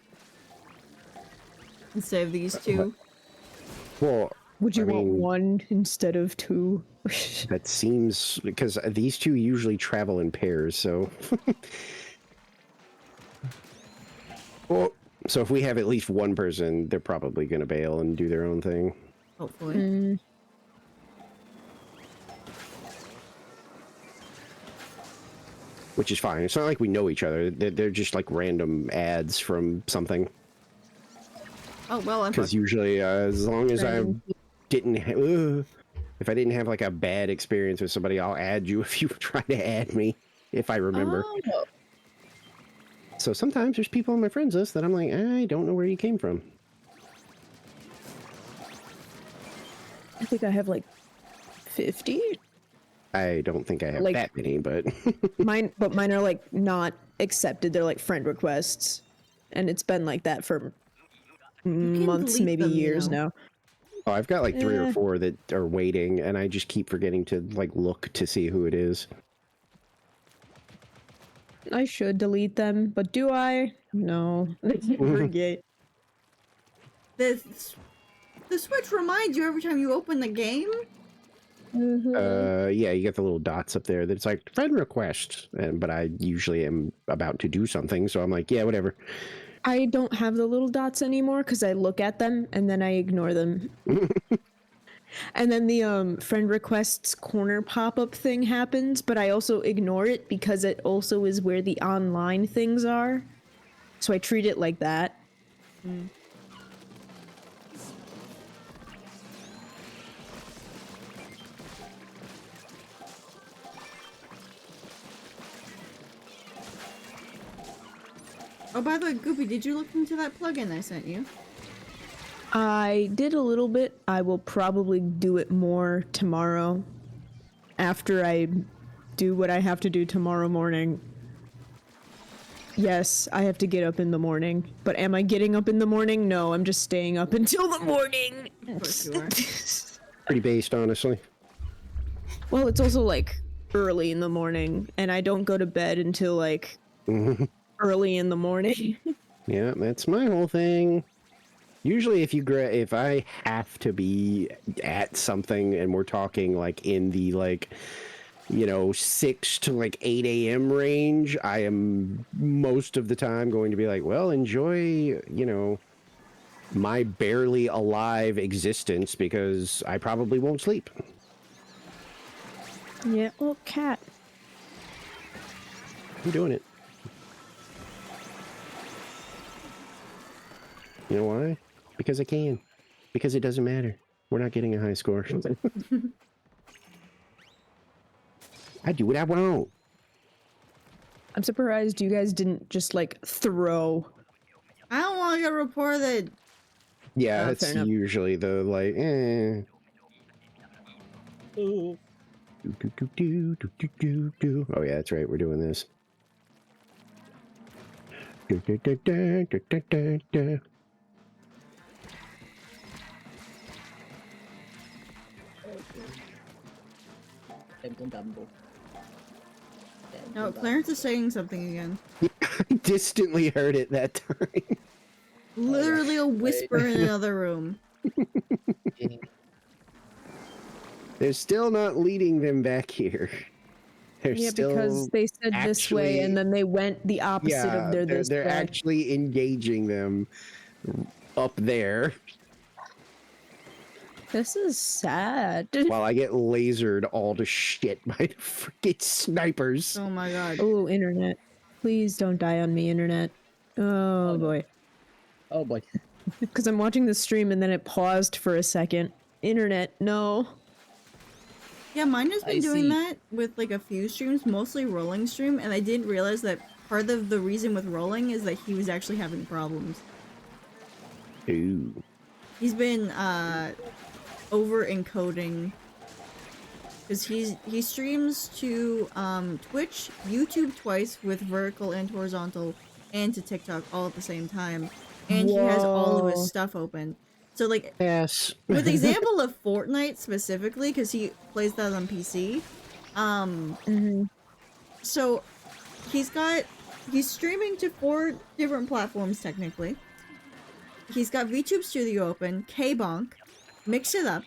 Speaker 1: instead of these two.
Speaker 2: Well,
Speaker 6: Would you
Speaker 2: I
Speaker 6: want
Speaker 2: mean-
Speaker 6: one instead of two?
Speaker 2: that seems because these two usually travel in pairs, so. Well, so if we have at least one person, they're probably going to bail and do their own thing.
Speaker 1: Hopefully.
Speaker 6: Mm,
Speaker 2: Which is fine. It's not like we know each other. They're just like random ads from something.
Speaker 1: Oh well, I'm
Speaker 2: Because usually, as long as I
Speaker 6: Friend.
Speaker 2: didn't, if I didn't have like a bad experience with somebody, I'll add you if you try to add me, if I remember.
Speaker 6: oh,
Speaker 2: So sometimes there's people on my friends list that I'm like, I don't know where you came from.
Speaker 6: I think I have like 50.
Speaker 2: I don't think I have
Speaker 6: Like-
Speaker 2: that many, but
Speaker 6: Mine are like not accepted. They're like friend requests, and it's been like that for
Speaker 1: can
Speaker 6: months,
Speaker 1: delete
Speaker 6: maybe
Speaker 1: them, you
Speaker 6: years
Speaker 1: know.
Speaker 6: now.
Speaker 2: oh, I've got like 3 or
Speaker 6: Eh.
Speaker 2: 4 that are waiting, and I just keep forgetting to like look to see who it is.
Speaker 6: I should delete them, but do I? No. Forget.
Speaker 1: the Switch reminds you every time you open the game.
Speaker 2: Yeah, you get the little dots up there that's like friend request, but I usually am about to do something, so I'm like, yeah, whatever.
Speaker 6: I don't have the little dots anymore because I look at them and then I ignore them. And then the friend requests corner pop-up thing happens, but I also ignore it because it also is where the online things are. So I treat it like that.
Speaker 1: Oh, by the way, Goopy, did you look into that plugin I sent you?
Speaker 6: I did a little bit. I will probably do it more tomorrow after I do what I have to do tomorrow morning. Yes, I have to get up in the morning. But am I getting up in the morning? No, I'm just staying up until the morning.
Speaker 1: Of course you are.
Speaker 2: Pretty based, honestly.
Speaker 6: Well, it's also like early in the morning, and I don't go to bed until like early in the morning.
Speaker 2: Yeah, that's my whole thing. Usually, if I have to be at something and we're talking like in the 6 to like 8 a.m. range, I am most of the time going to be like, well, enjoy, my barely alive existence because I probably won't sleep.
Speaker 6: Yeah, oh, cat.
Speaker 2: I'm doing it. You know why? Because I can. Because it doesn't matter. We're not getting a high score. I do what I want.
Speaker 6: I'm surprised you guys didn't just like throw.
Speaker 1: I don't want to get reported.
Speaker 2: Yeah,
Speaker 6: fair
Speaker 2: that's
Speaker 6: enough.
Speaker 2: usually the like,
Speaker 5: Ooh.
Speaker 2: Oh yeah, that's right. We're doing this.
Speaker 5: Tempo Dumbo.
Speaker 1: No, Clarence is saying something again.
Speaker 2: I distantly heard it that time.
Speaker 1: Literally a whisper in another room.
Speaker 2: They're still not leading them back here. They're
Speaker 6: Yeah,
Speaker 2: still
Speaker 6: because they said this way and then they went the opposite of their this
Speaker 2: they're
Speaker 6: way.
Speaker 2: actually engaging them up there
Speaker 6: This is sad.
Speaker 2: while I get lasered all to shit by the freaking snipers.
Speaker 1: Oh my god.
Speaker 6: Oh, internet. Please don't die on me, internet. Oh,
Speaker 5: no.
Speaker 6: boy.
Speaker 5: Oh boy.
Speaker 6: Because I'm watching the stream and then it paused for a second. Internet, no.
Speaker 1: Yeah, mine has been
Speaker 5: I
Speaker 1: doing
Speaker 5: see.
Speaker 1: that with like a few streams, mostly rolling stream, and I didn't realize that part of the reason with rolling is that he was actually having problems.
Speaker 2: Ooh.
Speaker 1: He's been over encoding because he streams to Twitch, YouTube twice with vertical and horizontal, and to TikTok all at the same time, and he has all of
Speaker 6: Whoa.
Speaker 1: his stuff open. So like
Speaker 2: Yes.
Speaker 1: with the example of Fortnite specifically, because he plays that on PC. So he's streaming to 4 different platforms technically. He's got VTube Studio open, K-Bonk, Mix It Up.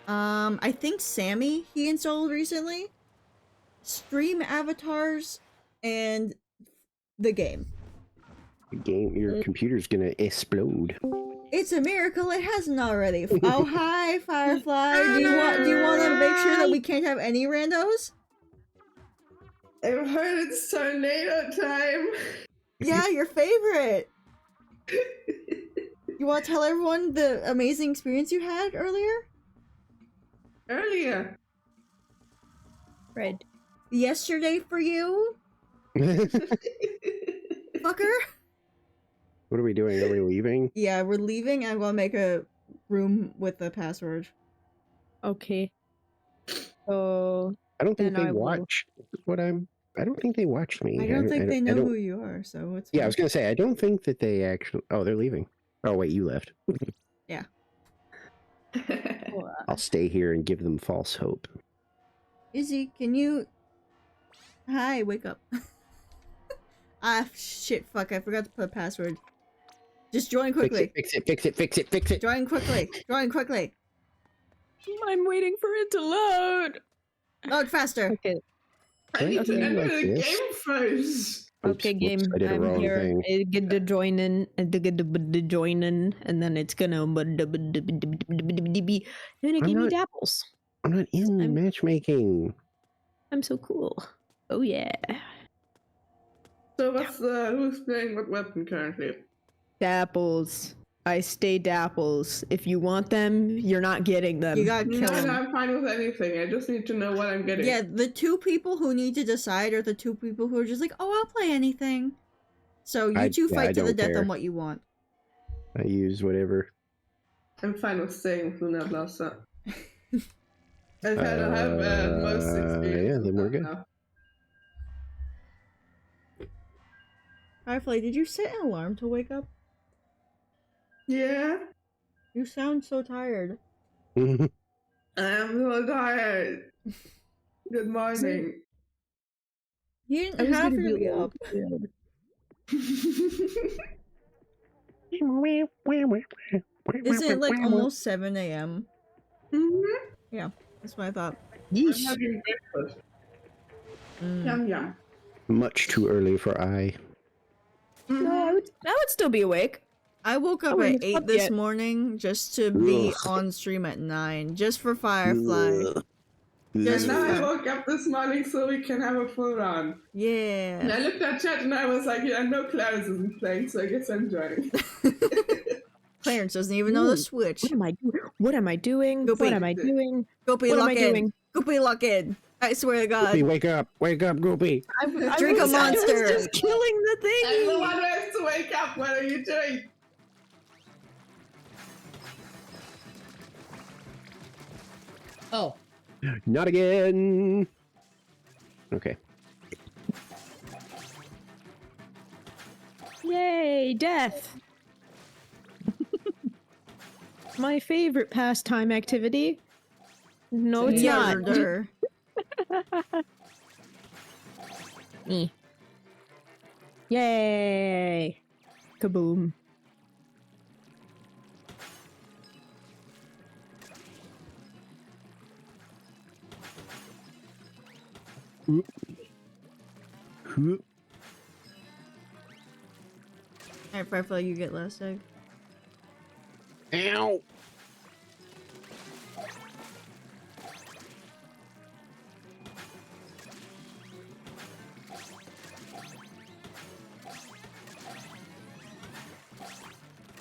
Speaker 1: I think Sammy he installed recently. Stream avatars and the game.
Speaker 2: Your computer's gonna explode.
Speaker 1: It's a miracle it hasn't already. Oh hi, Firefly. Do you want to make sure that we can't have any randos?
Speaker 7: I've heard it's tornado time.
Speaker 1: Yeah, your favorite. You want to tell everyone the amazing experience you had earlier?
Speaker 7: Earlier.
Speaker 6: Fred.
Speaker 1: Yesterday for you, fucker.
Speaker 2: What are we doing? Are we leaving?
Speaker 1: Yeah, we're leaving. I'm gonna make a room with the password.
Speaker 6: Okay. So
Speaker 2: I don't think
Speaker 6: Then
Speaker 2: they
Speaker 6: I will-
Speaker 2: watch what I'm. I don't think they watch me.
Speaker 1: I don't think they know
Speaker 2: don't-
Speaker 1: who you are, so it's
Speaker 2: Yeah, I
Speaker 1: fine.
Speaker 2: was gonna say I don't think that they actually. Oh, they're leaving. Oh wait, you left. I'll stay here and give them false hope.
Speaker 1: Izzy, can you? Hi, wake up. Ah, shit, fuck! I forgot to put a password. Just join quickly.
Speaker 2: Fix it.
Speaker 1: Join quickly. Join quickly.
Speaker 6: I'm waiting for it to load.
Speaker 1: Load faster.
Speaker 6: Okay.
Speaker 7: I need to
Speaker 2: Okay,
Speaker 7: enter
Speaker 2: like
Speaker 7: the
Speaker 2: this.
Speaker 7: game first.
Speaker 6: Okay,
Speaker 2: Whoops,
Speaker 6: game.
Speaker 2: I did a
Speaker 6: I'm
Speaker 2: wrong
Speaker 6: here.
Speaker 2: thing.
Speaker 6: I get to join in and to get to join in, and then it's gonna then it give me
Speaker 2: not-
Speaker 6: dapples.
Speaker 2: I'm not in
Speaker 6: I'm-
Speaker 2: matchmaking.
Speaker 6: I'm so cool. Oh yeah.
Speaker 7: So who's playing what weapon currently?
Speaker 6: Dapples. I stay dapples. If you want them, you're not getting them.
Speaker 1: You gotta kill
Speaker 7: No,
Speaker 1: him.
Speaker 7: I'm fine with anything. I just need to know what I'm getting.
Speaker 1: Yeah, the two people who need to decide are the two people who are just like, oh, I'll play anything. So you two
Speaker 2: I
Speaker 1: fight to the
Speaker 2: don't
Speaker 1: death
Speaker 2: care.
Speaker 1: on what you want.
Speaker 2: I use whatever.
Speaker 7: I'm fine with staying with Luna Blossom. I've had most experience.
Speaker 2: Yeah,
Speaker 7: with
Speaker 2: then we're
Speaker 7: that
Speaker 2: good.
Speaker 7: now.
Speaker 1: Firefly, did you set an alarm to wake up?
Speaker 7: Yeah,
Speaker 1: You sound so tired.
Speaker 7: I'm so tired. Good morning.
Speaker 1: You didn't have to be up. Isn't it like almost 7 a.m.?
Speaker 7: Mm-hmm.
Speaker 1: That's what I thought.
Speaker 7: I'm
Speaker 6: Yeesh.
Speaker 7: having breakfast.
Speaker 1: Mm.
Speaker 7: Yum yum.
Speaker 2: Much too early for I.
Speaker 6: No, I would still be awake.
Speaker 1: I woke up
Speaker 6: Oh,
Speaker 1: at
Speaker 6: it's
Speaker 1: 8
Speaker 6: up
Speaker 1: this
Speaker 6: yet.
Speaker 1: morning just to be
Speaker 2: Ugh.
Speaker 1: on stream at 9, just for Firefly.
Speaker 2: Ugh.
Speaker 1: Just
Speaker 7: And now I
Speaker 1: for-
Speaker 7: woke up this morning so we can have a full round. And
Speaker 1: Yeah.
Speaker 7: I looked at chat and I was like, yeah, no Clarence isn't playing, so I guess I'm joining.
Speaker 1: Clarence doesn't even know the
Speaker 6: Ooh.
Speaker 1: switch.
Speaker 6: What am I doing? What am I doing?
Speaker 1: Goopy.
Speaker 6: What am I doing?
Speaker 1: Goopy,
Speaker 6: What am
Speaker 1: lock
Speaker 6: I
Speaker 1: in.
Speaker 6: doing?
Speaker 1: Goopy, lock in. I swear to God.
Speaker 2: Goopy, wake up, Goopy.
Speaker 1: Drink a
Speaker 6: I was
Speaker 1: monster.
Speaker 6: just killing the thing.
Speaker 7: I'm the one who has to wake up. What are you doing?
Speaker 5: Oh,
Speaker 2: Not again. Okay.
Speaker 6: Yay, death. My favorite pastime activity. No, it's
Speaker 1: Yeah,
Speaker 6: not.
Speaker 1: dur.
Speaker 6: Eh. Yay. Kaboom.
Speaker 2: Whoop.
Speaker 1: Alright, Firefly, you get last egg.
Speaker 2: Ow.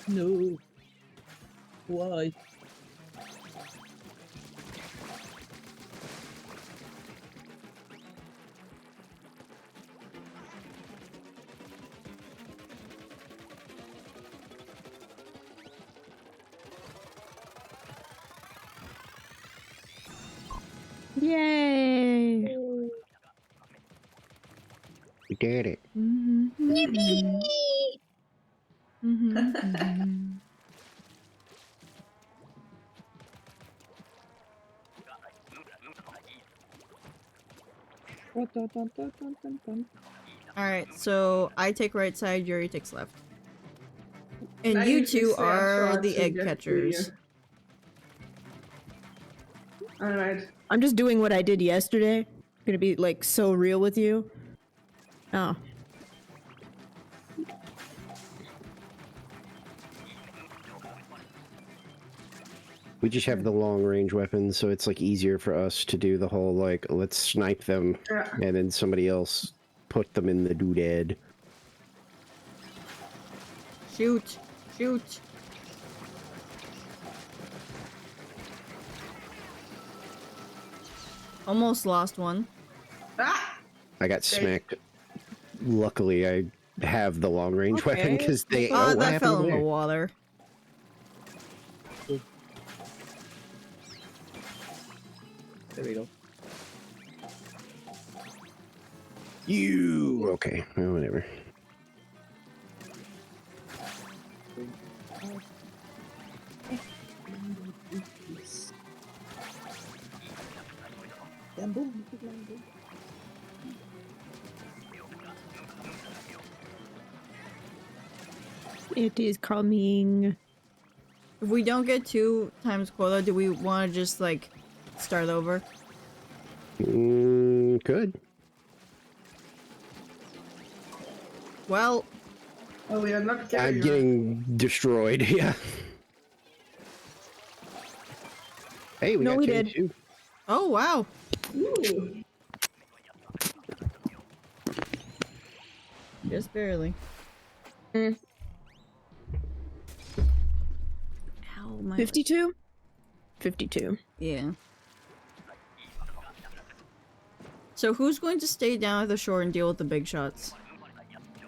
Speaker 5: no. Why?
Speaker 6: Yay.
Speaker 2: We did it.
Speaker 1: Alright, so I take right side, Yuri takes left. And
Speaker 7: I
Speaker 1: you
Speaker 7: usually
Speaker 1: two
Speaker 7: stay up
Speaker 1: are
Speaker 7: short
Speaker 1: the
Speaker 7: to
Speaker 1: egg
Speaker 7: get
Speaker 1: catchers.
Speaker 7: Alright.
Speaker 6: I'm just doing what I did yesterday. Gonna be like so real with you. Oh.
Speaker 2: We just have the long range weapons, so it's like easier for us to do the whole like let's snipe them,
Speaker 7: Yeah.
Speaker 2: and then somebody else put them in the doodad.
Speaker 1: Shoot. Shoot. Almost lost one.
Speaker 7: Ah!
Speaker 2: I got smacked. Luckily, I have the long range weapon
Speaker 6: Okay.
Speaker 2: because they.
Speaker 1: Oh,
Speaker 2: Oh, what
Speaker 1: that
Speaker 2: happened
Speaker 1: fell
Speaker 2: over
Speaker 1: in the
Speaker 2: there?
Speaker 1: water.
Speaker 5: There we go.
Speaker 2: You okay? Well, whatever.
Speaker 6: It is coming.
Speaker 1: If we don't get 2 times quota, do we want to just like start over?
Speaker 2: Good.
Speaker 1: Well,
Speaker 7: Oh, we are not getting
Speaker 2: I'm
Speaker 7: her.
Speaker 2: getting destroyed. Yeah. Hey, we
Speaker 6: No,
Speaker 2: got
Speaker 6: we
Speaker 2: two,
Speaker 6: did.
Speaker 2: too.
Speaker 1: oh wow.
Speaker 7: Ooh.
Speaker 1: Just barely.
Speaker 6: Mm.
Speaker 1: Ow, my
Speaker 6: 52? 52.
Speaker 1: Yeah. So who's going to stay down at the shore and deal with the big shots?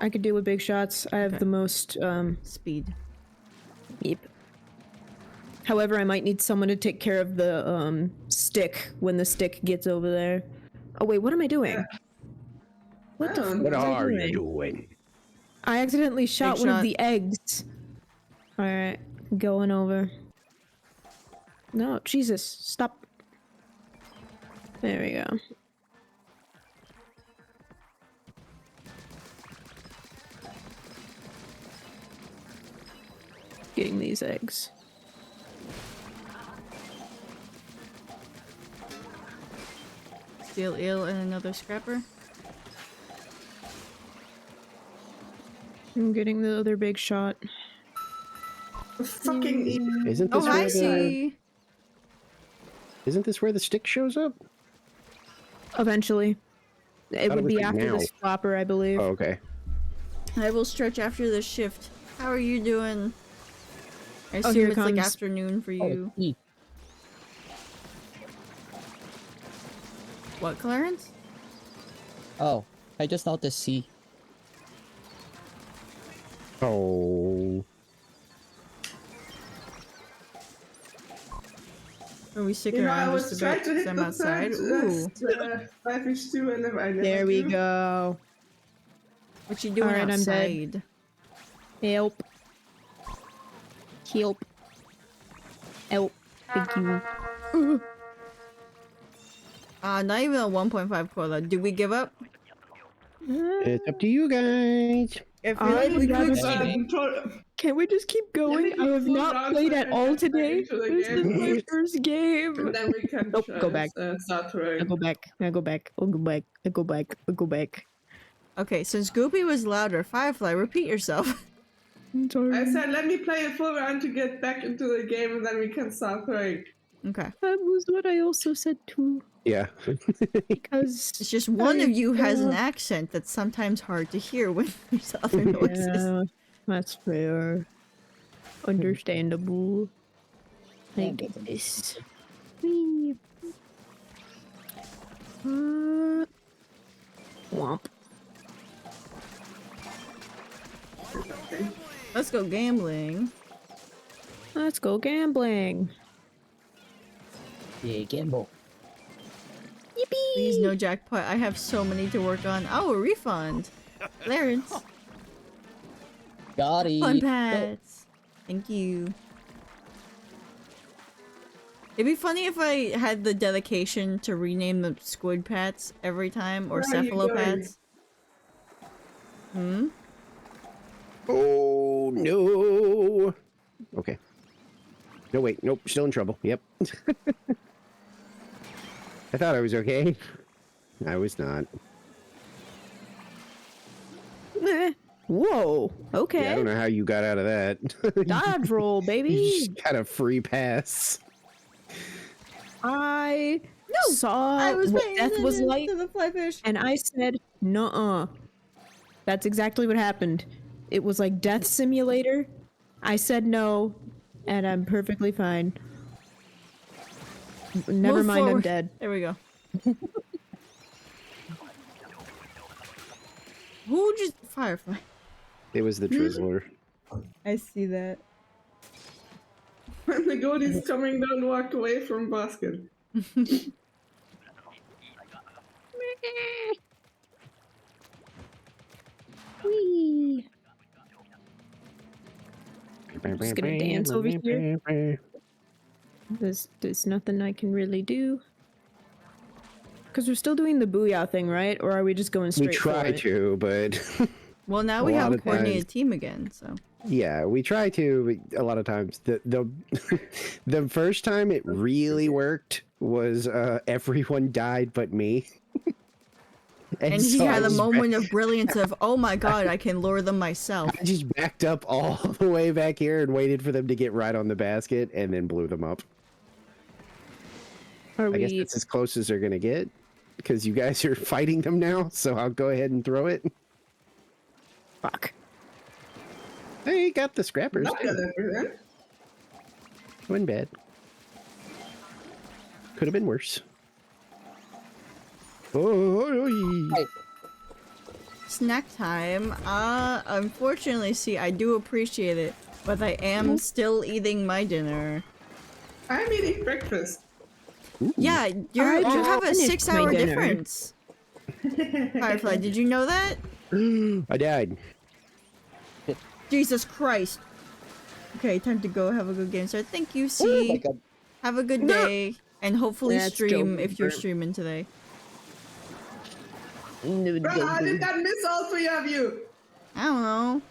Speaker 6: I could deal with big shots. I have
Speaker 1: Okay.
Speaker 6: the most,
Speaker 1: Speed.
Speaker 6: yep. However, I might need someone to take care of the, stick when the stick gets over there. Oh wait, what am I doing?
Speaker 7: Yeah.
Speaker 6: What the
Speaker 7: Oh,
Speaker 6: fuck
Speaker 2: What
Speaker 6: was I
Speaker 2: are you
Speaker 6: doing?
Speaker 2: doing?
Speaker 6: I accidentally shot one
Speaker 1: shot.
Speaker 6: of the eggs. Alright, going over. No, Jesus, stop. There we go. Getting these eggs.
Speaker 1: Steel eel and another scrapper.
Speaker 6: I'm getting the other big shot.
Speaker 7: Fucking
Speaker 2: Isn't
Speaker 1: Oh,
Speaker 2: this
Speaker 1: hi,
Speaker 2: where the
Speaker 1: C.
Speaker 2: Isn't this where the stick shows up?
Speaker 6: Eventually. It
Speaker 2: Thought it
Speaker 6: would
Speaker 2: was
Speaker 6: be
Speaker 2: like
Speaker 6: after
Speaker 2: now.
Speaker 6: this flopper, I believe.
Speaker 2: Oh, okay.
Speaker 1: I will stretch after the shift. How are you doing? I
Speaker 6: Oh,
Speaker 1: assume
Speaker 6: here it
Speaker 1: it's like
Speaker 6: comes.
Speaker 1: afternoon for
Speaker 5: Oh,
Speaker 1: you.
Speaker 5: E.
Speaker 1: What, Clarence?
Speaker 5: Oh, I just noticed C.
Speaker 2: Oh.
Speaker 1: Are we sticking
Speaker 7: You know, I
Speaker 1: around
Speaker 7: was
Speaker 1: just a
Speaker 7: trying
Speaker 1: bit
Speaker 7: to
Speaker 1: because
Speaker 7: hit
Speaker 1: I'm
Speaker 7: the
Speaker 1: outside?
Speaker 7: third,
Speaker 1: Ooh.
Speaker 7: 5-2 and I never
Speaker 6: There we
Speaker 7: do.
Speaker 6: go.
Speaker 1: What you doing
Speaker 6: Alright, I'm dead.
Speaker 1: outside?
Speaker 6: Help. Help. Help. Thank you.
Speaker 1: Not even a 1.5 quota. Do we give up?
Speaker 2: It's up to you guys.
Speaker 1: I feel
Speaker 6: I
Speaker 1: like we
Speaker 6: would
Speaker 1: could
Speaker 6: rather Can we just keep going?
Speaker 7: Maybe
Speaker 6: I have
Speaker 7: full
Speaker 6: not
Speaker 7: rounds
Speaker 6: played
Speaker 7: and
Speaker 6: at
Speaker 7: then
Speaker 6: all
Speaker 7: get back
Speaker 6: today.
Speaker 7: into the
Speaker 6: This is
Speaker 7: game.
Speaker 6: my first game.
Speaker 7: And then we can
Speaker 6: Nope, go back.
Speaker 7: start
Speaker 6: I
Speaker 7: throwing.
Speaker 6: go back. I go back. I'll go back. I go back. I go back.
Speaker 1: Okay, since Goopy was louder, Firefly, repeat yourself.
Speaker 6: I'm sorry.
Speaker 7: I said, let me play a full round to get back into the game and then we can start throwing.
Speaker 1: Okay.
Speaker 6: That was what I also said too.
Speaker 2: Yeah.
Speaker 1: It's
Speaker 6: Because
Speaker 1: just one of you has an
Speaker 6: uh,
Speaker 1: accent that's sometimes hard to hear when there's other noises.
Speaker 6: yeah, that's fair. Understandable. I get this. Whee. Womp.
Speaker 1: Let's go gambling.
Speaker 6: Let's go gambling.
Speaker 5: Yeah, gamble.
Speaker 6: Yippee!
Speaker 1: Please, no jackpot. I have so many to work on. Oh, a refund. Clarence.
Speaker 5: Got it.
Speaker 1: Fun
Speaker 5: Oh,
Speaker 1: pets. Thank you. It'd be funny if I had the dedication to rename them squid pats every time, or
Speaker 7: Where are you
Speaker 2: Okay. No, wait. Nope. Still in trouble. Yep. I thought I was okay. I was not.
Speaker 6: Whoa. Okay.
Speaker 2: Yeah, I don't know how you got out of that.
Speaker 6: Dodge roll,
Speaker 2: You
Speaker 6: baby.
Speaker 2: just got a free pass.
Speaker 6: I saw
Speaker 1: I was
Speaker 6: what
Speaker 1: paying
Speaker 6: death was
Speaker 1: attention
Speaker 6: like,
Speaker 1: to the fly fish.
Speaker 6: and I said, nuh-uh. That's exactly what happened. It was like Death Simulator. I said no, and I'm perfectly fine. Never
Speaker 1: Move
Speaker 6: mind, I'm
Speaker 1: forward.
Speaker 6: dead.
Speaker 1: There we go. Who just Firefly?
Speaker 2: It was the Trizzler.
Speaker 1: I see that.
Speaker 7: When the goatie's coming down, walked away from basket.
Speaker 6: Whee! I'm just gonna dance over here. There's nothing I can really do. Because we're still doing the booyah thing, right? Or are we just going
Speaker 2: We
Speaker 6: straight for
Speaker 2: try
Speaker 6: it?
Speaker 2: to, but
Speaker 1: Well, now
Speaker 2: A
Speaker 1: we have
Speaker 2: lot
Speaker 1: a
Speaker 2: of
Speaker 1: coordinated
Speaker 2: times.
Speaker 1: team again, so.
Speaker 2: yeah, we try to. But a lot of times, the the first time it really worked was everyone died but me.
Speaker 1: And he
Speaker 2: so I
Speaker 1: had a
Speaker 2: just
Speaker 1: moment of brilliance of, oh my god, I can lure them myself.
Speaker 2: I just backed up all the way back here and waited for them to get right on the basket and then blew them up.
Speaker 6: Are
Speaker 2: I guess
Speaker 6: we?
Speaker 2: that's as close as they're gonna get because you guys are fighting them now. So I'll go ahead and throw it.
Speaker 6: Fuck.
Speaker 2: Hey, got the scrappers.
Speaker 7: Not
Speaker 2: Too.
Speaker 7: that everything.
Speaker 2: Wasn't bad. Could have been worse. Oh,
Speaker 5: Hey.
Speaker 1: Snack time. Unfortunately, see, I do appreciate it, but I am still eating my dinner.
Speaker 7: I'm eating breakfast.
Speaker 1: Yeah, you
Speaker 6: I
Speaker 1: have a
Speaker 6: just finished
Speaker 1: 6-hour
Speaker 6: my dinner.
Speaker 1: difference. Firefly, did you know that?
Speaker 2: I died.
Speaker 1: Jesus Christ. Okay, time to go have a good game. So thank you,
Speaker 5: Oh my
Speaker 1: C.
Speaker 5: god.
Speaker 1: Have a good day, and hopefully
Speaker 6: That's
Speaker 1: stream
Speaker 6: joke
Speaker 1: if you're
Speaker 6: over.
Speaker 1: streaming today.
Speaker 7: Bruh, how did that miss all three of you?
Speaker 1: I don't know.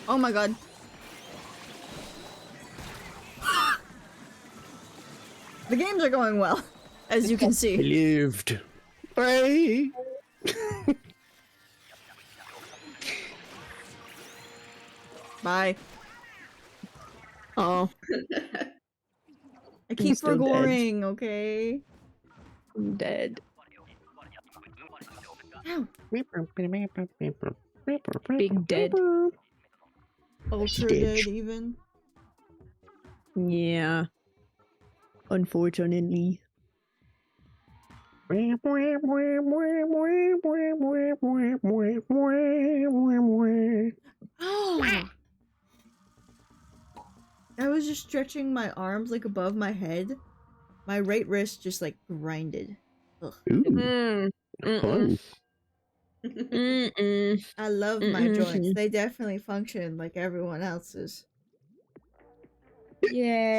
Speaker 1: Oh my god. The games are going well, as you can
Speaker 2: I
Speaker 1: see.
Speaker 2: lived. Hey.
Speaker 1: Bye.
Speaker 6: Oh,
Speaker 1: I keep
Speaker 6: still dead.
Speaker 1: forgoing, okay?
Speaker 6: I'm dead.
Speaker 1: Ow.
Speaker 6: Big dead.
Speaker 1: Ultra
Speaker 2: Stitch.
Speaker 1: dead even.
Speaker 6: Yeah. Unfortunately.
Speaker 1: I was just stretching my arms like above my head. My right wrist just like grinded. Ugh.
Speaker 2: Ooh,
Speaker 6: Mm.
Speaker 2: fun.
Speaker 6: Mm-mm.
Speaker 1: I love my joints. They definitely function like everyone else's.
Speaker 6: Yeah.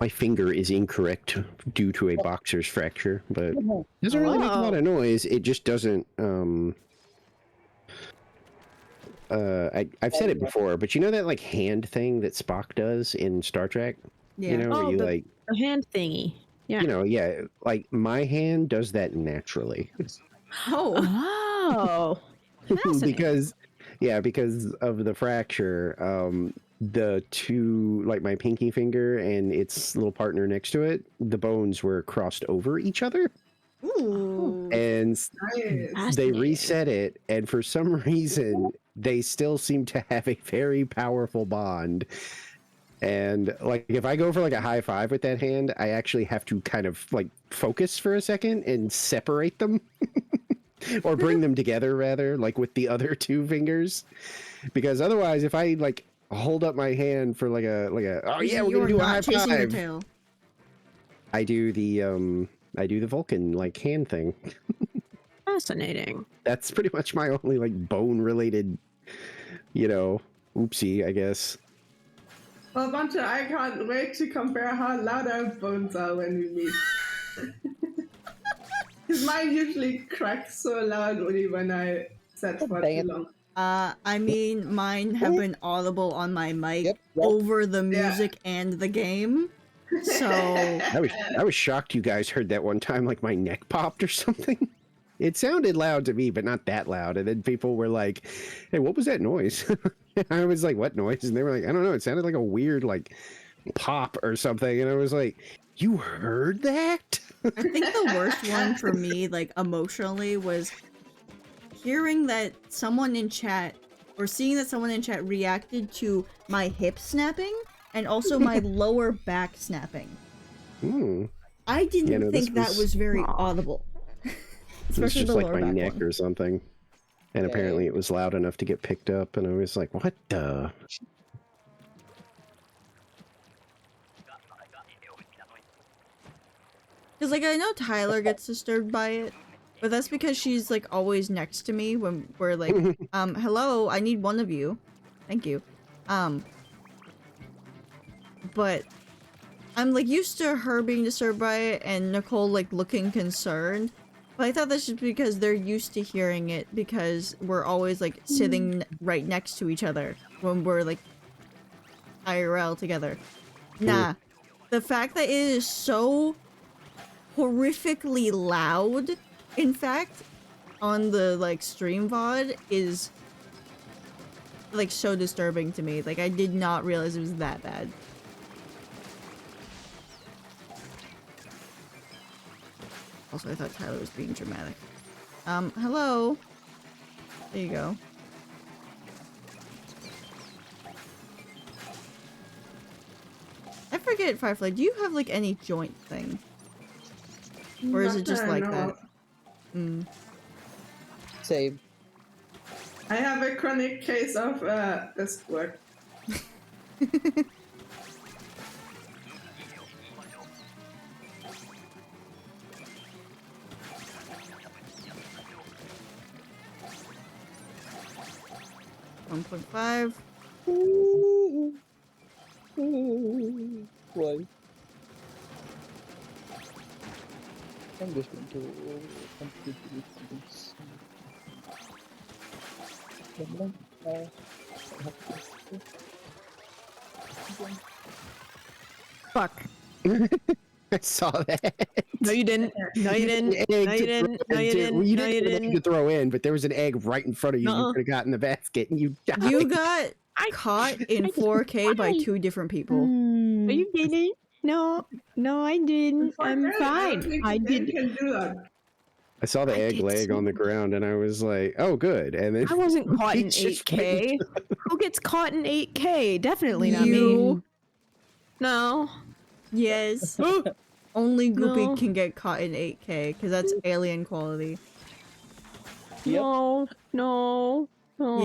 Speaker 2: My finger is incorrect due to a boxer's fracture, but it doesn't really make a lot
Speaker 6: Oh.
Speaker 2: of noise. It just doesn't. I've said it before, but you know that like hand thing that Spock does in Star Trek?
Speaker 1: Yeah.
Speaker 2: You know, where
Speaker 6: Oh,
Speaker 2: you
Speaker 6: the-
Speaker 2: like,
Speaker 6: A hand thingy. Yeah.
Speaker 2: you know, yeah, like my hand does that naturally.
Speaker 1: Oh.
Speaker 6: Oh. Fascinating.
Speaker 2: because of the fracture, the two, like my pinky finger and its little partner next to it, the bones were crossed over each other,
Speaker 1: Ooh.
Speaker 2: and
Speaker 7: Nice.
Speaker 2: they
Speaker 6: Fascinating.
Speaker 2: reset it, and for some reason they still seem to have a very powerful bond. And like if I go for like a high five with that hand, I actually have to kind of like focus for a second and separate them or bring them together rather, like with the other two fingers, because otherwise if I like hold up my hand for like a oh yeah, we're
Speaker 1: You're
Speaker 2: gonna do a high
Speaker 1: not chasing your
Speaker 2: five,
Speaker 1: tail.
Speaker 2: I do the Vulcan like hand thing.
Speaker 6: Fascinating.
Speaker 2: That's pretty much my only like bone related, you know, oopsie, I guess.
Speaker 7: Well, Bunter, I can't wait to compare how loud our bones are when we meet. Because mine usually cracks so loudly when I set for
Speaker 5: Dang
Speaker 7: too
Speaker 5: it.
Speaker 7: long.
Speaker 1: I mean, mine have been audible on my mic
Speaker 5: Yep.
Speaker 1: over the
Speaker 7: Yeah.
Speaker 1: music and the game. So
Speaker 2: I was shocked you guys heard that one time, like my neck popped or something. It sounded loud to me, but not that loud. And then people were like, "Hey, what was that noise?" I was like, "What noise?" And they were like, "I don't know. It sounded like a weird like pop or something." And I was like, "You heard that?"
Speaker 1: I think the worst one for me, like emotionally, was hearing that someone in chat or seeing that someone in chat reacted to my hip snapping and also my lower back snapping.
Speaker 2: Hmm.
Speaker 1: I didn't
Speaker 2: Yeah, no, this
Speaker 1: think that
Speaker 2: was-
Speaker 1: was very audible.
Speaker 2: It was
Speaker 1: Especially
Speaker 2: just
Speaker 1: the
Speaker 2: like
Speaker 1: lower
Speaker 2: my
Speaker 1: back
Speaker 2: neck
Speaker 1: one.
Speaker 2: or something. And
Speaker 5: Yeah,
Speaker 2: apparently
Speaker 5: yeah.
Speaker 2: it was loud enough to get picked up. And I was like, "What the?"
Speaker 1: Because, like, I know Tyler gets disturbed by it, but that's because she's, like, always next to me when we're like, hello, I need one of you. Thank you. But I'm, like, used to her being disturbed by it and Nicole, like, looking concerned. But I thought that's just because they're used to hearing it because we're always, like, sitting right next to each other when we're, like, IRL together. Nah. The fact that it is so horrifically loud, in fact, on the, like, stream VOD is, like, so disturbing to me. Like, I did not realize it was that bad. Also, I thought Tyler was being dramatic. Hello? There you go. I forget, Firefly, do you have, like, any joint thing? Or is it
Speaker 7: Not
Speaker 1: just
Speaker 7: I
Speaker 1: like
Speaker 7: know
Speaker 1: that?
Speaker 7: of.
Speaker 1: Mm.
Speaker 5: Same.
Speaker 7: I have a chronic case of desk work.
Speaker 1: $1.5.
Speaker 5: Why? I'm just going to complete this.
Speaker 6: Fuck.
Speaker 2: I saw that.
Speaker 6: No, you didn't. No, you didn't.
Speaker 2: An
Speaker 6: No,
Speaker 2: egg
Speaker 6: you
Speaker 2: to
Speaker 6: didn't.
Speaker 2: throw
Speaker 6: No, you
Speaker 2: into-
Speaker 6: didn't.
Speaker 2: well, you
Speaker 6: No,
Speaker 2: didn't
Speaker 6: you
Speaker 2: have an egg
Speaker 6: didn't.
Speaker 2: to throw in, but there was an egg right in front of you.
Speaker 6: Nuh-uh.
Speaker 2: You could have gotten the basket and you died.
Speaker 1: You got caught in 4K by 2 different people.
Speaker 6: No, you didn't. No, no, I didn't. I'm
Speaker 7: Okay, I don't
Speaker 6: fine.
Speaker 7: think
Speaker 6: I
Speaker 7: the
Speaker 6: did.
Speaker 7: game can do that.
Speaker 2: I saw the
Speaker 6: I
Speaker 2: egg
Speaker 6: did
Speaker 2: leg on the
Speaker 6: see-
Speaker 2: ground and I was like, "Oh, good." And then
Speaker 6: I wasn't caught
Speaker 2: he
Speaker 6: in
Speaker 2: just
Speaker 6: 8K. Who gets caught in 8K? Definitely not me.
Speaker 1: You.
Speaker 6: No.
Speaker 1: Yes. Only Goopy
Speaker 6: No.
Speaker 1: can get caught in 8K, because that's alien quality.
Speaker 5: Yep.
Speaker 6: No. No. No.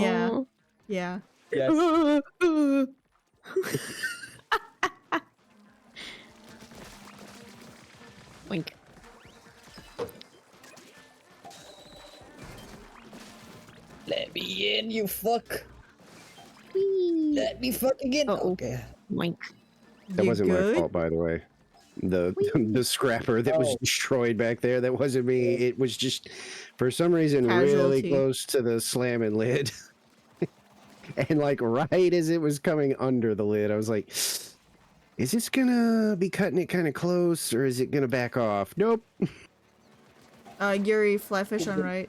Speaker 1: Yeah. Yeah.
Speaker 5: Yes.
Speaker 6: Wink.
Speaker 5: Let me in, you fuck. Let me fucking in.
Speaker 6: Uh-oh.
Speaker 5: Okay.
Speaker 6: Wink.
Speaker 2: That
Speaker 1: You
Speaker 2: wasn't
Speaker 1: good?
Speaker 2: my fault, by the way. The scrapper that was
Speaker 5: Oh.
Speaker 2: destroyed back there, that wasn't me. It was just, for some reason, really
Speaker 1: Casualty.
Speaker 2: close to the slamming lid. And like right as it was coming under the lid, I was like, is this gonna be cutting it kind of close or is it gonna back off? Nope.
Speaker 1: Yuri, flyfish on right.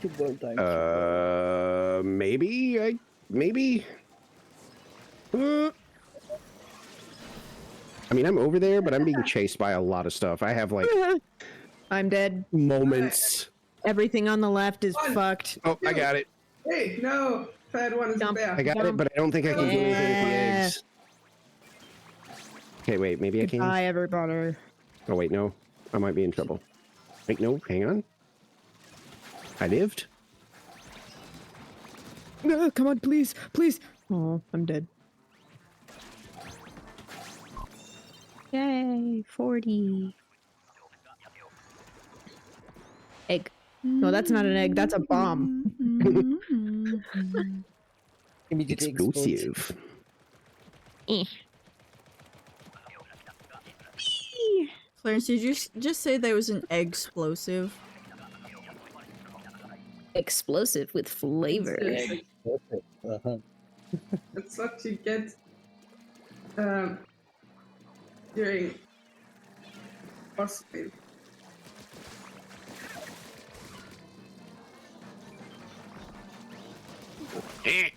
Speaker 5: Good world time.
Speaker 2: Maybe. Maybe. I mean, I'm over there, but I'm being chased by a lot of stuff. I have like
Speaker 6: I'm dead.
Speaker 2: moments.
Speaker 6: Everything on the left is fucked.
Speaker 2: Oh, I got it.
Speaker 7: Hey, no, third one is
Speaker 6: Dump.
Speaker 7: there.
Speaker 2: I got it, but I don't think I can do anything with the
Speaker 6: Yeah.
Speaker 2: eggs. Okay, wait, maybe I can.
Speaker 6: Goodbye, everybody.
Speaker 2: Oh, wait, no. I might be in trouble. Wait, no, hang on. I lived?
Speaker 6: No, come on, please, please. Oh, I'm dead. Yay, 40. Egg. No, that's not an egg. That's a bomb.
Speaker 5: Immediately explode.
Speaker 2: Explosive.
Speaker 1: Clarence, did you just say there was an egg explosive?
Speaker 6: Explosive with flavor.
Speaker 7: It's
Speaker 5: Uh-huh.
Speaker 7: That's what you get during boss wave.
Speaker 2: Eh.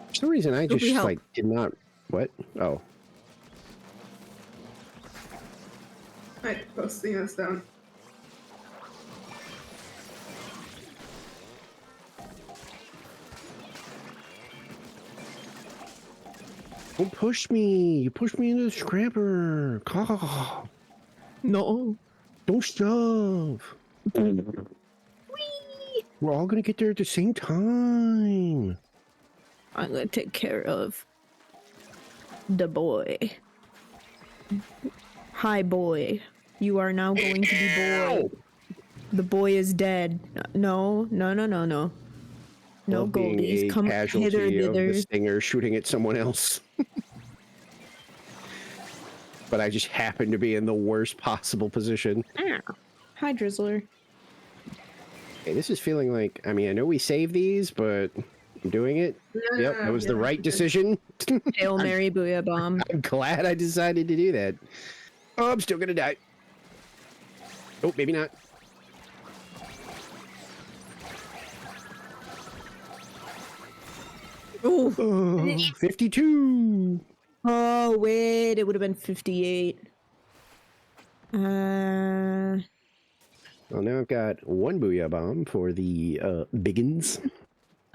Speaker 2: For some reason, I just
Speaker 1: help.
Speaker 2: like did not. What? Oh,
Speaker 7: Right, posting us down.
Speaker 2: don't push me! You pushed me into the scrapper. Ah,
Speaker 6: No.
Speaker 2: don't shove. We're all gonna get there at the same time.
Speaker 6: I'm gonna take care of the boy. Hi, boy. You are now going to be boy. The boy is dead. No, no, no, no, no. No
Speaker 2: Love being
Speaker 6: goldies.
Speaker 2: a
Speaker 6: Come
Speaker 2: casualty
Speaker 6: hither,
Speaker 2: of the
Speaker 6: thither.
Speaker 2: stinger shooting at someone else. But I just happened to be in the worst possible position.
Speaker 6: Ah. Hi, Drizzler.
Speaker 2: Okay, this is feeling like, I mean, I know we saved these, but I'm doing it. Yep, that was the right decision.
Speaker 6: Hail Mary, booyah bomb.
Speaker 2: I'm glad I decided to do that. Oh, I'm still gonna die. Oh, maybe not.
Speaker 1: Ooh.
Speaker 2: Oh, 52.
Speaker 6: Oh, wait. It would have been 58.
Speaker 2: Well, now I've got one booyah bomb for the biggins.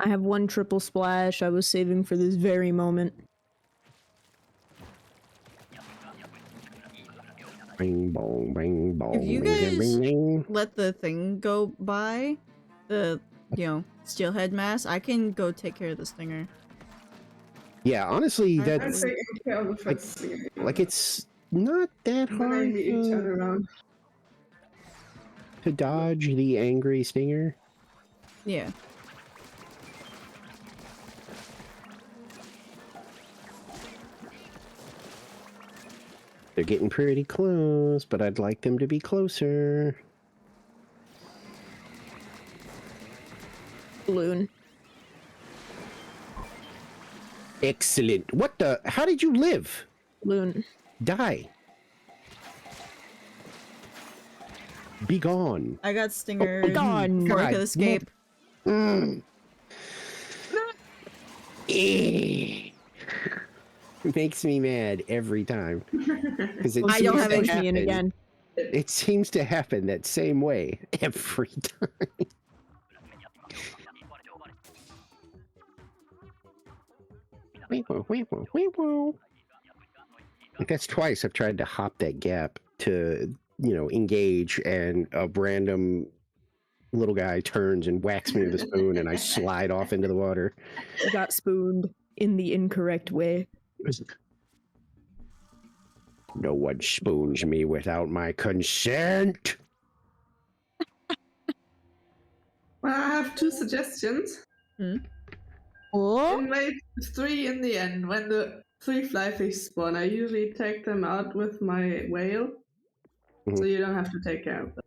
Speaker 6: I have one triple splash I was saving for this very moment.
Speaker 2: Bing bong, bing bong.
Speaker 1: If you
Speaker 2: bing,
Speaker 1: guys
Speaker 2: bing, bing.
Speaker 1: let the thing go by, the, steelhead mass, I can go take care of the stinger.
Speaker 2: Yeah, honestly,
Speaker 1: I-
Speaker 7: I'm
Speaker 2: that's
Speaker 7: taking care of the first thing.
Speaker 2: like it's not that
Speaker 7: Then
Speaker 2: hard
Speaker 7: maybe you turn around.
Speaker 2: to dodge the angry stinger.
Speaker 1: Yeah.
Speaker 2: They're getting pretty close, but I'd like them to be closer.
Speaker 6: Balloon.
Speaker 2: Excellent. What the? How did you live?
Speaker 6: Balloon.
Speaker 2: Die. Be gone.
Speaker 1: I got stinger.
Speaker 6: Oh, gone.
Speaker 1: Before I
Speaker 2: God,
Speaker 1: could escape.
Speaker 2: Mm. Eh. It makes me mad every time. Because it
Speaker 1: I don't
Speaker 2: seems
Speaker 1: have
Speaker 2: to
Speaker 1: any
Speaker 6: Push me in
Speaker 2: happen-
Speaker 6: again.
Speaker 2: It seems to happen that same way every time. Like that's twice I've tried to hop that gap to, engage, and a random little guy turns and whacks me with a spoon, and I slide off into the water.
Speaker 6: I got spooned in the incorrect way.
Speaker 2: No one spoons me without my consent.
Speaker 7: Well, I have two suggestions.
Speaker 6: Oh,
Speaker 7: In wave 3 in the end, when the 3 flyfish spawn, I usually take them out with my whale. So you don't have to take care of them.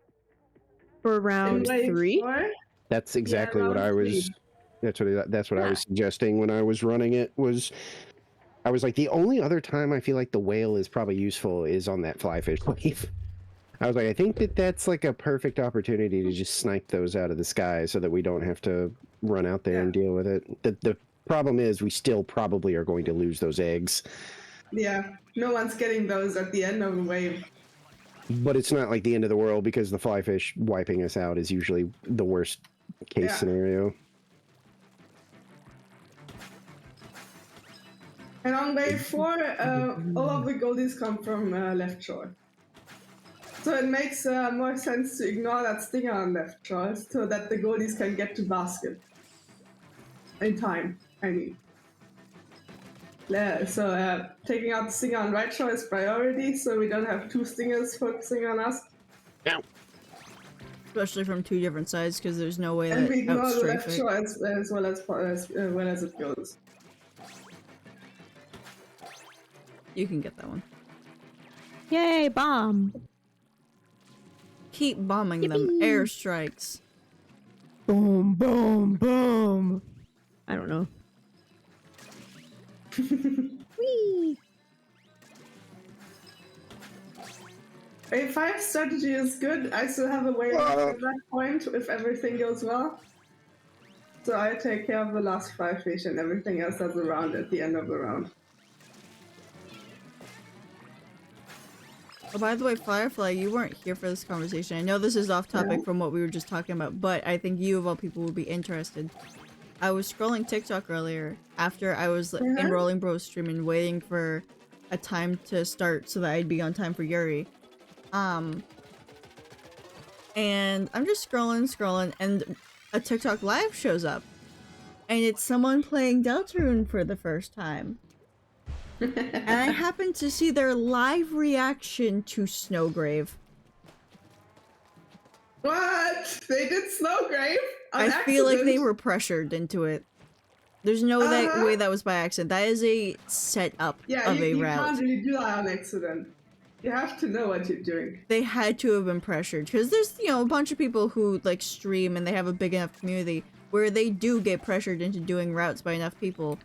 Speaker 6: for
Speaker 7: In
Speaker 6: round
Speaker 7: wave
Speaker 6: 3?
Speaker 7: 4,
Speaker 2: That's exactly what
Speaker 7: round
Speaker 2: I was.
Speaker 7: three.
Speaker 2: That's what I
Speaker 7: Yeah.
Speaker 2: was suggesting when I was running it. I was like, the only other time I feel like the whale is probably useful is on that flyfish wave. I was like, I think that's like a perfect opportunity to just snipe those out of the sky so that we don't have to run out there and deal with it. The problem is we still probably are going to lose those eggs,
Speaker 7: Yeah, no one's getting those at the end of the wave.
Speaker 2: but it's not like the end of the world because the flyfish wiping us out is usually the worst case
Speaker 7: Yeah.
Speaker 2: scenario.
Speaker 7: And on wave 4, all of the goldies come from left shore. So it makes more sense to ignore that stinger on left shore so that the goldies can get to basket. In time, I mean. So taking out the stinger on right shore is priority, so we don't have two stingers focusing on us.
Speaker 1: Especially from two different sides, because there's no way
Speaker 7: And
Speaker 1: that
Speaker 7: we ignore the left
Speaker 1: outstrafe it.
Speaker 7: shore as well as it goes.
Speaker 1: You can get that one.
Speaker 6: yay, bomb.
Speaker 1: Keep bombing them. Airstrikes.
Speaker 6: Boom, boom, boom. I don't know. Whee!
Speaker 7: If 5 strategy is good, I still have a way left at that point if everything goes well. So I take care of the last 5 fish and everything else that's around at the end of the round.
Speaker 1: Oh, by the way, Firefly, you weren't here for this conversation. I know this is off topic from what we were just talking about, but I think you of all people would be interested. I was scrolling TikTok earlier after I was in Rolling Bros stream and waiting for a time to start so that I'd be on time for Yuri. And I'm just scrolling, and a TikTok live shows up. And it's someone playing Deltarune for the first time. And I happened to see their live reaction to Snowgrave.
Speaker 7: What? They did Snowgrave? On
Speaker 1: I feel like they
Speaker 7: accident?
Speaker 1: were pressured into it. There's no way that was by accident. That is a setup
Speaker 7: Yeah,
Speaker 1: of a
Speaker 7: you
Speaker 1: route.
Speaker 7: can't really do that on accident. You have to know what you're doing.
Speaker 1: They had to have been pressured because there's, you know, a bunch of people who like stream and they have a big enough community where they do get pressured into doing routes by enough people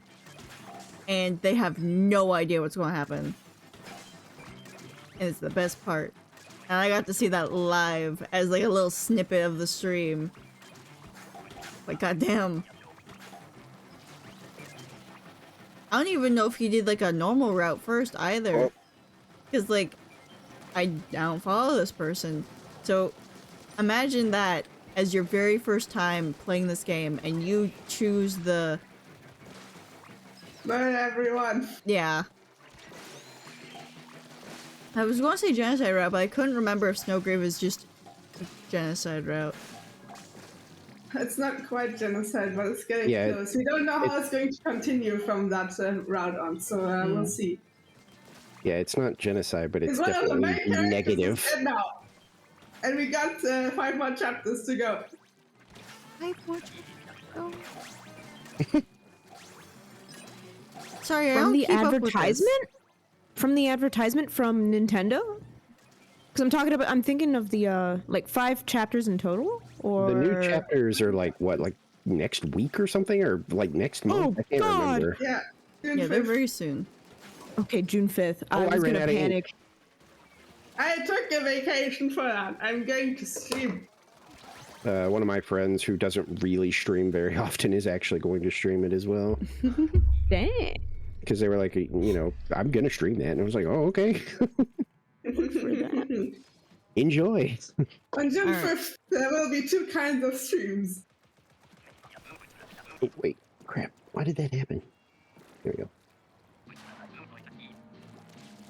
Speaker 1: and they have no idea what's going to happen. And it's the best part. And I got to see that live as like a little snippet of the stream. Like, goddamn. I don't even know if he did like a normal route first either. Because like, I don't follow this person. So imagine that as your very first time playing this game and you choose the...
Speaker 7: Burn everyone.
Speaker 1: Yeah. I was going to say genocide route, but I couldn't remember if Snowgrave is just a genocide route.
Speaker 7: It's not quite genocide, but it's getting
Speaker 2: Yeah,
Speaker 7: close. We don't know how it's going to continue from that route on, so we'll see.
Speaker 2: Yeah, it's not genocide, but it's
Speaker 7: Because one of the main
Speaker 2: definitely
Speaker 7: characters
Speaker 2: negative.
Speaker 7: is dead now. And we got 5 more chapters to go.
Speaker 1: 5 more chapters to go. Sorry, I
Speaker 6: From
Speaker 1: don't
Speaker 6: the
Speaker 1: keep up with this.
Speaker 6: advertisement? From the advertisement from Nintendo? Because I'm thinking of the, like 5 chapters in total? Or...
Speaker 2: The new chapters are like, what, like next week or something? Or like next month?
Speaker 6: Oh,
Speaker 2: I can't
Speaker 6: God.
Speaker 2: remember.
Speaker 7: Yeah. June
Speaker 1: Yeah, they're
Speaker 7: 5th.
Speaker 1: very soon.
Speaker 6: Okay, June 5th.
Speaker 2: Oh,
Speaker 6: I
Speaker 2: I
Speaker 6: was
Speaker 2: ran
Speaker 6: gonna
Speaker 2: out of ink.
Speaker 6: panic.
Speaker 7: I took a vacation for that. I'm going to stream.
Speaker 2: One of my friends who doesn't really stream very often is actually going to stream it as well.
Speaker 6: Dang.
Speaker 2: Because they were like, you know, I'm going to stream that. And I was like, oh, okay.
Speaker 6: For that.
Speaker 2: Enjoy.
Speaker 7: On June
Speaker 1: Alright.
Speaker 7: 5th, there will be 2 kinds of streams.
Speaker 2: Oh, wait, crap. Why did that happen? There we go.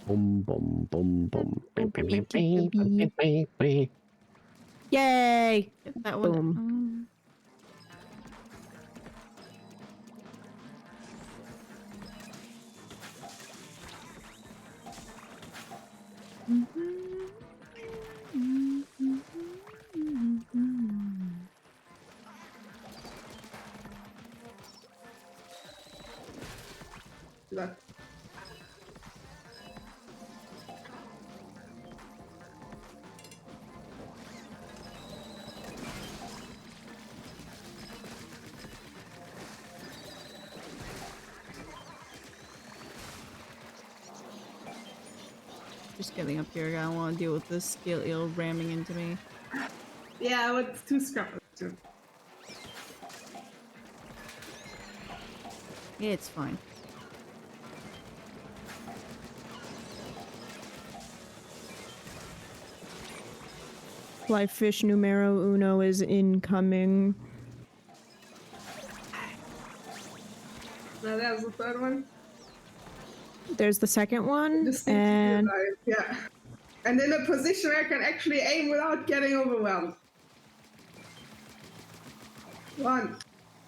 Speaker 2: Boom, boom, boom, boom. Bam, bam, bam, bam, bam, bam, bam.
Speaker 6: Yay!
Speaker 1: Get that one.
Speaker 6: Boom.
Speaker 7: That-
Speaker 1: Just getting up here. I don't want to deal with this scale eel ramming into me.
Speaker 7: Yeah, with 2 scrappers too.
Speaker 1: Yeah, it's fine.
Speaker 6: Fly fish numero uno is incoming.
Speaker 7: Now there's the 3rd one.
Speaker 6: There's the second one,
Speaker 7: Just need to be
Speaker 6: and
Speaker 7: alive, yeah. And in a position where I can actually aim without getting overwhelmed. 1,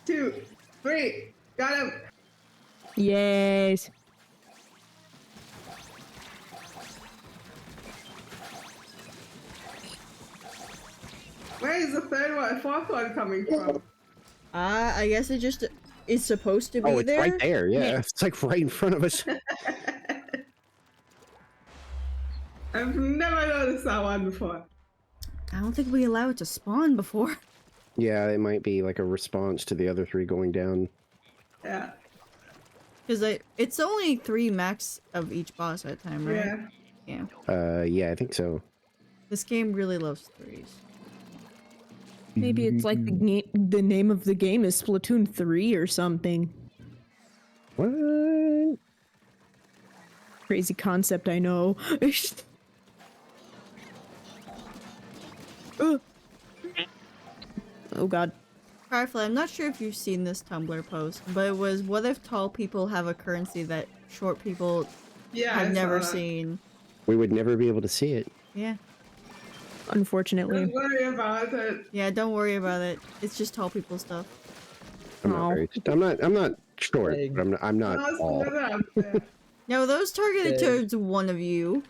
Speaker 7: 2, 3. Got him.
Speaker 6: yes.
Speaker 7: Where is the 3rd one, 4th one coming from?
Speaker 1: I guess it just is supposed to be
Speaker 2: Oh, it's
Speaker 1: there.
Speaker 2: right there. Yeah. It's like right in front of us.
Speaker 7: I've never noticed that one before.
Speaker 1: I don't think we allow it to spawn before.
Speaker 2: Yeah, it might be like a response to the other 3 going down.
Speaker 7: Yeah.
Speaker 1: Because it's only 3 max of each boss at a time, right?
Speaker 7: Yeah.
Speaker 1: Yeah.
Speaker 2: Yeah, I think so.
Speaker 1: This game really loves 3s.
Speaker 6: Maybe it's like the name of the game is Splatoon 3 or something.
Speaker 2: What?
Speaker 6: Crazy concept, I know. Ugh. Oh god.
Speaker 1: Firefly, I'm not sure if you've seen this Tumblr post, but it was, what if tall people have a currency that short people
Speaker 7: Yeah.
Speaker 1: have
Speaker 7: I
Speaker 1: never
Speaker 7: saw that.
Speaker 1: seen?
Speaker 2: We would never be able to see it.
Speaker 1: Yeah.
Speaker 6: Unfortunately.
Speaker 7: Don't worry about it.
Speaker 1: Yeah, don't worry about it. It's just tall people stuff.
Speaker 2: I'm not
Speaker 6: Aw.
Speaker 2: very. I'm not short,
Speaker 5: Big.
Speaker 2: but I'm not
Speaker 7: I'll
Speaker 2: tall.
Speaker 7: put it out there.
Speaker 1: No, those targeted
Speaker 5: Okay.
Speaker 1: towards one of you.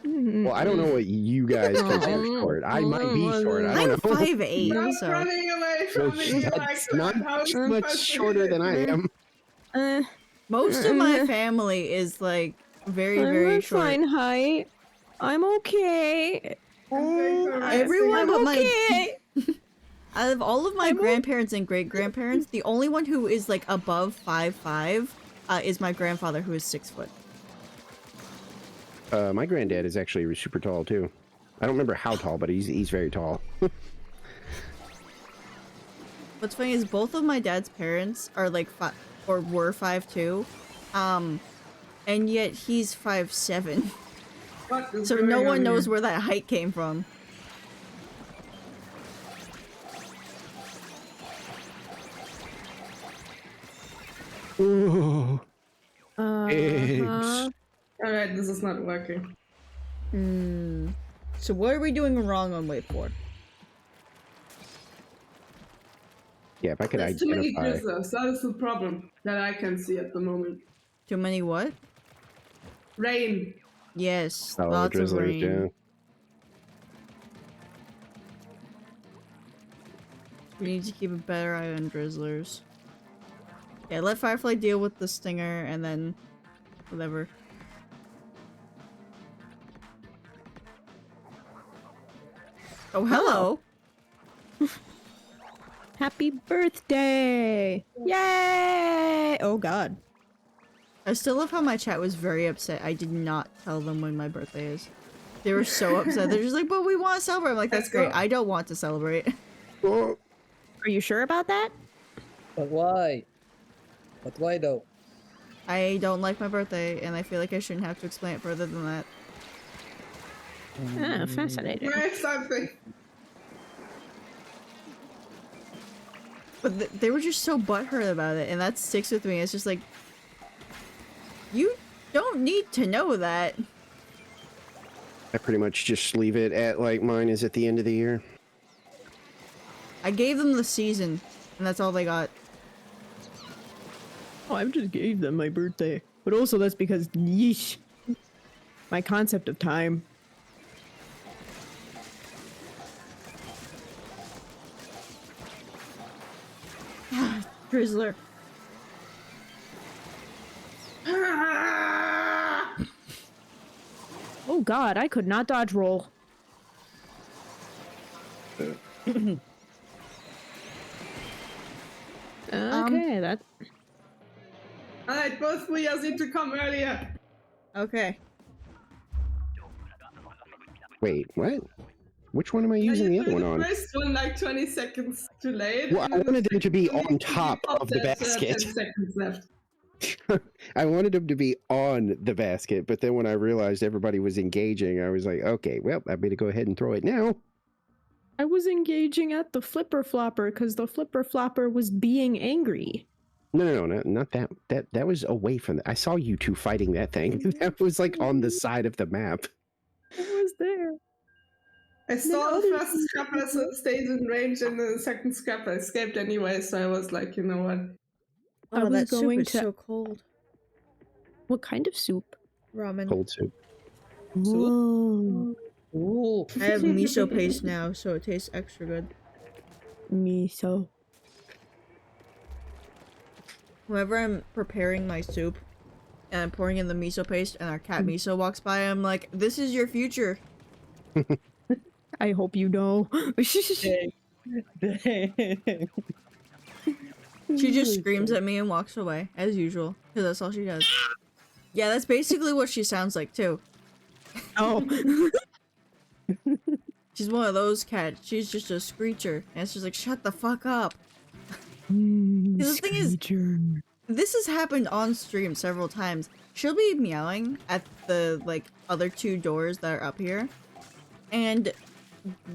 Speaker 2: Well, I don't know what you guys consider short. I might be short. I
Speaker 1: I'm
Speaker 2: don't know.
Speaker 1: 5'8",
Speaker 7: Stop
Speaker 1: so...
Speaker 7: running away from me like
Speaker 2: That's
Speaker 7: that.
Speaker 2: not
Speaker 7: How is it
Speaker 2: much
Speaker 7: supposed to
Speaker 2: shorter
Speaker 7: hit?
Speaker 2: than I am.
Speaker 1: Most of my family is, like, very, very
Speaker 6: I'm
Speaker 1: short.
Speaker 6: fine height. I'm okay.
Speaker 1: Everyone but
Speaker 6: I'm
Speaker 1: my...
Speaker 6: okay.
Speaker 1: Out of all of my grandparents and great-grandparents, the only one who is, like, above 5'5", is my grandfather, who is 6 foot.
Speaker 2: My granddad is actually super tall too. I don't remember how tall, but he's very tall.
Speaker 1: What's funny is both of my dad's parents are, like, were 5'2", and yet he's 5'7".
Speaker 7: What is
Speaker 1: So
Speaker 7: going
Speaker 1: no one
Speaker 7: on
Speaker 1: knows
Speaker 7: here?
Speaker 1: where that height came from.
Speaker 2: Ooh,
Speaker 6: Uh-huh.
Speaker 2: eggs.
Speaker 7: Alright, this is not working.
Speaker 1: So what are we doing wrong on Wave 4?
Speaker 2: Yeah, if I could
Speaker 7: There's too many
Speaker 2: identify.
Speaker 7: drizzlers. That is the problem that I can see at the moment.
Speaker 1: Too many what?
Speaker 7: Rain.
Speaker 1: Yes,
Speaker 2: Oh,
Speaker 1: lots of
Speaker 2: drizzlers,
Speaker 1: rain.
Speaker 2: yeah.
Speaker 1: We need to keep a better eye on drizzlers. Yeah, let Firefly deal with the stinger and then whatever. Oh, hello!
Speaker 6: Happy birthday! Yay! Oh god.
Speaker 1: I still love how my chat was very upset. I did not tell them when my birthday is. They were so upset. They're just like, but we want to celebrate. I'm like, that's
Speaker 7: Let's
Speaker 1: great.
Speaker 7: go.
Speaker 1: I don't want to celebrate.
Speaker 2: Oh,
Speaker 6: Are you sure about that?
Speaker 5: But why? But why though?
Speaker 1: I don't like my birthday, and I feel like I shouldn't have to explain it further than that.
Speaker 6: Ah, fascinating.
Speaker 7: Where's something?
Speaker 1: But they were just so butthurt about it, and that sticks with me. It's just like, you don't need to know that.
Speaker 2: I pretty much just leave it at like mine is at the end of the year.
Speaker 1: I gave them the season, and that's all they got.
Speaker 6: Oh, I just gave them my birthday. But also that's because, yeesh. My concept of time.
Speaker 1: Drizzler.
Speaker 6: Oh god, I could not dodge roll. Okay, that...
Speaker 7: Alright, both Booyahs need to come earlier.
Speaker 1: Okay.
Speaker 2: Wait, what? Which one am I
Speaker 7: Yeah,
Speaker 2: using the
Speaker 7: you
Speaker 2: other
Speaker 7: threw
Speaker 2: one
Speaker 7: the
Speaker 2: on?
Speaker 7: first one like 20 seconds too late.
Speaker 2: Well, I
Speaker 7: and
Speaker 2: wanted them to be
Speaker 7: you
Speaker 2: on top
Speaker 7: popped
Speaker 2: of the
Speaker 7: at,
Speaker 2: basket.
Speaker 7: 10 seconds left.
Speaker 2: I wanted them to be on the basket, but then when I realized everybody was engaging, I was like, okay, well, I'm going to go ahead and throw it now.
Speaker 6: I was engaging at the flipper flopper because the flipper flopper was being angry.
Speaker 2: No, not that. That was away from that. I saw you two fighting that thing. That was like on the side of the map.
Speaker 6: It was there.
Speaker 7: I saw the
Speaker 6: other
Speaker 7: first scrapper, so it stayed in range, and the second scrapper escaped anyway, so I was like, you know what?
Speaker 6: I
Speaker 1: Oh,
Speaker 6: was
Speaker 1: that soup
Speaker 6: going
Speaker 1: is
Speaker 6: to-
Speaker 1: so cold.
Speaker 6: What kind of soup?
Speaker 1: Ramen.
Speaker 2: Cold soup.
Speaker 6: Whoa.
Speaker 5: Ooh.
Speaker 1: I have miso paste now, so it tastes extra good.
Speaker 6: Miso.
Speaker 1: Whenever I'm preparing my soup, and I'm pouring in the miso paste, and our cat Miso walks by, I'm like, this is your future.
Speaker 6: I hope you know.
Speaker 1: She just screams at me and walks away, as usual, because that's all she does. Yeah, that's basically what she sounds like, too.
Speaker 6: Oh.
Speaker 1: She's one of those cats. She's just a screecher. And it's just like, shut the fuck up. The thing is, this has happened on stream several times. She'll be meowing at the, like, other two doors that are up here. And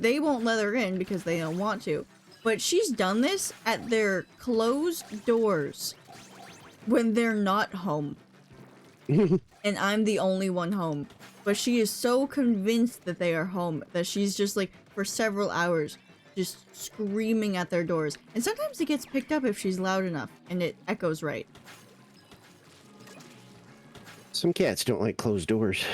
Speaker 1: they won't let her in because they don't want to. But she's done this at their closed doors when they're not home. And I'm the only one home. But she is so convinced that they are home that she's just like, for several hours, just screaming at their doors. And sometimes it gets picked up if she's loud enough and it echoes right.
Speaker 2: Some cats don't like closed doors.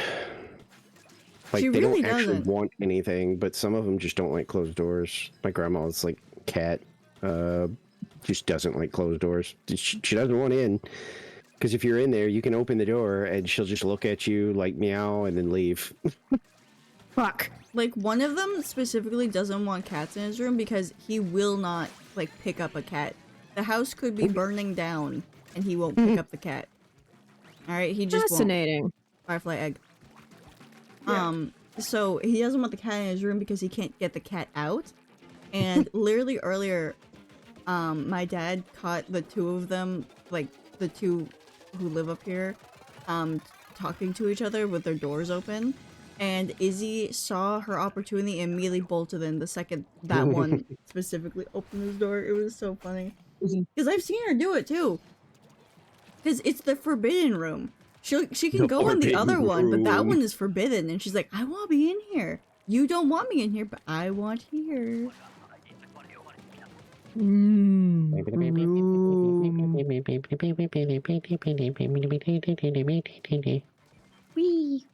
Speaker 2: Like,
Speaker 1: She
Speaker 2: they
Speaker 1: really
Speaker 2: don't actually
Speaker 1: doesn't.
Speaker 2: want anything, but some of them just don't like closed doors. My grandma's like cat, just doesn't like closed doors. She doesn't want in. Because if you're in there, you can open the door and she'll just look at you like meow and then leave.
Speaker 6: Fuck.
Speaker 1: Like, one of them specifically doesn't want cats in his room because he will not, like, pick up a cat. The house could be burning down and he won't pick up the cat. Alright, he just won't.
Speaker 6: Fascinating.
Speaker 1: Firefly egg.
Speaker 7: Yeah.
Speaker 1: So he doesn't want the cat in his room because he can't get the cat out. And literally earlier, my dad caught the two of them, like, the two who live up here, talking to each other with their doors open. And Izzy saw her opportunity and immediately bolted in the second that one specifically opened his door. It was so funny. Because I've seen her do it too. Because it's the forbidden room. She can
Speaker 2: The
Speaker 1: go in the other
Speaker 2: forbidden
Speaker 1: one, but that
Speaker 2: room.
Speaker 1: one is forbidden. And she's like, I want to be in here. You don't want me in here, but I want here.
Speaker 6: Wee.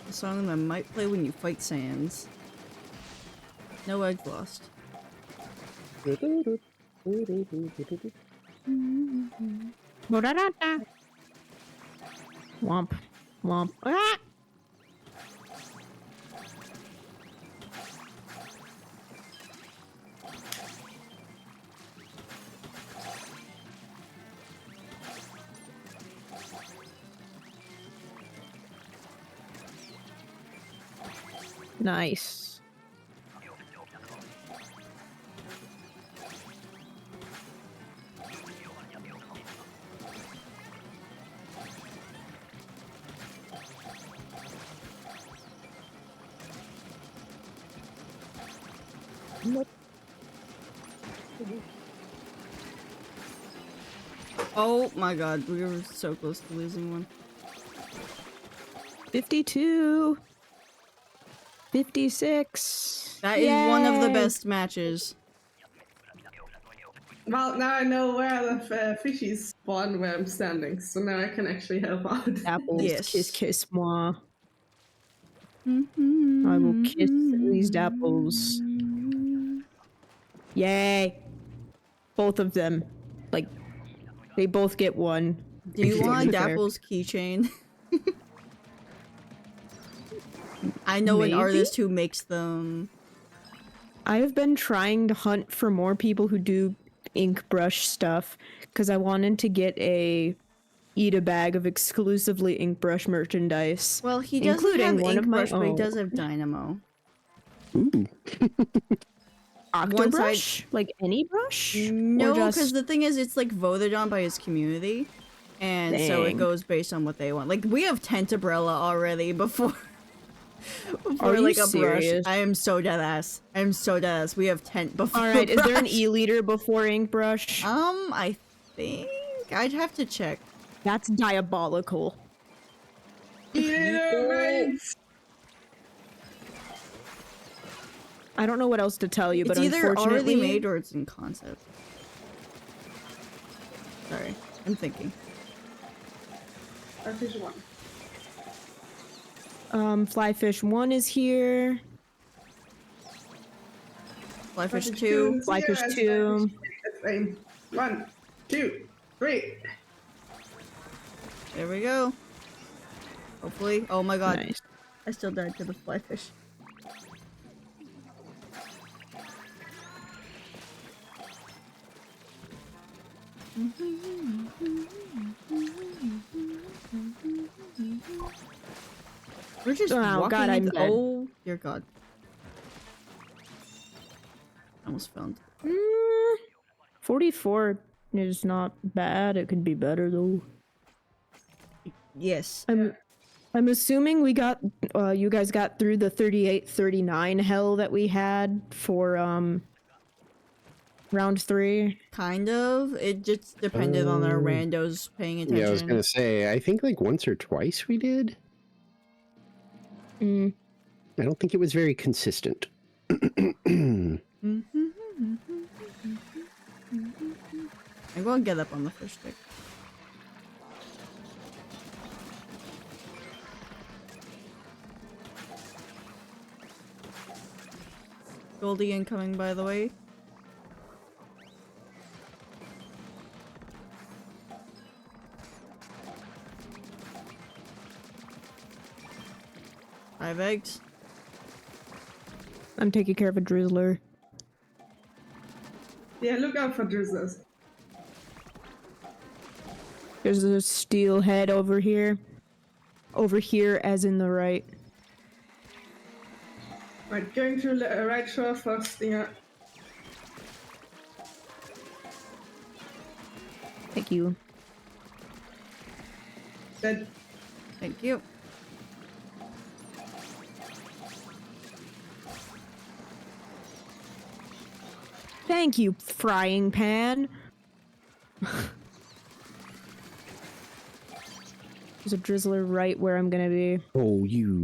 Speaker 1: A song that might play when you fight Sans. No eggs lost.
Speaker 6: Ba-da-da-da. Womp. Womp. Ah! Nice.
Speaker 1: Oh my god, we were so close to losing one.
Speaker 6: 52. 56.
Speaker 1: That is one of the
Speaker 6: Yay!
Speaker 1: best matches.
Speaker 7: Well, now I know where the fishies spawn where I'm standing, so now I can actually help out.
Speaker 6: Apples.
Speaker 1: Yes.
Speaker 6: Kiss, kiss moi. I
Speaker 1: I
Speaker 6: will kiss these apples. Yay! Both of them. Like, they both get one.
Speaker 1: Do you want
Speaker 6: Fair.
Speaker 1: Dapple's keychain? I know an
Speaker 6: Maybe?
Speaker 1: artist who makes them.
Speaker 6: I have been trying to hunt for more people who do ink brush stuff because I wanted to get eat a bag of exclusively ink brush merchandise.
Speaker 1: Well, he doesn't
Speaker 6: Including
Speaker 1: have
Speaker 6: one of
Speaker 1: ink
Speaker 6: my
Speaker 1: brush, but he
Speaker 6: own.
Speaker 1: does have Dynamo.
Speaker 2: Ooh.
Speaker 6: Octobrush? Like any brush?
Speaker 1: No,
Speaker 6: Or
Speaker 1: because
Speaker 6: just-
Speaker 1: the thing is, it's like voted on by his community, and so it
Speaker 6: Dang.
Speaker 1: goes based on what they want. Like we have Tentabrella already before.
Speaker 6: Are you
Speaker 1: like a
Speaker 6: serious?
Speaker 1: brush. I am so dead ass. I am so dead ass. We have tent before.
Speaker 6: All right, is there an
Speaker 1: brush.
Speaker 6: e-liter before ink brush?
Speaker 1: I think I'd have to check.
Speaker 6: That's diabolical.
Speaker 7: Yeah, right.
Speaker 6: I don't know what else to tell you,
Speaker 1: It's
Speaker 6: but
Speaker 1: either already
Speaker 6: unfortunately,
Speaker 1: made or it's in concept. Sorry, I'm thinking.
Speaker 7: I fish one.
Speaker 6: Flyfish 1 is here.
Speaker 1: Flyfish
Speaker 7: Flyfish
Speaker 1: 2.
Speaker 7: is here,
Speaker 6: Flyfish
Speaker 7: and
Speaker 6: 2.
Speaker 7: Let's aim. 1, 2, 3.
Speaker 1: There we go. Hopefully. Oh my god.
Speaker 6: Nice.
Speaker 1: I still died to the flyfish. We're just
Speaker 6: Oh,
Speaker 1: walking
Speaker 6: God, I'm
Speaker 1: into-
Speaker 6: dead.
Speaker 1: Oh, dear god. I almost found.
Speaker 6: 44 is not bad. It could be better though.
Speaker 1: Yes.
Speaker 6: I'm assuming we got you guys got through the 38-39 hell that we had for round 3.
Speaker 1: Kind of. It just depended on our randos paying attention.
Speaker 2: Yeah, I was gonna say, I think like once or twice we did.
Speaker 6: Mm.
Speaker 2: I don't think it was very consistent.
Speaker 1: I'm going to get up on the fish stick. Goldie incoming, by the way. Five eggs.
Speaker 6: I'm taking care of a drizzler.
Speaker 7: Yeah, look out for drizzlers.
Speaker 6: There's a steelhead over here. Over here, as in the right.
Speaker 7: Right, going to the right shore for stinger.
Speaker 6: Thank you.
Speaker 7: Dead.
Speaker 1: Thank you.
Speaker 6: Thank you, frying pan. There's a drizzler right where I'm gonna be.
Speaker 2: Oh, you.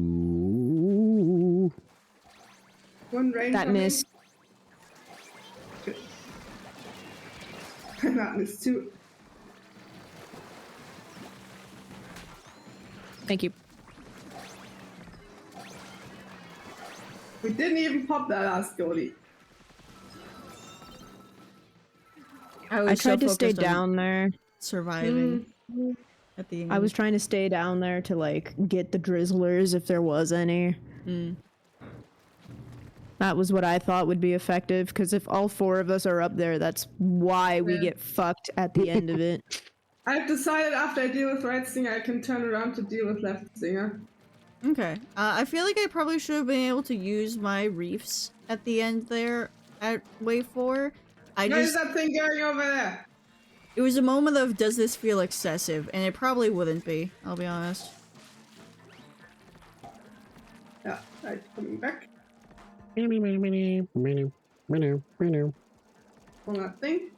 Speaker 7: One rain
Speaker 6: That
Speaker 7: coming.
Speaker 6: missed.
Speaker 7: That missed too.
Speaker 6: Thank you.
Speaker 7: We didn't even pop that last goalie.
Speaker 6: I tried to stay
Speaker 1: focused on
Speaker 6: down there.
Speaker 1: surviving at the end.
Speaker 6: I was trying to stay down there to like get the drizzlers if there was any. That was what I thought would be effective, because if all 4 of us are up there, that's why we
Speaker 7: Yeah.
Speaker 6: get fucked at the end of it.
Speaker 7: I've decided after I deal with right stinger, I can turn around to deal with left stinger.
Speaker 1: Okay. I feel like I probably should have been able to use my reefs at the end there at wave 4.
Speaker 7: Where's that thing going over there?
Speaker 1: It was a moment of, does this feel excessive? And it probably wouldn't be, I'll be honest.
Speaker 7: Yeah, right, coming back.
Speaker 2: Meow, meow, meow, meow, meow, meow, meow.
Speaker 7: On that thing.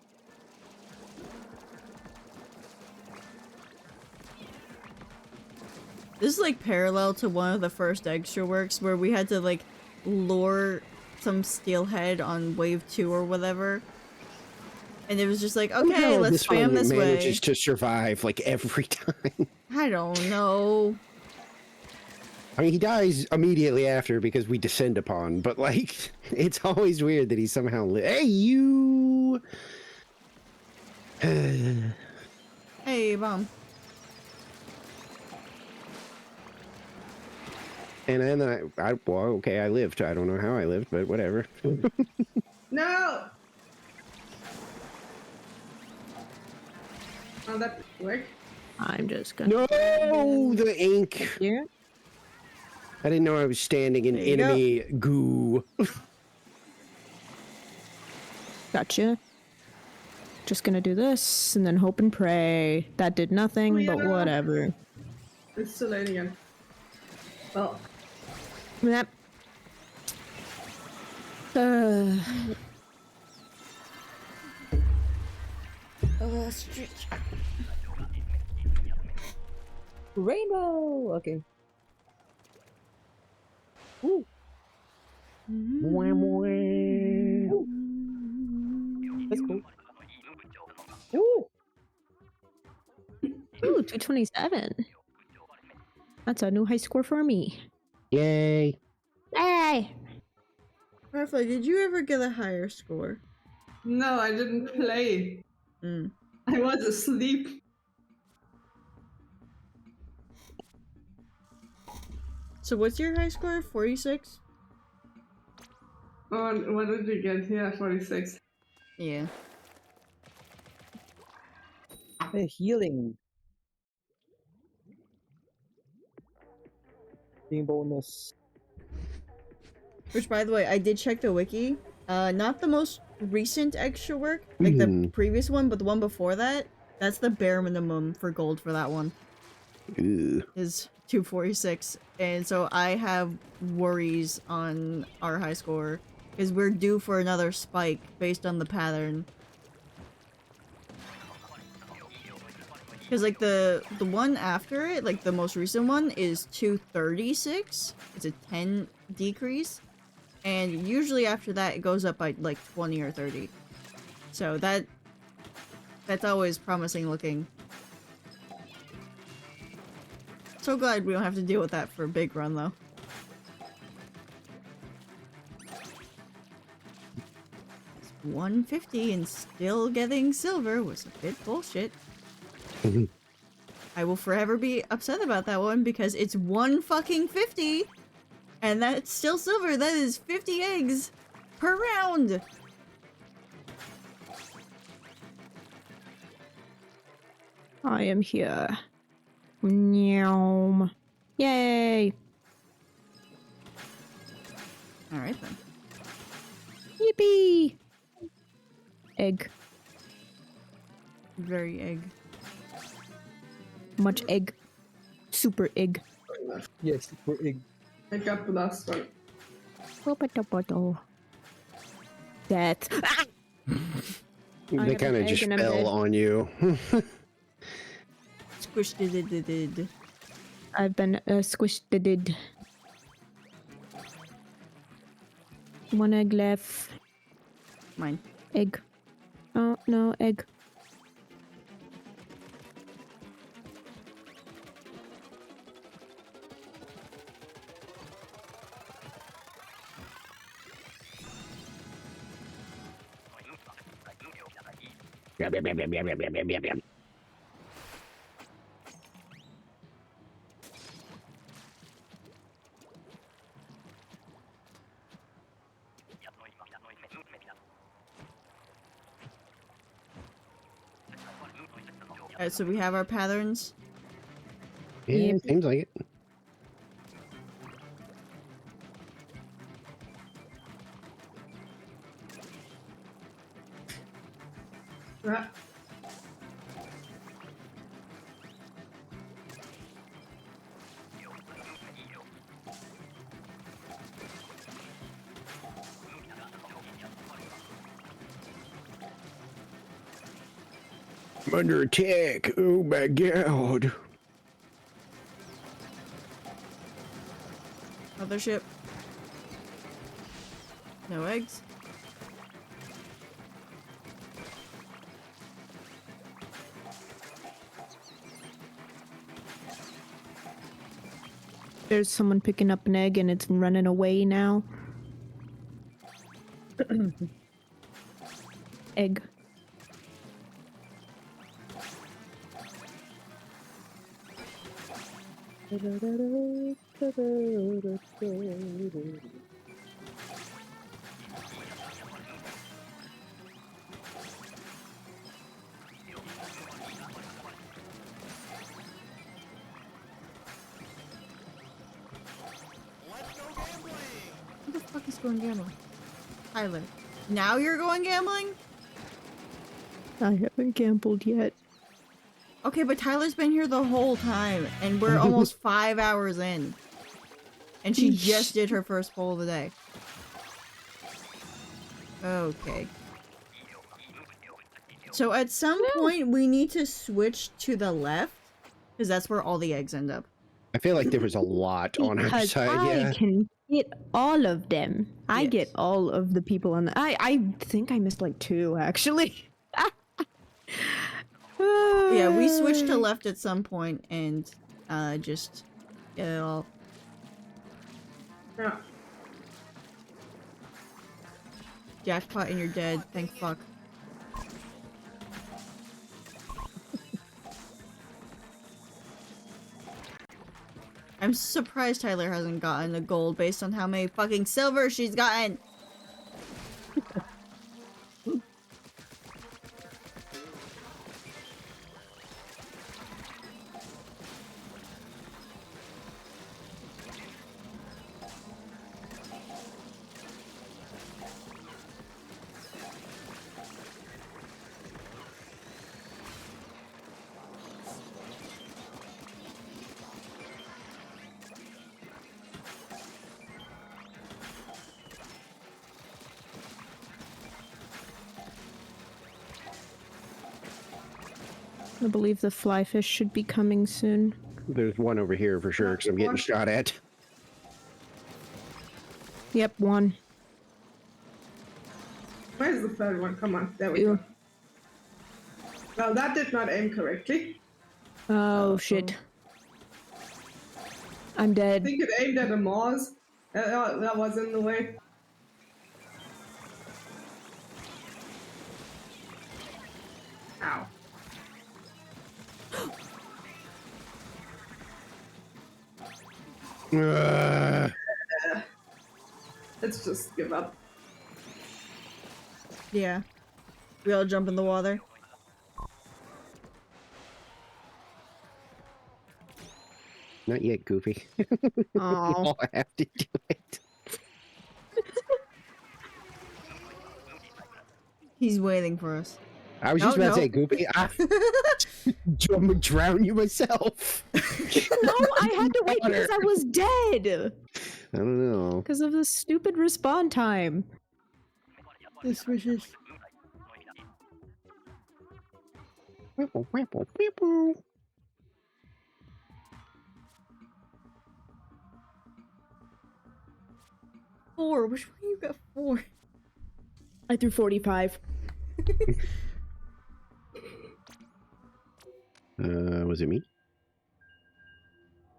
Speaker 1: This is like parallel to one of the first extra works where we had to like lure some steelhead on wave 2 or whatever. And it was just like, okay,
Speaker 2: Somehow
Speaker 1: let's spam
Speaker 2: one
Speaker 1: this way.
Speaker 2: manages to survive like every time.
Speaker 1: I don't know.
Speaker 2: I mean, he dies immediately after because we descend upon, but like, it's always weird that he somehow hey, you!
Speaker 1: Hey, bomb.
Speaker 2: And then well, okay, I lived. I don't know how I lived, but whatever.
Speaker 7: No! Oh, that didn't work.
Speaker 6: I'm just gonna.
Speaker 2: No, the ink.
Speaker 6: Here.
Speaker 2: I didn't know I was standing in
Speaker 1: There you go.
Speaker 2: enemy goo.
Speaker 6: Gotcha. Just gonna do this and then hope and pray. That did nothing,
Speaker 7: Oh, yeah.
Speaker 6: but whatever.
Speaker 7: It's too late again. Well,
Speaker 6: That.
Speaker 5: Rainbow! Okay. Woo. That's cool.
Speaker 6: Ooh, 227. That's a new high score for me.
Speaker 2: Yay!
Speaker 6: Hey!
Speaker 1: Firefly, did you ever get a higher score?
Speaker 7: No, I didn't play.
Speaker 1: Mm.
Speaker 7: I was asleep.
Speaker 1: So what's your high score? 46?
Speaker 7: Oh, what did you get here? 46.
Speaker 1: Yeah.
Speaker 5: Hey, healing. Team bonus.
Speaker 1: Which, by the way, I did check the wiki. Not the most recent extra work, like the previous one, but the one before that. That's the bare minimum for gold for that one.
Speaker 2: Ew.
Speaker 1: Is 246, and so I have worries on our high score because we're due for another spike based on the pattern. Because like the one after it, like the most recent one, is 236. It's a 10 decrease, and usually after that it goes up by like 20 or 30. So that's always promising looking. So glad we don't have to deal with that for a big run, though. It's 150 and still getting silver was a bit bullshit. I will forever be upset about that one because it's 1 fucking 50, and that's still silver. That is 50 eggs per round.
Speaker 6: I am here. Meow. Yay!
Speaker 1: Alright then.
Speaker 6: Yippee! Egg.
Speaker 1: Very egg.
Speaker 6: Much egg. Super egg.
Speaker 5: Yes, for egg.
Speaker 7: I got the last one.
Speaker 6: Potato. Death. Ah! I
Speaker 2: They
Speaker 6: have
Speaker 2: kind
Speaker 6: an
Speaker 2: of
Speaker 6: egg
Speaker 2: just
Speaker 6: and I'm
Speaker 2: fell
Speaker 6: dead.
Speaker 2: on you.
Speaker 1: Squished it.
Speaker 6: I've been squished. Did. One egg left.
Speaker 1: Mine.
Speaker 6: Egg. Oh no, egg.
Speaker 2: Yum, yum, yum, yum, yum, yum, yum, yum, yum.
Speaker 1: Alright, so we have our patterns.
Speaker 2: Yeah,
Speaker 6: Yep.
Speaker 2: it seems like it.
Speaker 7: Ah,
Speaker 2: I'm under attack. Oh my god.
Speaker 1: Other ship. No eggs.
Speaker 6: There's someone picking up an egg and it's running away now. Egg.
Speaker 4: Let's go gambling!
Speaker 1: Who the fuck is going gambling? Tyler. Now you're going gambling?
Speaker 6: I haven't gambled yet.
Speaker 1: Okay, but Tyler's been here the whole time, and we're almost 5 hours in. And she just did her first poll of the day. Okay. So at some point, we need to switch to the left, because that's where all the eggs end up.
Speaker 2: I feel like there was a lot on our
Speaker 6: Because
Speaker 2: side.
Speaker 6: I
Speaker 2: Yeah.
Speaker 6: can get all of them. I get
Speaker 1: Yes.
Speaker 6: all of the people on the. I think I missed like 2 actually.
Speaker 1: Yeah, we switched to left at some point and just get it all.
Speaker 7: Yeah.
Speaker 1: Jackpot and you're dead. Thank fuck. I'm surprised Tyler hasn't gotten a gold based on how many fucking silver she's gotten.
Speaker 6: I believe the fly fish should be coming soon.
Speaker 2: There's one over here for sure because I'm getting shot at.
Speaker 6: Yep, 1.
Speaker 7: Where's the third one? Come on, there we
Speaker 6: Ew.
Speaker 7: go. Well, that did not aim correctly.
Speaker 6: Oh shit. I'm
Speaker 7: I
Speaker 6: dead.
Speaker 7: think it aimed at a Mars. That was in the way. Ow. Let's just give up.
Speaker 1: Yeah. We all jump in the water.
Speaker 2: Not yet, Goofy.
Speaker 6: Oh.
Speaker 2: I have to do it.
Speaker 1: He's waiting for us.
Speaker 2: I was just
Speaker 1: No,
Speaker 2: about to
Speaker 1: no.
Speaker 2: say, Goofy, I'm gonna drown you myself.
Speaker 6: No, I had to wait because I was dead.
Speaker 2: I don't know.
Speaker 6: Because of the stupid respawn time.
Speaker 1: This wishes.
Speaker 2: Whipple, whipple, whipple.
Speaker 1: Four. Which one you got 4?
Speaker 6: I threw 45.
Speaker 2: Was it me?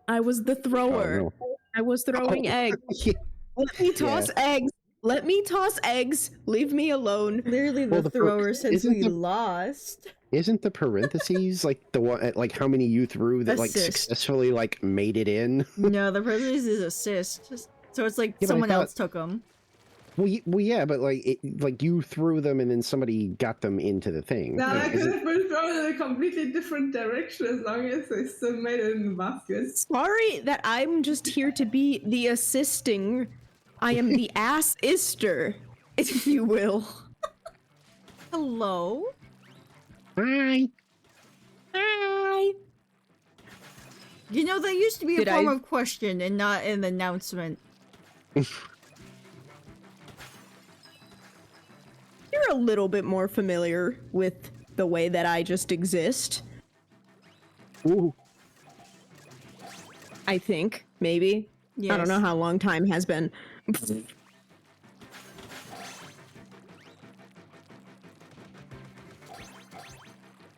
Speaker 6: I was the thrower.
Speaker 2: Oh,
Speaker 6: I was throwing eggs.
Speaker 2: Yeah.
Speaker 6: Let me toss eggs. Let me toss eggs. Leave me alone.
Speaker 1: Clearly the
Speaker 2: Well, the
Speaker 1: thrower since
Speaker 2: isn't
Speaker 1: we
Speaker 2: the-
Speaker 1: lost.
Speaker 2: Isn't the parentheses like the one, like how many you threw that like
Speaker 1: Assist.
Speaker 2: successfully like made it in?
Speaker 1: No, the parentheses is assist. So it's like
Speaker 2: Yeah, but I
Speaker 1: someone
Speaker 2: thought-
Speaker 1: else took them.
Speaker 2: Well, yeah, but like you threw them and then somebody got them into the thing.
Speaker 7: Now
Speaker 2: Like,
Speaker 7: I could have been thrown in a completely different direction as long as they still made it in the basket.
Speaker 6: Sorry that I'm just here to be the assisting. I am the ass-ister, if you will.
Speaker 1: Hello?
Speaker 2: Hi.
Speaker 6: Hi.
Speaker 1: You know, that used to be a
Speaker 6: Did
Speaker 1: form
Speaker 6: I-
Speaker 1: of question and not an announcement.
Speaker 6: You're a little bit more familiar with the way that I just exist.
Speaker 2: Ooh.
Speaker 6: I think, maybe. I don't know
Speaker 1: Yes.
Speaker 6: how long time has been.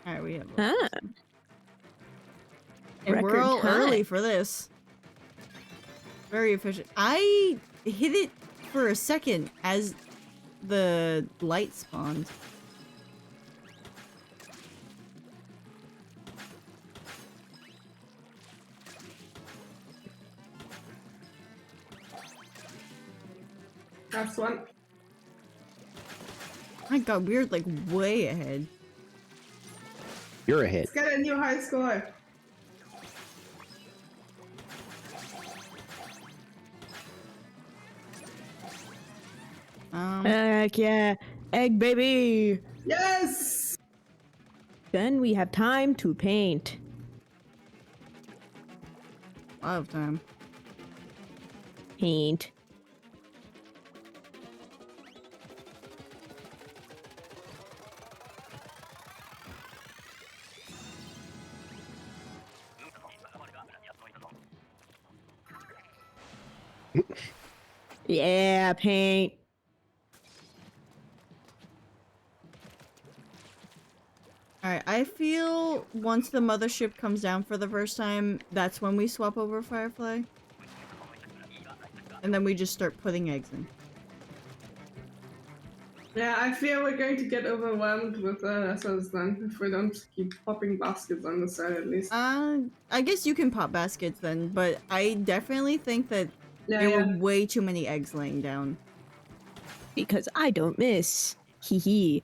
Speaker 1: Alright, we have.
Speaker 6: Ah.
Speaker 1: And we're
Speaker 6: record
Speaker 1: all
Speaker 6: time.
Speaker 1: early for this. Very efficient. I hit it for a second as the light spawned.
Speaker 7: That's one.
Speaker 1: I got weird, like way ahead.
Speaker 2: You're ahead.
Speaker 7: Let's get a new high score.
Speaker 6: Heck yeah. Egg baby.
Speaker 7: Yes!
Speaker 6: Then we have time to paint.
Speaker 1: A lot of time.
Speaker 6: Paint. Yeah, paint.
Speaker 1: Alright, I feel once the mothership comes down for the first time, that's when we swap over Firefly. And then we just start putting eggs in.
Speaker 7: Yeah, I fear we're going to get overwhelmed with lessons then if we don't keep popping baskets on the side at least.
Speaker 1: I guess you can pop baskets then, but I definitely think that there were way too many eggs laying down.
Speaker 6: Because I don't miss. Hee hee.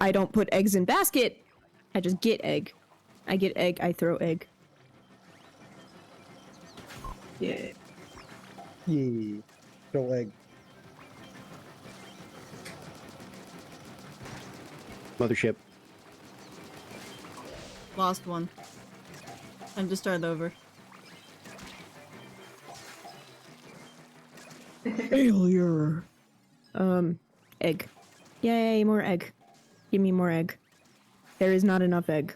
Speaker 6: I don't put eggs in basket. I just get egg. I get egg, I throw egg.
Speaker 7: Yeah.
Speaker 8: Yeah. Throw egg.
Speaker 2: Mothership.
Speaker 1: Lost one. Time to start over.
Speaker 6: Failure. Egg. Yay, more egg. Give me more egg. There is not enough egg.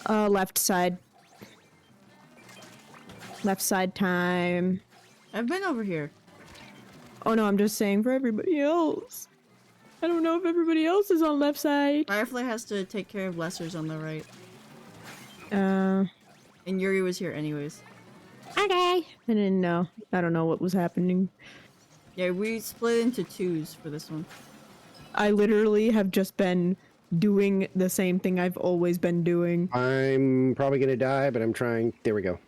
Speaker 6: Left side. Left side time.
Speaker 1: I've been over here.
Speaker 6: Oh no, I'm just saying for everybody else. I don't know if everybody else is on left side.
Speaker 1: Firefly has to take care of Lessers on the right.
Speaker 6: And
Speaker 1: Yuri was here anyways.
Speaker 6: okay. I didn't know. I don't know what was happening.
Speaker 1: Yeah, we split into twos for this one.
Speaker 6: I literally have just been doing the same thing I've always been doing.
Speaker 2: I'm probably gonna die, but I'm trying. There we go.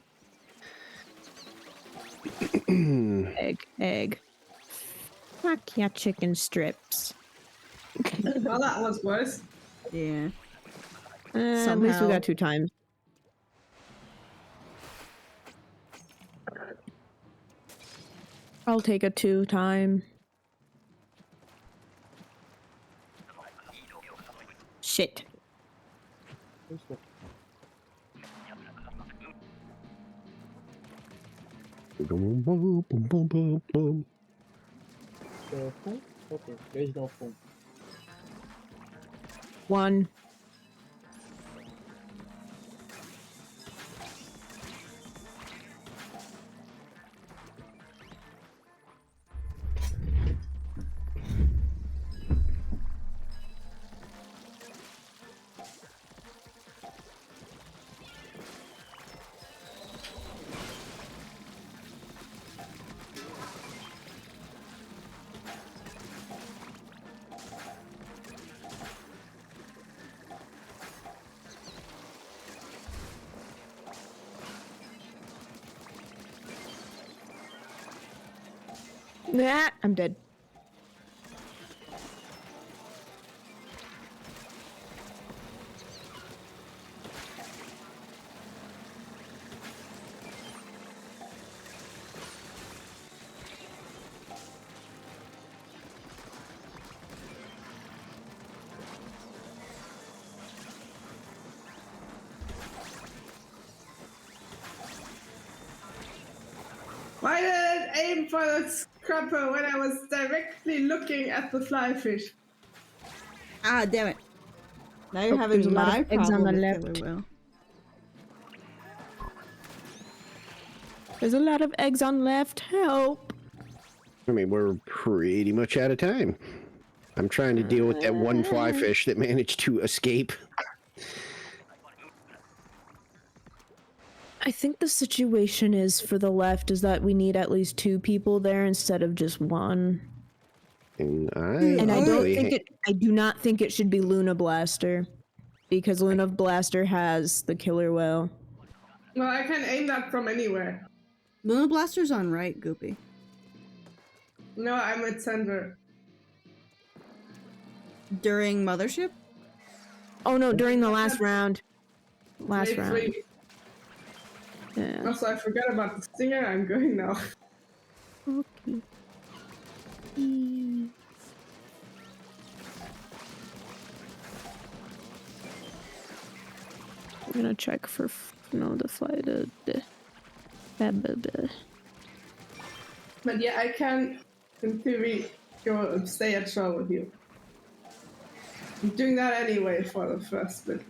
Speaker 6: Egg. Fuck yeah, chicken strips.
Speaker 7: Well, that was worse.
Speaker 1: Yeah.
Speaker 6: At least we
Speaker 1: Somehow.
Speaker 6: got 2 times. I'll take a 2 time. Shit.
Speaker 2: Boom, boom, boom, boom, boom, boom.
Speaker 8: Fundo? Ok, 3 no fundo.
Speaker 6: 1. Nah, I'm dead.
Speaker 7: Why did I aim for the scrapper when I was directly looking at the fly fish?
Speaker 1: Ah, damn it. Now you're having
Speaker 6: there's a lot
Speaker 1: my
Speaker 6: of eggs on
Speaker 1: problem
Speaker 6: the
Speaker 1: with
Speaker 6: left.
Speaker 1: Killer Whale.
Speaker 6: There's a lot of eggs on left. Help.
Speaker 2: I mean, we're pretty much out of time. I'm trying to deal with that one fly fish that managed to escape.
Speaker 6: I think the situation is for the left is that we need at least 2 people there instead of just 1.
Speaker 2: And
Speaker 6: And I don't
Speaker 2: really
Speaker 6: think I do not think it should be Luna Blaster. Because Luna Blaster has the killer whale.
Speaker 7: Well, I can aim that from anywhere.
Speaker 1: Luna Blaster's on right, Goopy.
Speaker 7: No, I'm at center.
Speaker 1: During Mothership?
Speaker 6: Oh no, during the last round. Last
Speaker 7: Wave
Speaker 6: round.
Speaker 7: 3.
Speaker 6: Yeah.
Speaker 7: Also, I forgot about the stinger. I'm going now.
Speaker 6: Okay. I'm gonna check for the flight.
Speaker 7: But yeah, I can, in theory, go stay at shore with you. I'm doing that anyway for the first bit.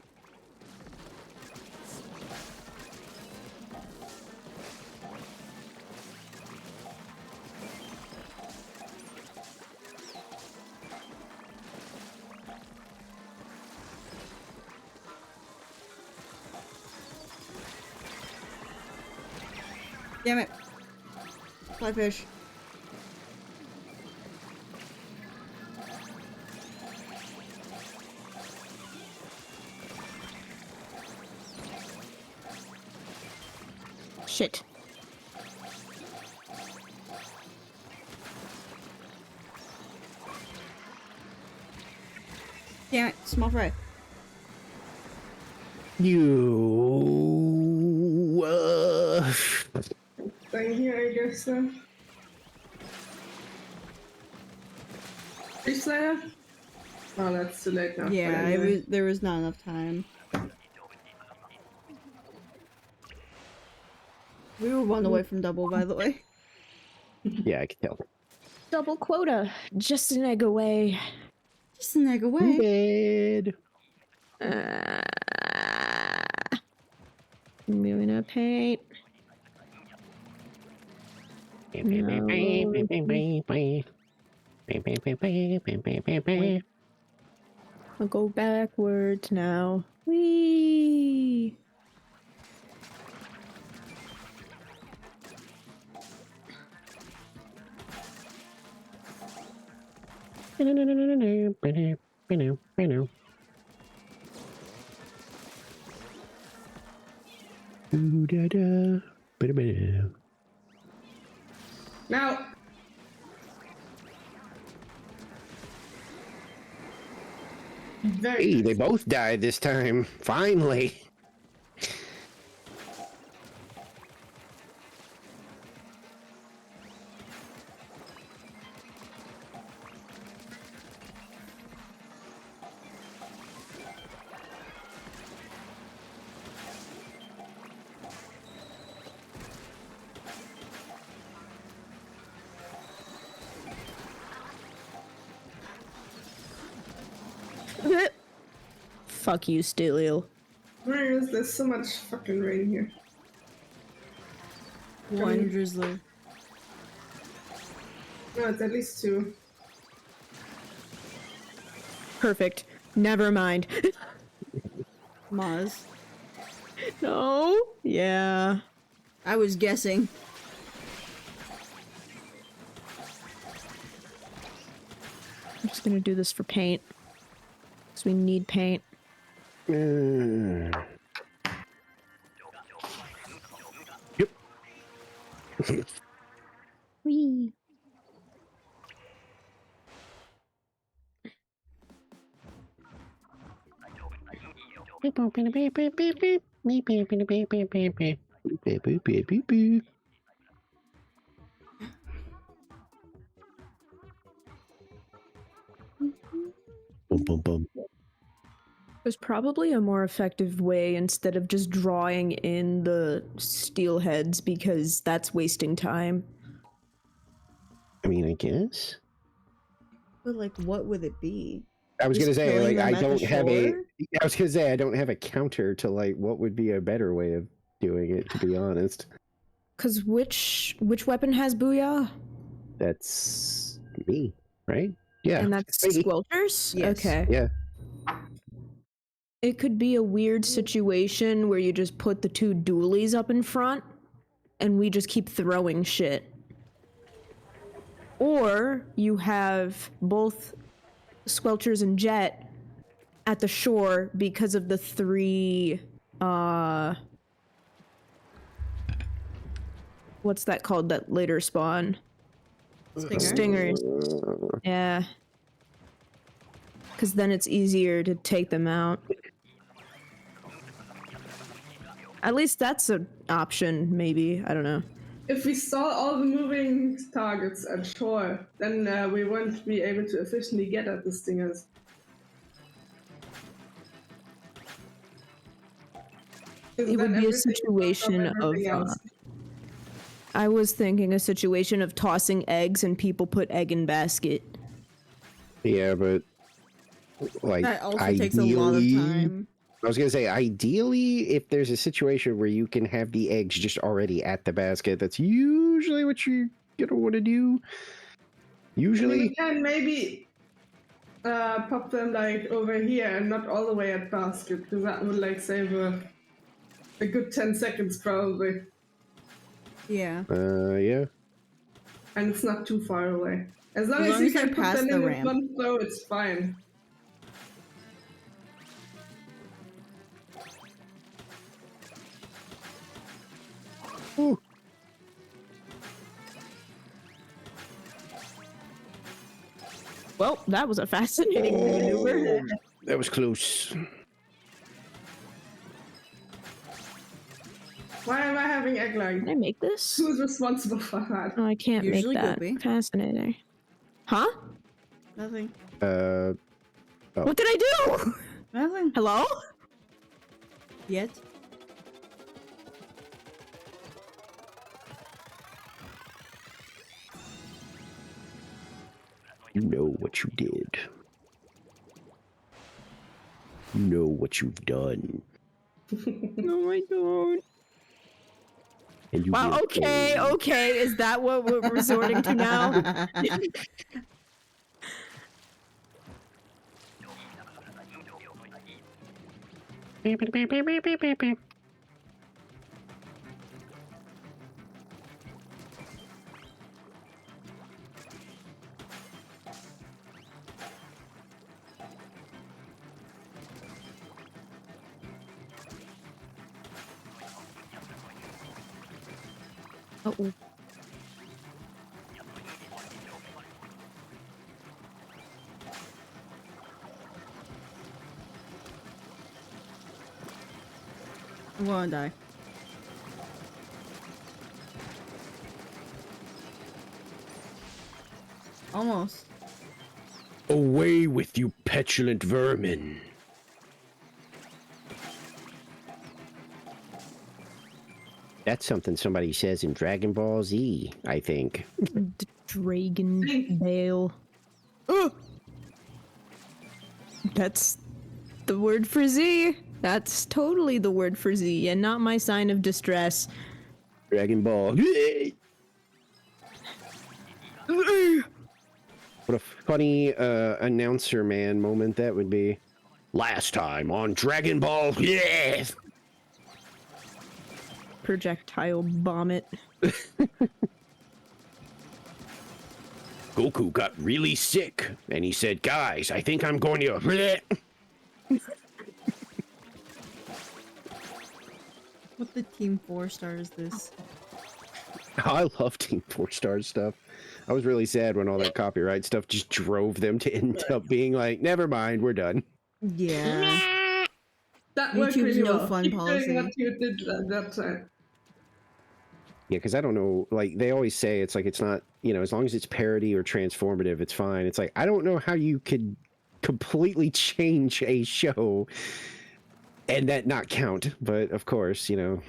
Speaker 1: Damn it. Fly fish.
Speaker 6: Shit.
Speaker 1: Damn it. Small fry.
Speaker 2: You.
Speaker 7: Thing here, I guess. Fish Slayer? Oh, that's too late now.
Speaker 1: Yeah,
Speaker 7: But anyway.
Speaker 1: there was not enough time. We were one away from double, by the way.
Speaker 2: Yeah, I can tell.
Speaker 6: Double quota. Just an egg away.
Speaker 1: Just an egg away.
Speaker 2: Bed.
Speaker 6: Moving up paint. I'll go backwards now. Whee!
Speaker 7: Now! Very
Speaker 2: Hey, they
Speaker 7: nice.
Speaker 2: both died this time. Finally.
Speaker 6: Fuck you, Stelio.
Speaker 7: Where is there's so much fucking rain here?
Speaker 1: One drizzler.
Speaker 7: No, it's at least 2.
Speaker 6: Perfect. Never mind.
Speaker 1: Maz.
Speaker 6: No? Yeah.
Speaker 1: I was guessing.
Speaker 6: I'm just gonna do this for paint. Because we need paint.
Speaker 2: Yep.
Speaker 6: Whee!
Speaker 2: Boom, boom, boom.
Speaker 6: There's probably a more effective way instead of just drawing in the steel heads because that's wasting time.
Speaker 2: I mean, I guess.
Speaker 1: But like, what would it be?
Speaker 2: I was
Speaker 1: Just
Speaker 2: gonna say,
Speaker 1: killing
Speaker 2: like, I
Speaker 1: them at the
Speaker 2: don't have a.
Speaker 1: shore?
Speaker 2: I was gonna say, I don't have a counter to like what would be a better way of doing it. To be honest,
Speaker 6: Cause which weapon has booyah?
Speaker 2: that's me, right? Yeah,
Speaker 6: And that's
Speaker 2: me.
Speaker 6: squelchers?
Speaker 1: Yes.
Speaker 6: Okay.
Speaker 2: Yeah.
Speaker 6: It could be a weird situation where you just put the 2 dualies up in front and we just keep throwing shit. Or you have both squelchers and jet at the shore because of the 3 what's that called that later spawn? Stingers. Yeah. Cause then it's easier to take them out. At least that's an option, maybe. I don't know.
Speaker 7: If we saw all the moving targets at shore, then we won't be able to efficiently get at the stingers.
Speaker 6: It would be a situation of. I was thinking a situation of tossing eggs and people put egg in basket.
Speaker 2: Yeah, but like
Speaker 1: That also takes a lot of
Speaker 2: ideally-
Speaker 1: time.
Speaker 2: I was gonna say, ideally, if there's a situation where you can have the eggs just already at the basket, that's usually what you're gonna want to do. Usually,
Speaker 7: we can maybe pop them like over here and not all the way at basket, because that would like save a good 10 seconds probably.
Speaker 1: Yeah.
Speaker 2: Yeah.
Speaker 7: And it's not too far away. As long
Speaker 1: As
Speaker 7: as
Speaker 1: long
Speaker 7: you
Speaker 1: as they're
Speaker 7: can put
Speaker 1: past
Speaker 7: them
Speaker 1: the
Speaker 7: in
Speaker 1: ramp.
Speaker 7: one throw, it's fine.
Speaker 2: Ooh.
Speaker 6: Well, that was a fascinating maneuver.
Speaker 2: That was close.
Speaker 7: Why am I having egg lag?
Speaker 6: Can I make this?
Speaker 7: Who's responsible for that?
Speaker 6: Oh, I can't
Speaker 1: Usually
Speaker 6: make that.
Speaker 1: Goopy.
Speaker 6: Fascinating. Huh?
Speaker 1: Nothing.
Speaker 2: Oh.
Speaker 6: What did I do?
Speaker 1: Nothing.
Speaker 6: Hello?
Speaker 1: Yet.
Speaker 2: You know what you did. You know what you've done.
Speaker 6: No, I don't.
Speaker 2: And you
Speaker 6: Wow,
Speaker 2: will
Speaker 6: okay,
Speaker 2: pay.
Speaker 6: okay. Is that what we're resorting to now? Uh-oh.
Speaker 1: I'm gonna die. Almost.
Speaker 2: Away with you, petulant vermin. That's something somebody says in Dragon Ball Z, I think.
Speaker 6: Dragon Bale. Oh! That's the word for Z. That's totally the word for Z, and not my sign of distress.
Speaker 2: Dragon Ball. What a funny announcer man moment that would be. Last time on Dragon Ball. Yes.
Speaker 6: Projectile bomb it.
Speaker 2: Goku got really sick, and he said, "Guys, I think I'm going to."
Speaker 1: What the Team 4 star is this?
Speaker 2: I love Team 4-star stuff. I was really sad when all that copyright stuff just drove them to end up being like, never mind, we're done.
Speaker 1: Yeah.
Speaker 7: That worked
Speaker 1: YouTube's
Speaker 7: really
Speaker 1: no
Speaker 7: well.
Speaker 1: fun
Speaker 7: Keep
Speaker 1: policy.
Speaker 7: doing what you did that time.
Speaker 2: Yeah, because I don't know, like, they always say it's like, it's not, you know, as long as it's parody or transformative, it's fine. It's like, I don't know how you could completely change a show and that not count. But of course, you know,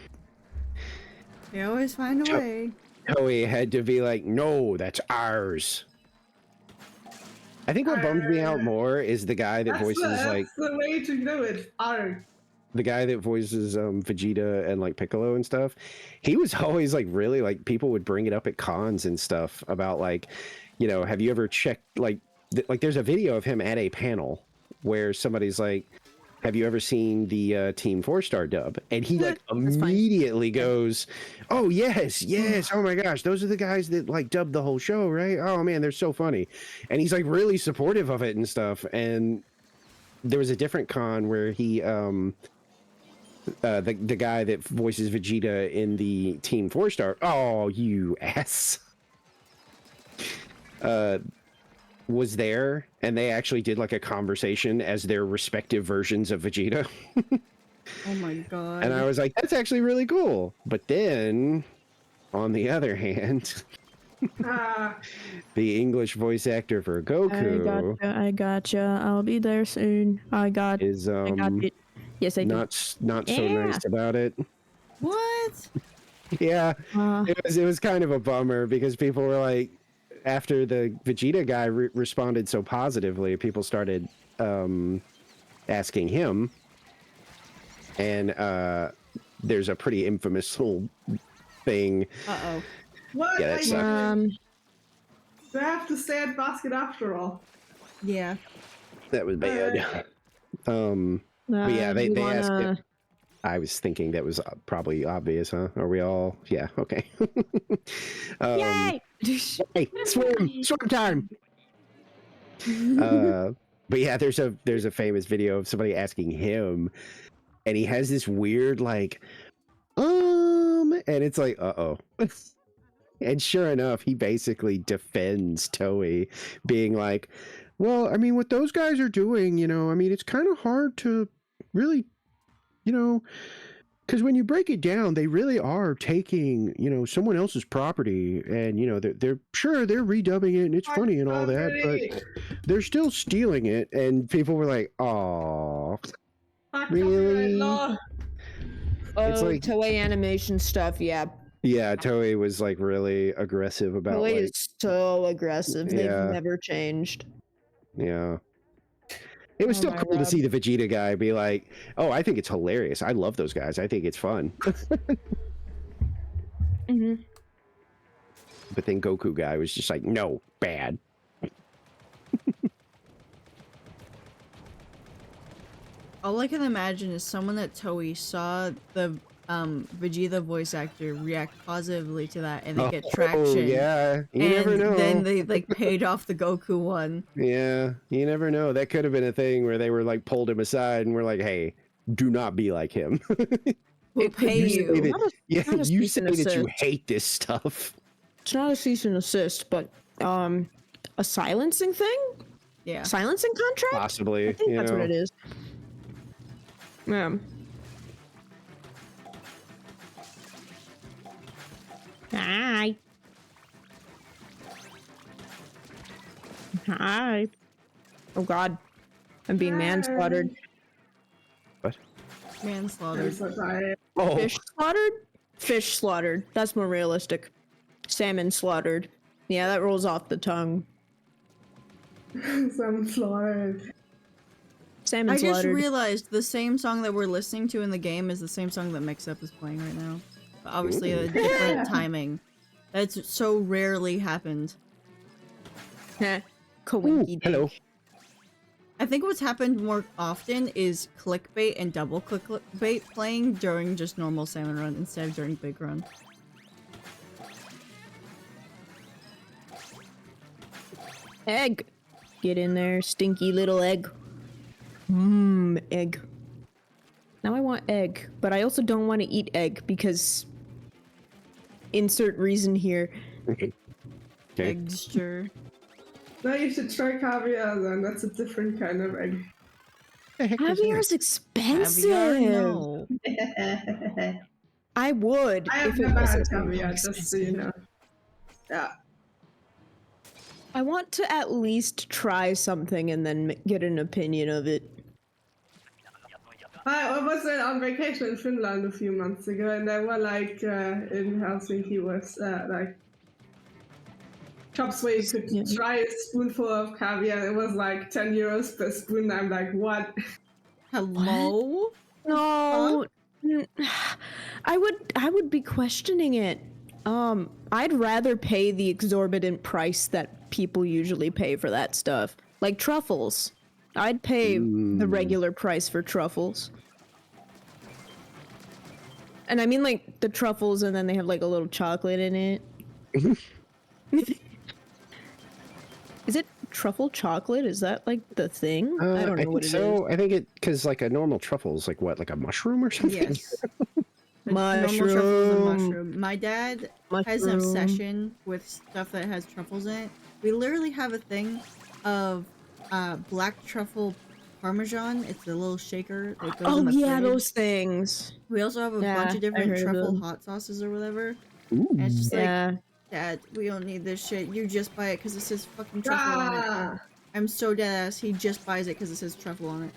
Speaker 1: They always find a way.
Speaker 2: Toei had to be like, no, that's ours. I think what bums me out more is the guy that voices like
Speaker 7: That's the way to do it. Arg.
Speaker 2: the guy that voices Vegeta and like Piccolo and stuff. He was always like really like people would bring it up at cons and stuff about like, you know, have you ever checked like like there's a video of him at a panel where somebody's like, have you ever seen the Team 4-star dub? And he like immediately goes, oh yes, yes, oh my gosh, those are the guys that like dubbed the whole show, right? Oh man, they're so funny. And he's like really supportive of it and stuff. And there was a different con where he the guy that voices Vegeta in the Team 4-star, oh you ass, was there, and they actually did like a conversation as their respective versions of Vegeta.
Speaker 1: Oh my god.
Speaker 2: And I was like, that's actually really cool. But then, on the other hand, the English voice actor for Goku
Speaker 6: I gotcha. I'll be there soon. I got it. Yes, I did.
Speaker 2: not so nice about it.
Speaker 1: What?
Speaker 2: Yeah, it was kind of a bummer because people were like, after the Vegeta guy responded so positively, people started asking him, and there's a pretty infamous little thing.
Speaker 1: Uh-oh.
Speaker 7: What?
Speaker 2: Yeah, that sucked.
Speaker 7: Do I have to stay at basket after all?
Speaker 1: Yeah.
Speaker 2: That was bad. But yeah, they asked him. I was thinking that was probably obvious, huh? Are we all? Yeah. Okay.
Speaker 6: Yay!
Speaker 2: Hey, swim time. But yeah, there's a famous video of somebody asking him, and he has this weird like, and it's like, uh-oh. And sure enough, he basically defends Toei, being like, well, I mean, what those guys are doing, I mean, it's kind of hard to really, because when you break it down, they really are taking, someone else's property, and they're sure they're redubbing it, and it's funny and all that, but they're still stealing it. And people were like, "Oh, really?" It's like
Speaker 6: Toei animation stuff, yeah.
Speaker 2: Yeah, Toei was like really aggressive about
Speaker 6: Toei
Speaker 2: like,
Speaker 6: is so aggressive.
Speaker 2: Yeah.
Speaker 6: They've never changed.
Speaker 2: yeah. It was
Speaker 6: Oh
Speaker 2: still
Speaker 6: my
Speaker 2: cool to
Speaker 6: God.
Speaker 2: see the Vegeta guy be like, "Oh, I think it's hilarious. I love those guys. I think it's fun."
Speaker 6: hmm
Speaker 2: But then Goku guy was just like, "No, bad."
Speaker 1: All I can imagine is someone at Toei saw the Vegeta voice actor react positively to that and they get traction.
Speaker 2: Yeah, you never
Speaker 1: And
Speaker 2: know.
Speaker 1: then they like paid off the Goku one.
Speaker 2: Yeah, you never know. That could have been a thing where they were like pulled him aside and were like, "Hey, do not be like him."
Speaker 1: We'll pay
Speaker 2: say
Speaker 1: you.
Speaker 2: that- yeah,
Speaker 6: not a
Speaker 2: you
Speaker 6: cease
Speaker 2: say
Speaker 6: and
Speaker 2: that you
Speaker 6: desist.
Speaker 2: hate this stuff.
Speaker 6: It's not a cease and assist, but a silencing thing?
Speaker 1: Yeah.
Speaker 6: Silencing contract?
Speaker 2: Possibly,
Speaker 6: I think that's what it is. Yeah. Hi. Hi. Oh God. I'm being manslaughtered.
Speaker 1: Manslaughter.
Speaker 7: I'm so tired.
Speaker 2: Oh,
Speaker 6: Fish slaughtered? Fish slaughtered. That's more realistic. Salmon slaughtered. Yeah, that rolls off the tongue.
Speaker 7: Some slaughtered.
Speaker 6: Salmon
Speaker 1: I just
Speaker 6: slaughtered.
Speaker 1: realized the same song that we're listening to in the game is the same song that Mix Up is playing right now. But obviously a different timing. That's so rarely happened.
Speaker 6: Heh.
Speaker 2: ooh,
Speaker 6: Coinky
Speaker 2: hello.
Speaker 1: I think what's happened more often is clickbait and double clickbait playing during just normal Salmon Run instead of during Big Run.
Speaker 6: Egg. Get in there, stinky little egg. Egg. Now I want egg, but I also don't want to eat egg because insert reason here.
Speaker 2: Okay.
Speaker 1: Extra.
Speaker 7: No, you should try caviar then. That's a different kind of egg.
Speaker 6: Caviar's expensive.
Speaker 1: Caviar? No.
Speaker 6: I would
Speaker 7: I have
Speaker 6: if it
Speaker 7: never had
Speaker 6: wasn't so
Speaker 7: caviar, just so you know. Yeah.
Speaker 6: I want to at least try something and then get an opinion of it.
Speaker 7: I was on vacation in Finland a few months ago, and there were like in Helsinki was like shops where you could try a spoonful of caviar. It was like 10 euros per spoon. I'm like, what?
Speaker 1: Hello?
Speaker 6: No, I would be questioning it. I'd rather pay the exorbitant price that people usually pay for that stuff, like truffles. I'd pay the regular price for truffles. And I mean like the truffles and then they have like a little chocolate in it. Is it truffle chocolate? Is that like the thing? I don't know what it is.
Speaker 2: So. I think it because like a normal truffle is like what, like a mushroom or something?
Speaker 1: Yes. Normal truffles and mushroom. My dad has an
Speaker 6: Mushroom.
Speaker 1: obsession with stuff that has truffles in it. We literally have a thing of black truffle parmesan. It's a little shaker that goes in the
Speaker 6: yeah,
Speaker 1: fridge.
Speaker 6: those things.
Speaker 1: We also have a
Speaker 6: Yeah,
Speaker 1: bunch of
Speaker 6: I
Speaker 1: different
Speaker 6: heard of
Speaker 1: truffle
Speaker 6: them.
Speaker 1: hot sauces or whatever.
Speaker 2: Ooh.
Speaker 1: And it's just like,
Speaker 6: Yeah.
Speaker 1: Dad, we don't need this shit. You just buy it because it says fucking truffle on it.
Speaker 7: Ah!
Speaker 1: I'm so dead ass. He just buys it because it says truffle on it.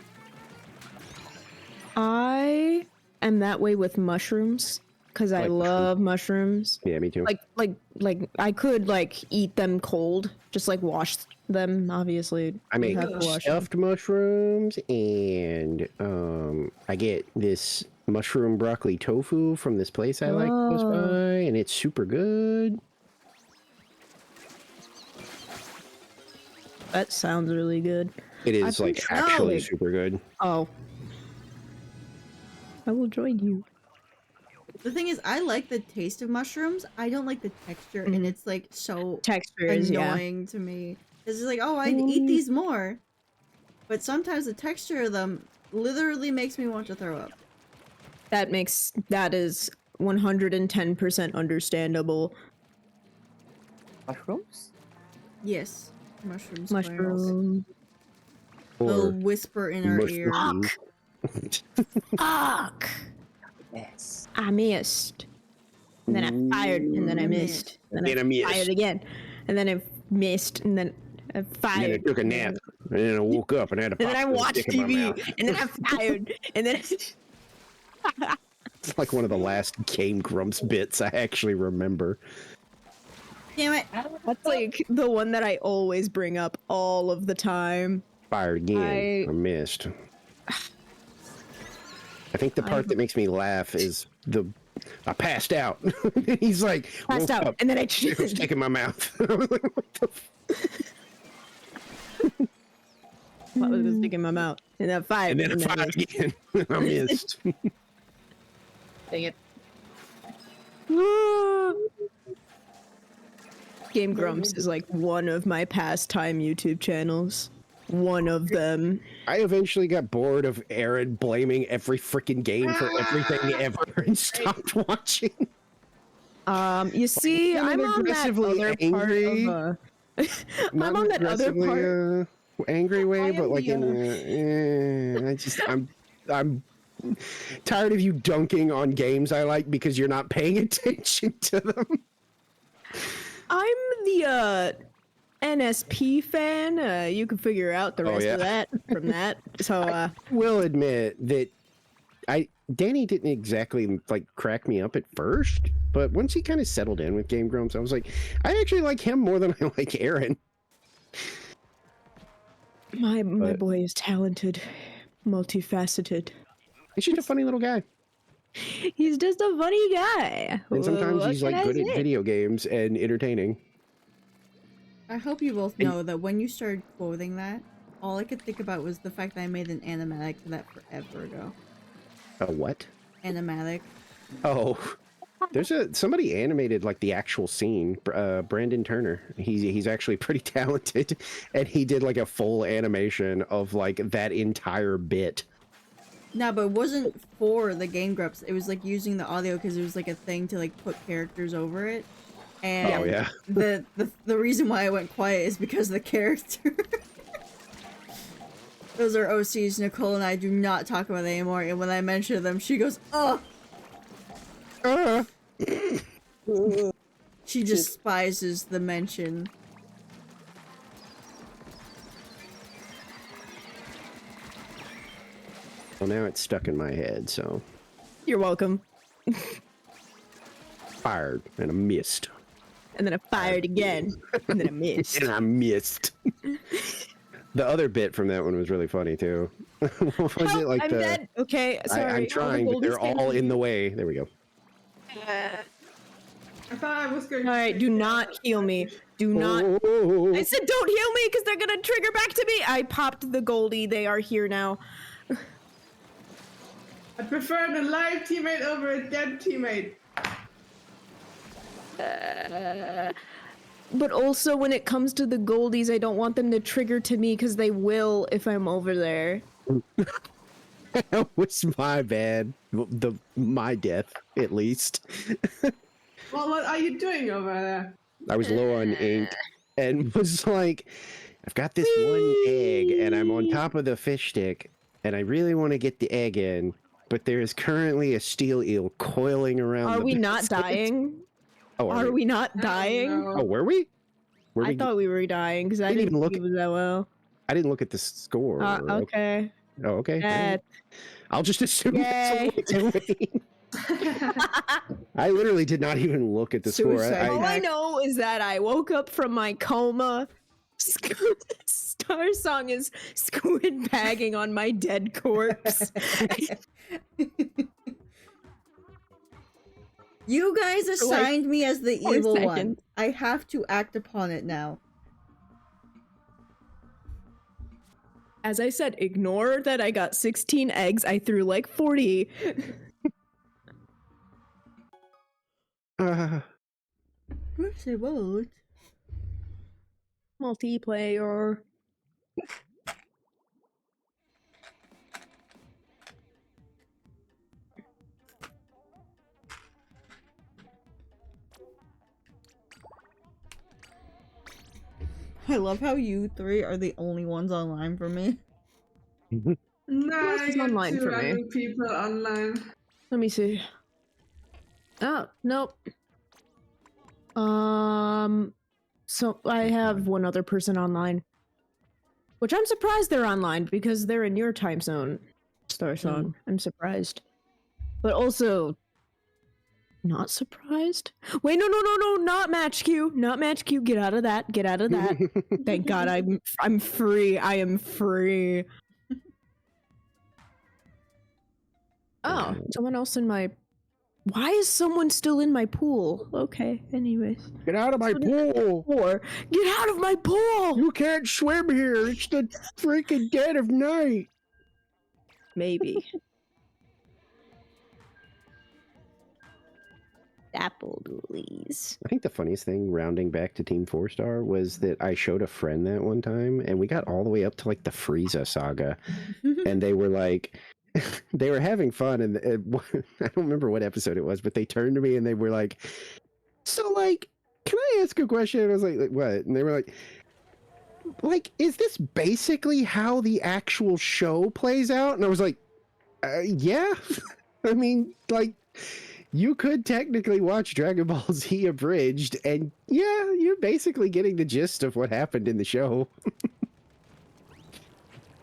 Speaker 6: I am that way with mushrooms because I
Speaker 2: Like
Speaker 6: love mushrooms.
Speaker 2: Yeah, me too.
Speaker 6: Like I could like eat them cold, just like wash them. Obviously,
Speaker 2: I
Speaker 6: you
Speaker 2: make
Speaker 6: have to wash them.
Speaker 2: stuffed mushrooms, and I get this mushroom broccoli tofu from this place I like close
Speaker 6: Oh.
Speaker 2: by, and it's super good.
Speaker 6: That sounds really good.
Speaker 2: It is like
Speaker 6: think-
Speaker 2: actually
Speaker 6: no.
Speaker 2: super good.
Speaker 6: Oh, I will join you.
Speaker 1: The thing is, I like the taste of mushrooms. I don't like the texture, and it's like so
Speaker 6: Textures, yeah.
Speaker 1: annoying to me. It's just like, oh, I'd eat these more. But sometimes the texture of them literally makes me want to throw up.
Speaker 6: That is 110% understandable.
Speaker 5: Mushrooms?
Speaker 1: Yes. Mushroom squirrels.
Speaker 6: Mushroom.
Speaker 1: They'll
Speaker 2: Or
Speaker 1: whisper in our ear.
Speaker 2: mushrooms.
Speaker 6: Fuck!
Speaker 5: Yes.
Speaker 6: I missed. And then I fired, and then I missed. And then
Speaker 2: And I
Speaker 6: I
Speaker 2: missed.
Speaker 6: fired again. And then I missed, and then I
Speaker 2: And then
Speaker 6: fired.
Speaker 2: I took a nap, and then I woke up and I had a
Speaker 6: And then I
Speaker 2: popsicle
Speaker 6: watched
Speaker 2: stick in my mouth.
Speaker 6: TV, and then I fired, and then
Speaker 2: It's like one of the last Game Grumps bits I actually remember.
Speaker 1: Damn it.
Speaker 6: that's like the one that I always bring up all of the time.
Speaker 2: Fired again. I missed. I think the part that makes me laugh is I passed out. He's like,
Speaker 6: Passed
Speaker 2: woke
Speaker 6: out,
Speaker 2: up,
Speaker 6: and then I
Speaker 2: it was sticking in my mouth. I was like, what the
Speaker 6: what was it sticking in my mouth, and then I fired,
Speaker 2: And then I fired again. I missed.
Speaker 5: Dang it.
Speaker 6: Game Grumps is like one of my pastime YouTube channels. One of them.
Speaker 2: I eventually got bored of Aaron blaming every freaking game for everything ever and stopped watching.
Speaker 6: You see, I'm on that
Speaker 2: aggressively
Speaker 6: other
Speaker 2: angry.
Speaker 6: part of
Speaker 2: Not
Speaker 6: I'm on that other
Speaker 2: aggressively,
Speaker 6: part.
Speaker 2: Angry way,
Speaker 6: I
Speaker 2: but
Speaker 6: am
Speaker 2: like
Speaker 6: the,
Speaker 2: I'm tired of you dunking on games I like because you're not paying attention to them.
Speaker 6: I'm the NSP fan. You can figure out the rest
Speaker 2: yeah.
Speaker 6: of that from that. So
Speaker 2: Will admit that Danny didn't exactly like crack me up at first, but once he kind of settled in with Game Grumps, I was like, I actually like him more than I like Aaron.
Speaker 6: my boy is talented, multifaceted.
Speaker 2: He's just a funny little guy.
Speaker 6: He's just a funny guy.
Speaker 2: And sometimes
Speaker 6: What
Speaker 2: he's
Speaker 6: can
Speaker 2: like
Speaker 6: I
Speaker 2: good at
Speaker 6: say?
Speaker 2: video games and entertaining.
Speaker 1: I hope you both know that when you started quoting that, all I could think about was the fact that I made an animatic to that forever ago.
Speaker 2: A what?
Speaker 1: Animatic.
Speaker 2: Oh, there's somebody animated like the actual scene. Brandon Turner. He's actually pretty talented, and he did like a full animation of like that entire bit.
Speaker 1: No, but it wasn't for the Game Grumps. It was like using the audio because it was like a thing to like put characters over it. And
Speaker 2: Oh, yeah.
Speaker 1: the reason why I went quiet is because of the character. Those are OCs Nicole and I do not talk about anymore, and when I mention them, she goes, "Oh." She despises the mention.
Speaker 2: Well, now it's stuck in my head, so
Speaker 6: You're welcome.
Speaker 2: fired and I missed.
Speaker 6: And then I fired again, and then I missed.
Speaker 2: And I missed. The other bit from that one was really funny too. What was
Speaker 6: Help,
Speaker 2: it like
Speaker 6: I'm
Speaker 2: the?
Speaker 6: dead. Okay, sorry.
Speaker 2: I'm trying, but they're all in the way. There we go.
Speaker 7: I thought I was going
Speaker 6: All right, do not heal me. Do not.
Speaker 2: Oh,
Speaker 6: I said don't heal me because they're gonna trigger back to me. I popped the Goldie. They are here now.
Speaker 7: I prefer an alive teammate over a dead teammate.
Speaker 6: But also, when it comes to the Goldies, I don't want them to trigger to me because they will if I'm over there.
Speaker 2: that was my bad. My death, at least.
Speaker 7: Well, what are you doing over there?
Speaker 2: I was low on ink and was like, I've got this one egg and I'm on top of the fish stick and I really want to get the egg in, but there is currently a steel eel coiling around.
Speaker 6: Are
Speaker 2: the
Speaker 6: we not
Speaker 2: basket."
Speaker 6: dying?
Speaker 2: Oh,
Speaker 6: Are we not dying?
Speaker 2: Oh, were we?
Speaker 6: I thought we were dying because I
Speaker 2: Didn't
Speaker 6: didn't
Speaker 2: even
Speaker 6: look
Speaker 2: look-
Speaker 6: it was that well.
Speaker 2: I didn't look at the score.
Speaker 6: Okay.
Speaker 2: Oh, okay.
Speaker 6: That-
Speaker 2: I'll just assume
Speaker 6: Yay.
Speaker 2: that's a win. I literally did not even look at the score.
Speaker 1: Suicide.
Speaker 6: All I know is that I woke up from my coma. Star Song is squid bagging on my dead corpse.
Speaker 1: You guys
Speaker 6: For, like,
Speaker 1: assigned me as the
Speaker 6: 4
Speaker 1: evil one.
Speaker 6: seconds.
Speaker 1: I have to act upon it now.
Speaker 6: As I said, ignore that I got 16 eggs. I threw like 40.
Speaker 1: Where's the boat?
Speaker 6: Multiplayer.
Speaker 1: I love how you three are the only ones online for me.
Speaker 7: No,
Speaker 6: else
Speaker 7: I
Speaker 6: is
Speaker 7: get
Speaker 6: online
Speaker 7: two
Speaker 6: for me?
Speaker 7: random people online.
Speaker 6: Let me see. Oh, nope. So I have one other person online. Which I'm surprised they're online because they're in your time zone, Star Song. I'm surprised. But also not surprised. Wait, no, not match queue. Not match queue. Get out of that. Get out of that. Thank God I'm free. I am free. Oh, someone else in my... Why is someone still in my pool? Okay, anyways.
Speaker 2: Get out of my pool!
Speaker 6: Or get out of my pool!
Speaker 2: You can't swim here. It's the freaking dead of night.
Speaker 6: Maybe. Apple Doolies.
Speaker 2: I think the funniest thing, rounding back to Team 4-Star, was that I showed a friend that one time, and we got all the way up to like the Frieza saga, and they were like, they were having fun, and I don't remember what episode it was, but they turned to me and they were like, "So, like, can I ask a question?" And I was like, "What?" And they were like, "Is this basically how the actual show plays out?" And I was like, "Yeah." I mean, like, you could technically watch Dragon Ball Z abridged, and yeah, you're basically getting the gist of what happened in the show.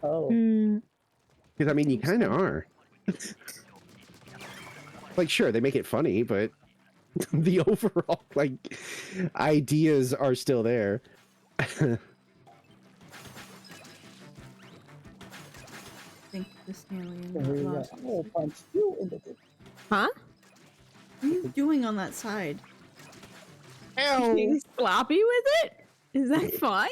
Speaker 8: Oh.
Speaker 2: Because, I mean, you kind of are. Like, sure, they make it funny, but the overall, like, ideas are still there.
Speaker 1: I think this alien got lost.
Speaker 8: Oh, I'm still in the
Speaker 6: Huh?
Speaker 1: What are you doing on that side?
Speaker 6: Being sloppy with it? Is that fine?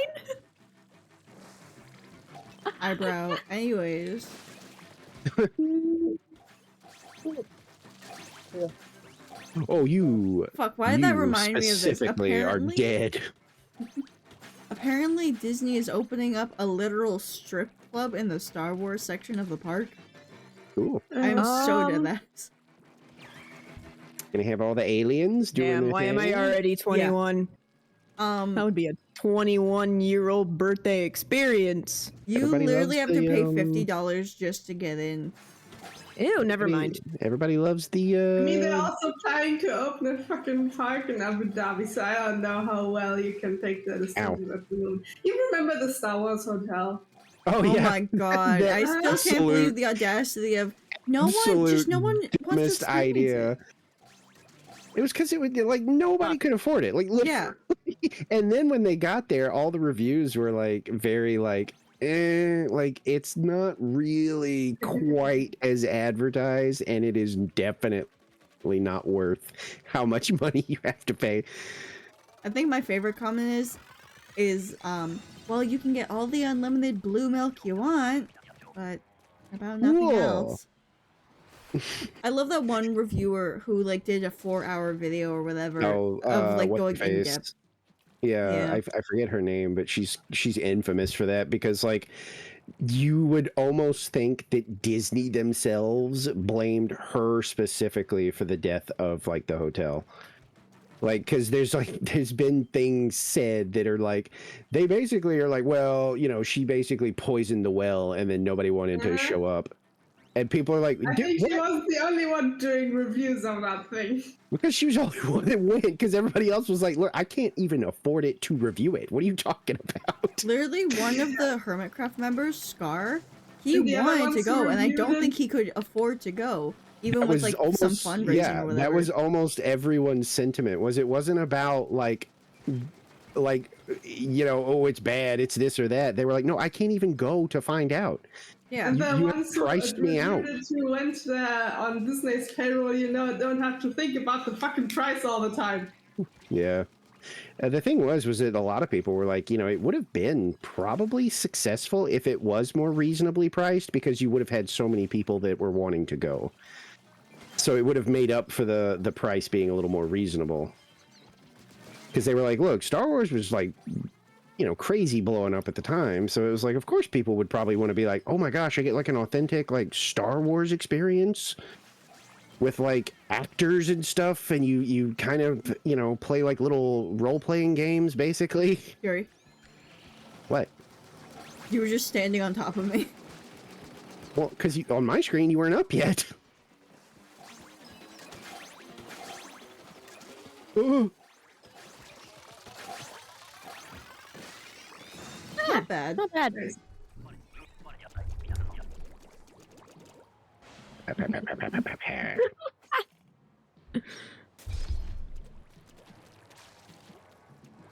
Speaker 1: Eyebrow. Anyways.
Speaker 2: Oh, you.
Speaker 1: Fuck, why did that
Speaker 2: you
Speaker 1: remind me of this?
Speaker 2: specifically are dead.
Speaker 1: Apparently Disney is opening up a literal strip club in the Star Wars section of the park.
Speaker 2: Cool.
Speaker 1: I am so to that.
Speaker 2: Gonna have all the aliens doing
Speaker 6: Damn,
Speaker 2: their
Speaker 6: why am I
Speaker 2: thing?
Speaker 6: already 21? That would be a 21-year-old birthday experience.
Speaker 1: You
Speaker 2: Everybody
Speaker 1: literally have
Speaker 2: loves
Speaker 1: to
Speaker 2: the,
Speaker 1: pay $50 just to get in.
Speaker 6: Ew, never mind.
Speaker 2: Everybody loves the,
Speaker 7: I mean, they're also trying to open a fucking park in Abu Dhabi, so I don't know how well you can take that decision at the moment. You remember the Star Wars Hotel?
Speaker 2: Oh,
Speaker 1: Oh
Speaker 2: yeah.
Speaker 1: my god,
Speaker 2: The
Speaker 1: I still can't
Speaker 2: absolute-
Speaker 1: believe the audacity of no one wants to
Speaker 2: missed
Speaker 1: experience
Speaker 2: idea.
Speaker 1: it.
Speaker 2: It was because it would, like, nobody could afford it. Like, literally.
Speaker 1: Yeah.
Speaker 2: And then when they got there, all the reviews were like very like, like it's not really quite as advertised, and it is definitely not worth how much money you have to pay.
Speaker 1: I think my favorite comment is well, you can get all the unlimited blue milk you want, but about nothing
Speaker 2: Cool.
Speaker 1: else. I love that one reviewer who like did a 4-hour video or whatever of like
Speaker 2: what's
Speaker 1: going
Speaker 2: her
Speaker 1: in
Speaker 2: face?
Speaker 1: depth.
Speaker 2: Yeah,
Speaker 1: Yeah.
Speaker 2: I forget her name, but she's infamous for that because like you would almost think that Disney themselves blamed her specifically for the death of like the hotel. Like, because there's been things said that are like, they basically are like, well, you know, she basically poisoned the well and then nobody wanted to show up. And people are like,
Speaker 7: I think she was the only one doing reviews of that thing.
Speaker 2: because she was the only one that went, because everybody else was like, look, I can't even afford it to review it. What are you talking about?
Speaker 1: Literally, one of the Hermitcraft members, Scar, he
Speaker 7: And the other
Speaker 1: wanted to
Speaker 7: ones who
Speaker 1: go, and I
Speaker 7: reviewed
Speaker 1: don't
Speaker 7: it?
Speaker 1: think he could afford to go, even
Speaker 2: That
Speaker 1: with
Speaker 2: was
Speaker 1: like
Speaker 2: almost,
Speaker 1: some fundraising
Speaker 2: yeah,
Speaker 1: or whatever.
Speaker 2: that was almost everyone's sentiment. It wasn't about like, you know, oh, it's bad, it's this or that. They were like, no, I can't even go to find out.
Speaker 1: Yeah.
Speaker 7: And the
Speaker 2: you
Speaker 7: ones who
Speaker 2: priced me out.
Speaker 7: who went there on Disney's payroll, you know, don't have to think about the fucking price all the time.
Speaker 2: Yeah. The thing was that a lot of people were like, it would have been probably successful if it was more reasonably priced, because you would have had so many people that were wanting to go. So it would have made up for the price being a little more reasonable. Because they were like, look, Star Wars was like, crazy blowing up at the time. So it was like, of course people would probably want to be like, oh my gosh, I get like an authentic like Star Wars experience with like actors and stuff, and you kind of, play like little role-playing games basically.
Speaker 1: Fury,
Speaker 2: What?
Speaker 1: you were just standing on top of me.
Speaker 2: Well, because on my screen you weren't up yet. Ooh.
Speaker 1: Not bad.
Speaker 6: Not bad.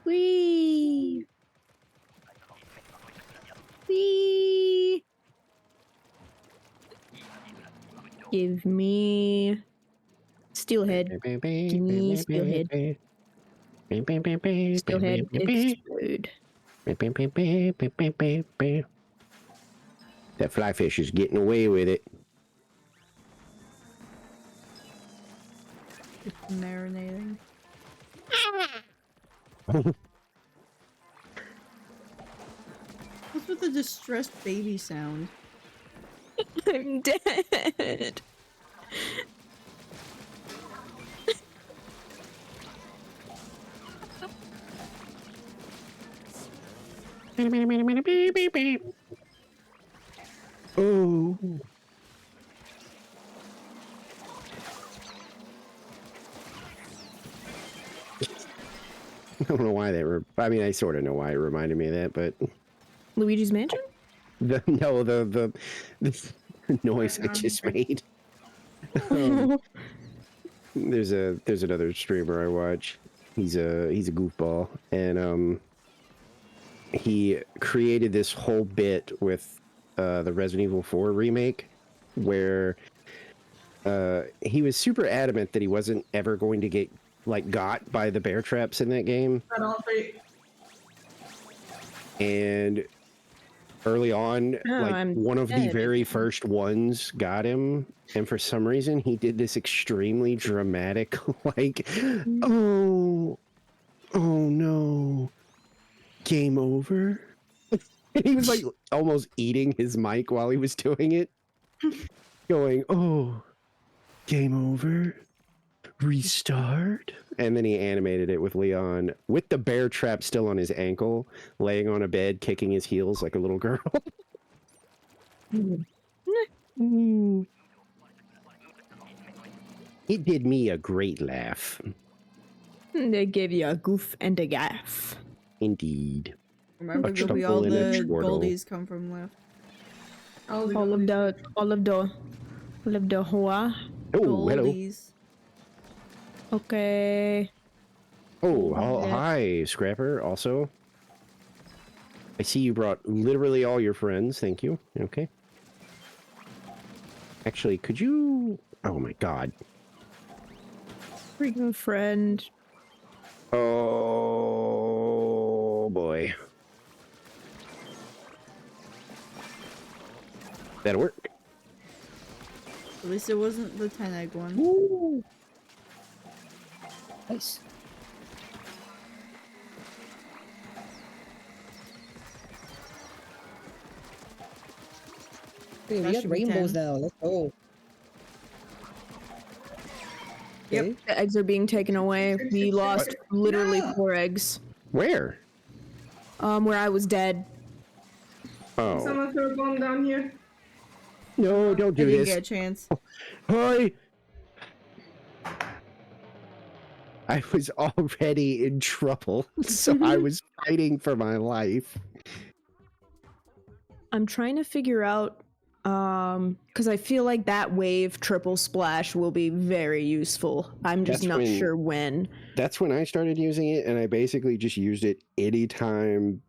Speaker 6: Wee. Wee. Give me steelhead. Give me steelhead. Steelhead explode.
Speaker 2: That fly fish is getting away with it.
Speaker 1: It's marinating. What's with the distressed baby sound?
Speaker 6: I'm dead.
Speaker 2: Oh. I don't know why I mean, I sort of know why it reminded me of that, but
Speaker 6: Luigi's Mansion?
Speaker 2: the noise I just made. There's another streamer I watch. He's a goofball, and he created this whole bit with the Resident Evil 4 remake, where he was super adamant that he wasn't ever going to get got by the bear traps in that game. And early on, one of the very first ones got him, and for some reason he did this extremely dramatic oh no, game over. And he was like almost eating his mic while he was doing it, going, oh, game over, restart. And then he animated it with Leon with the bear trap still on his ankle, laying on a bed, kicking his heels like a little girl. It did me a great laugh.
Speaker 6: They gave you a goof and a gaff.
Speaker 2: Indeed.
Speaker 1: Remember,
Speaker 2: A
Speaker 1: Goopy,
Speaker 2: chuckle
Speaker 1: all
Speaker 2: and a
Speaker 1: the
Speaker 2: chortle.
Speaker 1: goldies come from left.
Speaker 6: All of the hoa.
Speaker 2: Oh, hello.
Speaker 1: Goldies.
Speaker 6: Okay.
Speaker 2: Oh,
Speaker 6: Yeah.
Speaker 2: hi, Scrapper, also. I see you brought literally all your friends. Thank you. Okay. Actually, could you... Oh, my God.
Speaker 6: Freaking friend.
Speaker 2: Oh, boy. That'll work.
Speaker 1: At least it wasn't the 10-egg one.
Speaker 6: Ooh.
Speaker 5: Nice. Hey,
Speaker 1: That
Speaker 5: we got
Speaker 1: should be
Speaker 5: rainbows
Speaker 1: 10.
Speaker 5: now. Let's go.
Speaker 1: Yep.
Speaker 5: Okay.
Speaker 6: The eggs are being taken away. We lost literally 4 eggs.
Speaker 2: Where?
Speaker 6: Where I was dead.
Speaker 2: Oh.
Speaker 7: Someone threw a bomb down here.
Speaker 2: No, don't
Speaker 1: I
Speaker 2: do
Speaker 1: didn't
Speaker 2: this.
Speaker 1: get a chance.
Speaker 2: Hi. I was already in trouble, so I was fighting for my life.
Speaker 6: I'm trying to figure out, because I feel like that wave triple splash will be very useful. I'm just
Speaker 2: That's
Speaker 6: not
Speaker 2: when-
Speaker 6: sure when.
Speaker 2: That's when I started using it, and I basically just used it anytime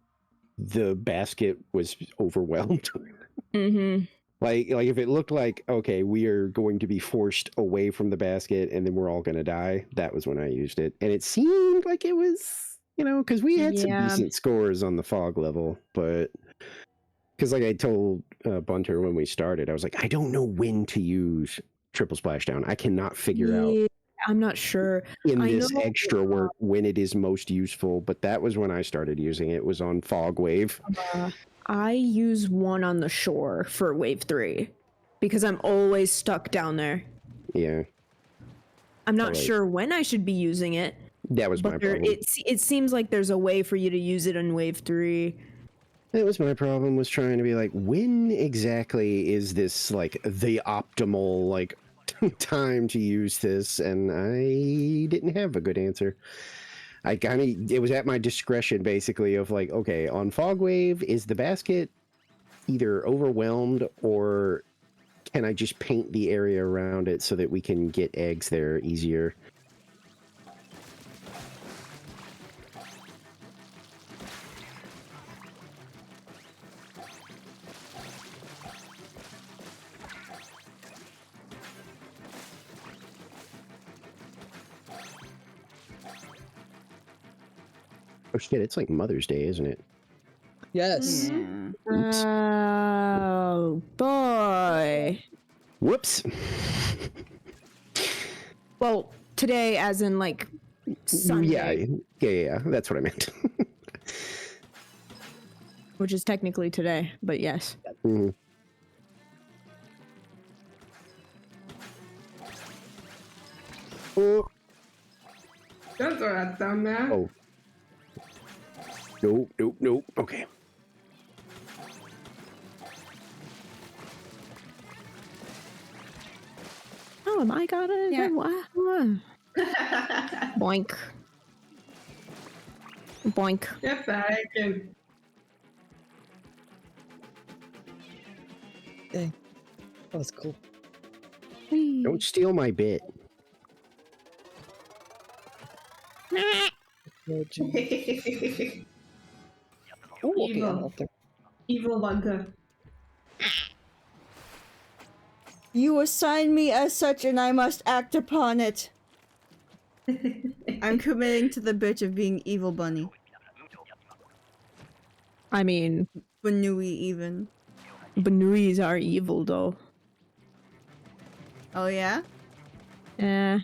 Speaker 2: the basket was overwhelmed.
Speaker 6: Mm-hmm.
Speaker 2: Like if it looked like, okay, we are going to be forced away from the basket and then we're all going to die, that was when I used it. And it seemed like it was You know, because we had some
Speaker 6: Yeah.
Speaker 2: decent scores on the fog level, but because like I told Bunter when we started, I was like, I don't know when to use triple splashdown. I cannot figure out
Speaker 6: Yeah, I'm not sure.
Speaker 2: in
Speaker 6: I
Speaker 2: this
Speaker 6: know,
Speaker 2: extra work when it is most useful, but that was when I started using it. Was on fog wave.
Speaker 6: I use one on the shore for wave 3 because I'm always stuck down there.
Speaker 2: Yeah,
Speaker 6: I'm not
Speaker 2: Alright.
Speaker 6: sure when I should be using it,
Speaker 2: that was my
Speaker 6: but there,
Speaker 2: problem.
Speaker 6: it seems like there's a way for you to use it in wave 3.
Speaker 2: That was my problem, was trying to be like, when exactly is this like the optimal like time to use this? And I didn't have a good answer. I kind of, it was at my discretion basically of like, okay, on fog wave, is the basket either overwhelmed or can I just paint the area around it so that we can get eggs there easier? Oh shit, it's like Mother's Day, isn't it?
Speaker 5: Yes.
Speaker 2: Oops.
Speaker 6: Oh boy.
Speaker 2: Whoops.
Speaker 6: Well, today, as in like Sunday,
Speaker 2: Yeah, that's what I meant.
Speaker 6: which is technically today, but yes.
Speaker 2: Mhm. Oh,
Speaker 7: Don't throw that down there.
Speaker 2: oh. Nope. Okay.
Speaker 6: Oh, am I got it?
Speaker 1: Yeah.
Speaker 6: Boink. Boink.
Speaker 7: Get back in.
Speaker 5: Dang. That was cool.
Speaker 2: Don't steal my bit.
Speaker 5: No, gee. Oh, okay, I'm
Speaker 7: Evil.
Speaker 5: up there.
Speaker 7: Evil Bunter.
Speaker 1: You assign me as such and I must act upon it. I'm committing to the bitch of being evil bunny.
Speaker 6: I mean,
Speaker 1: Banui even.
Speaker 6: Banuis are evil though.
Speaker 1: Oh yeah?
Speaker 6: Eh.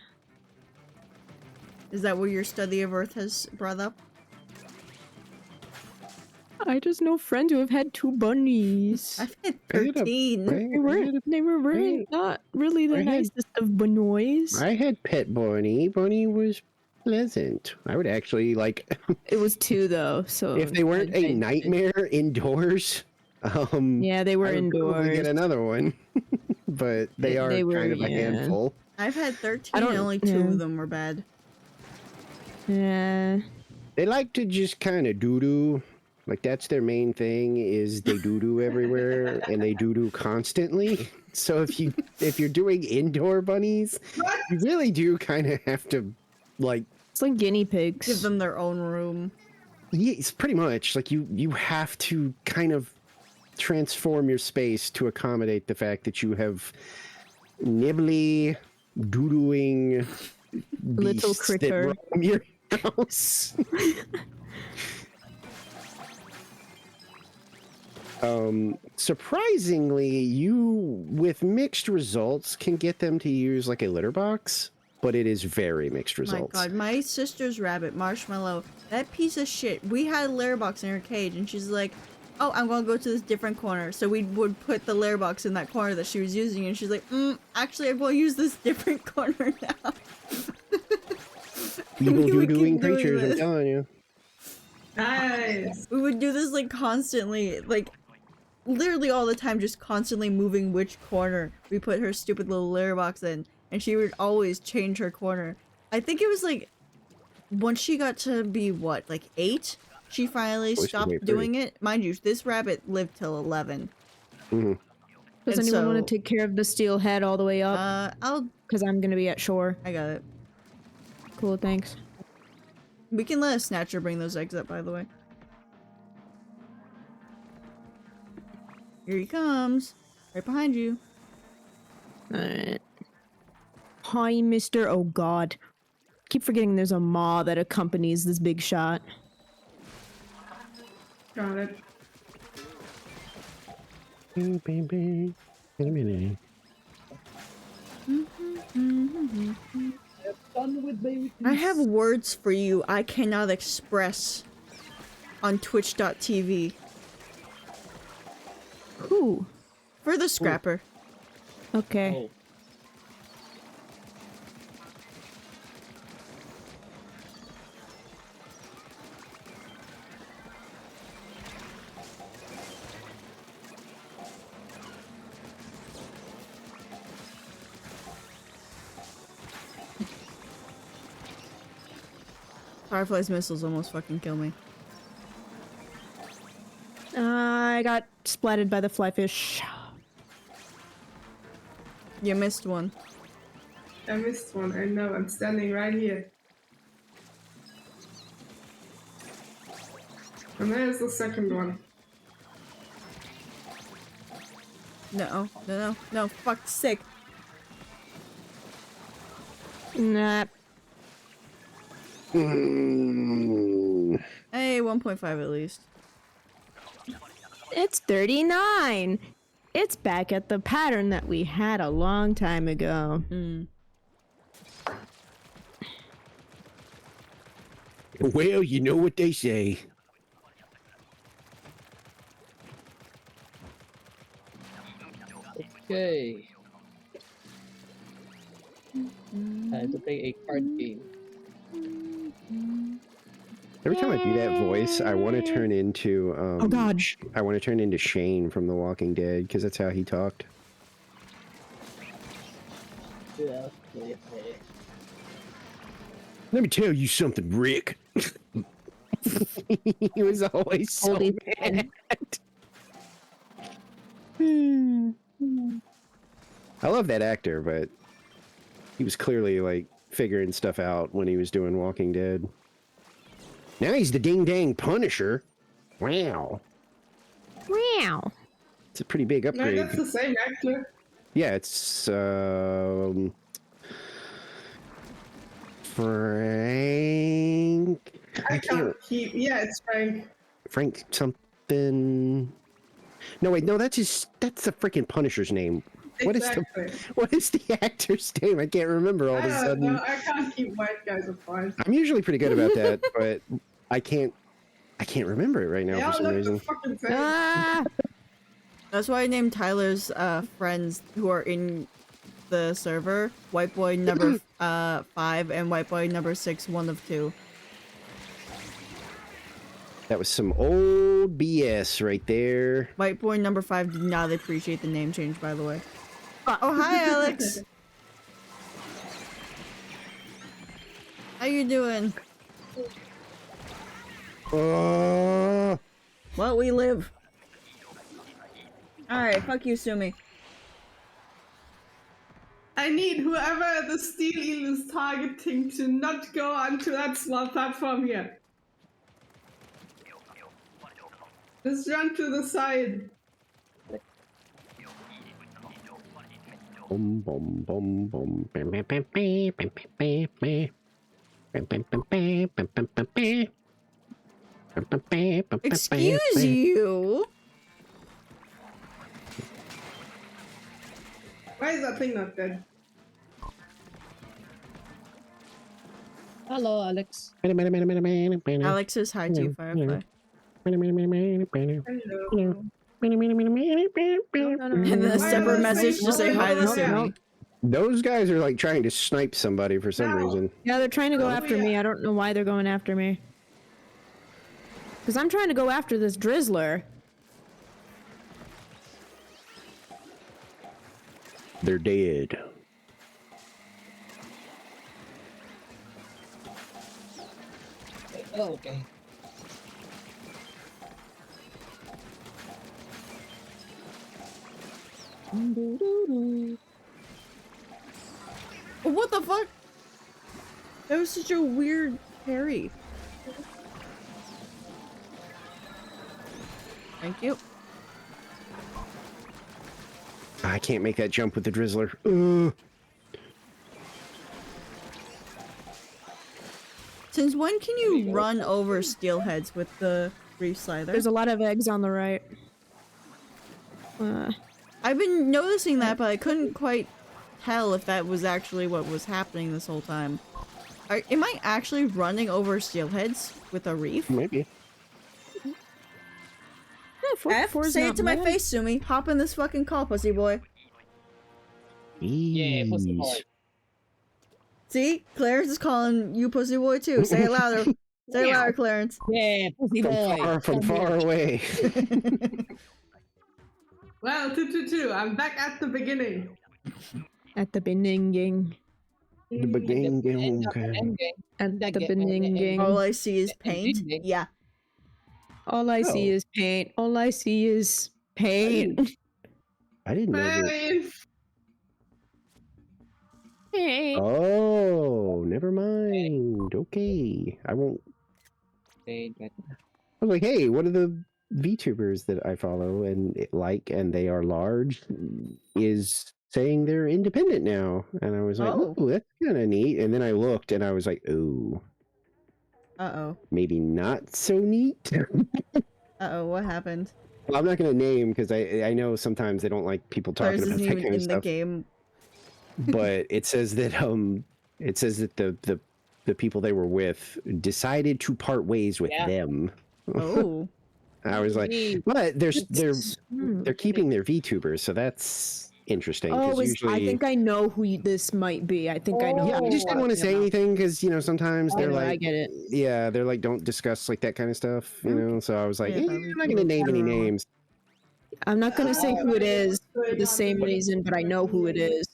Speaker 1: Is that what your study of Earth has brought up?
Speaker 6: I just know friends who have had 2 bunnies.
Speaker 1: I've had
Speaker 2: I had a-
Speaker 1: 13.
Speaker 6: They were really not really the
Speaker 2: I had-
Speaker 6: nicest of bunnies.
Speaker 2: I had pet Bonnie. Bonnie was pleasant. I would actually like
Speaker 6: It was 2 though, so
Speaker 2: if they weren't a
Speaker 6: I-
Speaker 2: nightmare indoors.
Speaker 6: Yeah, they were
Speaker 2: I would probably
Speaker 6: indoors.
Speaker 2: get another one, but they are
Speaker 6: They were,
Speaker 2: kind of a
Speaker 6: yeah.
Speaker 2: handful.
Speaker 1: I've had 13
Speaker 6: I don't-
Speaker 1: and only 2
Speaker 6: yeah.
Speaker 1: of them were bad.
Speaker 6: Yeah.
Speaker 2: They like to just kind of doo-doo. Like that's their main thing is they doo-doo everywhere and they doo-doo constantly. So if you're doing indoor bunnies, you really do kind of have to like
Speaker 6: It's like guinea pigs.
Speaker 1: Give them their own room.
Speaker 2: it's pretty much like you have to kind of transform your space to accommodate the fact that you have nibbly doo-dooing
Speaker 6: Little
Speaker 2: beasts that
Speaker 6: critter.
Speaker 2: roam your house. Surprisingly, you with mixed results can get them to use like a litter box, but it is very mixed results.
Speaker 1: My god, my sister's rabbit, Marshmallow, that piece of shit, we had a litter box in her cage and she's like, oh, I'm gonna go to this different corner. So we would put the litter box in that corner that she was using and she's like, actually I'm gonna use this different corner now.
Speaker 2: Evil
Speaker 1: We would keep
Speaker 2: doo-dooing
Speaker 1: doing
Speaker 2: creatures, I'm
Speaker 1: this.
Speaker 2: telling you.
Speaker 7: Nice.
Speaker 1: We would do this like constantly, like literally all the time, just constantly moving which corner we put her stupid little litter box in, and she would always change her corner. I think it was like once she got to be what, like 8, she finally
Speaker 2: Boy, she's
Speaker 1: stopped
Speaker 2: way
Speaker 1: doing it. Mind you, this rabbit lived till 11.
Speaker 2: Mhm.
Speaker 6: Does
Speaker 1: And
Speaker 6: anyone
Speaker 1: so-
Speaker 6: want to take care of the steel head all the way up? Because I'm gonna be at shore.
Speaker 1: I got it.
Speaker 6: Cool, thanks.
Speaker 1: We can let a snatcher bring those eggs up, by the way. Here he comes. Right behind you.
Speaker 6: Alright. Hi, Mr. Oh God. Keep forgetting there's a maw that accompanies this big shot.
Speaker 7: Got it.
Speaker 2: Baby. In a minute.
Speaker 5: Have fun with baby.
Speaker 1: I have words for you I cannot express on twitch.tv.
Speaker 6: Who?
Speaker 1: For the scrapper.
Speaker 6: Okay.
Speaker 5: Oh.
Speaker 1: Firefly's missiles almost fucking kill me.
Speaker 6: I got splatted by the flyfish.
Speaker 1: You missed one.
Speaker 7: I missed one. I know. I'm standing right here. And there's the second one.
Speaker 1: No, fuck's sake.
Speaker 6: Nah.
Speaker 1: Hey, 1.5 at least.
Speaker 6: It's 39. It's back at the pattern that we had a long time ago.
Speaker 2: Well, you know what they say.
Speaker 5: Okay. Time to play a card game.
Speaker 2: Every time I do that voice, I want to turn into
Speaker 6: Oh god.
Speaker 2: I want to turn into Shane from The Walking Dead because that's how he talked.
Speaker 5: Yeah.
Speaker 2: Let me tell you something, Rick. He was always so
Speaker 6: Holy
Speaker 2: mad. I love that actor, but he was clearly like figuring stuff out when he was doing Walking Dead. Now he's the ding dang Punisher. Wow.
Speaker 6: Wow.
Speaker 2: It's a pretty big
Speaker 7: No,
Speaker 2: upgrade.
Speaker 7: that's the same actor.
Speaker 2: Yeah, it's Frank.
Speaker 7: I can't keep. Yeah, it's Frank.
Speaker 2: Frank something. No, wait, no, that's the freaking Punisher's name.
Speaker 7: Exactly.
Speaker 2: What is the actor's name? I can't remember all of a
Speaker 7: I don't
Speaker 2: sudden.
Speaker 7: know. I can't keep white guys apart.
Speaker 2: I'm usually pretty good about that, but I can't remember it right now
Speaker 7: They
Speaker 2: for
Speaker 7: all
Speaker 2: some
Speaker 7: look the
Speaker 2: reason.
Speaker 7: fucking same.
Speaker 6: Ah!
Speaker 1: That's why I named Tyler's friends who are in the server White Boy number 5 and White Boy number 6, 1 of 2.
Speaker 2: That was some old BS right there.
Speaker 1: White Boy number 5 did not appreciate the name change, by the way. Oh, hi, Alex. How you doing? Well, we live. Alright, fuck you, Sumi.
Speaker 7: I need whoever the steel eel is targeting to not go onto that small platform here. Just run to the side.
Speaker 2: Boom, boom, boom, boom. Bam, bam, bam, bam, bam, bam, bam. Bam, bam, bam, bam, bam, bam, bam, bam. Bam, bam, bam, bam,
Speaker 1: Excuse
Speaker 2: bam, bam.
Speaker 1: you?
Speaker 7: Why is that thing not dead?
Speaker 5: Hello, Alex.
Speaker 1: Alex says hi to you, Firefly.
Speaker 7: Hello.
Speaker 1: And then a separate message to say hi to Sumi.
Speaker 2: Those guys are like trying to snipe somebody for some
Speaker 7: No.
Speaker 2: reason.
Speaker 6: Yeah, they're trying to go
Speaker 7: Oh,
Speaker 6: after
Speaker 7: yeah.
Speaker 6: me. I don't know why they're going after me. Because I'm trying to go after this drizzler.
Speaker 2: They're dead.
Speaker 5: Oh, okay.
Speaker 1: What the fuck? That was such a weird parry. Thank you.
Speaker 2: I can't make that jump with the drizzler. Ugh.
Speaker 1: Since when can you run over steelheads with the Reef Slither.
Speaker 6: There's a lot of eggs on the right.
Speaker 1: I've been noticing that, but I couldn't quite tell if that was actually what was happening this whole time. Am I actually running over steelheads with a reef?
Speaker 2: Maybe.
Speaker 1: Say it to my face, Sumi. Hop in this fucking call, pussy boy.
Speaker 5: Yeah, pussy boy.
Speaker 2: Jeez.
Speaker 1: See? Clarence is calling you pussy boy too. Say it louder. Say it louder, Clarence.
Speaker 5: Yeah, pussy boy.
Speaker 2: From far away.
Speaker 7: Well, 222, I'm back at the beginning.
Speaker 6: At the beginning.
Speaker 2: The beginning.
Speaker 6: At the beginning.
Speaker 1: All I see is paint. Yeah.
Speaker 6: All I see is paint. All I see is paint.
Speaker 2: I didn't know that.
Speaker 7: Fine.
Speaker 2: Oh, never mind. Okay. I won't. I was like, hey, what are the VTubers that I follow and and they are large is saying they're independent now? And I was like, oh, that's kind of neat. And then I looked and I was like, ooh.
Speaker 1: Uh-oh.
Speaker 2: Maybe not so neat.
Speaker 1: Uh-oh, what happened?
Speaker 2: Well, I'm not going to name because I know sometimes they don't like people talking
Speaker 1: Clarence
Speaker 2: about
Speaker 1: isn't
Speaker 2: that
Speaker 1: even
Speaker 2: kind of
Speaker 1: in
Speaker 2: stuff.
Speaker 1: the game.
Speaker 2: But it says that the people they were with decided to part ways with them.
Speaker 1: Oh.
Speaker 2: I was like, but they're keeping their VTubers, so that's interesting.
Speaker 6: Oh,
Speaker 2: usually,
Speaker 6: I think I know who this might be. I think I know.
Speaker 2: Yeah, I just didn't want to say anything because sometimes they're
Speaker 6: I
Speaker 2: like,
Speaker 6: get it.
Speaker 2: yeah, they're like, don't discuss like that kind of stuff, So I was like,
Speaker 1: Yeah,
Speaker 2: I'm not gonna name any names.
Speaker 6: I'm not gonna say who it is for the same reason, but I know who it is.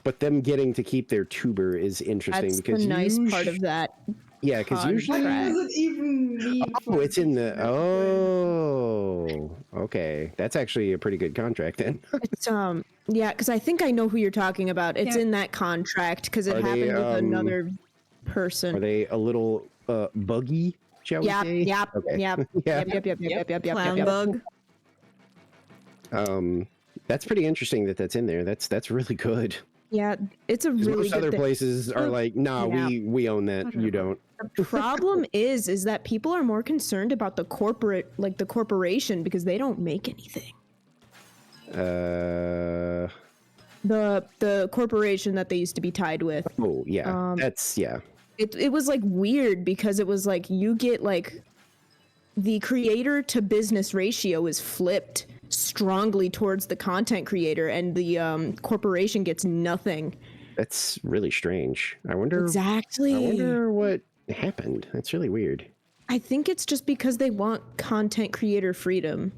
Speaker 2: But them getting to keep their tuber is interesting
Speaker 6: That's
Speaker 2: because
Speaker 6: the nice part of that.
Speaker 2: Yeah, because usually.
Speaker 7: What does it even mean?
Speaker 2: Oh, it's in the. Oh, okay. That's actually a pretty good contract then.
Speaker 6: It's yeah, because I think I know who you're talking about. It's in that contract because it happened with another person.
Speaker 2: Are they a little buggy? Shall we say?
Speaker 6: Yep.
Speaker 2: Okay.
Speaker 6: Yep.
Speaker 2: Yeah.
Speaker 6: Yep.
Speaker 1: Clown bug.
Speaker 2: That's pretty interesting that's in there. That's really good.
Speaker 6: Yeah, it's a really
Speaker 2: Most
Speaker 6: good
Speaker 2: other
Speaker 6: thing.
Speaker 2: places are like, nah,
Speaker 6: Yeah.
Speaker 2: we own that. You don't.
Speaker 6: The problem is that people are more concerned about the corporation because they don't make anything. The corporation that they used to be tied with.
Speaker 2: Oh yeah, that's yeah.
Speaker 6: It was like weird because it was like you get like the creator to business ratio is flipped strongly towards the content creator and the corporation gets nothing.
Speaker 2: That's really strange. I wonder what happened. That's really weird.
Speaker 6: I think it's just because they want content creator freedom,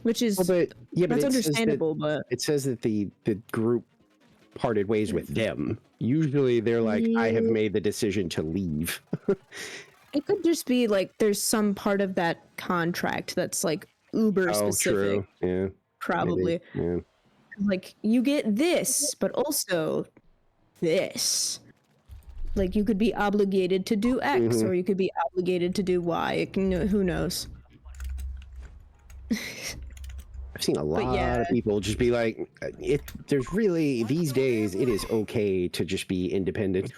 Speaker 6: which is that's understandable. But
Speaker 2: it says that the group parted ways with them. Usually they're like, I have made the decision to leave.
Speaker 6: It could just be like there's some part of that contract that's like uber specific.
Speaker 2: True. Yeah.
Speaker 6: Probably.
Speaker 2: Maybe. Yeah.
Speaker 6: Like you get this, but also this. Like you could be obligated to do X or you could be obligated to do Y. Who knows?
Speaker 2: I've seen a lot of people just be like, there's really, these days, it is okay to just be independent.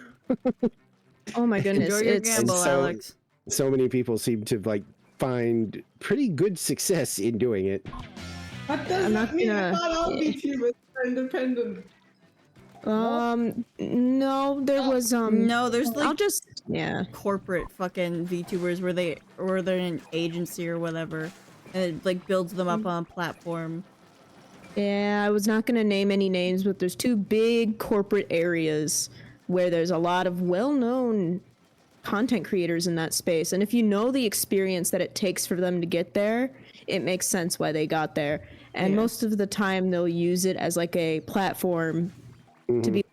Speaker 6: Oh my goodness.
Speaker 1: Enjoy your gamble, Alex.
Speaker 2: So many people seem to like find pretty good success in doing it.
Speaker 7: What does that mean? I thought all VTubers are independent.
Speaker 6: No, there was
Speaker 1: no, there's like
Speaker 6: I'll just
Speaker 1: corporate fucking VTubers where they're in an agency or whatever, and it like builds them up on a platform.
Speaker 6: Yeah, I was not gonna name any names, but there's two big corporate areas where there's a lot of well-known content creators in that space, and if you know the experience that it takes for them to get there, it makes sense why they got there. And most of the time they'll use it as like a platform to be,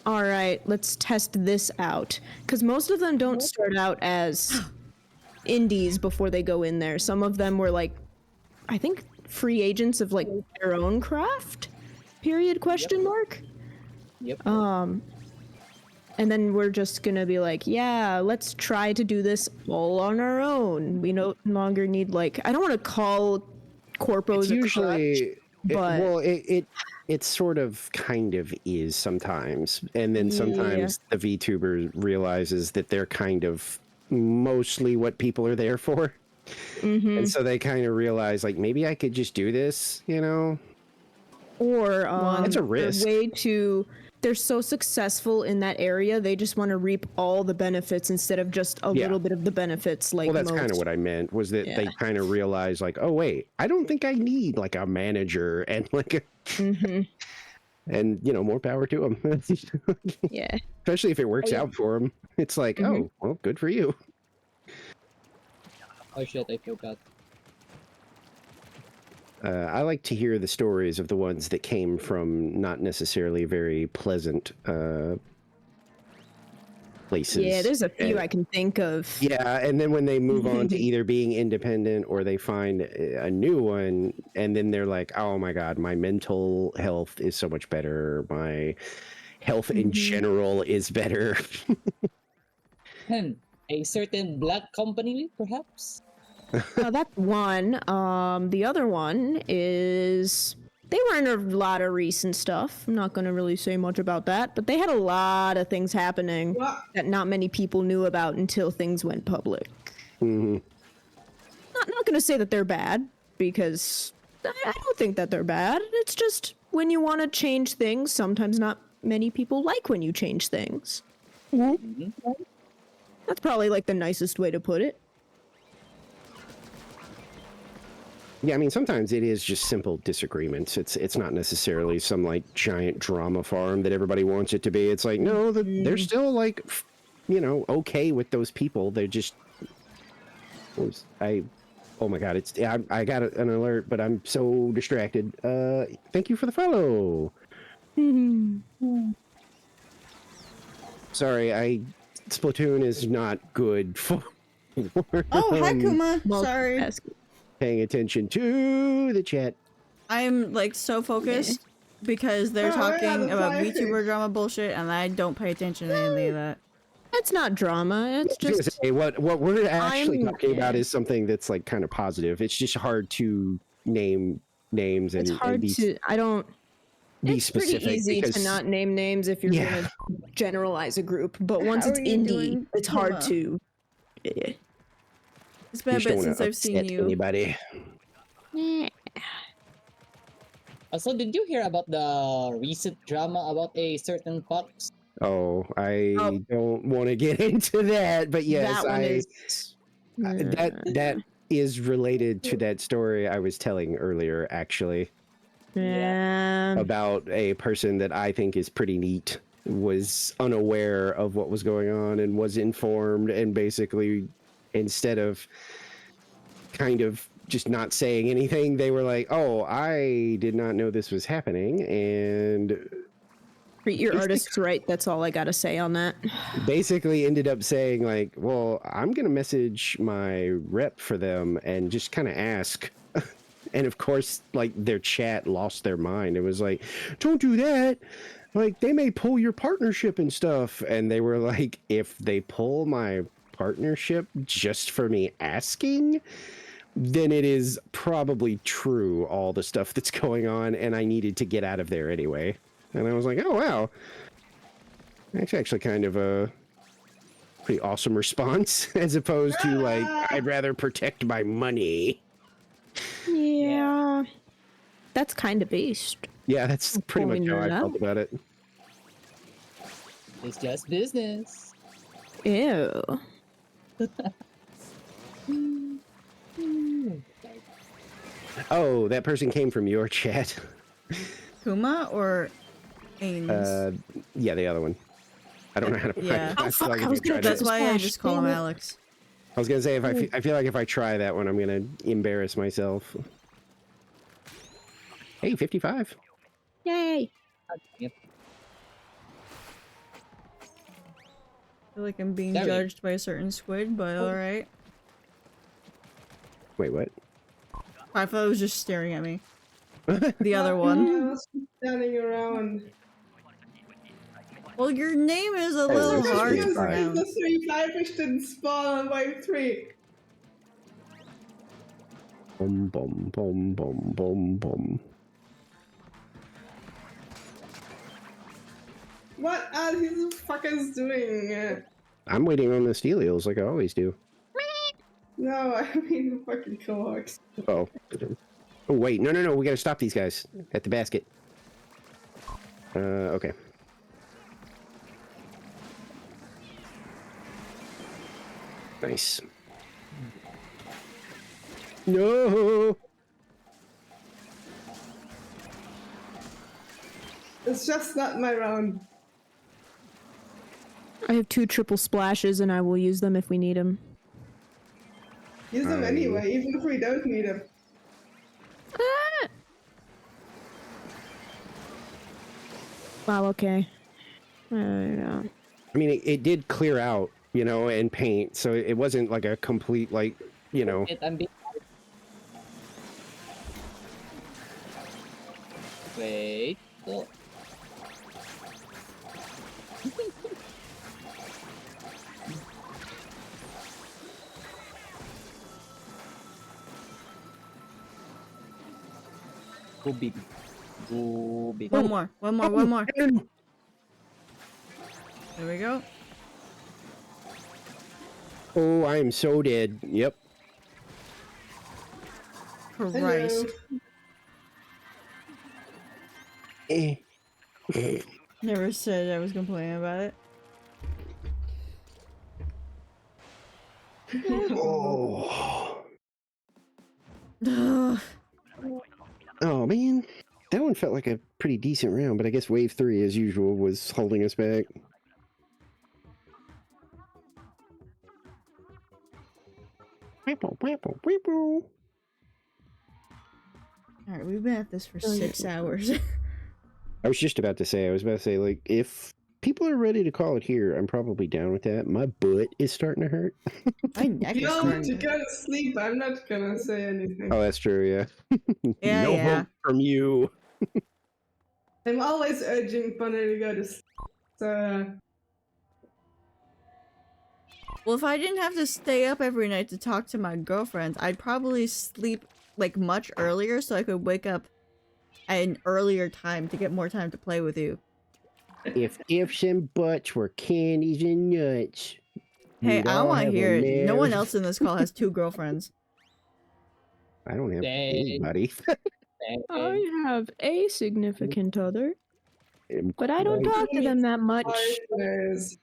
Speaker 6: all right, let's test this out. Because most of them don't start out as indies before they go in there. Some of them were like, I think, free agents of like their own craft, period, question mark.
Speaker 5: Yep.
Speaker 6: And then we're just gonna be like, yeah, let's try to do this all on our own. We no longer need like, I don't want to call corpos
Speaker 2: It's usually,
Speaker 6: but
Speaker 2: it sort of kind of is sometimes, and then sometimes the VTuber realizes that they're kind of mostly what people are there for.
Speaker 6: Mm-hmm.
Speaker 2: And so they kind of realize, like, maybe I could just do this, you know?
Speaker 6: Or
Speaker 2: It's a
Speaker 6: the
Speaker 2: risk.
Speaker 6: way to they're so successful in that area, they just want to reap all the benefits instead of just a
Speaker 2: Yeah.
Speaker 6: little bit of the benefits. Like
Speaker 2: Well, that's
Speaker 6: most.
Speaker 2: kind of what I meant, was that they
Speaker 6: Yeah.
Speaker 2: kind of realized, like, oh wait, I don't think I need like a manager and like a,
Speaker 6: Mm-hmm.
Speaker 2: and you know, more power to them.
Speaker 6: Yeah.
Speaker 2: Especially if it works
Speaker 8: yeah.
Speaker 2: out for them. It's like,
Speaker 6: Mhm.
Speaker 2: oh, well, good for you.
Speaker 8: Oh shit, I forgot.
Speaker 2: I like to hear the stories of the ones that came from not necessarily very pleasant places.
Speaker 6: Yeah, there's a few
Speaker 2: And-
Speaker 6: I can think of.
Speaker 2: Yeah, and then when they move on to either being independent or they find a new one, and then they're like, oh my god, my mental health is so much better. My health in general is better.
Speaker 8: A certain black company, perhaps?
Speaker 6: That's one. The other one is they were in a lot of recent stuff. I'm not gonna really say much about that, but they had a lot of things happening
Speaker 7: What?
Speaker 6: that not many people knew about until things went public.
Speaker 2: Mhm.
Speaker 6: Not gonna say that they're bad, because I don't think that they're bad. It's just when you want to change things, sometimes not many people like when you change things.
Speaker 8: Mhm.
Speaker 6: That's probably like the nicest way to put it.
Speaker 2: Yeah, I mean, sometimes it is just simple disagreements. It's not necessarily some like giant drama farm that everybody wants it to be. It's like, no, they're still like, you know, okay with those people. They're just, oh my god, I got an alert, but I'm so distracted. Thank you for the follow. Sorry, Splatoon is not good for.
Speaker 1: Oh, hi Kuma. Sorry.
Speaker 6: Multitasking.
Speaker 2: Paying attention to the chat.
Speaker 1: I'm like so focused because they're
Speaker 7: Oh, yeah,
Speaker 1: talking
Speaker 7: the
Speaker 1: about
Speaker 7: fire
Speaker 1: VTuber
Speaker 7: fish.
Speaker 1: drama bullshit and I don't pay attention to any of that.
Speaker 6: It's not drama. It's
Speaker 2: I was gonna
Speaker 6: just
Speaker 2: say, what we're actually
Speaker 6: I'm-
Speaker 2: talking about
Speaker 6: yeah.
Speaker 2: is something that's like kind of positive. It's just hard to name names and,
Speaker 6: it's hard
Speaker 2: be,
Speaker 6: to. I don't.
Speaker 2: be
Speaker 6: It's pretty
Speaker 2: specific
Speaker 6: easy
Speaker 2: because
Speaker 6: to not name names if you're
Speaker 2: Yeah.
Speaker 6: gonna generalize a group, but once
Speaker 1: How
Speaker 6: it's
Speaker 1: are you
Speaker 6: indie,
Speaker 1: doing,
Speaker 6: it's hard
Speaker 1: Kuma?
Speaker 6: to. Yeah.
Speaker 1: It's been a
Speaker 2: you just
Speaker 1: bit
Speaker 2: don't
Speaker 1: since
Speaker 2: want to
Speaker 1: I've seen
Speaker 2: upset
Speaker 1: you.
Speaker 2: anybody.
Speaker 8: Also, did you hear about the recent drama about a certain fox?
Speaker 2: Oh, I
Speaker 6: Oh.
Speaker 2: don't want to get into that, but yes,
Speaker 6: that one is.
Speaker 2: that is related to that story I was telling earlier, actually,
Speaker 6: Yeah.
Speaker 2: about a person that I think is pretty neat, was unaware of what was going on and was informed, and basically, instead of kind of just not saying anything, they were like, oh, I did not know this was happening, and
Speaker 6: Treat your artists right. That's all I gotta say on that.
Speaker 2: basically ended up saying like, well, I'm gonna message my rep for them and just kind of ask. And of course, like, their chat lost their mind. It was like, don't do that, like they may pull your partnership and stuff. And they were like, if they pull my partnership just for me asking, then it is probably true, all the stuff that's going on, and I needed to get out of there anyway. And I was like, oh wow, that's actually kind of a pretty awesome response, as opposed to like, I'd rather protect my money.
Speaker 6: Yeah. That's kind of based.
Speaker 2: Yeah, that's pretty much
Speaker 6: Pulling
Speaker 2: how I
Speaker 6: it
Speaker 2: felt
Speaker 6: out.
Speaker 2: about it.
Speaker 8: It's just business.
Speaker 6: Ew.
Speaker 2: Oh, that person came from your chat.
Speaker 1: Kuma or Ames?
Speaker 2: Yeah, the other one. I don't know how to.
Speaker 1: Yeah.
Speaker 2: I feel like if
Speaker 6: I was
Speaker 2: I tried
Speaker 6: gonna
Speaker 1: That's
Speaker 2: to-
Speaker 1: why I
Speaker 6: Splash,
Speaker 1: just call him
Speaker 6: damn it.
Speaker 1: Alex.
Speaker 2: I was gonna say, if I feel like if I try that one, I'm gonna embarrass myself. Hey, 55.
Speaker 6: Yay.
Speaker 8: Yep.
Speaker 1: I feel like I'm being
Speaker 8: Sorry.
Speaker 1: judged by a certain squid, but alright.
Speaker 2: Wait, what?
Speaker 1: I thought it was just staring at me. The other one.
Speaker 7: I was standing around.
Speaker 1: Well, your name is a
Speaker 2: Oh,
Speaker 1: little
Speaker 2: this is
Speaker 1: hard to
Speaker 2: really fine.
Speaker 1: pronounce.
Speaker 7: The 3 flyfish didn't spawn on wave 3.
Speaker 2: Boom, boom, boom, boom, boom, boom.
Speaker 7: What are these fuckers doing?
Speaker 2: I'm waiting on the steel eels like I always do.
Speaker 7: No, I mean the fucking cohorts.
Speaker 2: Oh. Oh, wait. No. We gotta stop these guys at the basket. Okay. Nice. No!
Speaker 7: It's just not my round.
Speaker 6: I have 2 triple splashes, and I will use them if we need them.
Speaker 7: Use them anyway, even if we don't need them.
Speaker 6: Wow. Okay. Yeah.
Speaker 2: I mean, it did clear out, you know, and paint, so it wasn't like a complete, like, you know.
Speaker 8: I'm being... Wait. Oh. Go big. Go big.
Speaker 1: One more. There we go.
Speaker 2: Oh, I am so dead. Yep.
Speaker 1: Christ.
Speaker 2: Eh.
Speaker 1: Never said I was complaining about it.
Speaker 2: Oh.
Speaker 1: Ugh.
Speaker 2: Oh, man. That one felt like a pretty decent round, but I guess wave 3, as usual, was holding us back.
Speaker 1: Alright, we've been at this for 6 hours.
Speaker 2: I was just about to say, like, if people are ready to call it here, I'm probably down with that. My butt is starting to hurt.
Speaker 1: My neck is
Speaker 7: You
Speaker 1: starting
Speaker 7: to
Speaker 1: to...
Speaker 7: go to sleep. I'm not gonna say anything.
Speaker 2: Oh, that's true, yeah.
Speaker 1: Yeah,
Speaker 2: no
Speaker 1: yeah.
Speaker 2: hope from you.
Speaker 7: I'm always urging Bunny to go to sleep. So,
Speaker 1: Well, if I didn't have to stay up every night to talk to my girlfriends, I'd probably sleep, like, much earlier so I could wake up at an earlier time to get more time to play with you.
Speaker 2: If ifs and buts were candies and nuts.
Speaker 1: Hey,
Speaker 2: we'd
Speaker 1: I
Speaker 2: all
Speaker 1: want to
Speaker 2: have a
Speaker 1: hear it. No one
Speaker 2: nerve.
Speaker 1: else in this call has 2 girlfriends.
Speaker 2: I don't have
Speaker 8: Dang.
Speaker 2: anybody.
Speaker 6: I have a significant other,
Speaker 2: I'm
Speaker 6: but I don't
Speaker 2: quite-
Speaker 6: talk to them that much.
Speaker 7: partners.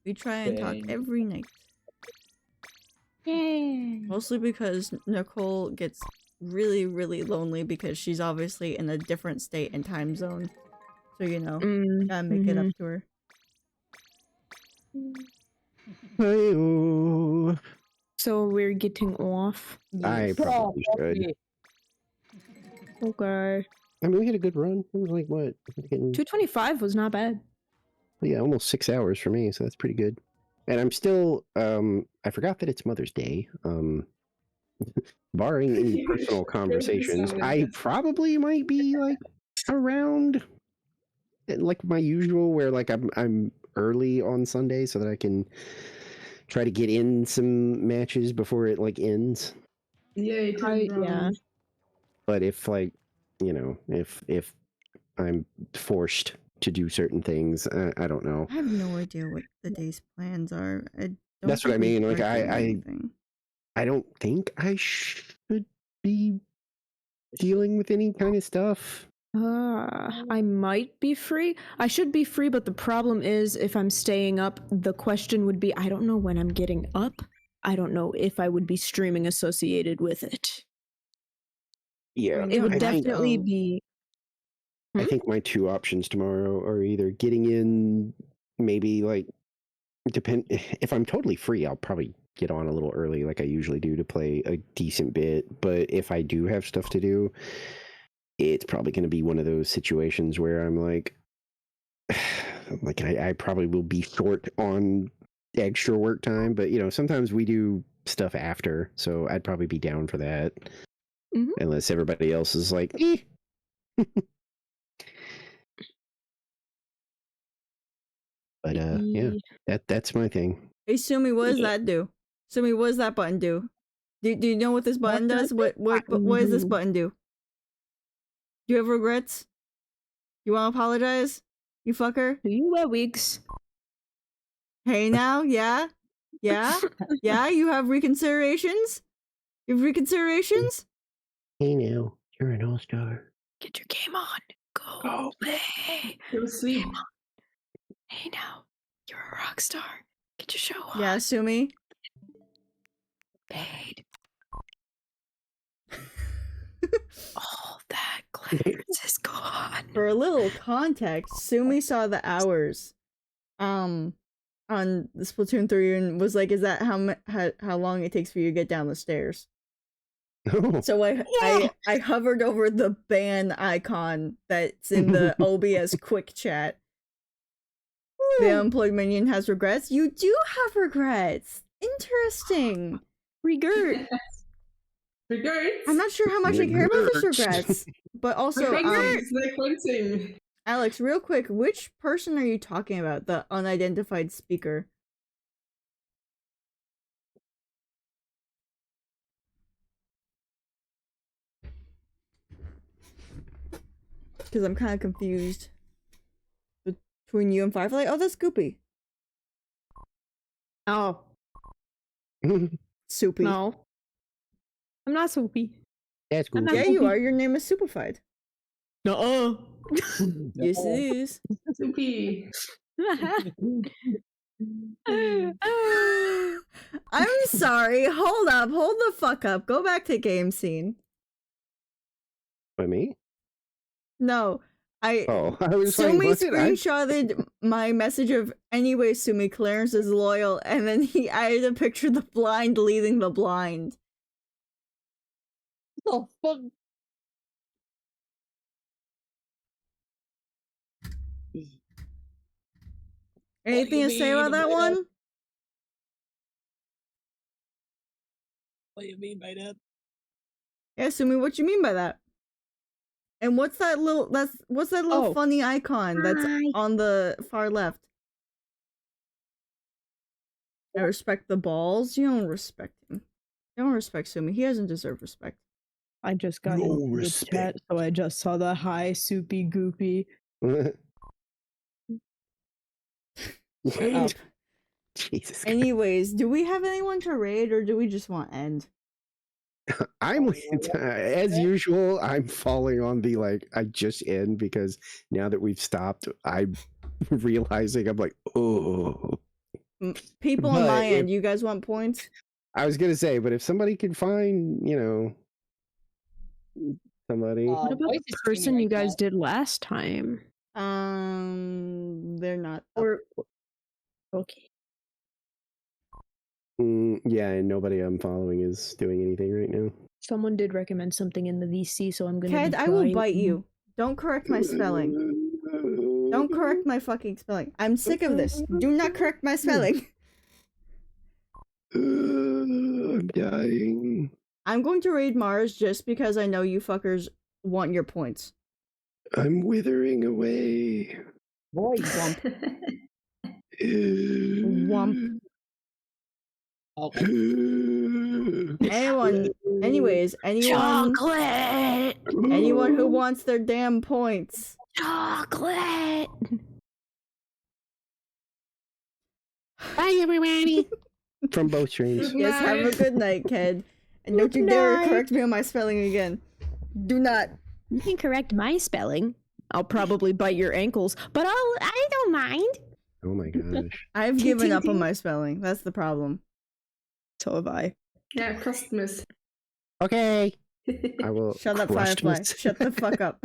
Speaker 1: We try and talk
Speaker 8: Dang.
Speaker 1: every night.
Speaker 6: Yay.
Speaker 1: Mostly because Nicole gets really, really lonely because she's obviously in a different state and time zone. So, you know, gotta make it up to her.
Speaker 2: Hey-oh.
Speaker 6: So we're getting off.
Speaker 2: I
Speaker 1: Yes.
Speaker 2: probably should.
Speaker 6: Okay.
Speaker 2: I mean, we had a good run. It was like, what? Fucking-
Speaker 6: 225 was not bad.
Speaker 2: Yeah, almost 6 hours for me, so that's pretty good. And I'm still, I forgot that it's Mother's Day. Barring any personal conversations, I probably might be, like, around, like, my usual, where, like, I'm early on Sunday so that I can try to get in some matches before it, like, ends.
Speaker 7: Yay, 10
Speaker 6: Yeah.
Speaker 7: rounds.
Speaker 2: But if, like, you know, if I'm forced to do certain things, I don't know.
Speaker 1: I have no idea what the day's plans are.
Speaker 2: That's what I mean, like,
Speaker 1: I
Speaker 2: I don't think I should be dealing with any kind of stuff.
Speaker 6: I might be free. I should be free, but the problem is if I'm staying up, the question would be I don't know when I'm getting up. I don't know if I would be streaming associated with it.
Speaker 2: Yeah,
Speaker 6: It would
Speaker 2: I think-
Speaker 6: definitely be.
Speaker 2: I think my 2 options tomorrow are either getting in, maybe, like, if I'm totally free, I'll probably get on a little early like I usually do to play a decent bit. But if I do have stuff to do, it's probably going to be one of those situations where I'm like I probably will be short on extra work time. But, you know, sometimes we do stuff after, so I'd probably be down for that.
Speaker 6: Mhm.
Speaker 2: Unless everybody else is like, eh. But yeah, that's my thing.
Speaker 1: Hey, Sumi, what does that do? Sumi, what does that button do? Do you know what this button does? What does this button do? Do you have regrets? You want to apologize? You fucker?
Speaker 6: Do you wear wigs?
Speaker 1: Hey now, yeah? Yeah? Yeah, you have reconsiderations? You have reconsiderations?
Speaker 2: Hey now, you're an all-star.
Speaker 6: Get your game on. Go
Speaker 2: Oh.
Speaker 6: play.
Speaker 7: Go sleep.
Speaker 6: Hey now, you're a rock star. Get your show on.
Speaker 1: Yeah, Sumi?
Speaker 6: Paid. All that glitters is gone.
Speaker 1: For a little context, Sumi saw the hours on the Splatoon 3 and was like, is that how long it takes for you to get down the stairs?
Speaker 2: Oh.
Speaker 1: So I hovered over the ban icon that's in the OBS quick chat. The unemployed minion has regrets. You do have regrets. Interesting.
Speaker 6: Regurt.
Speaker 7: Regrets.
Speaker 1: I'm not sure how much I care about this
Speaker 2: Regrets.
Speaker 1: regrets, but also,
Speaker 7: Regrets, like hunting.
Speaker 1: Alex, real quick, which person are you talking about? The unidentified speaker. Because I'm kind of confused between you and Firefly. Oh, that's Goopy.
Speaker 6: Oh,
Speaker 1: Soupy.
Speaker 6: no. I'm not soupy.
Speaker 2: That's cool.
Speaker 6: I'm not-
Speaker 1: Yeah, you are. Your name is Superfied.
Speaker 6: No.
Speaker 1: Yes, it is.
Speaker 7: Soupy.
Speaker 1: I'm sorry. Hold up. Hold the fuck up. Go back to game scene.
Speaker 2: By me?
Speaker 1: No.
Speaker 2: Oh, I was like,
Speaker 1: Sumi
Speaker 2: what's it?
Speaker 1: screenshotted my message of anyway, Sumi, Clarence is loyal, and then he added a picture of the blind leading the blind.
Speaker 8: Oh fuck.
Speaker 1: Anything to say about that one?
Speaker 8: What do you mean by that?
Speaker 1: Yeah, Sumi, what you mean by that? And what's that little
Speaker 6: Oh.
Speaker 1: funny icon that's
Speaker 6: Hi.
Speaker 1: on the far left? I respect the balls. You don't respect him. You don't respect Sumi. He doesn't deserve respect.
Speaker 6: I just got
Speaker 2: No
Speaker 6: into the
Speaker 2: respect.
Speaker 6: chat, so I just saw the hi, soupy, goopy.
Speaker 2: Jesus. Christ.
Speaker 1: Anyways, do we have anyone to raid, or do we just want end?
Speaker 2: I'm as usual. I'm falling on the like. I just end because now that we've stopped, I'm realizing I'm like, oh.
Speaker 1: People on
Speaker 2: But
Speaker 1: my
Speaker 2: if-
Speaker 1: end, you guys want points?
Speaker 2: I was gonna say, but if somebody could find, somebody.
Speaker 6: What about
Speaker 8: Voice
Speaker 6: the
Speaker 8: is
Speaker 6: person
Speaker 8: streaming
Speaker 6: you
Speaker 8: right
Speaker 6: guys
Speaker 8: now.
Speaker 6: did last time?
Speaker 1: They're not. up.
Speaker 6: Or okay.
Speaker 2: Yeah, and nobody I'm following is doing anything right now.
Speaker 6: Someone did recommend something in the VC, so I'm gonna.
Speaker 1: Ked,
Speaker 6: be
Speaker 1: I will
Speaker 6: trying-
Speaker 1: bite you. Don't correct my spelling. Don't correct my fucking spelling. I'm sick of this. Do not correct my spelling.
Speaker 2: I'm dying.
Speaker 1: I'm going to raid Mars just because I know you fuckers want your points.
Speaker 2: I'm withering away.
Speaker 8: Voice.
Speaker 1: Womp.
Speaker 8: Okay.
Speaker 1: Anyways, anyone who wants their damn points.
Speaker 6: Chocolate.
Speaker 2: Bye, everybody. From both streams.
Speaker 1: Yes, have a good night, Ked. And don't you dare correct me on my spelling again. Do not.
Speaker 6: You can correct my spelling. I'll probably bite your ankles, but I don't mind.
Speaker 2: Oh my gosh.
Speaker 1: I've given up on my spelling. That's the problem.
Speaker 6: So have I.
Speaker 7: Yeah, Christmas.
Speaker 2: Okay. I will.
Speaker 1: Shut up,
Speaker 2: crust
Speaker 1: Firefly.
Speaker 2: this-
Speaker 1: Shut the fuck up.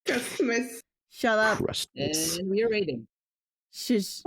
Speaker 7: Christmas.
Speaker 1: Shut up.
Speaker 2: crust this.
Speaker 8: And we're raiding.
Speaker 1: Shush.